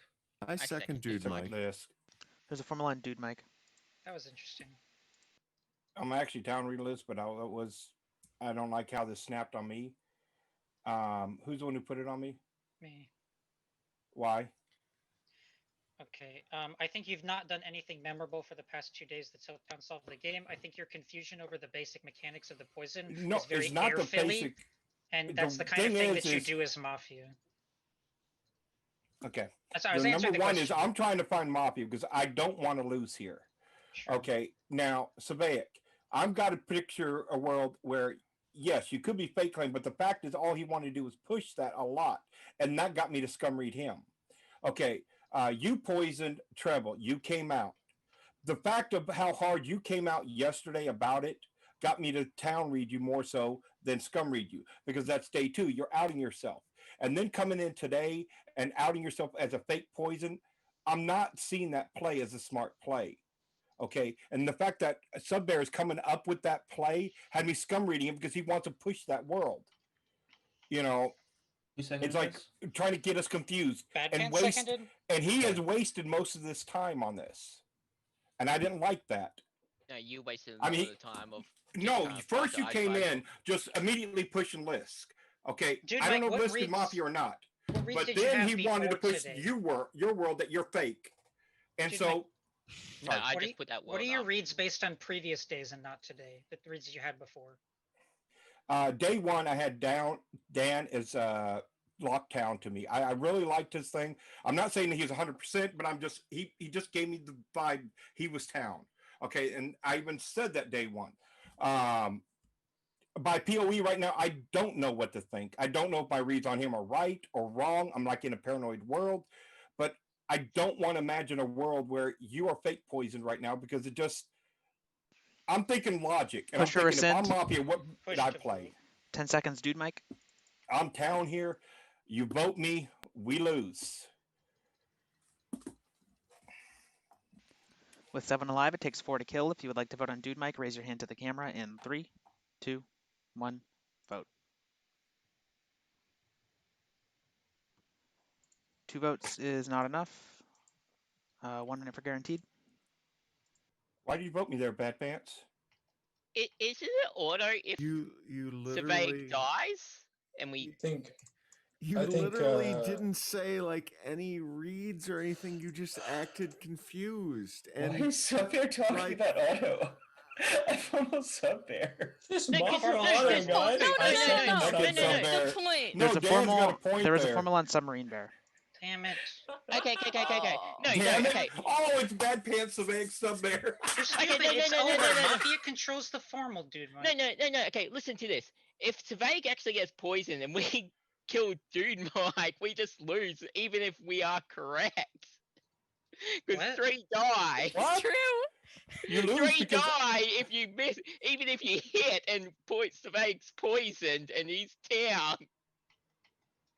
I second dude, Mike. Lisk. There's a formula on Dude Mike. That was interesting. I'm actually town read list, but I don't like how this snapped on me. Who's the one who put it on me? Me. Why? Okay. I think you've not done anything memorable for the past 2 days that's helped solve the game. I think your confusion over the basic mechanics of the poison No, is very it's not the air-filly, basic. and that's the kind of thing that you do as Mafia. Okay. That's I was The answering number the one question. is I'm trying to find Mafia because I don't want to lose here. Sure. Okay. Now, Savaic, I've got to picture a world where, yes, you could be fake claim, but the fact is all he wanted to do was push that a lot. And that got me to scum read him. Okay. You poisoned Treble. You came out. The fact of how hard you came out yesterday about it got me to town read you more so than scum read you because that's day 2. You're outing yourself. And then coming in today and outing yourself as a fake poison, I'm not seeing that play as a smart play. Okay. And the fact that Subbear is coming up with that play had me scum reading him because he wants to push that world. You know, it's like trying to get us confused Bad and Pants waste. seconded? And he has wasted most of this time on this. And I didn't like that. No, you wasted I a lot mean, of the time of. No, just, first you I came tried in just immediately pushing Lisk. Okay, Dude, I don't Mike, know what if Lisk is reads- Mafia or not. what reads But did you then have he wanted to before push today? your world that you're fake. And Dude, so Mike- No, I What are just you- put that What word are your up. reads based on previous days and not today? The reads that you had before. Day 1, I had Dan as Lockdown to me. I really liked his thing. I'm not saying that he's 100%, but he just gave me the vibe he was town. Okay, and I even said that day 1. By POE right now, I don't know what to think. I don't know if my reads on him are right or wrong. I'm like in a paranoid world, but I don't want to imagine a world where you are fake poisoned right now because it just. I'm thinking logic, and Push or I'm thinking if I'm rescind. Mafia, what would I play? 10 seconds, Dude Mike. I'm town here. You vote me, we lose. With 7 alive, it takes 4 to kill. If you would like to vote on Dude Mike, raise your hand to the camera in 3, 2, 1, vote. 2 votes is not enough. 1 minute for guaranteed. Why do you vote me there, Bad Pants? Isn't it auto if you Survey dies and we think You I think, literally didn't say like any reads or anything. You just acted confused. And Why is Subbear talking like, about auto? I'm almost Subbear. Just No, 'cause Mafia no, auto, there's guys. no, I no, second no, Subbear. the point. There's a Dan's formal. got a point There was a there. formula on Submarine Bear. Damn it. Okay. No, Damn no, it. okay. Oh, it's Bad Pants of Egg Sub there. You're stupid. no, It's no, no, over. no, no, no. Mafia controls the formal, dude. Mike. No. Okay, listen to this. If Survey actually gets poisoned and we kill Dude Mike, we just lose, even if we are correct. Because What? 3 die. What? True. You lose 3 because die if you miss, even if you hit and Survey's poisoned and he's town.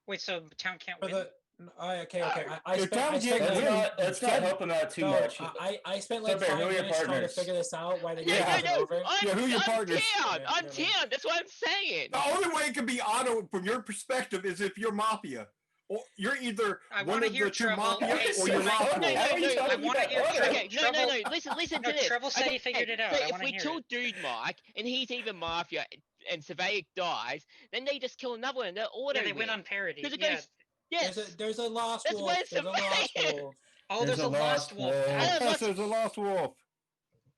Wait, so town can't For win? the Okay. I You're spent. trying to get like, him- Let's not help him out too much. I spent like Subbear, 5 who are your minutes trying to partners? figure this out. Why the No, game no, wasn't no. over. Yeah, who are your I'm partners? down. I'm down. That's what I'm saying. The only way it can be auto from your perspective is if you're Mafia. Or you're either I one wanna of hear the two Treble. Mafia Okay, or you're so Lost no, Wolf. I want to hear Okay, Treble. no. Listen No, to this. Treble said he figured it out. So I if wanna we hear kill it. Dude Mike and he's even Mafia and Surveyor dies, then they just kill another one and they're auto Yeah, they win on parity. Because it Yeah. goes, yes. There's a Lost That's Wolf. where There's a Lost Wolf. Oh, there's a Lost Wolf. Yes, there's a Lost Wolf.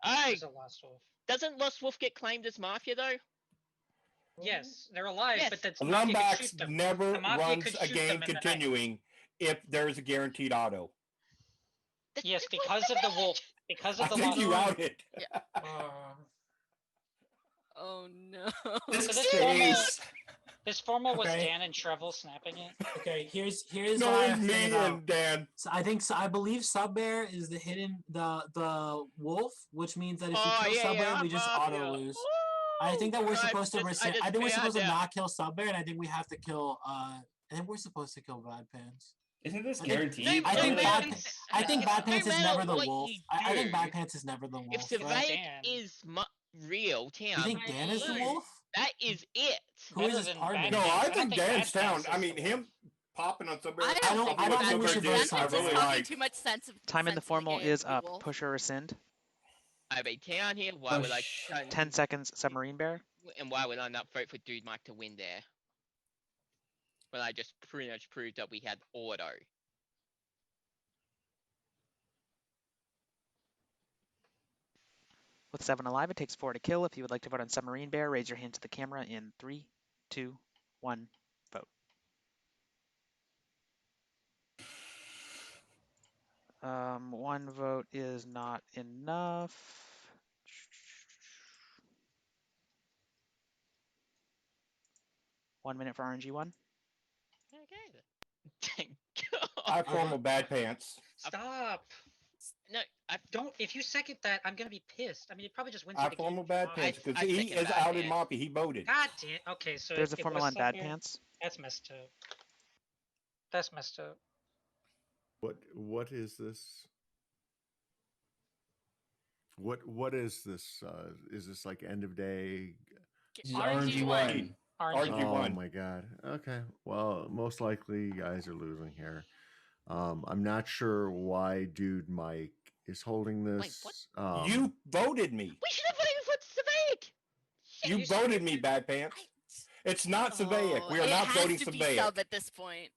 Hey, There's a Lost Wolf. doesn't Lost Wolf get claimed as Mafia though? Yes, they're alive, Yes. but that's the Mafia could Lumbax shoot them. never The Mafia runs could a shoot game them in the night. continuing if there's a guaranteed auto. Yes, because of the wolf. Because I of the think Lost you Wolf. outed. Oh no. So this formal was Okay. Dan and Treble snapping it. Okay, here's No, why I it's me figured out. and Dan. So I believe Subbear is the hidden the wolf, which means that if Oh, we kill yeah, Subbear, yeah, we just Mafia. auto lose. I think that we're supposed to rescind. I think we're supposed to found out. not kill Subbear, and I think we have to kill. I think we're supposed to kill Bad Pants. Isn't this I think- guaranteed? I think No, Bad. no, I think no, Bad Pants no is matter never the what wolf. you I think do, Bad Pants is never the wolf. If right? Surveyor Dan. is real town, You think Dan is the wolf? that is it. Who is Better his than partner? Bad No, Pants. I I think think Dan's Bad town. Pants I is mean, the him popping on Subbear. I don't- think I don't Bad think we Pants should is- vote Bad Subbear. Pants is I really talking like- too much sense of Time in the sense formal game, is up. people. Push or rescind. I have a town here. Why would I? 10 seconds. Submarine Bear. And why would I not vote for Dude Mike to win there? When I just pretty much proved that we had auto. With 7 alive, it takes 4 to kill. If you would like to vote on Submarine Bear, raise your hand to the camera in 3, 2, 1, vote. One vote is not enough. One minute for RNG1. Okay. Thank I formal Bad Pants. Stop. No, I Don't. If you second that, I'm gonna be pissed. I mean, it probably just wins I you the game. formal Bad Pants because I he second is Bad out in Pants. Mafia. He voted. God damn. Okay, so There's a it formula was on Bad Subbear. Pants. That's messed up. That's messed up. What is this? What is this? Is this like end of day? RNG1. Oh my god. Okay. Well, most likely you guys are losing here. I'm not sure why Dude Mike is holding this. You voted me. We should have voted for Savaic. You voted me, Bad Pants. It's not Savaic. We are not voting It has to be Savaic. sub at this point.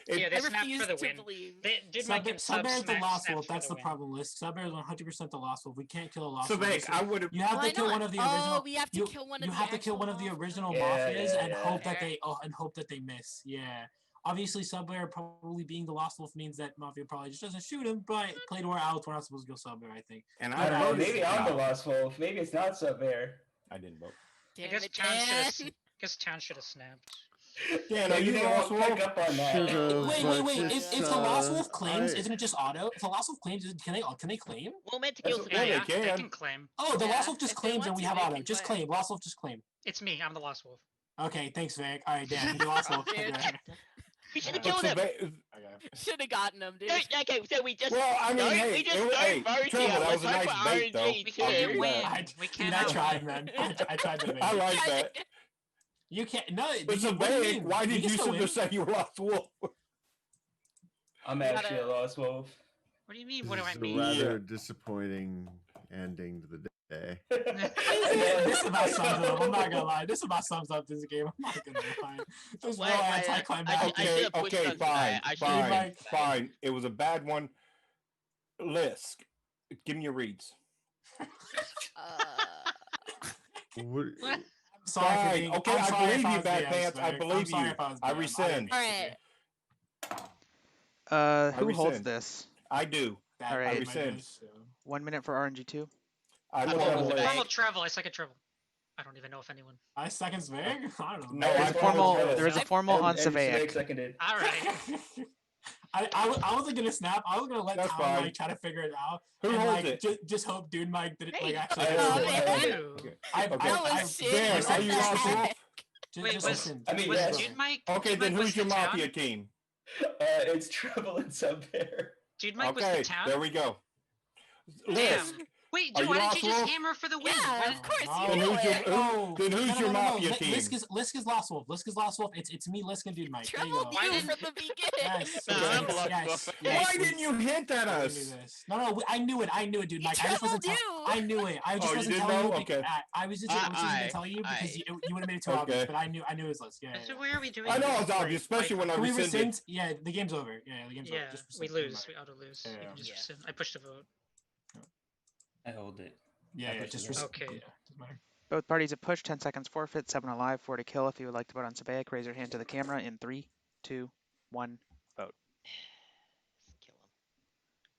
Yeah, they I snapped refuse for the to win. believe. Dude Mike and Subbear is the Lost snapped Wolf. for That's the win. problem list. Subbear is 100% the Lost Wolf. We can't kill a Lost Savaic, Wolf. I would have. You have Why to kill not? one of the original. Oh, we have to kill one of You the have to kill actual one of the Mafia. original Yeah, Mafias yeah, and yeah. hope that Fair. they miss. Yeah. Obviously, Subbear probably being the Lost Wolf means that Mafia probably just doesn't shoot him. But play to our outs. We're not supposed to go Subbear. I think. And I don't know. voted Maybe I'm the Lost Wolf. Maybe it's not Subbear. I didn't vote. I Damn guess it, Town should Dan. have. Town should have snapped. Dan, are you the Lost Wolf? Pick up on that. Wait. If the Lost Wolf claims, I- isn't it just auto? If the Lost Wolf claims, can they claim? We're meant to That's kill what- Yeah, Savaic. they They can. can claim. Oh, the Yeah, Lost Wolf just if they claims and want we to, have they auto. can Just claim. claim. Lost Wolf just claim. It's me. I'm the Lost Wolf. Okay, thanks, Vic. All right, Dan, you Lost Wolf. Dude. Okay. We should have But killed him. Savaic, Should have gotten him, dude. Okay, so we just well, I mean, don't, hey, we just it was- don't hey, vote Trevor, here. that Let's was a vote nice for bait, though. RNG We too. I'll can't give you win. that. We Dude, cannot I tried, win. man. I tried to make I it. like that. You can't. No, But you, what do you Savaic, mean? why did can you still sit there win. say you were Lost Wolf? I'm actually a Lost Wolf. What do you mean? What do This I is mean? a rather disappointing ending to the day. This about sums up. I'm not gonna lie. This about sums up this game. I'm not gonna lie. This real Wait, wait, anticlimactic. I Okay, should've pushed okay, on fine, Savaic. I should've fine, pushed fine. It was a bad one. Lisk, give me your reads. What- Sorry for Fine. being, Okay, I'm I sorry if believe you, was Bad BS, Pants. I Vic. I'm believe sorry you. if I was I BS. rescind. Alright. Who holds rescind. this? I do. That All right. I rescind. 1 minute for RNG2. I I will thought it have was a a list. Formal travel. I second travel. I don't even know if anyone. I seconds Vic. I don't No, know. There is I a thought formal. it was There is a formal on Savaic. seconded. All right. I wasn't gonna snap. I was gonna let That's Tom fine. like try to figure it out. Who and holds like it? just hope Dude Mike did it like actually. I did don't it. know. Okay. I've, Okay. I've, was I've, shit. Dan, What are you the Lost heck? Wolf? just, Wait, just was listen. I mean, was yes. Dude Mike? Okay, Dude then Mike was who's your the town? Mafia team? It's Treble and Subbear. Dude, Mike was Okay, the town. there we go. Damn. Liz, Wait, are dude, you why didn't Lost you just Wolf? hammer for the win? Yeah, Why of course No. you Then knew who's your it. your mafia team? Lisk is Lost Wolf. Lisk is Lost Wolf. It's me, Lisk, and Dude Mike. There you Treble go. knew from the beginning. Yes. No, I'm Lost Wolf. Why didn't you hint at We knew us? this. No, I knew it, Dude Mike. I just Treble wasn't. knew. I knew it. I just Oh, you wasn't didn't telling know? you. Okay. I was just gonna tell you because you would have made it too obvious. But I knew it was Lisk. Yeah. So where are we doing? I know this? it's obvious, especially when I Can we rescinded. rescind? Yeah, the game's over. Yeah, the game's over. Yeah, Just we rescind. lose. We auto lose. Yeah, We yeah. can just rescind. I pushed the vote. I hold it. Yeah, just rescind. Okay. Yeah, doesn't matter. Both parties have pushed. 10 seconds forfeit. 7 alive. 4 to kill. If you would like to vote on Sabaic, raise your hand to the camera in 3, 2, 1. Vote.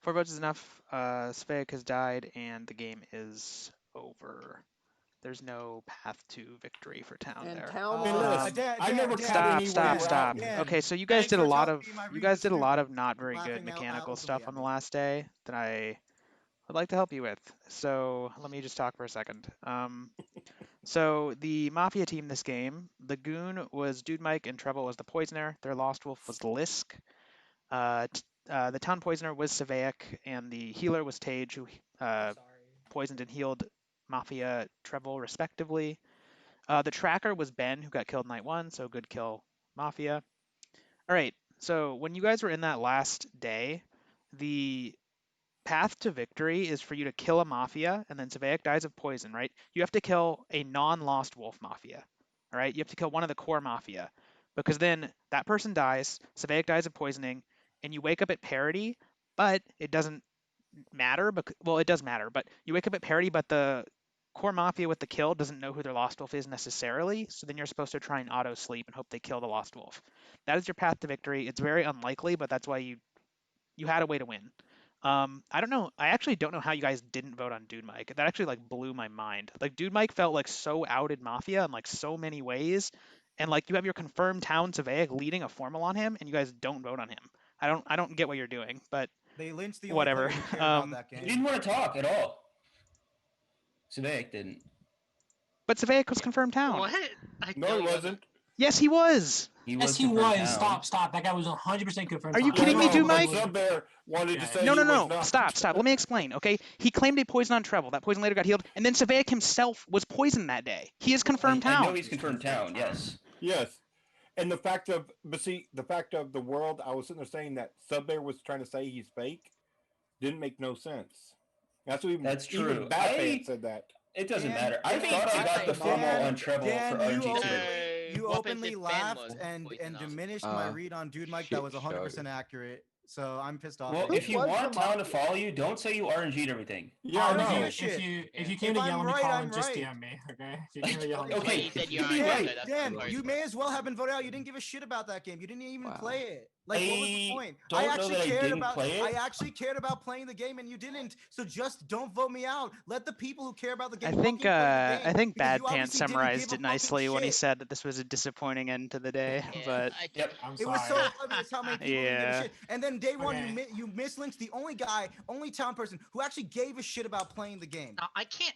4 votes is enough. Sabaic has died, and the game is over. There's no path to victory for Town And there. Town Hey, Liz, I never caught any where you were Stop. at. Okay, so you guys did a lot of not very laughing good out mechanical loud stuff at on the me. last day that I would like to help you with. So let me just talk for a second. So the Mafia team this game, the Goon was Dude Mike and Treble was the Poisoner. Their Lost Wolf was Lisk. The Town Poisoner was Savaic, and the Healer was Tage, who poisoned and healed Mafia Treble respectively. The Tracker was Ben, who got killed night 1, so good kill Mafia. All right, so when you guys were in that last day, the path to victory is for you to kill a Mafia, and then Savaic dies of poison, right? You have to kill a non-Lost Wolf Mafia, all right? You have to kill one of the core Mafia, because then that person dies, Savaic dies of poisoning, and you wake up at parity, but it doesn't matter, well, it does matter, but you wake up at parity, but the core Mafia with the kill doesn't know who their Lost Wolf is necessarily, so then you're supposed to try and auto-sleep and hope they kill the Lost Wolf. That is your path to victory. It's very unlikely, but that's why you had a way to win. I don't know. I actually don't know how you guys didn't vote on Dude Mike. That actually like blew my mind. Like Dude Mike felt like so outed Mafia in like so many ways, and like you have your confirmed Town Savaic leading a formal on him, and you guys don't vote on him. I don't get what you're doing, but They lynched the whatever. only player who cared about that game. He didn't want to talk at all. Savaic didn't. But Savaic was confirmed Town. What? No, he wasn't. Yes, he was. Yes, he was. Stop. That guy was 100% confirmed. Are you kidding me, Dude Mike? Subbear wanted to say No. he was not. Stop. Let me explain, okay? He claimed a poison on Treble. That poison later got healed, and then Savaic himself was poisoned that day. He is confirmed Town. I know he's confirmed Town, yes. Yes. And the fact of the world, I was sitting there saying that Subbear was trying to say he's fake, didn't make no sense. That's what That's true. Even Bad Fans said that. It doesn't matter. I thought I got the formal on Treble for RNG2. You openly laughed and diminished my read on Dude Mike. That was 100% accurate. So I'm pissed off. Well, if you want Town to follow you, don't say you RNG'd everything. Yeah, I know. If you came to yell at me, Colin, just DM me, okay? If you came to yell at me, okay. Dan, you may as well have been voted out. You didn't give a shit about that game. You didn't even play it. Like, what was the point? I actually cared about playing the game, and you didn't. So just don't vote me out. Let the people who care about the game. I think Bad Pants summarized it nicely when he said that this was a disappointing end to the day. But it was so obvious how many people didn't give a shit. And then day one, you mislinked the only Town person who actually gave a shit about playing the game. No, I can't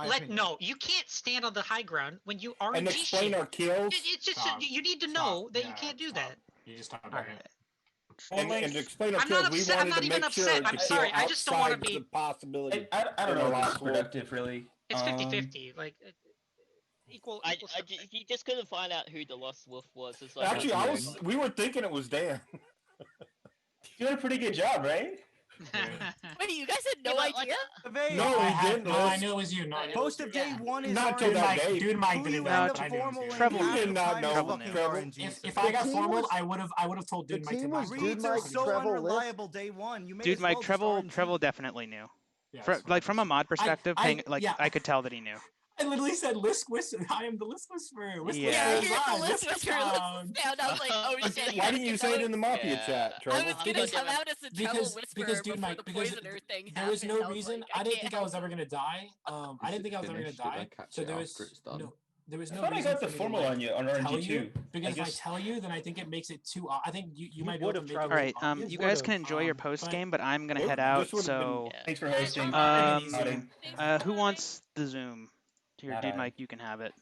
let no. You can't stand on the high ground when you RNG and explain shit. our kills. It's just you need to know that you can't do that. You just talk about And to explain our I'm kills, not we upset. I'm wanted not to even make sure upset. to I'm sorry. kill I just don't want to outside be. the possibility. I don't know if it's productive, really. It's 50-50. Like equal. You just couldn't find out who the Lost Wolf was. It's like, Actually, we were thinking it was Dan. You did a pretty good job, right? Wait, you guys had no idea? No, we didn't. No, I knew it was you. No, Most of day one is not till that day. Dude Mike didn't know. Treble did not know. If I got formal, I would have told Dude Mike to not. Reads are so unreliable day one. Dude Mike, Treble definitely knew. Like from a mod perspective, I could tell that he knew. I literally said Lisk Whisper. I am the Lisk Whisperer. Yeah, you're the Lisk Whisperer. I was like, oh shit. Why didn't you say it in the Mafia chat, Trevor? I was gonna come out as the Treble Whisperer because Dude Mike, because the thing there was no happened. reason. I I didn't think I was ever gonna die. I didn't think I was ever gonna die. So there was no. There was no I thought I got the formal on you on RNG2. Because if I tell you, then I think it makes it too. I think you might be able to make it. All right, you guys can enjoy your post game, but I'm gonna head out. So thanks for hosting. who wants the Zoom? Here, Dude Mike, you can have it.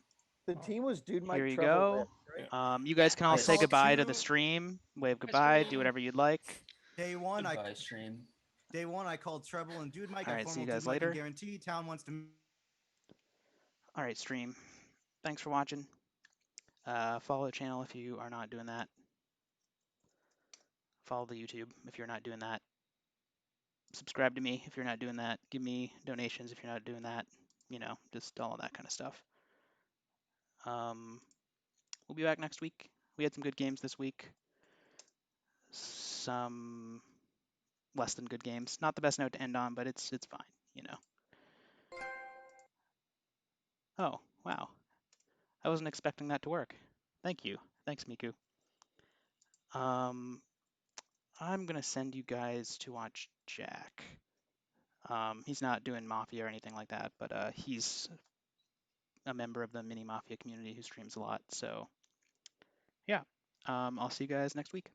The team was Dude Mike Here you Treble go. Rich, right? You guys can all I say called goodbye to the two- stream. Wave goodbye. Do whatever you'd like. Day one, Goodbye, stream. Day one, I called Treble and Dude Mike. All I right, see formal you guys Dude Mike and later. guarantee. Town wants to. All right, stream. Thanks for watching. Follow the channel if you are not doing that. Follow the YouTube if you're not doing that. Subscribe to me if you're not doing that. Give me donations if you're not doing that. You know, just all of that kind of stuff. We'll be back next week. We had some good games this week. Some less than good games. Not the best note to end on, but it's fine, you know. Oh, wow. I wasn't expecting that to work. Thank you. Thanks, Miku. I'm gonna send you guys to watch Jack. He's not doing Mafia or anything like that, but he's a member of the mini Mafia community who streams a lot. So yeah, I'll see you guys next week.